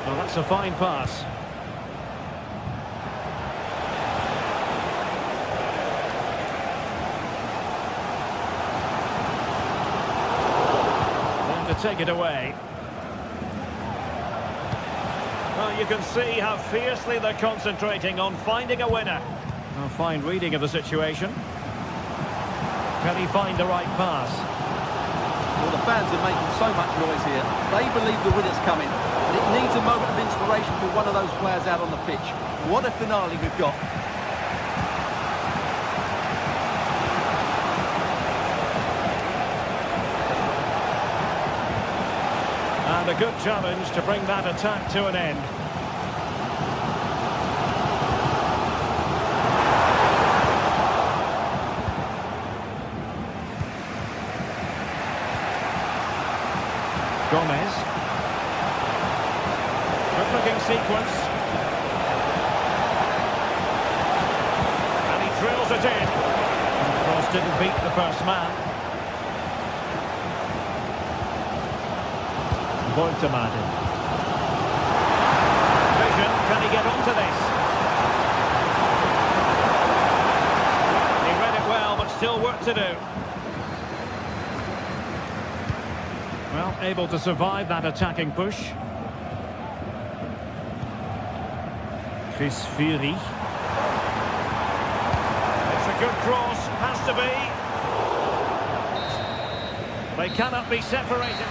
Well, that's a fine pass. Then to take it away. Well, you can see how fiercely they're concentrating on finding a winner. A fine reading of the situation. Can he find the right pass? Well, the fans are making so much noise here. They believe the winner's coming. And it needs a moment of inspiration for one of those players out on the pitch. What a finale we've got. And a good challenge to bring that attack to an end. Gomez. Good-looking sequence. And he drills it in. And of course, didn't beat the first man. Boitemaden. Vision, can he get onto this? He read it well, but still work to do. Well, able to survive that attacking push. Chris Fury. It's a good cross, has to be. They cannot be separated.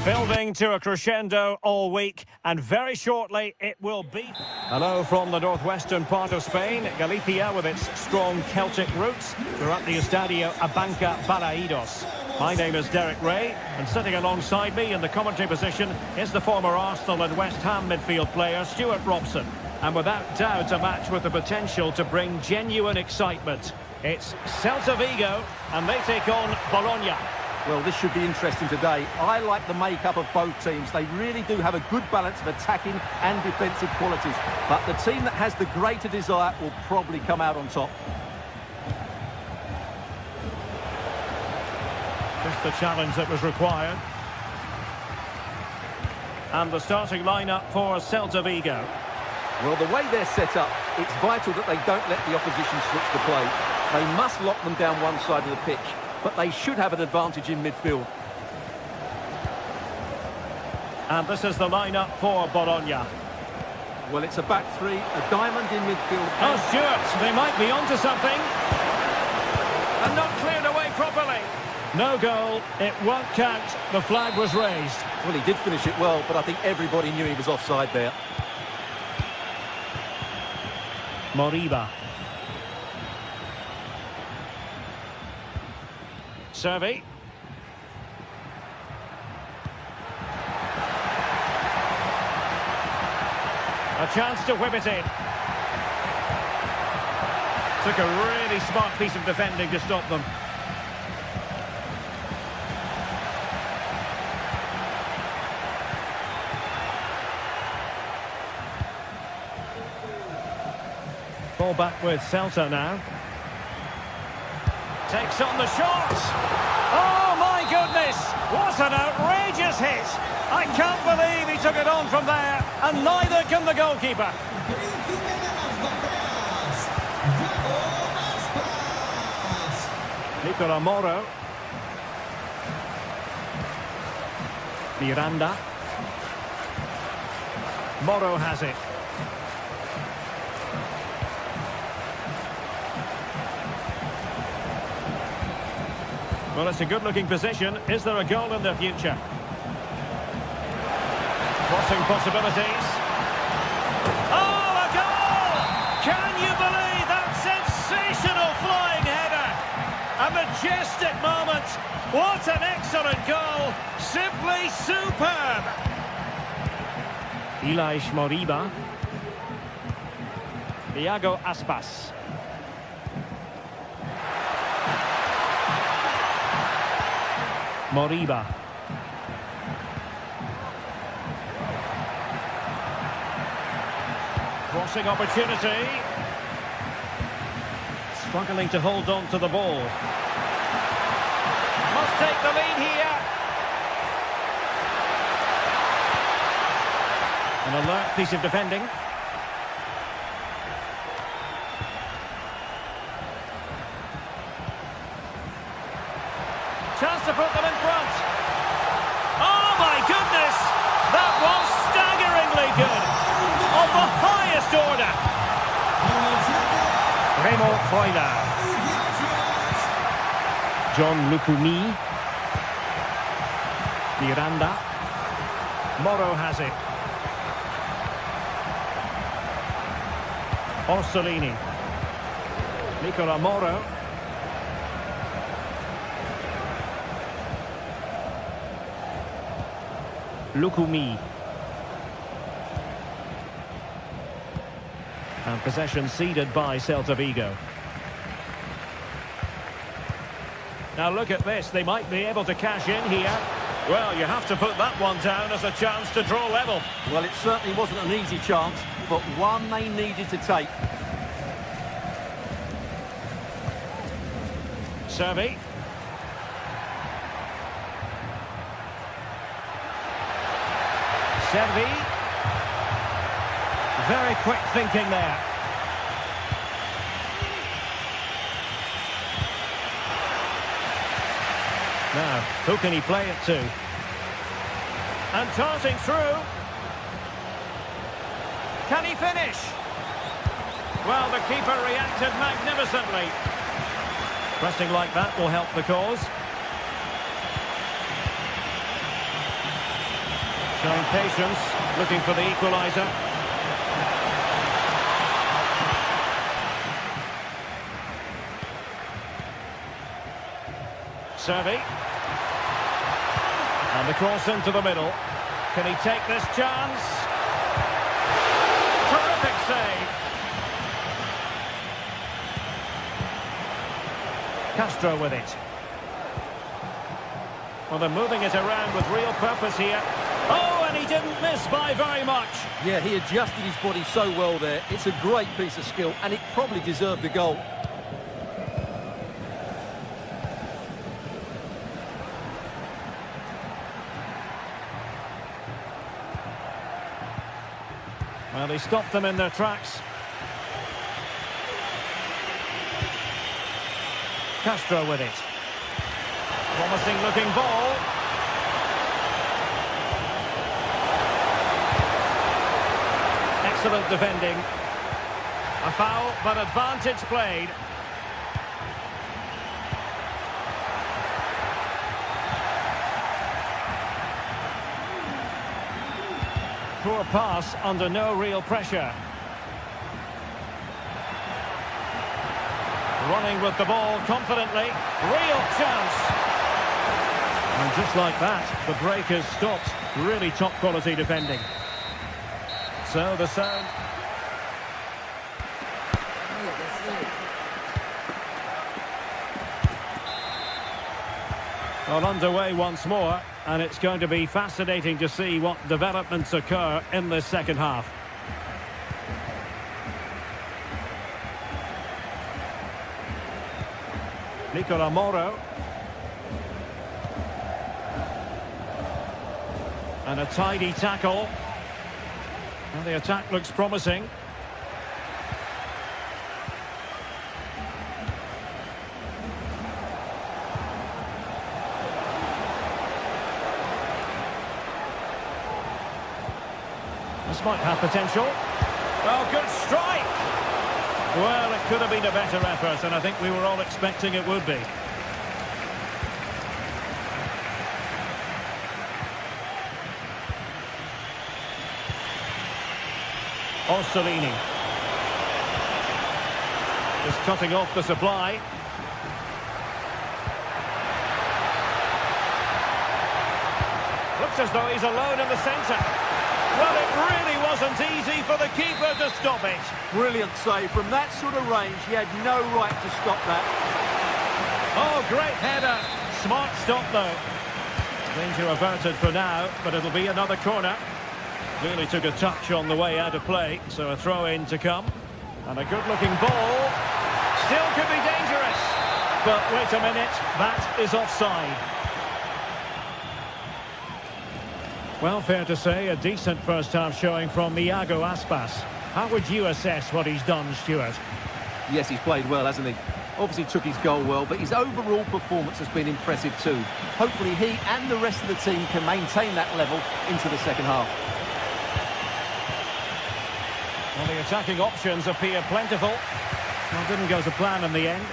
Building to a crescendo all week, and very shortly it will be. Hello from the northwestern part of Spain, Galicia with its strong Celtic roots. We're at the Estadio Abanca Balaidos. My name is Derek Ray, and sitting alongside me in the commentary position is the former Arsenal and West Ham midfield player, Stuart Robson. And without doubt, a match with the potential to bring genuine excitement. It's Celta Vigo, and they take on Bologna. Well, this should be interesting today. I like the makeup of both teams. They really do have a good balance of attacking and defensive qualities. But the team that has the greater desire will probably come out on top. Just the challenge that was required. And the starting lineup for Celta Vigo. Well, the way they're set up, it's vital that they don't let the opposition switch the play. They must lock them down one side of the pitch, but they should have an advantage in midfield. And this is the lineup for Bologna. Well, it's a back three, a diamond in midfield. Oh, Stuart, they might be onto something. And not cleared away properly. No goal, it won't count. The flag was raised. Well, he did finish it well, but I think everybody knew he was offside there. Moriba. Servi. A chance to whip it in. Took a really smart piece of defending to stop them. Ball back with Celta now. Takes on the shot. Oh, my goodness. What an outrageous hit. I can't believe he took it on from there. And neither can the goalkeeper. Nicola Moro. Miranda. Moro has it. Well, it's a good-looking position. Is there a goal in the future? Crossing possibilities. Oh, a goal! Can you believe that sensational flying header? A majestic moment. What an excellent goal. Simply superb. Ilaix Moriba. Iago Aspas. Moriba. Crossing opportunity. Struggling to hold on to the ball. Must take the lead here. An alert piece of defending. Chance to put them in front. Oh, my goodness! That was staggeringly good. Of the highest order. Remo Freuler. John Lukumi. Miranda. Moro has it. Orsolini. Nicola Moro. Lukumi. And possession ceded by Celta Vigo. Now look at this, they might be able to cash in here. Well, you have to put that one down as a chance to draw level. Well, it certainly wasn't an easy chance, but one they needed to take. Servi. Servi. Very quick thinking there. Now, who can he play it to? And darting through. Can he finish? Well, the keeper reacted magnificently. Pressing like that will help the cause. Showing patience, looking for the equaliser. Servi. And the cross into the middle. Can he take this chance? Terrific save. Castro with it. Well, they're moving it around with real purpose here. Oh, and he didn't miss by very much. Yeah, he adjusted his body so well there. It's a great piece of skill, and it probably deserved the goal. Well, he stopped them in their tracks. Castro with it. Promising looking ball. Excellent defending. A foul, but advantage played. Poor pass under no real pressure. Running with the ball confidently. Real chance. And just like that, the break has stopped. Really top quality defending. So the sound. Well, underway once more, and it's going to be fascinating to see what developments occur in this second half. Nicola Moro. And a tidy tackle. And the attack looks promising. This might have potential. Oh, good strike! Well, it could have been a better effort, and I think we were all expecting it would be. Orsolini. Just cutting off the supply. Looks as though he's alone in the centre. Well, it really wasn't easy for the keeper to stop it. Brilliant save. From that sort of range, he had no right to stop that. Oh, great header. Smart stop, though. Danger averted for now, but it'll be another corner. Really took a touch on the way out of play, so a throw-in to come. And a good-looking ball. Still could be dangerous. But wait a minute, that is offside. Well, fair to say, a decent first-half showing from Iago Aspas. How would you assess what he's done, Stuart? Yes, he's played well, hasn't he? Obviously took his goal well, but his overall performance has been impressive too. Hopefully he and the rest of the team can maintain that level into the second half. Well, the attacking options appear plentiful. Well, didn't go to plan in the end.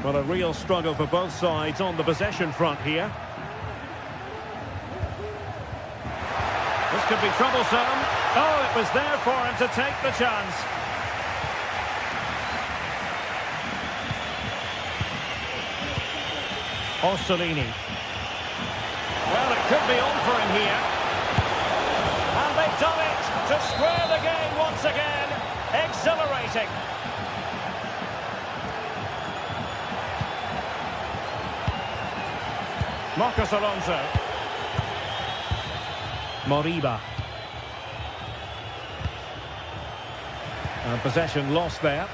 But a real struggle for both sides on the possession front here. This could be troublesome. Oh, it was there for him to take the chance. Orsolini. Well, it could be on for him here. And they've done it to square the game once again. Exhilarating. Marcos Alonso. Moriba. And possession lost there.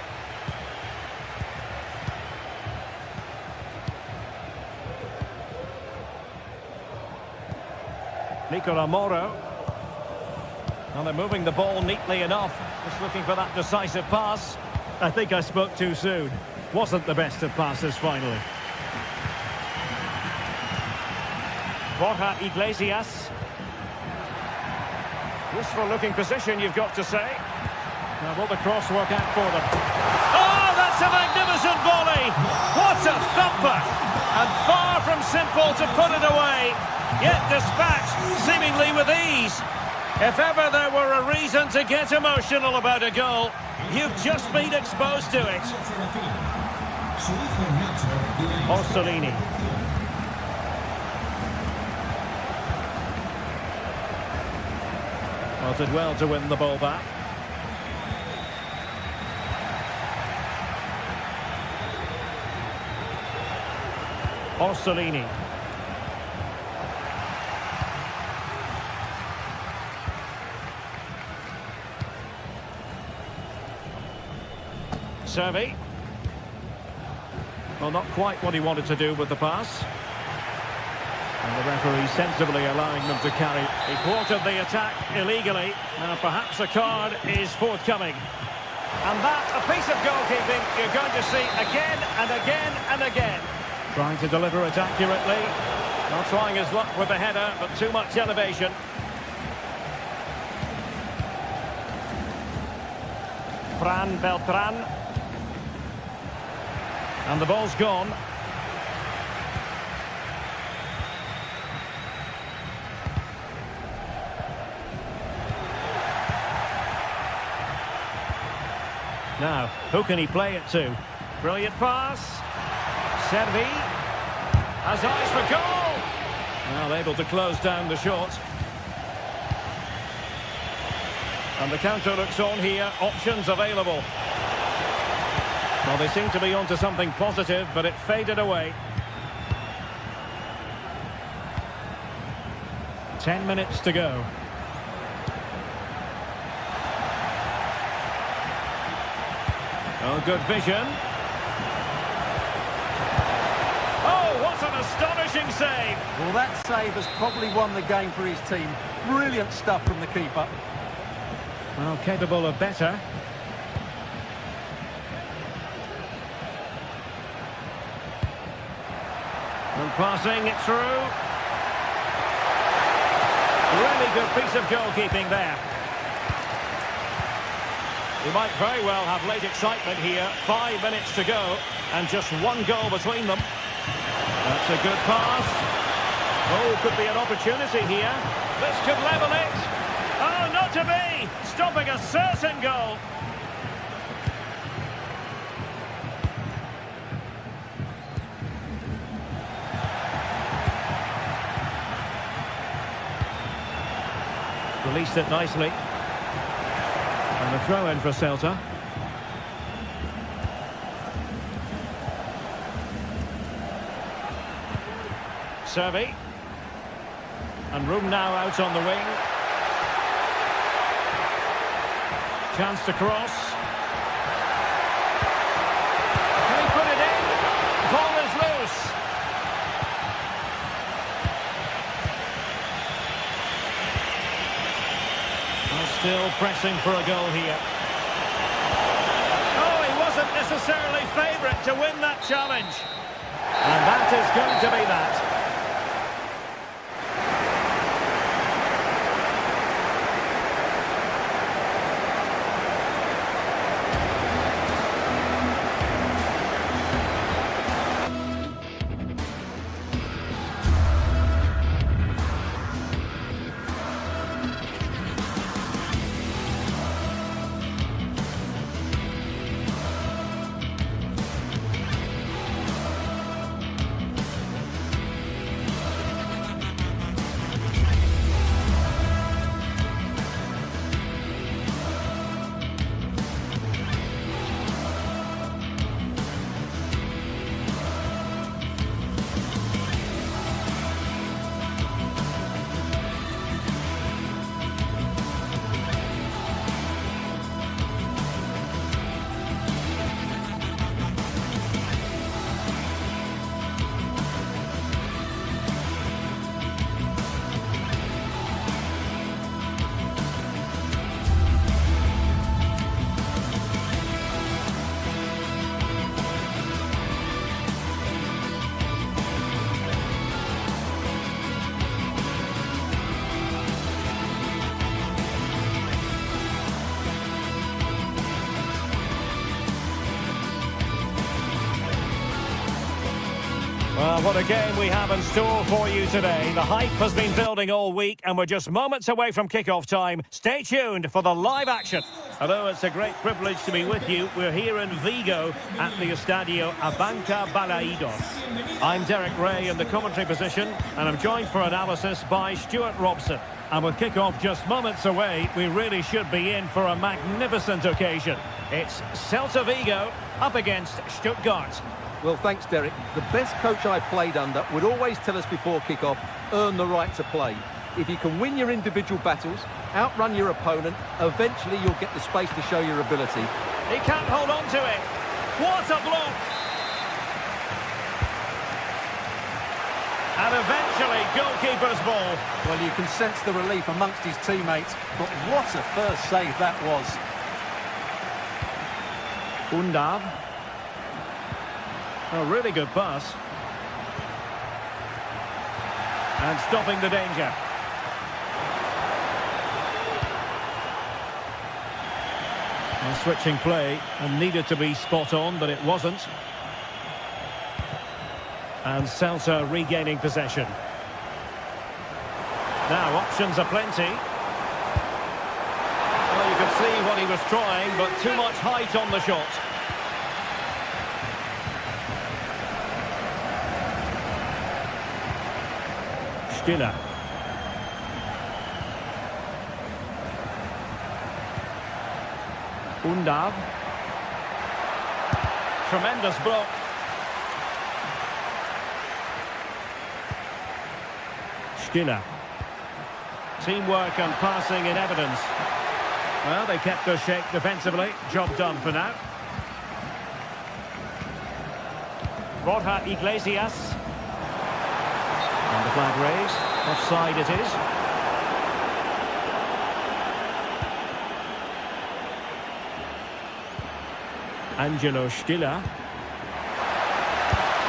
Nicola Moro. And they're moving the ball neatly enough. Just looking for that decisive pass. I think I spoke too soon. Wasn't the best of passes finally. Borja Iglesias. Useful looking position, you've got to say. Now, will the cross work out for them? Oh, that's a magnificent volley! What a thumper! And far from simple to put it away, yet dispatched seemingly with ease. If ever there were a reason to get emotional about a goal, you've just been exposed to it. Orsolini. Well, did well to win the ball back. Orsolini. Servi. Well, not quite what he wanted to do with the pass. And the referee sensibly allowing them to carry. He thwarted the attack illegally. Now perhaps a card is forthcoming. And that, a piece of goalkeeping you're going to see again and again and again. Trying to deliver it accurately. Not trying his luck with the header, but too much elevation. Fran Beltran. And the ball's gone. Now, who can he play it to? Brilliant pass. Servi has eyes for goal. Well, able to close down the shot. And the counter looks on here. Options available. Well, they seem to be onto something positive, but it faded away. 10 minutes to go. Oh, good vision. Oh, what an astonishing save. Well, that save has probably won the game for his team. Brilliant stuff from the keeper. Well, capable of better. And passing it through. Really good piece of goalkeeping there. We might very well have late excitement here. 5 minutes to go and just one goal between them. That's a good pass. Oh, could be an opportunity here. This could level it. Oh, not to be. Stopping a certain goal. Released it nicely. And the throw in for Celta. Servi. And room now out on the wing. Chance to cross. Can he put it in? Ball is loose. Still pressing for a goal here. Oh, he wasn't necessarily favourite to win that challenge. And that is going to be that. Well, what a game we have in store for you today. The hype has been building all week and we're just moments away from kick-off time. Stay tuned for the live action. Hello, it's a great privilege to be with you. We're here in Vigo at the Estadio Abanca Balaidos. I'm Derek Ray in the commentary position and I'm joined for analysis by Stuart Robson. And with kick-off just moments away, we really should be in for a magnificent occasion. It's Celta Vigo up against Stuttgart. Well, thanks, Derek. The best coach I played under would always tell us before kick-off, earn the right to play. If you can win your individual battles, outrun your opponent, eventually you'll get the space to show your ability. He can't hold on to it. What a block! And eventually, goalkeeper's ball. Well, you can sense the relief amongst his teammates, but what a first save that was. Undav. A really good pass. And stopping the danger. And switching play and needed to be spot on, but it wasn't. And Celta regaining possession. Now options are plenty. Well, you could see what he was trying, but too much height on the shot. Stiller. Undav. Tremendous block. Stiller. Teamwork and passing in evidence. Well, they kept their shape defensively. Job done for now. Borja Iglesias. And the flag raised. Offside it is. Angelo Stiller.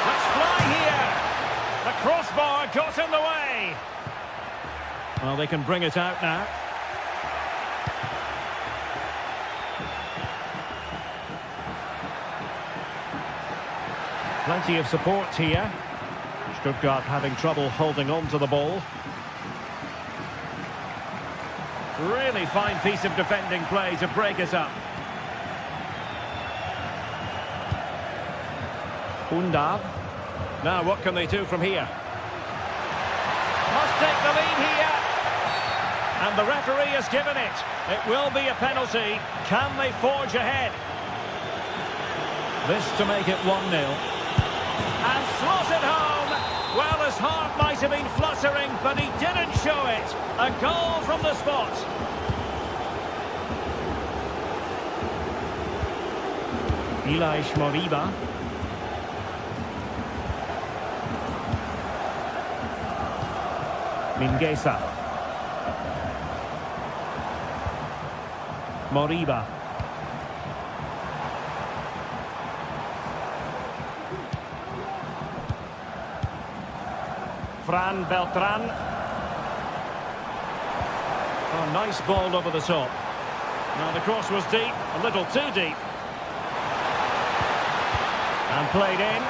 Let's fly here. The crossbar got in the way. Well, they can bring it out now. Plenty of support here. Stuttgart having trouble holding on to the ball. Really fine piece of defending play to break it up. Undav. Now what can they do from here? Must take the lead here. And the referee has given it. It will be a penalty. Can they forge ahead? This to make it 1-0. And slotted home. Well, his heart might have been fluttering, but he didn't show it. A goal from the spot. Ilaix Moriba. Mingueza. Moriba. Fran Beltran. Oh, nice ball over the top. Now the cross was deep, a little too deep. And played in.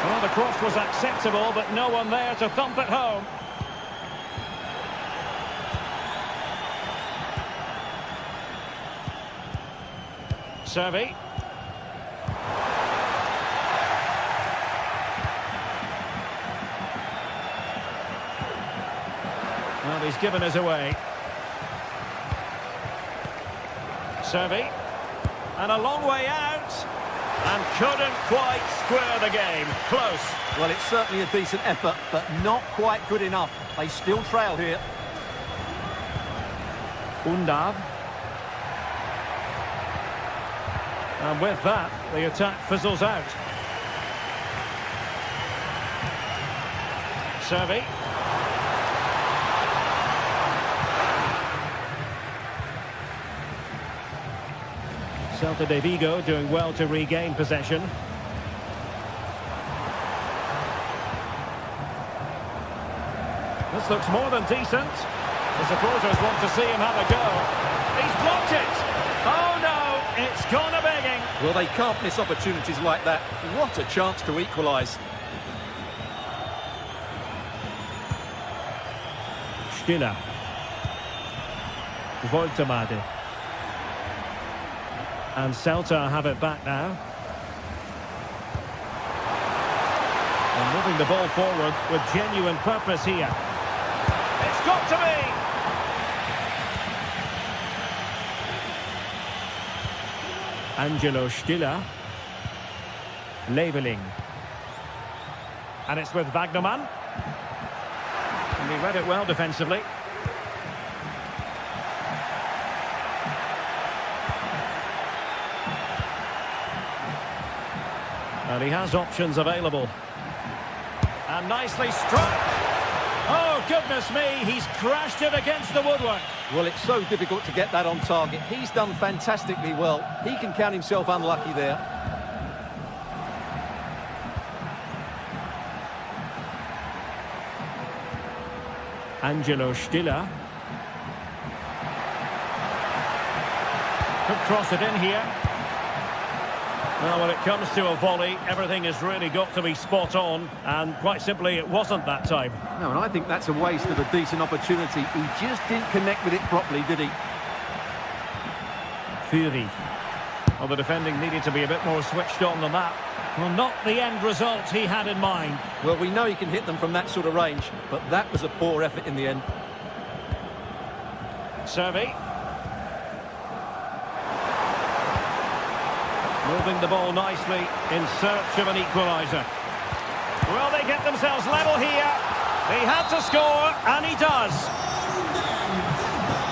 Well, the cross was acceptable, but no one there to thump it home. Servi. Well, he's given us away. Servi. And a long way out. And couldn't quite square the game. Close. Well, it's certainly a decent effort, but not quite good enough. They still trail here. Undav. And with that, the attack fizzles out. Servi. Celta de Vigo doing well to regain possession. This looks more than decent. The supporters want to see him have a go. He's blocked it. Oh no, it's gone a begging. Well, they can't miss opportunities like that. What a chance to equalise. Stiller. Woltemade. And Celta have it back now. And moving the ball forward with genuine purpose here. It's got to be! Angelo Stiller. Leveling. And it's with Wagnerman. And he read it well defensively. And he has options available. And nicely struck. Oh, goodness me, he's crashed it against the woodwork. Well, it's so difficult to get that on target. He's done fantastically well. He can count himself unlucky there. Angelo Stiller. Could cross it in here. Well, when it comes to a volley, everything has really got to be spot on, and quite simply, it wasn't that time. No, and I think that's a waste of a decent opportunity. He just didn't connect with it properly, did he? Fury. Well, the defending needed to be a bit more switched on than that. Well, not the end result he had in mind. Well, we know he can hit them from that sort of range, but that was a poor effort in the end. Servi. Moving the ball nicely in search of an equaliser. Well, they get themselves level here. He had to score, and he does.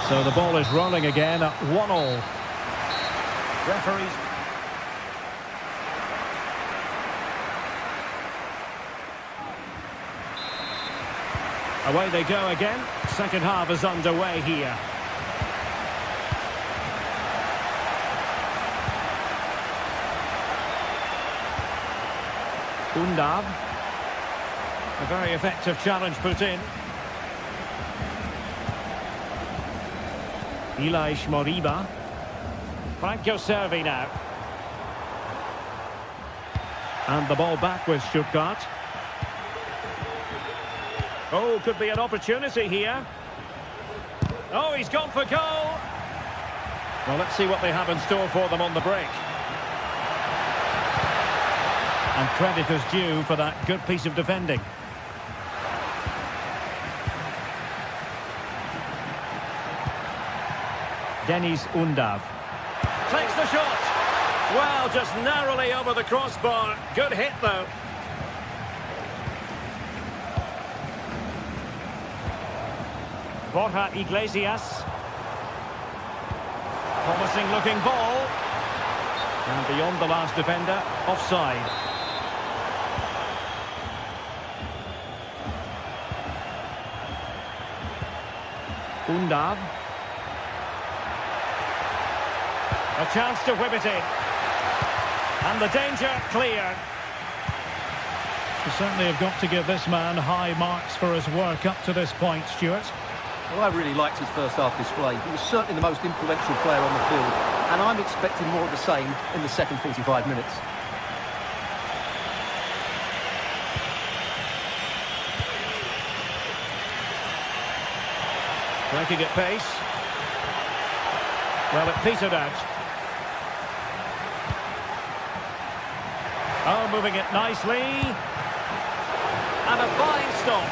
So the ball is rolling again at 1-1. Referees. Away they go again. Second half is underway here. Undav. A very effective challenge put in. Elias Moriba. Franco Servi now. And the ball back with Stuttgart. Oh, could be an opportunity here. Oh, he's gone for goal. Well, let's see what they have in store for them on the break. And credit is due for that good piece of defending. Deniz Undav. Takes the shot. Well, just narrowly over the crossbar. Good hit, though. Borja Iglesias. Promising looking ball. And beyond the last defender, offside. Undav. A chance to whip it in. And the danger cleared. You certainly have got to give this man high marks for his work up to this point, Stuart. Well, I really liked his first half display. He was certainly the most influential player on the field, and I'm expecting more of the same in the second 45 minutes. Breaking at pace. Well, it petered out. Oh, moving it nicely. And a fine stop.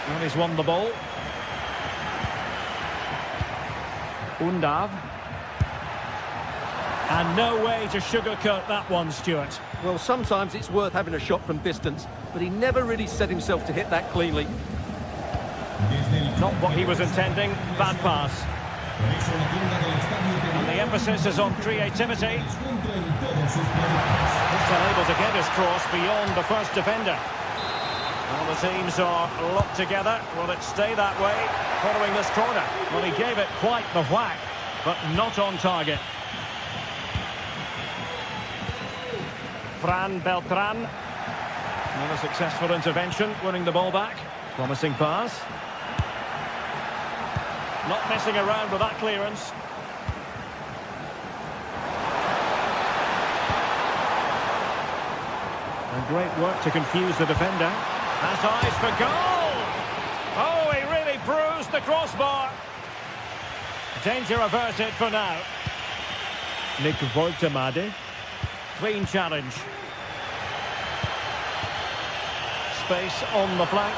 Well, he's won the ball. Undav. And no way to sugarcoat that one, Stuart. Well, sometimes it's worth having a shot from distance, but he never really set himself to hit that cleanly. Not what he was intending. Bad pass. And the emphasis is on creativity. He's unable to get his cross beyond the first defender. Well, the teams are locked together. Will it stay that way following this corner? Well, he gave it quite the whack, but not on target. Fran Beltran. Another successful intervention, winning the ball back. Promising pass. Not messing around with that clearance. And great work to confuse the defender. Has eyes for goal! Oh, he really bruised the crossbar. Danger averted for now. Nick Voltemade. Clean challenge. Space on the flank.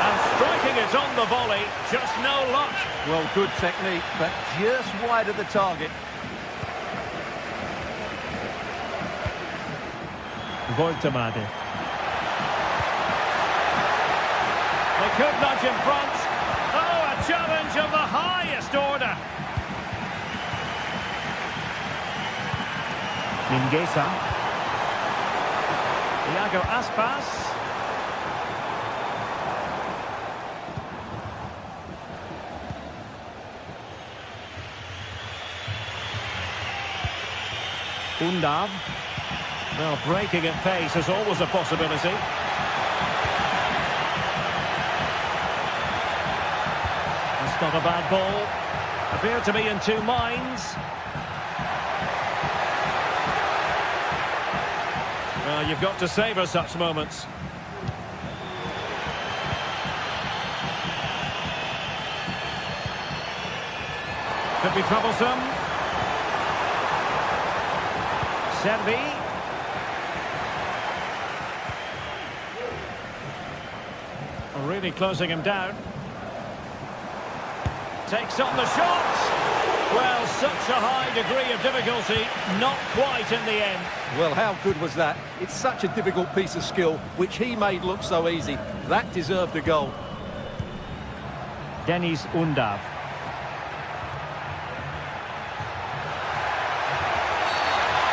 And striking it on the volley. Just no luck. Well, good technique, but just wide of the target. Voltemade. They could nudge in front. Oh, a challenge of the highest order. Mingueza. Iago Aspas. Undav. Well, breaking at pace is always a possibility. That's not a bad ball. Appeared to be in two minds. Well, you've got to savour such moments. Could be troublesome. Servi. Really closing him down. Takes on the shot. Well, such a high degree of difficulty, not quite in the end. Well, how good was that? It's such a difficult piece of skill, which he made look so easy. That deserved a goal. Denis Undav.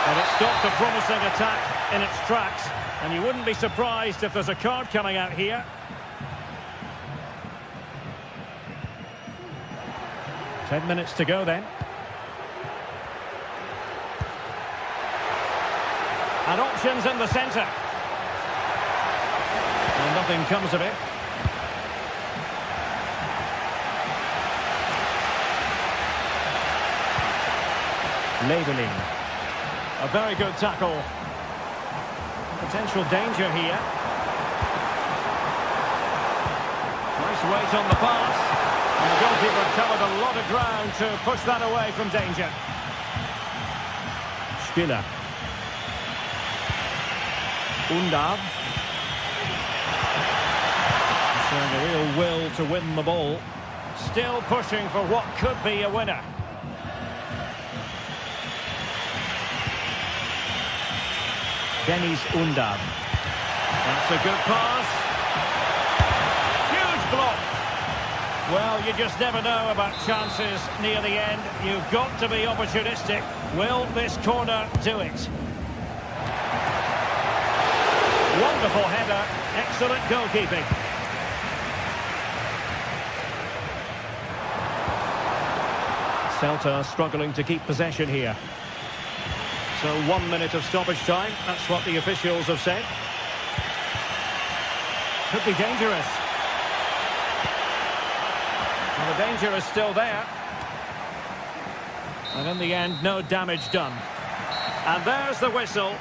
And it stopped a promising attack in its tracks. And you wouldn't be surprised if there's a card coming out here. 10 minutes to go then. And options in the centre. And nothing comes of it. Labeling. A very good tackle. Potential danger here. Nice weight on the pass. And the goalkeeper covered a lot of ground to push that away from danger. Skiller. Undav. Showing a real will to win the ball. Still pushing for what could be a winner. Denis Undav. That's a good pass. Huge block. Well, you just never know about chances near the end. You've got to be opportunistic. Will this corner do it? Wonderful header. Excellent goalkeeping. Celta struggling to keep possession here. So 1 minute of stoppage time. That's what the officials have said. Could be dangerous. Well, the danger is still there. And in the end, no damage done. And there's the whistle.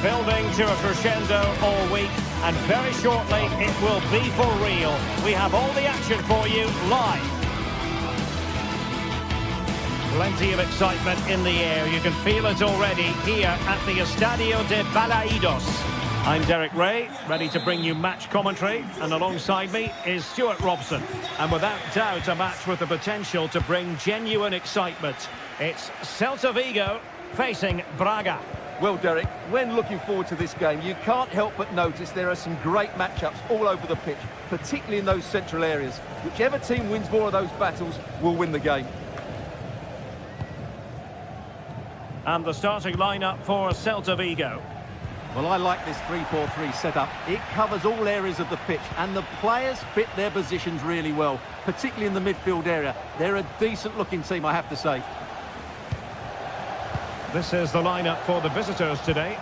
Building to a crescendo all week, and very shortly it will be for real. We have all the action for you live. Plenty of excitement in the air. You can feel it already here at the Estadio de Balaidos. I'm Derek Ray, ready to bring you match commentary, and alongside me is Stuart Robson. And without doubt, a match with the potential to bring genuine excitement. It's Celta Vigo facing Braga. Well, Derek, when looking forward to this game, you can't help but notice there are some great matchups all over the pitch, particularly in those central areas. Whichever team wins more of those battles will win the game. And the starting lineup for Celta Vigo. Well, I like this 3-4-3 setup. It covers all areas of the pitch, and the players fit their positions really well, particularly in the midfield area. They're a decent-looking team, I have to say. This is the lineup for the visitors today.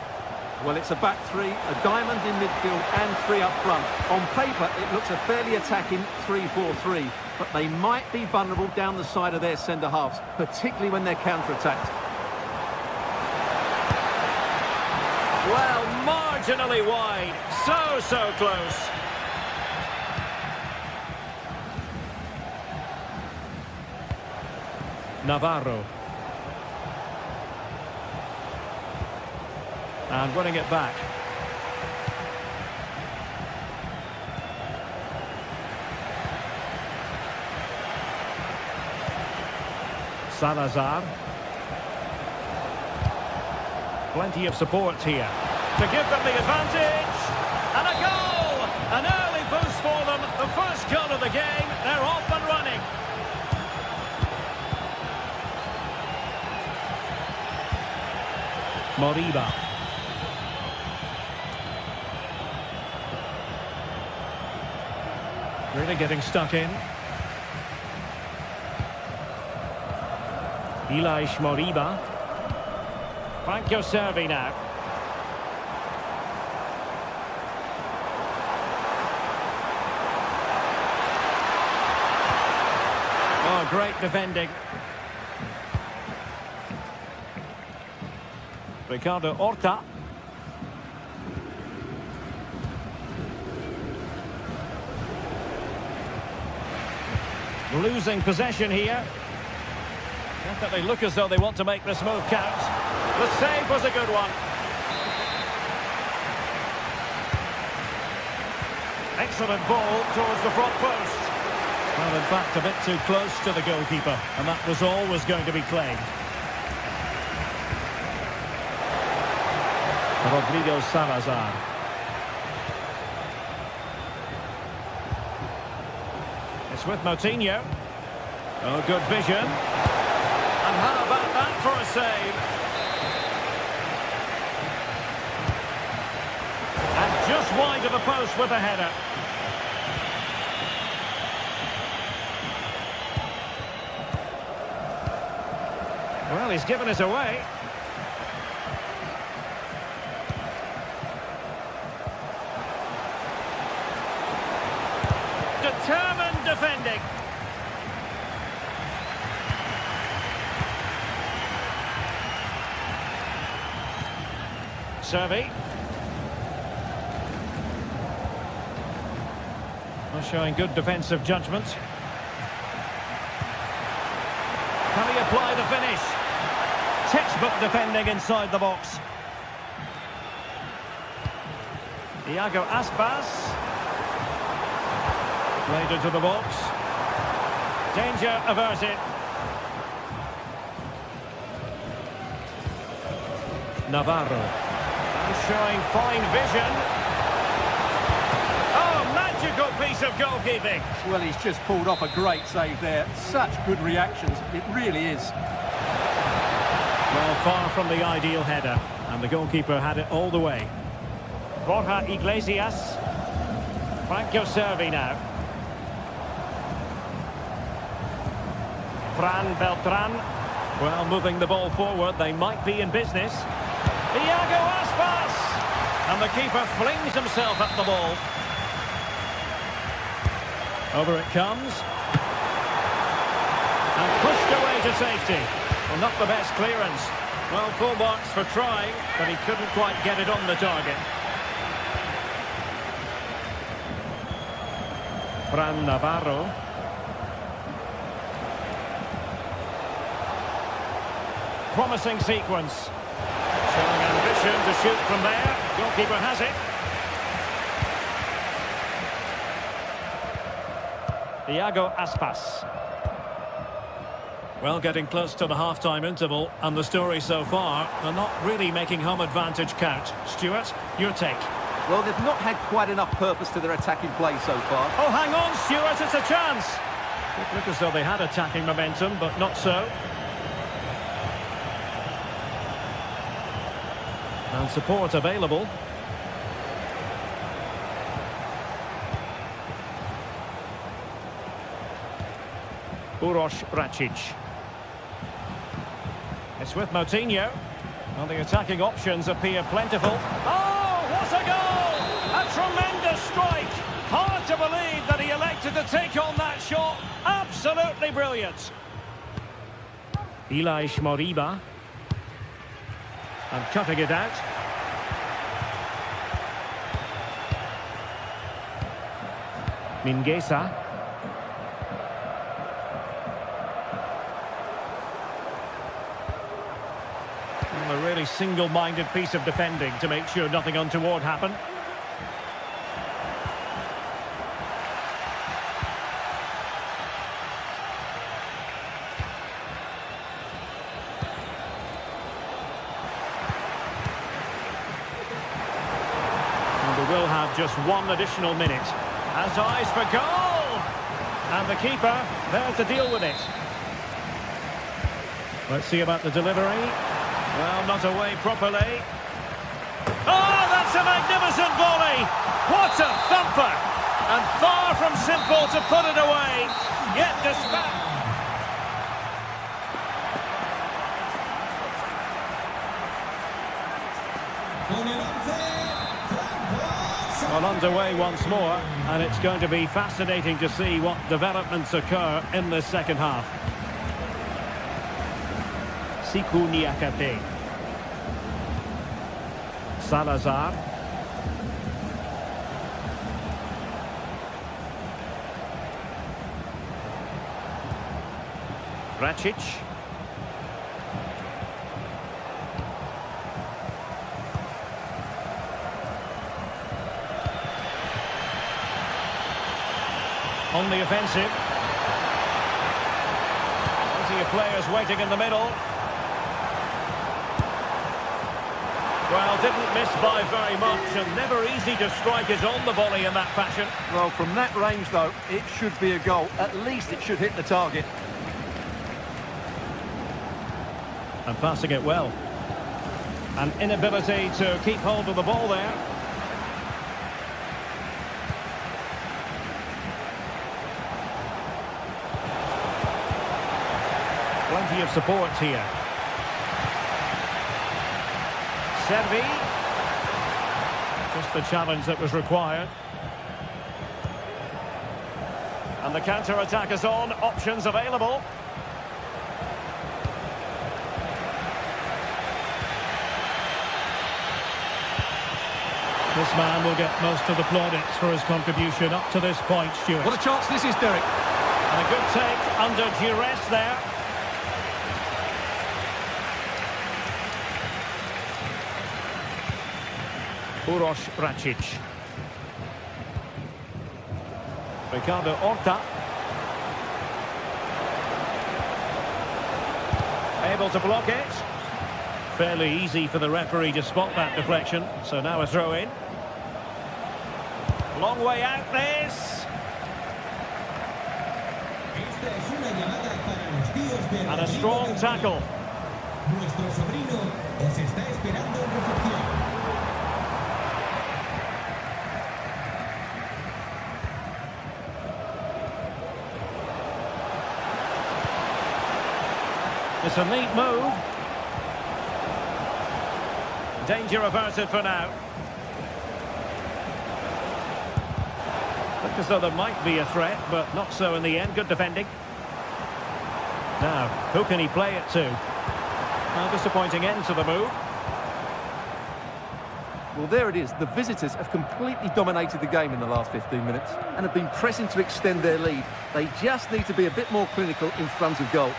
Well, it's a back three, a diamond in midfield, and three up front. On paper, it looks a fairly attacking 3-4-3, but they might be vulnerable down the side of their centre-halves, particularly when they're counter-attacked. Well, marginally wide. So close. Navarro. And winning it back. Salazar. Plenty of support here to give them the advantage. And a goal! An early boost for them. The first goal of the game. They're off and running. Moriba. Really getting stuck in. Ilaix Moriba. Franco Servi now. Oh, great defending. Ricardo Horta. Losing possession here. Not that they look as though they want to make this move count. The save was a good one. Excellent ball towards the front post. Well, in fact, a bit too close to the goalkeeper, and that was always going to be claimed. Rodrigo Salazar. It's with Moutinho. Oh, good vision. And how about that for a save? And just wide of the post with a header. Well, he's given it away. Determined defending. Servi. Well, showing good defensive judgment. Can he apply the finish? Textbook defending inside the box. Iago Aspas. Played into the box. Danger averted. Navarro. Showing fine vision. Oh, magical piece of goalkeeping. Well, he's just pulled off a great save there. Such good reactions. It really is. Well, far from the ideal header. And the goalkeeper had it all the way. Borja Iglesias. Franco Servi now. Fran Beltran. Well, moving the ball forward, they might be in business. Iago Aspas! And the keeper flings himself at the ball. Over it comes. And pushed away to safety. Well, not the best clearance. Well, full marks for trying, but he couldn't quite get it on the target. Fran Navarro. Promising sequence. Showing ambition to shoot from there. Goalkeeper has it. Iago Aspas. Well, getting close to the half-time interval, and the story so far, they're not really making home advantage count. Stuart, your take? Well, they've not had quite enough purpose to their attacking play so far. Oh, hang on, Stuart, it's a chance. It looked as though they had attacking momentum, but not so. And support available. Uroš Račić. It's with Moutinho. And the attacking options appear plentiful. Oh, what a goal! A tremendous strike! Hard to believe that he elected to take on that shot. Absolutely brilliant. Ilaix Moriba. And cutting it out. Mingueza. A really single-minded piece of defending to make sure nothing untoward happened. And we will have just one additional minute. Has eyes for goal! And the keeper there to deal with it. Let's see about the delivery. Well, not away properly. Oh, that's a magnificent volley! What a thumper! And far from simple to put it away. Yet despite... Well, underway once more, and it's going to be fascinating to see what developments occur in the second half. Siku Niakate. Salazar. Račić. On the offensive. Plenty of players waiting in the middle. Well, didn't miss by very much, and never easy to strike it on the volley in that fashion. Well, from that range, though, it should be a goal. At least it should hit the target. And passing it well. An inability to keep hold of the ball there. Plenty of support here. Servi. Just the challenge that was required. And the counter-attack is on. Options available. This man will get most of the plaudits for his contribution up to this point, Stuart. What a chance this is, Derek. And a good take under duress there. Uroš Račić. Ricardo Horta. Able to block it. Fairly easy for the referee to spot that deflection. So now a throw in. Long way out this. And a strong tackle. Nuestro sobrino os está esperando en recepción. It's a neat move. Danger averted for now. Looked as though there might be a threat, but not so in the end. Good defending. Now, who can he play it to? Well, disappointing end to the move. Well, there it is. The visitors have completely dominated the game in the last 15 minutes and have been pressing to extend their lead. They just need to be a bit more clinical in front of goal.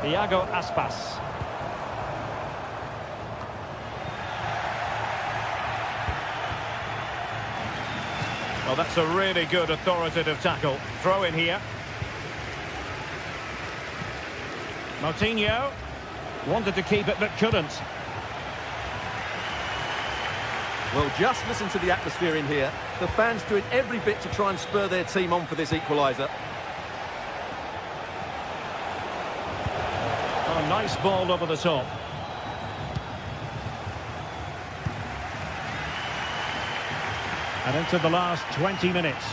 Iago Aspas. Well, that's a really good authoritative tackle. Throw in here. Moutinho wanted to keep it but couldn't. Well, just listen to the atmosphere in here. The fans doing every bit to try and spur their team on for this equaliser. Oh, nice ball over the top. And into the last 20 minutes.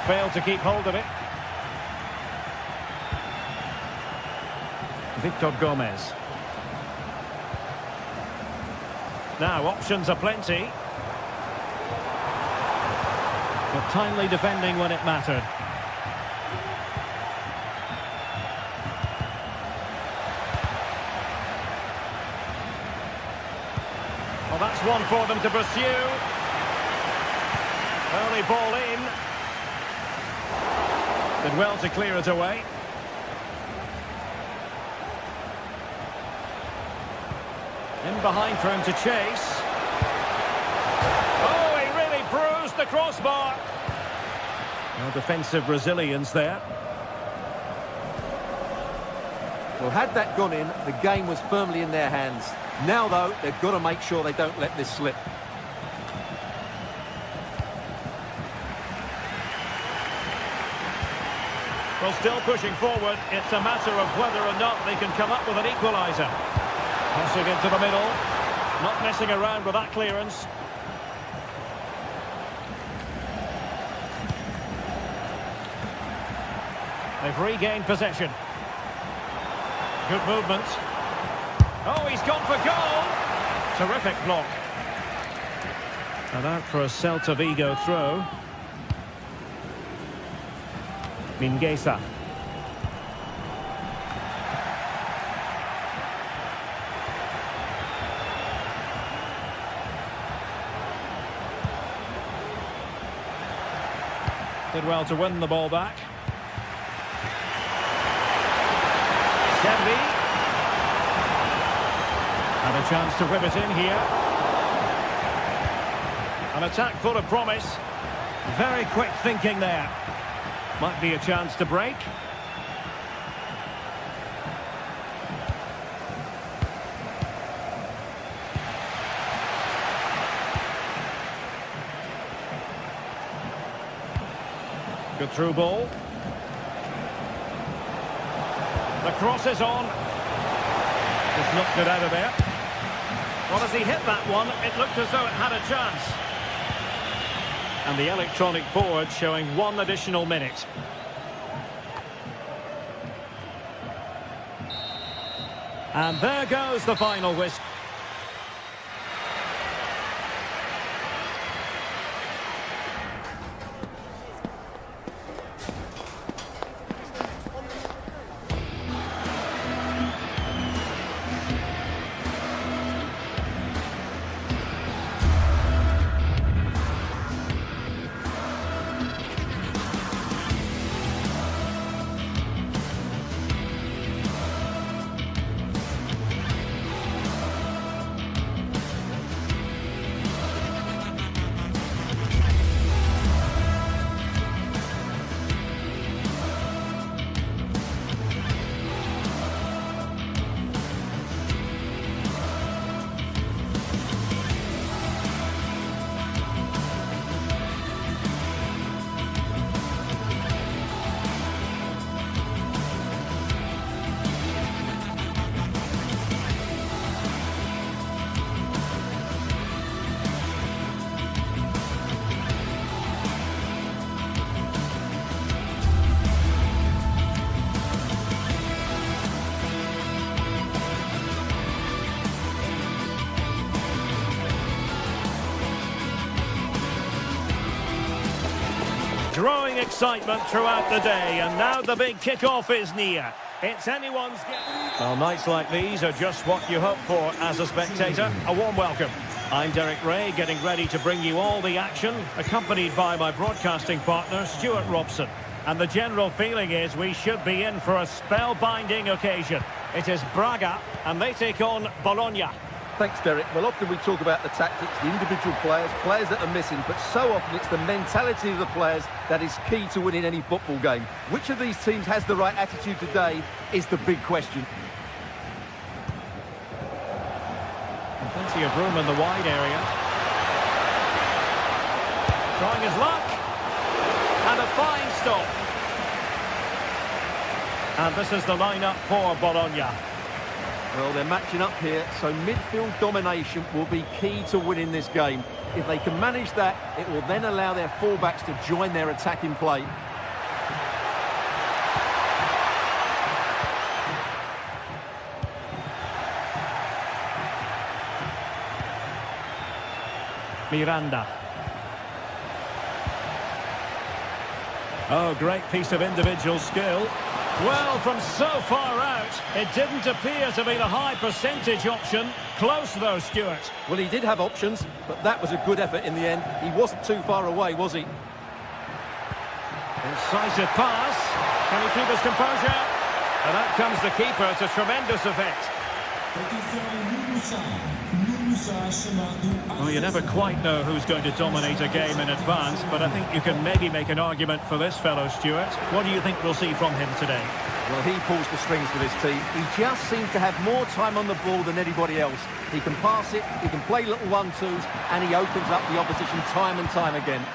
Failed to keep hold of it. Victor Gomez. Now, options are plenty. But timely defending when it mattered. Well, that's one for them to pursue. Early ball in. Did well to clear it away. In behind for him to chase. Oh, he really bruised the crossbar. No defensive resilience there. Well, had that gone in, the game was firmly in their hands. Now, though, they've got to make sure they don't let this slip. Well, still pushing forward. It's a matter of whether or not they can come up with an equaliser. Passing into the middle. Not messing around with that clearance. They've regained possession. Good movement. Oh, he's gone for goal. Terrific block. And out for a Celta Vigo throw. Mingueza. Did well to win the ball back. Shelby. And a chance to whip it in here. An attack full of promise. Very quick thinking there. Might be a chance to break. Good through ball. The cross is on. Just knocked it out of there. Well, as he hit that one, it looked as though it had a chance. And the electronic board showing 1 additional minute. And there goes the final whistle. growing excitement throughout the day, and now the big kick-off is near. It's anyone's game. Well, nights like these are just what you hope for as a spectator. A warm welcome. I'm Derek Ray, getting ready to bring you all the action, accompanied by my broadcasting partner, Stuart Robson. And the general feeling is we should be in for a spellbinding occasion. It is Braga, and they take on Bologna. Thanks, Derek. Well, often we talk about the tactics, the individual players that are missing, but so often it's the mentality of the players that is key to winning any football game. Which of these teams has the right attitude today is the big question. And plenty of room in the wide area. Trying his luck. And a fine stop. And this is the lineup for Bologna. Well, they're matching up here, so midfield domination will be key to winning this game. If they can manage that, it will then allow their fullbacks to join their attacking play. Miranda. Oh, great piece of individual skill. Well, from so far out, it didn't appear to be the high percentage option. Close though, Stuart. Well, he did have options, but that was a good effort in the end. He wasn't too far away, was he? Incisive pass. Can he keep his composure? And out comes the keeper to tremendous effect. Well, you never quite know who's going to dominate a game in advance, but I think you can maybe make an argument for this fellow, Stuart. What do you think we'll see from him today? Well, he pulls the strings for this team. He just seems to have more time on the ball than anybody else. He can pass it, he can play little one-twos, and he opens up the opposition time and time again.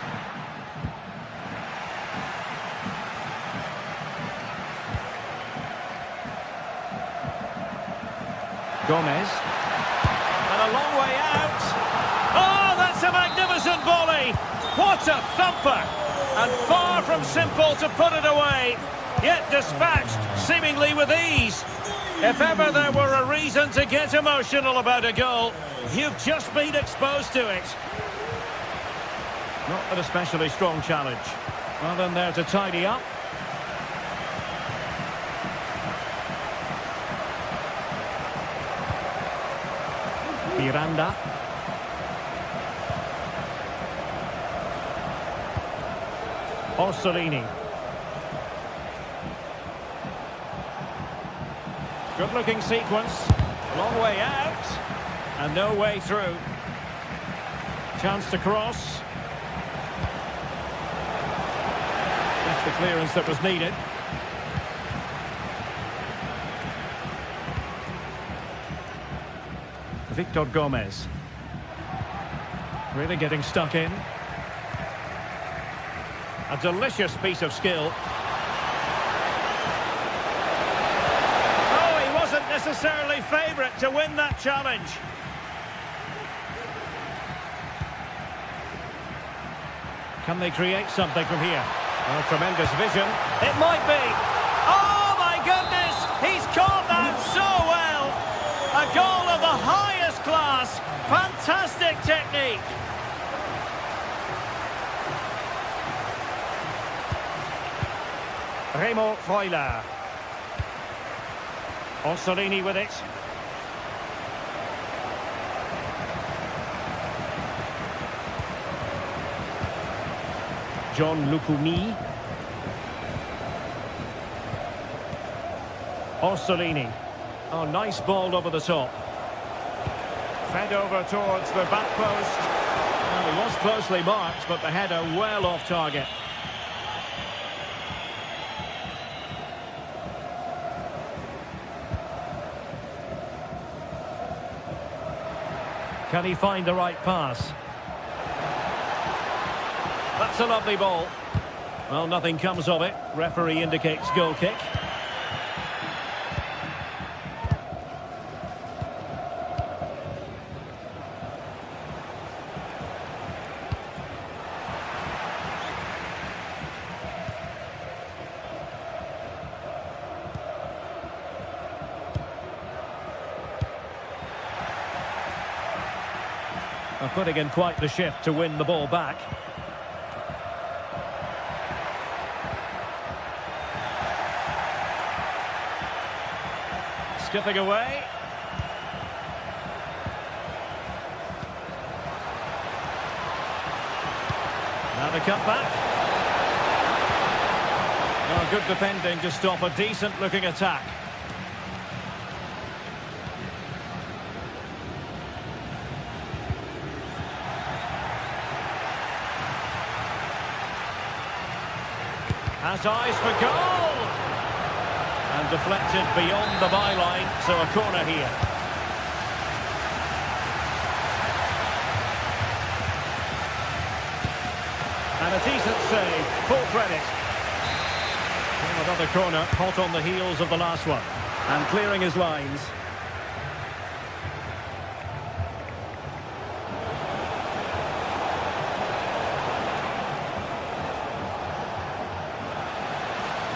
Gomez. A long way out. Oh, that's a magnificent volley. What a thumper. And far from simple to put it away, yet dispatched seemingly with ease. If ever there were a reason to get emotional about a goal, you've just been exposed to it. Not an especially strong challenge. Well, then there to tidy up. Miranda. Orsolini. Good-looking sequence. Long way out. And no way through. Chance to cross. That's the clearance that was needed. Victor Gomez. Really getting stuck in. A delicious piece of skill. Oh, he wasn't necessarily favourite to win that challenge. Can they create something from here? Oh, tremendous vision. It might be. Oh, my goodness! He's caught that so well! A goal of the highest class. Fantastic technique. Remo Freuler. Orsolini with it. John Lukumi. Orsolini. Oh, nice ball over the top. Fed over towards the back post. Well, he was closely marked, but the header well off target. Can he find the right pass? That's a lovely ball. Well, nothing comes of it. Referee indicates goal kick. Putting in quite the shift to win the ball back. skipping away. Now the cut back. Oh, good defending to stop a decent-looking attack. Has eyes for goal! And deflected beyond the byline, so a corner here. And a decent save, full credit. And another corner, hot on the heels of the last one. And clearing his lines.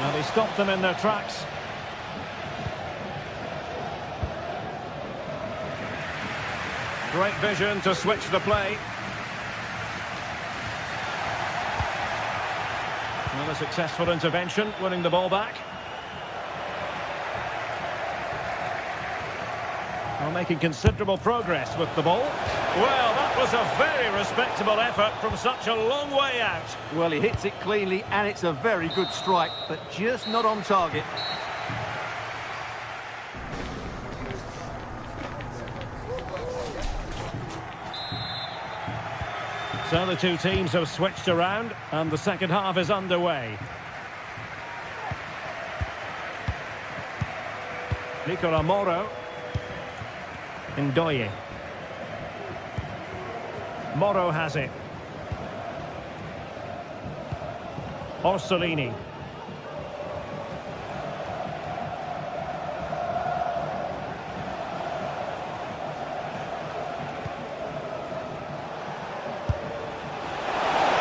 Now they stopped them in their tracks. Great vision to switch the play. Well, a successful intervention, winning the ball back. Well, making considerable progress with the ball. Well, that was a very respectable effort from such a long way out. Well, he hits it cleanly, and it's a very good strike, but just not on target. So the two teams have switched around, and the second half is underway. Nicola Moro. Ndoye. Moro has it. Orsolini.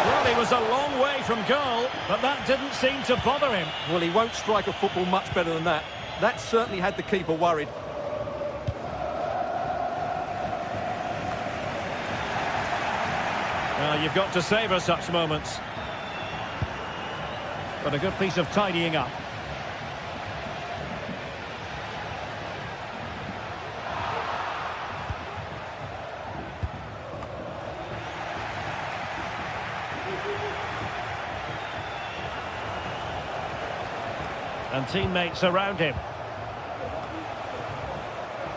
Well, he was a long way from goal, but that didn't seem to bother him. Well, he won't strike a football much better than that. That certainly had the keeper worried. Well, you've got to savour such moments. But a good piece of tidying up. And teammates around him.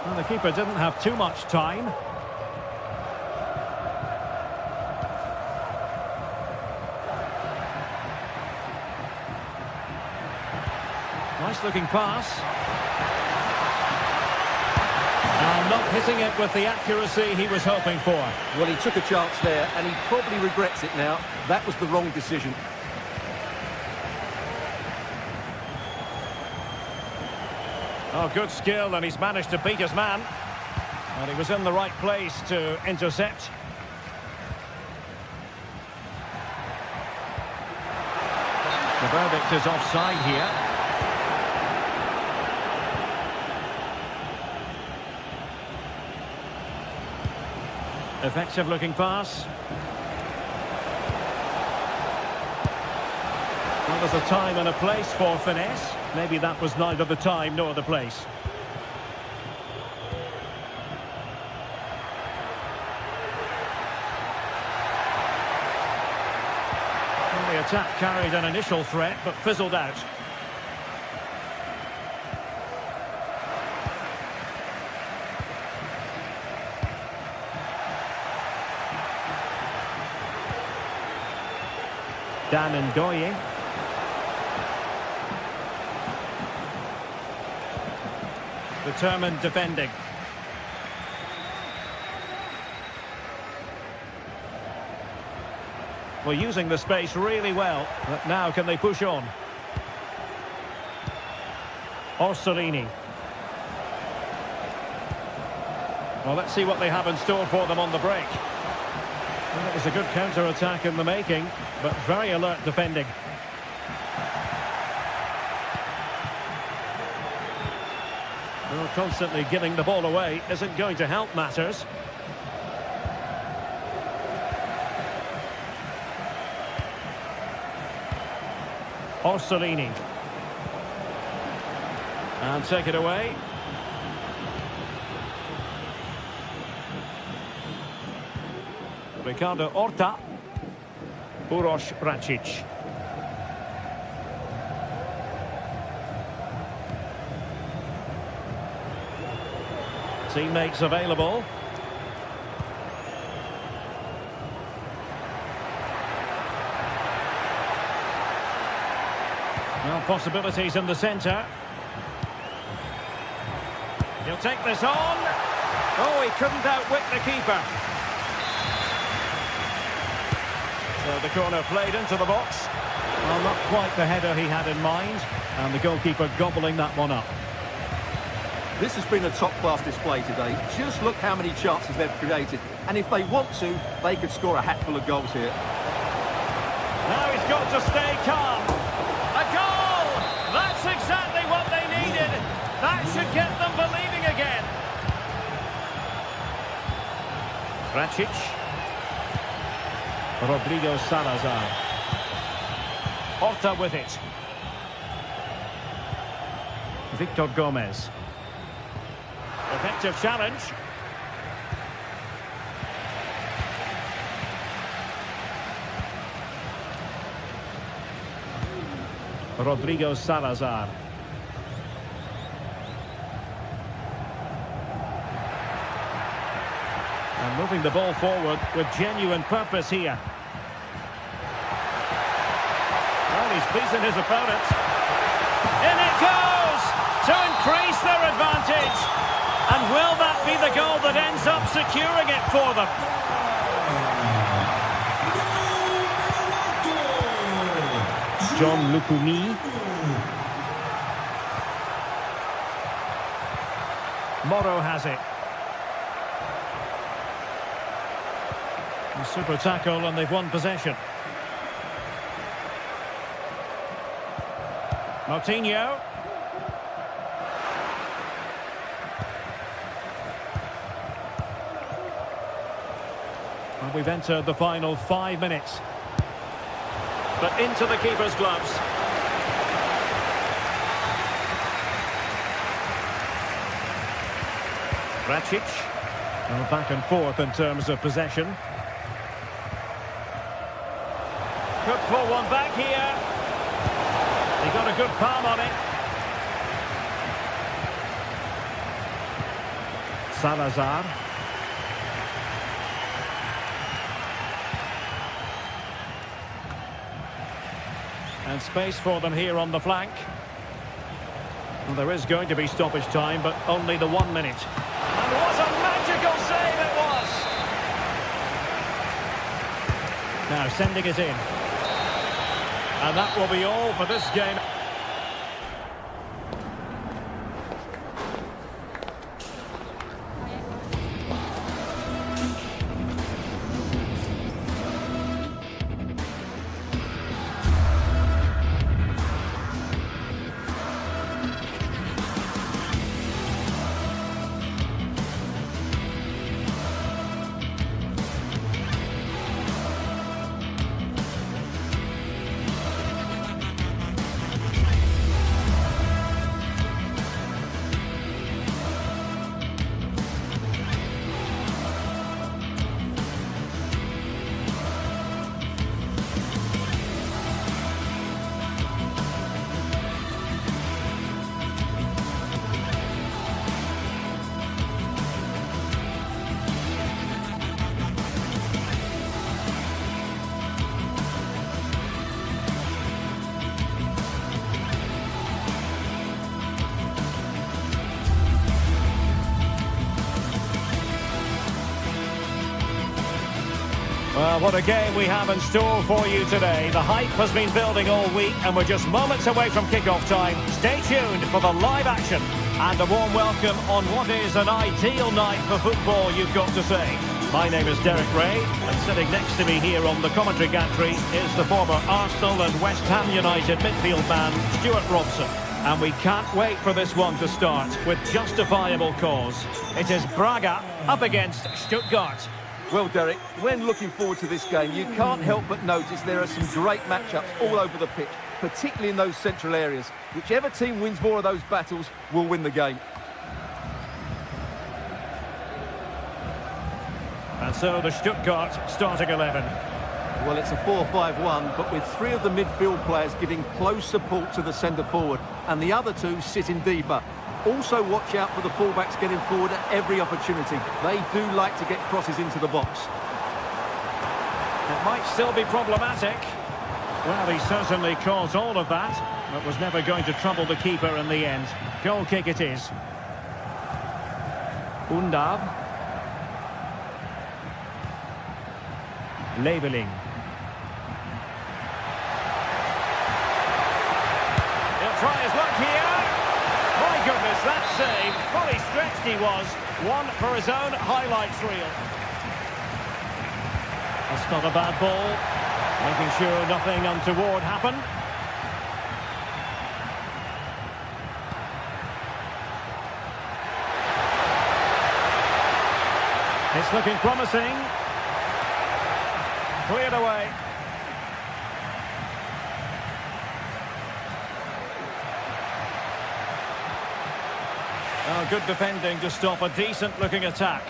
Well, the keeper didn't have too much time. Nice looking pass. And not hitting it with the accuracy he was hoping for. Well, he took a chance there, and he probably regrets it now. That was the wrong decision. Oh, good skill, and he's managed to beat his man. And he was in the right place to intercept. The verdict is offside here. Effective looking pass. Well, there's a time and a place for finesse. Maybe that was neither the time nor the place. Well, the attack carried an initial threat, but fizzled out. Dan Ndoye. Determined defending. Well, using the space really well, but now can they push on? Orsolini. Well, let's see what they have in store for them on the break. Well, it was a good counter-attack in the making, but very alert defending. Well, constantly giving the ball away isn't going to help matters. Orsolini. And take it away. Ricardo Horta. Uroš Račić. Teammates available. Well, possibilities in the centre. He'll take this on. Oh, he couldn't outwit the keeper. So the corner played into the box. Well, not quite the header he had in mind. And the goalkeeper gobbling that one up. This has been a top-class display today. Just look how many chances they've created. And if they want to, they could score a hatful of goals here. Now he's got to stay calm. A goal! That's exactly what they needed. That should get them believing again. Račić. Rodrigo Salazar. Horta with it. Victor Gomez. Effective challenge. Rodrigo Salazar. And moving the ball forward with genuine purpose here. Well, he's beaten his opponent. In it goes! To increase their advantage. And will that be the goal that ends up securing it for them? John Lukumi. Moro has it. A super tackle and they've won possession. Moutinho. And we've entered the final 5 minutes. But into the keeper's gloves. Račić. Well, back and forth in terms of possession. Could pull one back here. He got a good palm on it. Salazar. And space for them here on the flank. Well, there is going to be stoppage time, but only the 1 minute. And what a magical save it was! Now sending it in. And that will be all for this game. Well, what a game we have in store for you today. The hype has been building all week and we're just moments away from kick-off time. Stay tuned for the live action and a warm welcome on what is an ideal night for football, you've got to say. My name is Derek Ray and sitting next to me here on the commentary gantry is the former Arsenal and West Ham United midfield man, Stuart Robson. And we can't wait for this one to start with justifiable cause. It is Braga up against Stuttgart. Well, Derek, when looking forward to this game, you can't help but notice there are some great matchups all over the pitch, particularly in those central areas. Whichever team wins more of those battles will win the game. And so the Stuttgart starting 11. Well, it's a 4-5-1, but with three of the midfield players giving close support to the centre forward, and the other two sitting deeper. Also watch out for the fullbacks getting forward at every opportunity. They do like to get crosses into the box. It might still be problematic. Well, he certainly caused all of that, but was never going to trouble the keeper in the end. Goal kick it is. Undav. Leveling. He'll try his luck here. My goodness, that save. Fully stretched he was. One for his own highlights reel. That's not a bad ball. Making sure nothing untoward happened. It's looking promising. Cleared away. Oh, good defending to stop a decent-looking attack.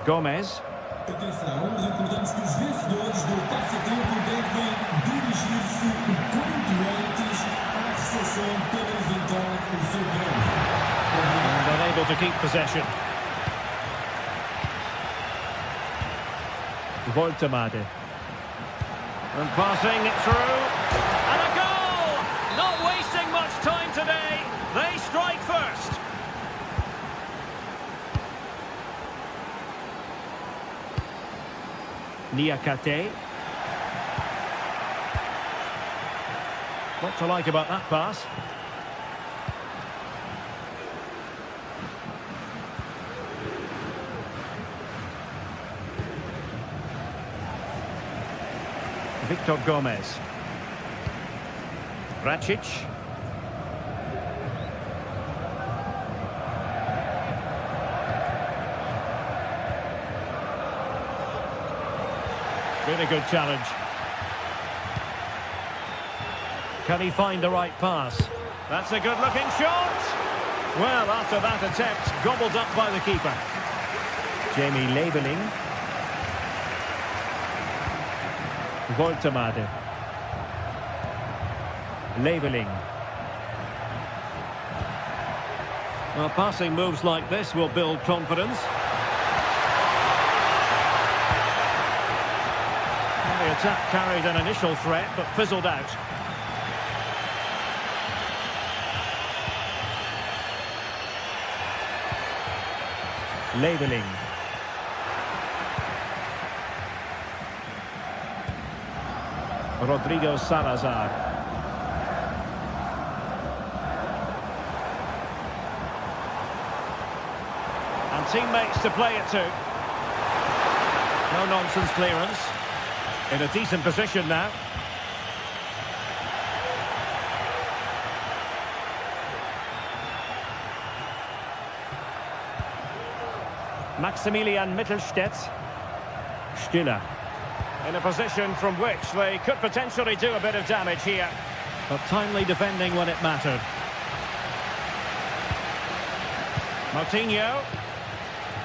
Gomez. Atenção, recordamos que os vencedores do passatempo devem dirigir-se o quanto antes à recepção para levantar o seu prémio. And unable to keep possession. Voltemade. And passing it through. And a goal! Not wasting much time today. They strike first. Niakate. What to like about that pass? Victor Gomez. Racic. Really good challenge. Can he find the right pass? That's a good-looking shot. Well, after that attempt, gobbled up by the keeper. Jamie Leveling. Voltemade. Leveling. Well, passing moves like this will build confidence. The attack carried an initial threat, but fizzled out. Leveling. Rodrigo Salazar. And teammates to play it to. No nonsense clearance. In a decent position now. Maximilian Mittelstädt. Stiller. In a position from which they could potentially do a bit of damage here. But timely defending when it mattered. Martinho.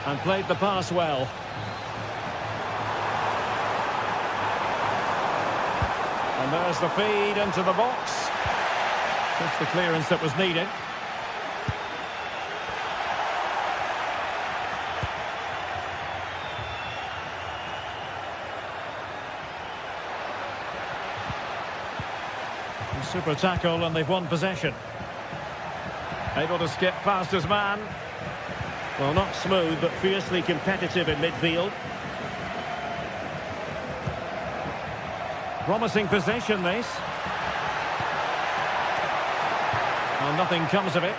And played the pass well. And there's the feed into the box. Just the clearance that was needed. A super tackle and they've won possession. Able to skip past his man. Well, not smooth, but fiercely competitive in midfield. Promising possession, this. Well, nothing comes of it.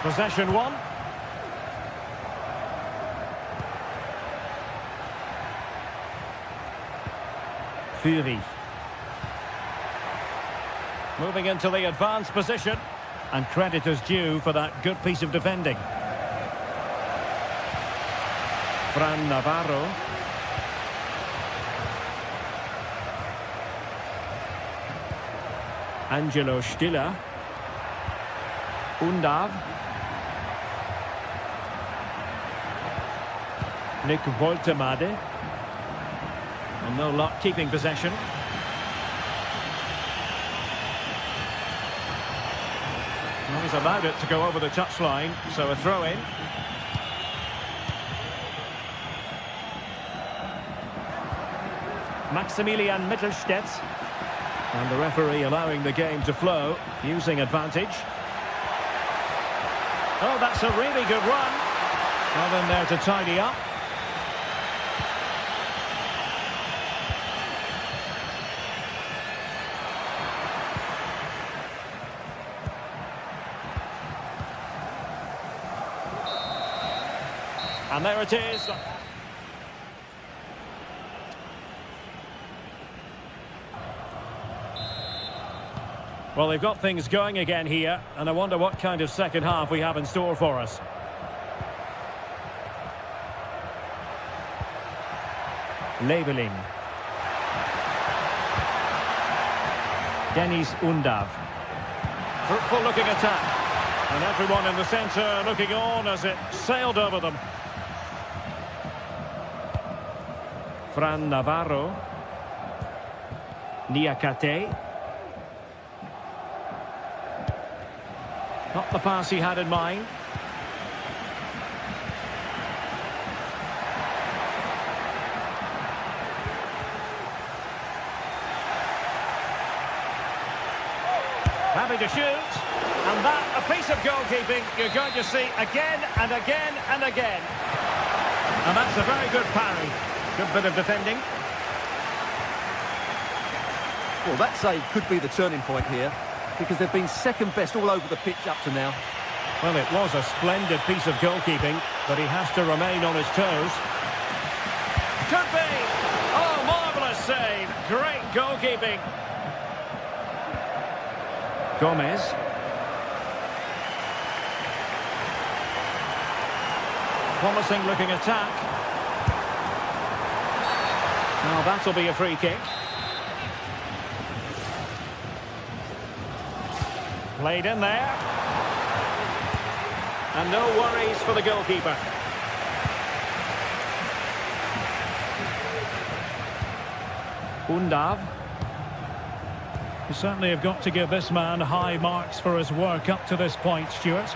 Possession one. Fury. Moving into the advanced position. And credit is due for that good piece of defending. Fran Navarro. Angelo Stiller. Undav. Nick Woltemade. And no luck keeping possession. Well, he's allowed it to go over the touchline, so a throw-in. Maximilian Mittelstädt. And the referee allowing the game to flow, using advantage. Oh, that's a really good run. Well in there to tidy up. And there it is. Well, they've got things going again here, and I wonder what kind of second half we have in store for us. Levelin. Dennis Undav. Fruitful looking attack. And everyone in the centre looking on as it sailed over them. Fran Navarro. Niakate. Not the pass he had in mind. Having to shoot. And that, a piece of goalkeeping you're going to see again and again and again. And that's a very good parry. Good bit of defending. Well, that save could be the turning point here, because they've been second best all over the pitch up to now. Well, it was a splendid piece of goalkeeping, but he has to remain on his toes. Could be! Oh, marvellous save! Great goalkeeping. Gomez. Promising looking attack. Now that'll be a free kick. Played in there. And no worries for the goalkeeper. Undav. You certainly have got to give this man high marks for his work up to this point, Stuart.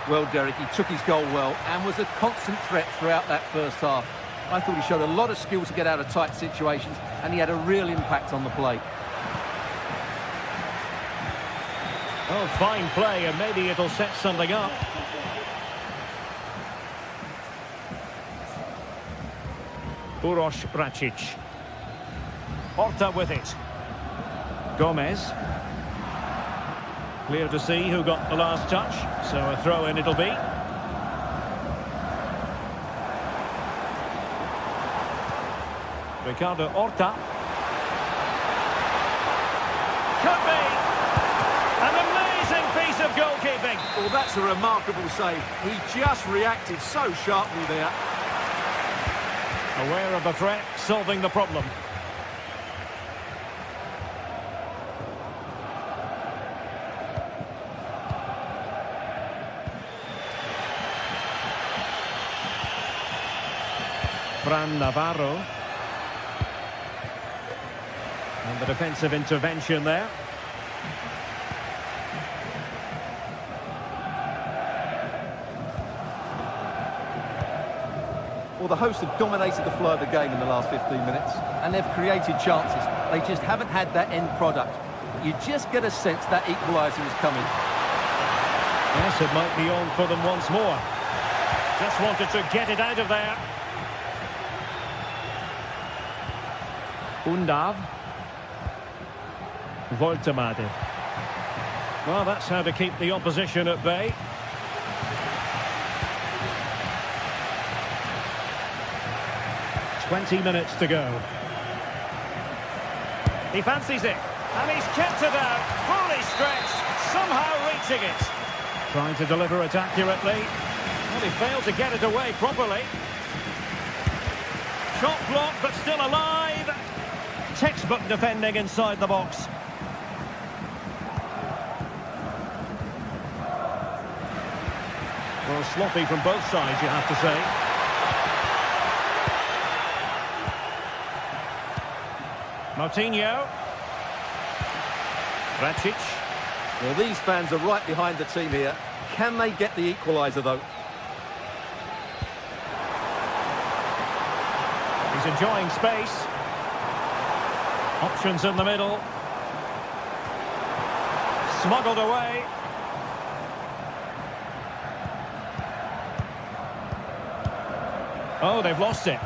Well, Derek, he took his goal well and was a constant threat throughout that first half. I thought he showed a lot of skill to get out of tight situations, and he had a real impact on the play. Oh, fine play, and maybe it'll set something up. Uroš Račić. Horta with it. Gomez. Clear to see who got the last touch, so a throw-in it'll be. Ricardo Horta. Could be! An amazing piece of goalkeeping. Well, that's a remarkable save. He just reacted so sharply there. Aware of the threat, solving the problem. Fran Navarro. And the defensive intervention there. Well, the hosts have dominated the flow of the game in the last 15 minutes, and they've created chances. They just haven't had that end product. You just get a sense that equaliser is coming. Yes, it might be on for them once more. Just wanted to get it out of there. Undav. Woltemade. Well, that's how to keep the opposition at bay. "20 minutes to go. He fancies it, and he's kept it out, fully stretched, somehow reaching it. Trying to deliver it accurately. Well, he failed to get it away properly. Shot blocked, but still alive. Textbook defending inside the box. Well, sloppy from both sides, you have to say. Moutinho. Racic. Well, these fans are right behind the team here. Can they get the equaliser, though? He's enjoying space. Options in the middle. Smuggled away. Oh, they've lost it.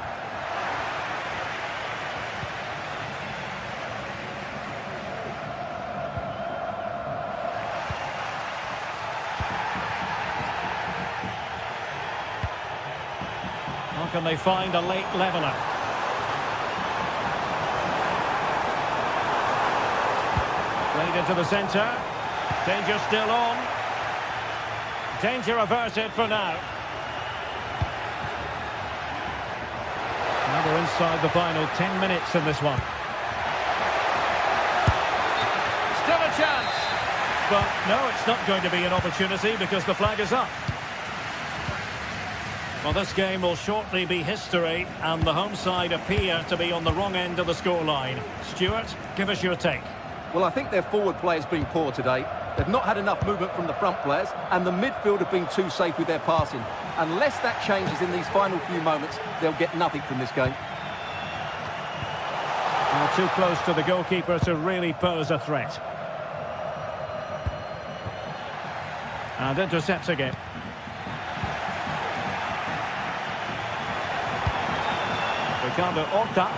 How can they find a late leveller? Played into the centre. Danger still on. Danger averted for now. Now we're inside the final 10 minutes in this one. Still a chance. But no, it's not going to be an opportunity because the flag is up. Well, this game will shortly be history, and the home side appear to be on the wrong end of the scoreline. Stuart, give us your take. Well, I think their forward play has been poor today. They've not had enough movement from the front players, and the midfield have been too safe with their passing. Unless that changes in these final few moments, they'll get nothing from this game. Well, too close to the goalkeeper to really pose a threat. And intercepts again. Ricardo Horta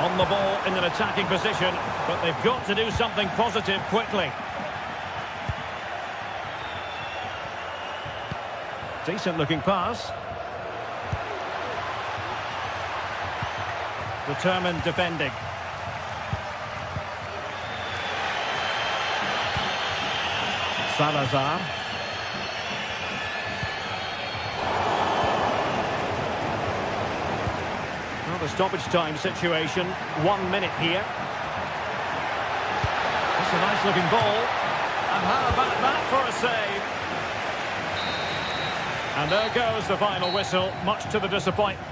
on the ball in an attacking position, but they've got to do something positive quickly. Decent looking pass. Determined defending. Salazar. Well, the stoppage time situation, 1 minute here. That's a nice looking ball. And how about that for a save? And there goes the final whistle, much to the disappointment.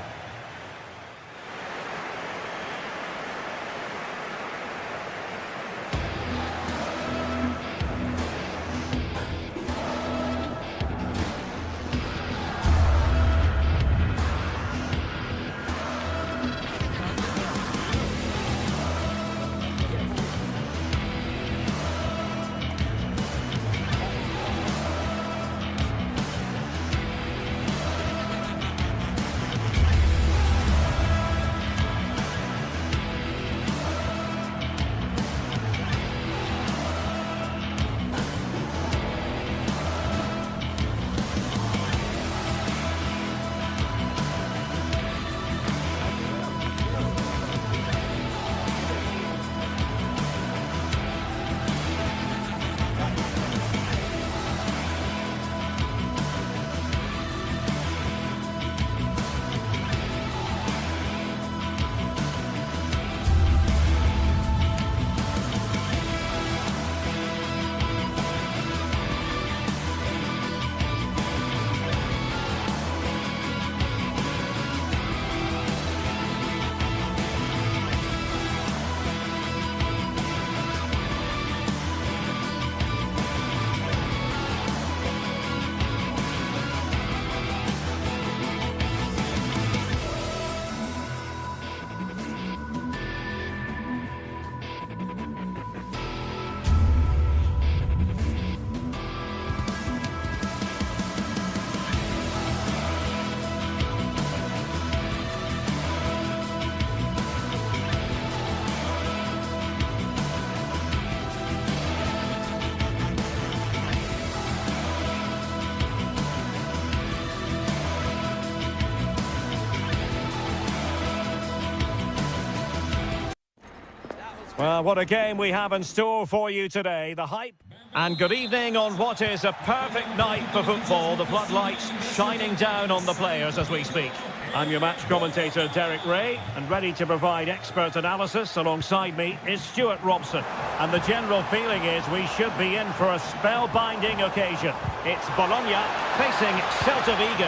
Well, what a game we have in store for you today. The hype. And good evening on what is a perfect night for football. The floodlights shining down on the players as we speak. I'm your match commentator, Derek Ray, and ready to provide expert analysis alongside me is Stuart Robson. And the general feeling is we should be in for a spellbinding occasion. It's Bologna facing Celta Vigo.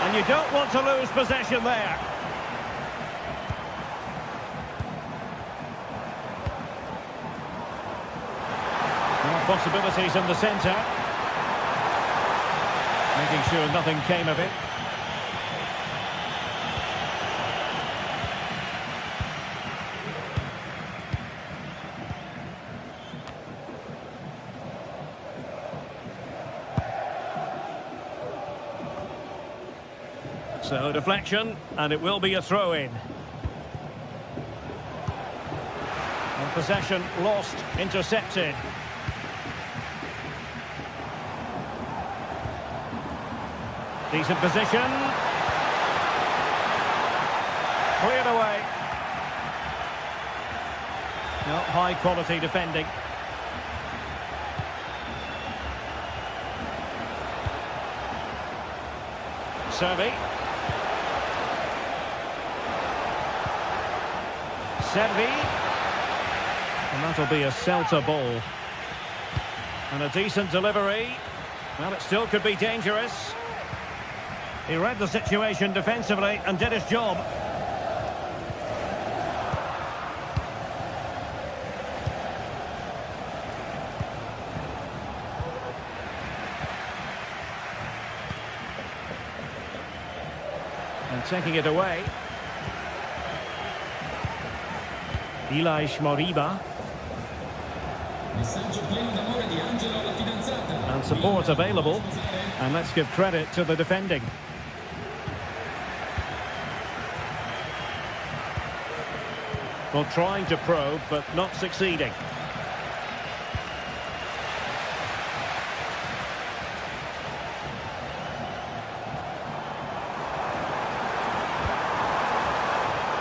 And you don't want to lose possession there. More possibilities in the centre. Making sure nothing came of it. So deflection, and it will be a throw-in. Possession lost, intercepted. Decent position. Cleared away. No, high quality defending. Servi. Servi. And that'll be a Celta ball. And a decent delivery. Well, it still could be dangerous. He read the situation defensively and did his job. And taking it away. Ilaix Moriba. And support available. And let's give credit to the defending. Well, trying to probe, but not succeeding.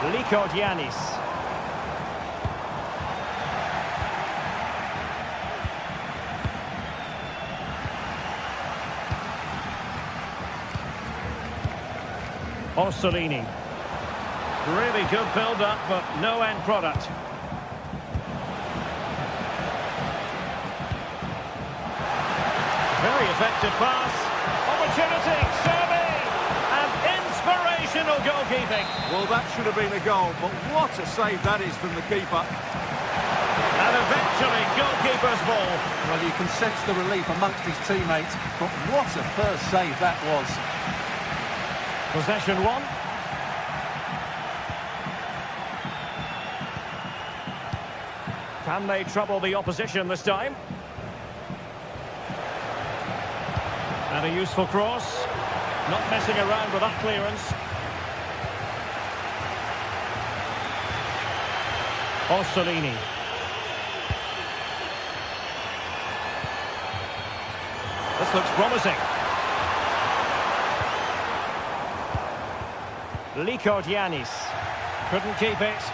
Likordianis. Orsolini. Really good build-up, but no end product. Very effective pass. Opportunity, Servi! And inspirational goalkeeping. Well, that should have been a goal, but what a save that is from the keeper. And eventually, goalkeeper's ball. Well, you can sense the relief amongst his teammates, but what a first save that was. Possession one. Can they trouble the opposition this time? And a useful cross. Not messing around with that clearance. Orsolini. This looks promising. Likordianis. Couldn't keep it.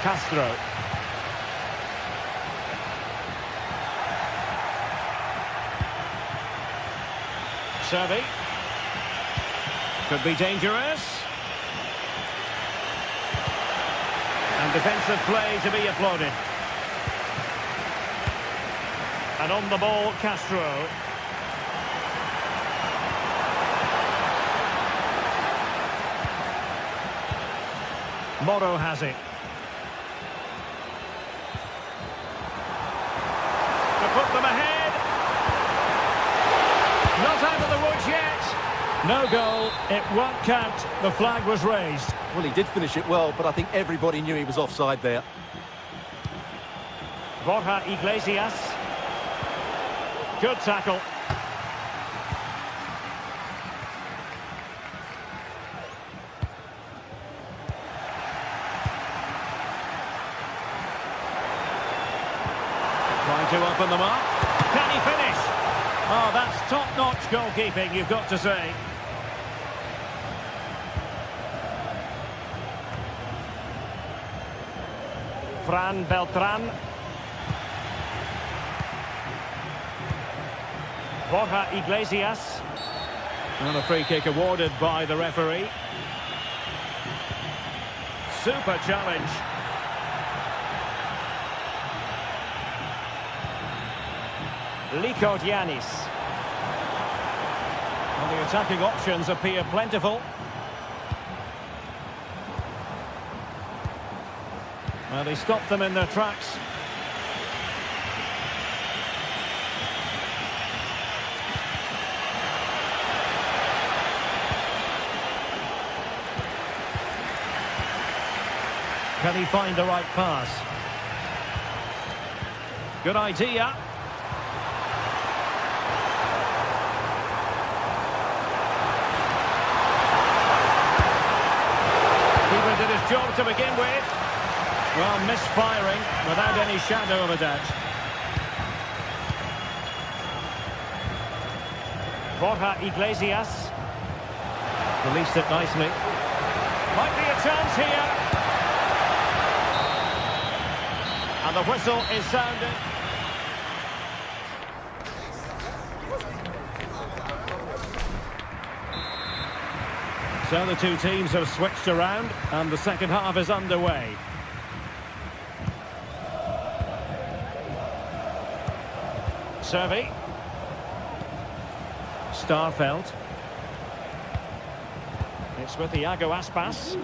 Castro. Servi. Could be dangerous. And defensive play to be applauded. And on the ball, Castro. Moro has it. Put them ahead. Not out of the woods yet. No goal. It won't count. The flag was raised. Well, he did finish it well, but I think everybody knew he was offside there. Borja Iglesias. Good tackle. To open them up. Can he finish? Oh, that's top-notch goalkeeping, you've got to say. Fran Beltran. Borja Iglesias. And a free kick awarded by the referee. Super challenge. Liko Giannis. And the attacking options appear plentiful. Well, he stopped them in their tracks. Can he find the right pass? Good idea. Keeper did his job to begin with. Well, misfiring without any shadow of a doubt. Borja Iglesias. Released it nicely. Might be a chance here. And the whistle is sounded. So the two teams have switched around and the second half is underway. Servi. Starfelt. It's with Iago Aspas.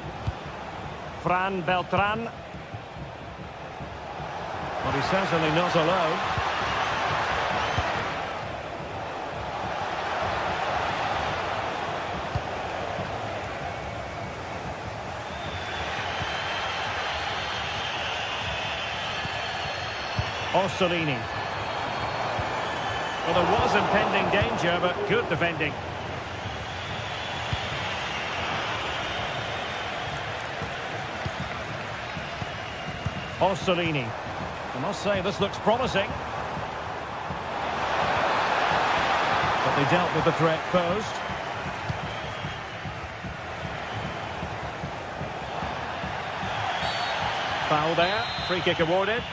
Fran Beltran. But he's certainly not alone. Orsolini. Well, there was impending danger, but good defending. Orsolini. I must say, this looks promising. But they dealt with the threat posed. Foul there. Free kick awarded.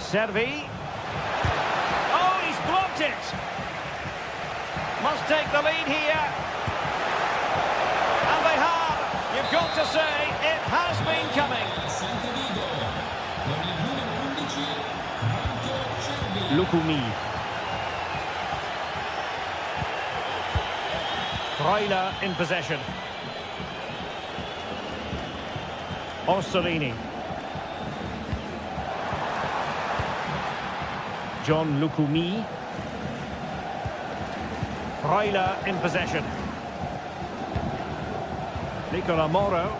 Servi. Oh, he's blocked it. Must take the lead here. And they have. You've got to say, it has been coming. Lukumi. Freuler in possession. Orsolini. John Lukumi. Freuler in possession. Nicola Moro.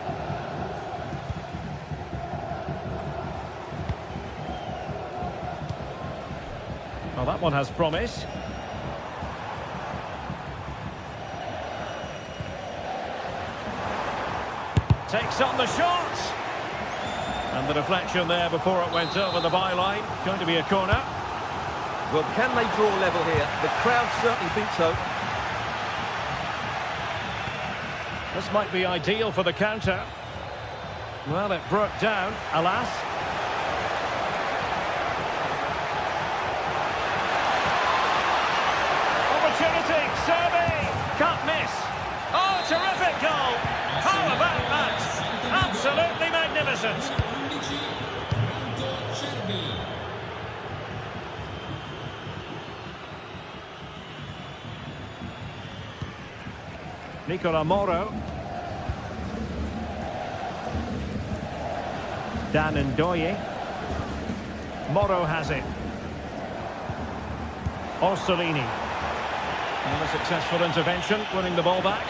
Well, that one has promise. Takes on the shot. And the deflection there before it went over the byline. Going to be a corner. Well, can they draw level here? The crowd certainly think so. This might be ideal for the counter. Well, it broke down, alas. Opportunity, Servi! Can't miss. Oh, terrific goal! How about that? Absolutely magnificent. Nicola Moro. Dan Ndoye. Moro has it. Orsolini. And a successful intervention, winning the ball back.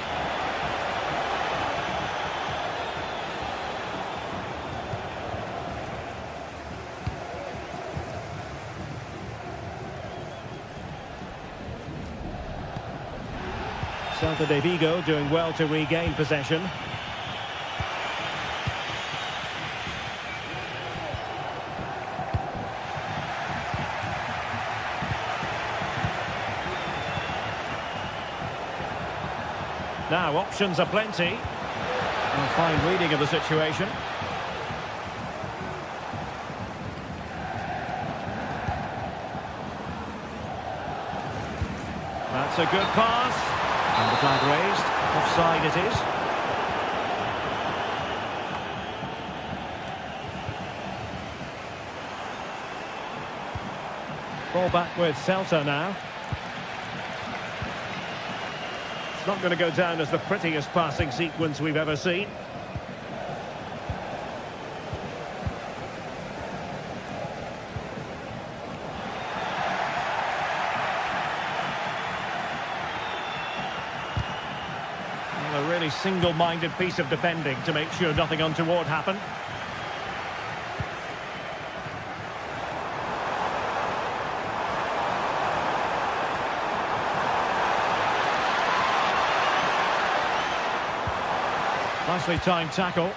Celta de Vigo doing well to regain possession. Now, options are plenty. A fine reading of the situation. That's a good pass. And the flag raised. Offside it is. Ball back with Celta now. It's not going to go down as the prettiest passing sequence we've ever seen. Well, a really single-minded piece of defending to make sure nothing untoward happened. Nicely timed tackle.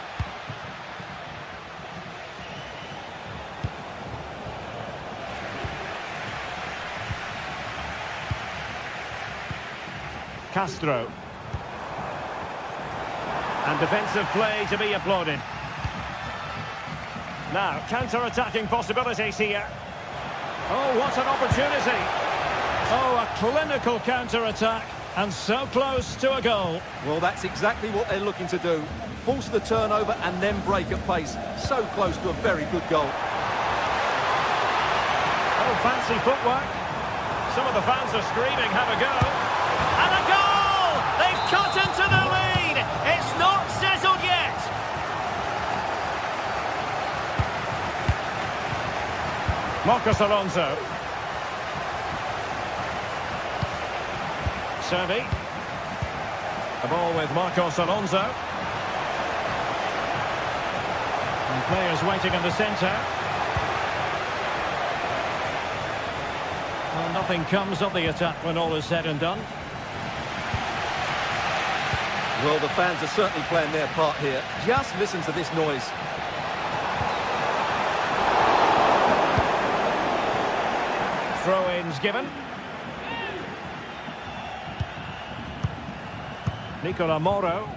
Castro. And defensive play to be applauded. Now, counter-attacking possibilities here. Oh, what an opportunity. Oh, a clinical counter-attack. And so close to a goal. Well, that's exactly what they're looking to do. Force the turnover and then break at pace. So close to a very good goal. Oh, fancy footwork. Some of the fans are screaming, have a go. And a goal! They've cut into the lead. It's not settled yet. Marcos Alonso. Servi. The ball with Marcos Alonso. And players waiting in the centre. Well, nothing comes of the attack when all is said and done. Well, the fans are certainly playing their part here. Just listen to this noise. Throw-ins given. Nicola Moro.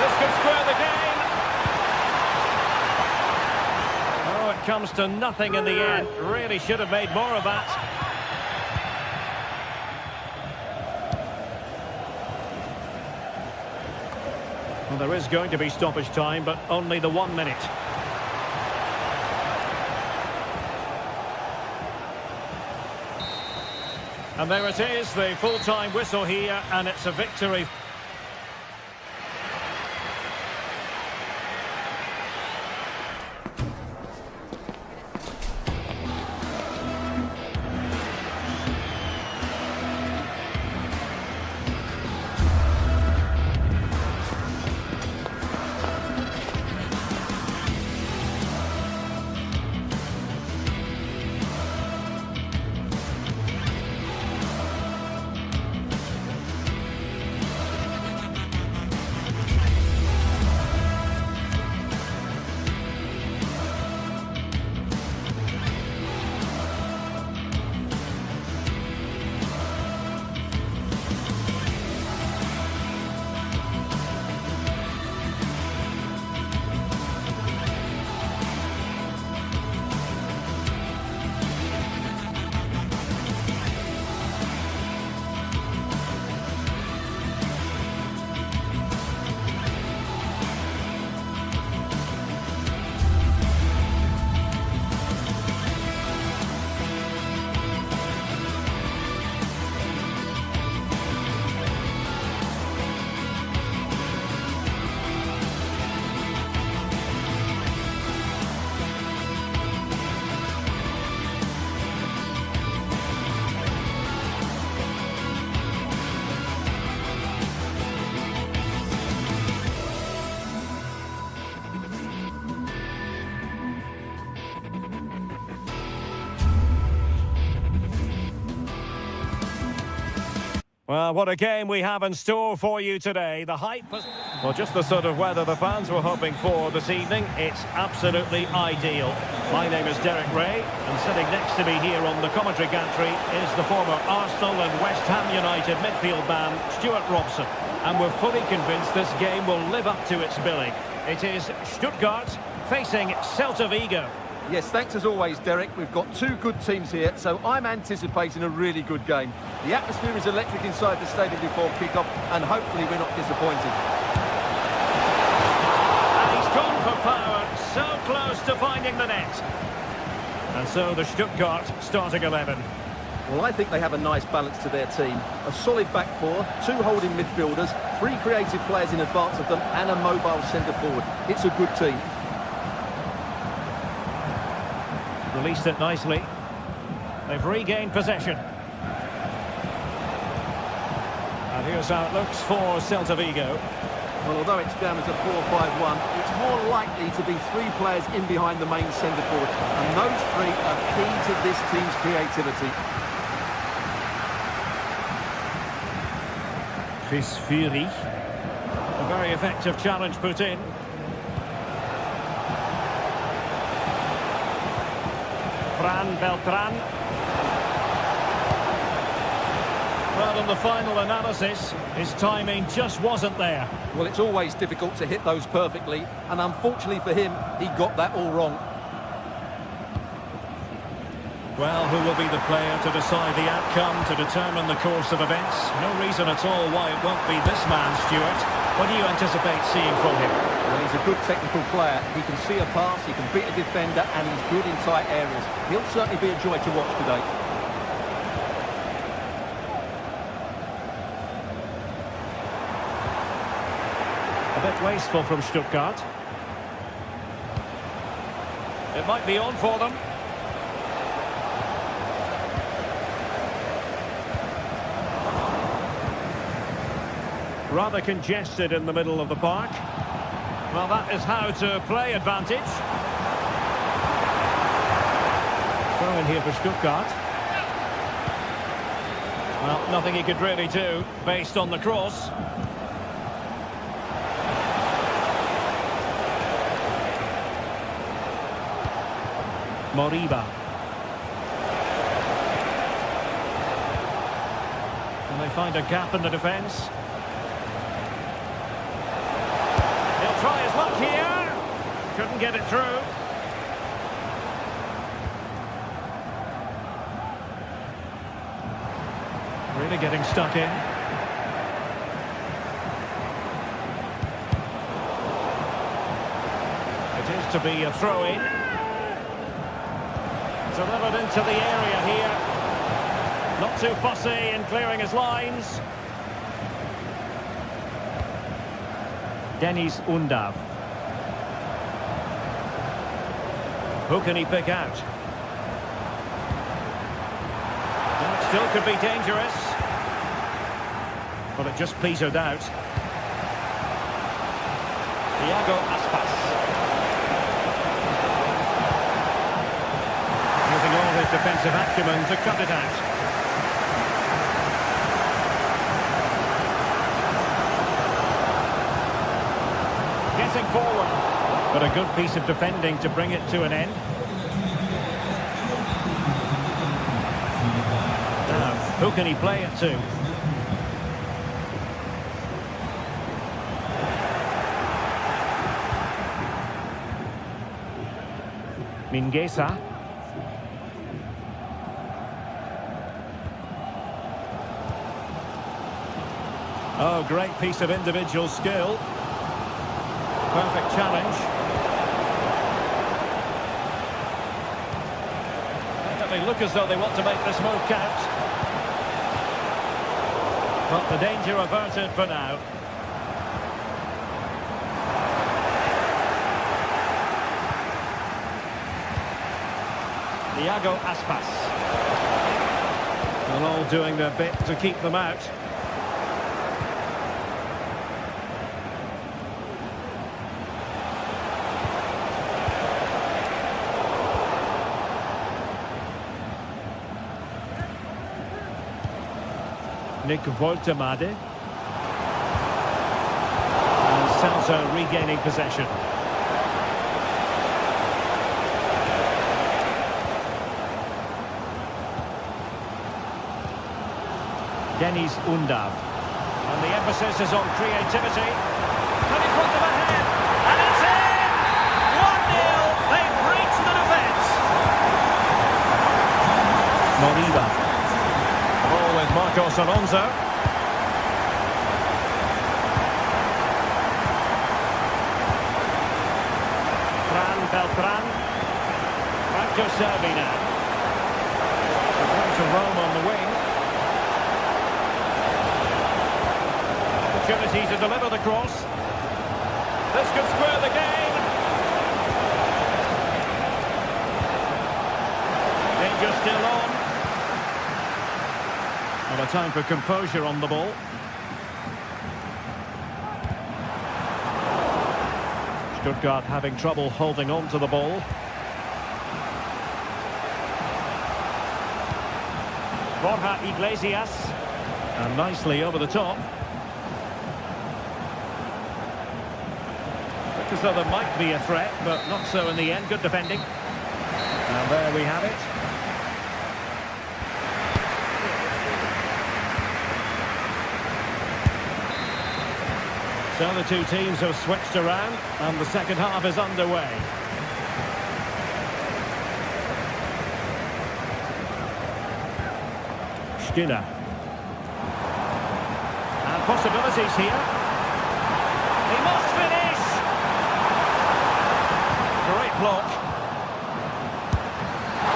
This could square the game. Oh, it comes to nothing in the end. Really should have made more of that. Well, there is going to be stoppage time, but only the 1 minute. And there it is, the full-time whistle here, and it's a victory. Well, what a game we have in store for you today. The hype has... Well, just the sort of weather the fans were hoping for this evening. It's absolutely ideal. My name is Derek Ray, and sitting next to me here on the commentary gantry is the former Arsenal and West Ham United midfield man, Stuart Robson. And we're fully convinced this game will live up to its billing. It is Stuttgart facing Celta Vigo. Yes, thanks as always, Derek. We've got two good teams here, so I'm anticipating a really good game. The atmosphere is electric inside the stadium before kick-off, and hopefully we're not disappointed. And he's gone for power, so close to finding the net. And so the Stuttgart starting 11. Well, I think they have a nice balance to their team. A solid back four, two holding midfielders, three creative players in advance of them, and a mobile centre-forward. It's a good team. Released it nicely. They've regained possession. And here's how it looks for Celta Vigo. Well, although it's down as a 4-5-1, it's more likely to be three players in behind the main centre-forward. And those three are key to this team's creativity. Chris Fury. A very effective challenge put in. Fran Beltran. Well, in the final analysis, his timing just wasn't there. Well, it's always difficult to hit those perfectly, and unfortunately for him, he got that all wrong. Well, who will be the player to decide the outcome, to determine the course of events? No reason at all why it won't be this man, Stuart. What do you anticipate seeing from him? Well, he's a good technical player. He can see a pass, he can beat a defender, and he's good in tight areas. He'll certainly be a joy to watch today. A bit wasteful from Stuttgart. It might be on for them. Rather congested in the middle of the park. Well, that is how to play advantage. Throw in here for Stuttgart. Well, nothing he could really do based on the cross. Moriba. And they find a gap in the defence. He'll try his luck here. Couldn't get it through. Really getting stuck in. It is to be a throw-in. Delivered into the area here. Not too fussy in clearing his lines. Deniz Undav. Who can he pick out? That still could be dangerous. But it just petered out. Iago Aspas. Using all his defensive acumen to cut it out. Getting forward. But a good piece of defending to bring it to an end. Now, who can he play it to? Mingueza. Oh, great piece of individual skill. Perfect challenge. They look as though they want to make this move count. But the danger averted for now. Iago Aspas. They're all doing their bit to keep them out. Nick Woltemade. And Celta regaining possession. Deniz Undav. And the emphasis is on creativity. Can he put them ahead? And it's in! 1-0! They've reached the defence. Moriba. Ball with Marcos Alonso. Beltran. Back to Servi now. To Rome on the wing. Opportunity to deliver the cross. This could square the game. Danger still on. Well, a time for composure on the ball. Stuttgart having trouble holding on to the ball. Borja Iglesias. And nicely over the top. Looked as though there might be a threat, but not so in the end. Good defending. And there we have it. So the two teams have switched around, and the second half is underway. Stiller. And possibilities here. He must finish! Great block.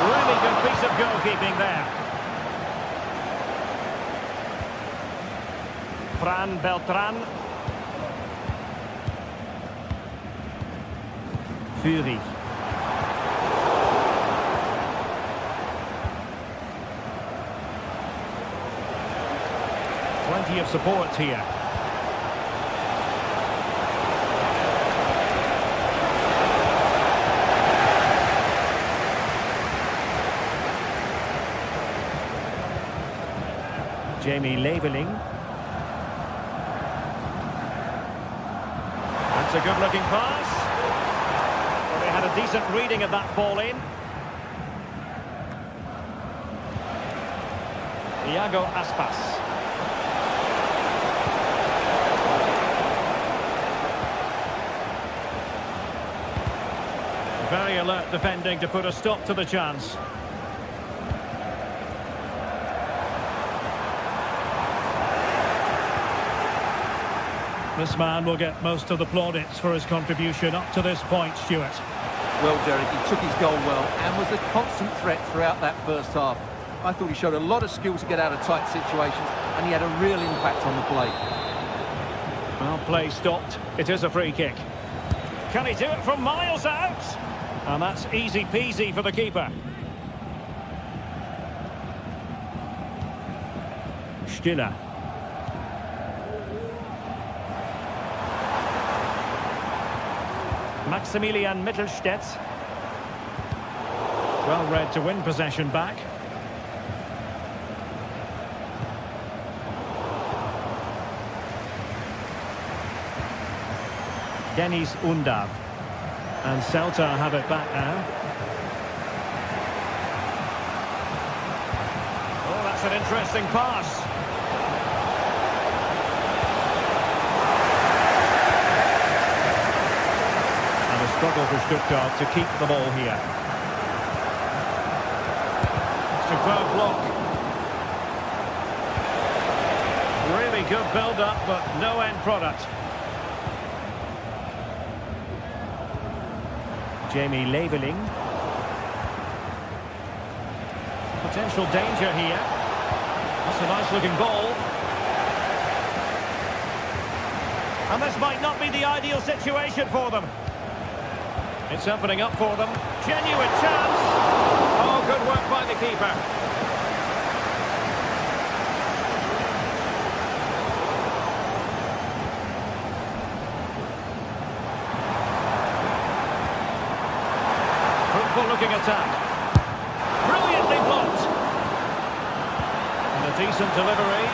Really good piece of goalkeeping there. Fran Beltran. Fury. Plenty of support here. Jamie Leveling. That's a good-looking pass. Had a decent reading of that ball in. Iago Aspas. Very alert defending to put a stop to the chance. This man will get most of the plaudits for his contribution up to this point, Stuart. Well, Derek, he took his goal well and was a constant threat throughout that first half. I thought he showed a lot of skill to get out of tight situations, and he had a real impact on the play. Well, play stopped. It is a free kick. Can he do it from miles out? And that's easy peasy for the keeper. Stiller. Maximilian Mittelstädt. Well read to win possession back. Dennis Undav. And Celta have it back now. Oh, that's an interesting pass. Struggle for Stuttgart to keep the ball here. Superb block. Really good build-up, but no end product. Jamie Leveling. Potential danger here. That's a nice-looking ball. And this might not be the ideal situation for them. It's opening up for them. Genuine chance. Oh, good work by the keeper. Fruitful looking attack. Brilliantly blocked. And a decent delivery.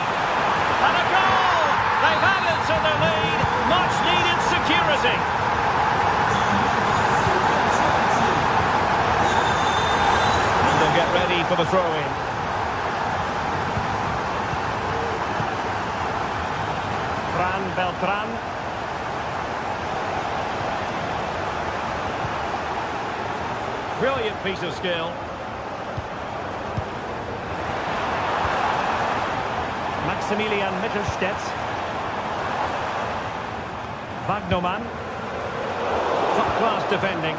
And a goal! They've added to their lead. Much needed security. Get ready for the throw-in. Fran Beltran. Brilliant piece of skill. Maximilian Mittelstädt. Wagnerman. Top-class defending.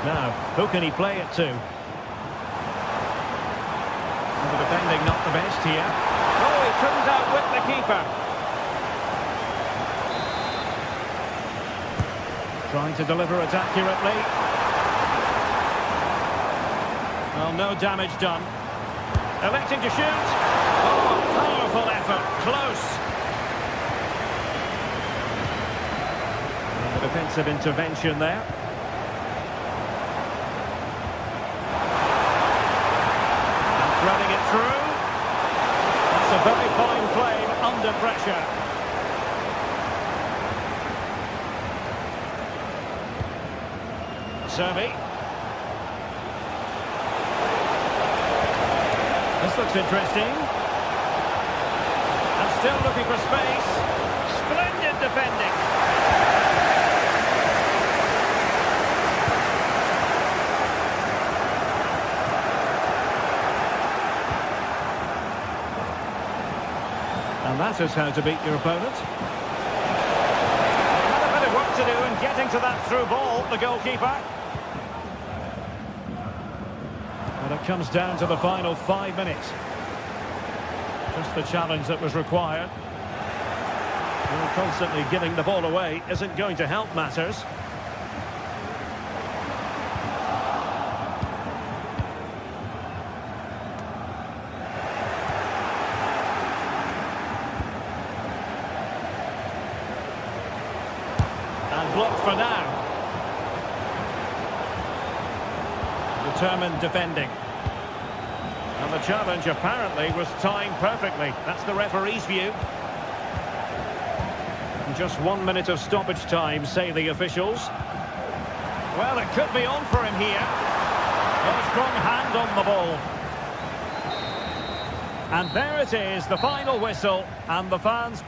Now, who can he play it to? And the defending not the best here. Oh, he couldn't outwit the keeper. Trying to deliver it accurately. Well, no damage done. Electing to shoot. Oh, powerful effort. Close. And the defensive intervention there. Running it through. That's a very fine play under pressure. Servi. This looks interesting. And still looking for space. Splendid defending. And that is how to beat your opponent. Had a bit of work to do in getting to that through ball, the goalkeeper. And it comes down to the final 5 minutes. Just the challenge that was required. Well, constantly giving the ball away isn't going to help matters. Blocked for now. Determined defending. And the challenge apparently was timed perfectly. That's the referee's view. And just 1 minute of stoppage time, say the officials. Well, it could be on for him here. A strong hand on the ball. And there it is, the final whistle, and the fans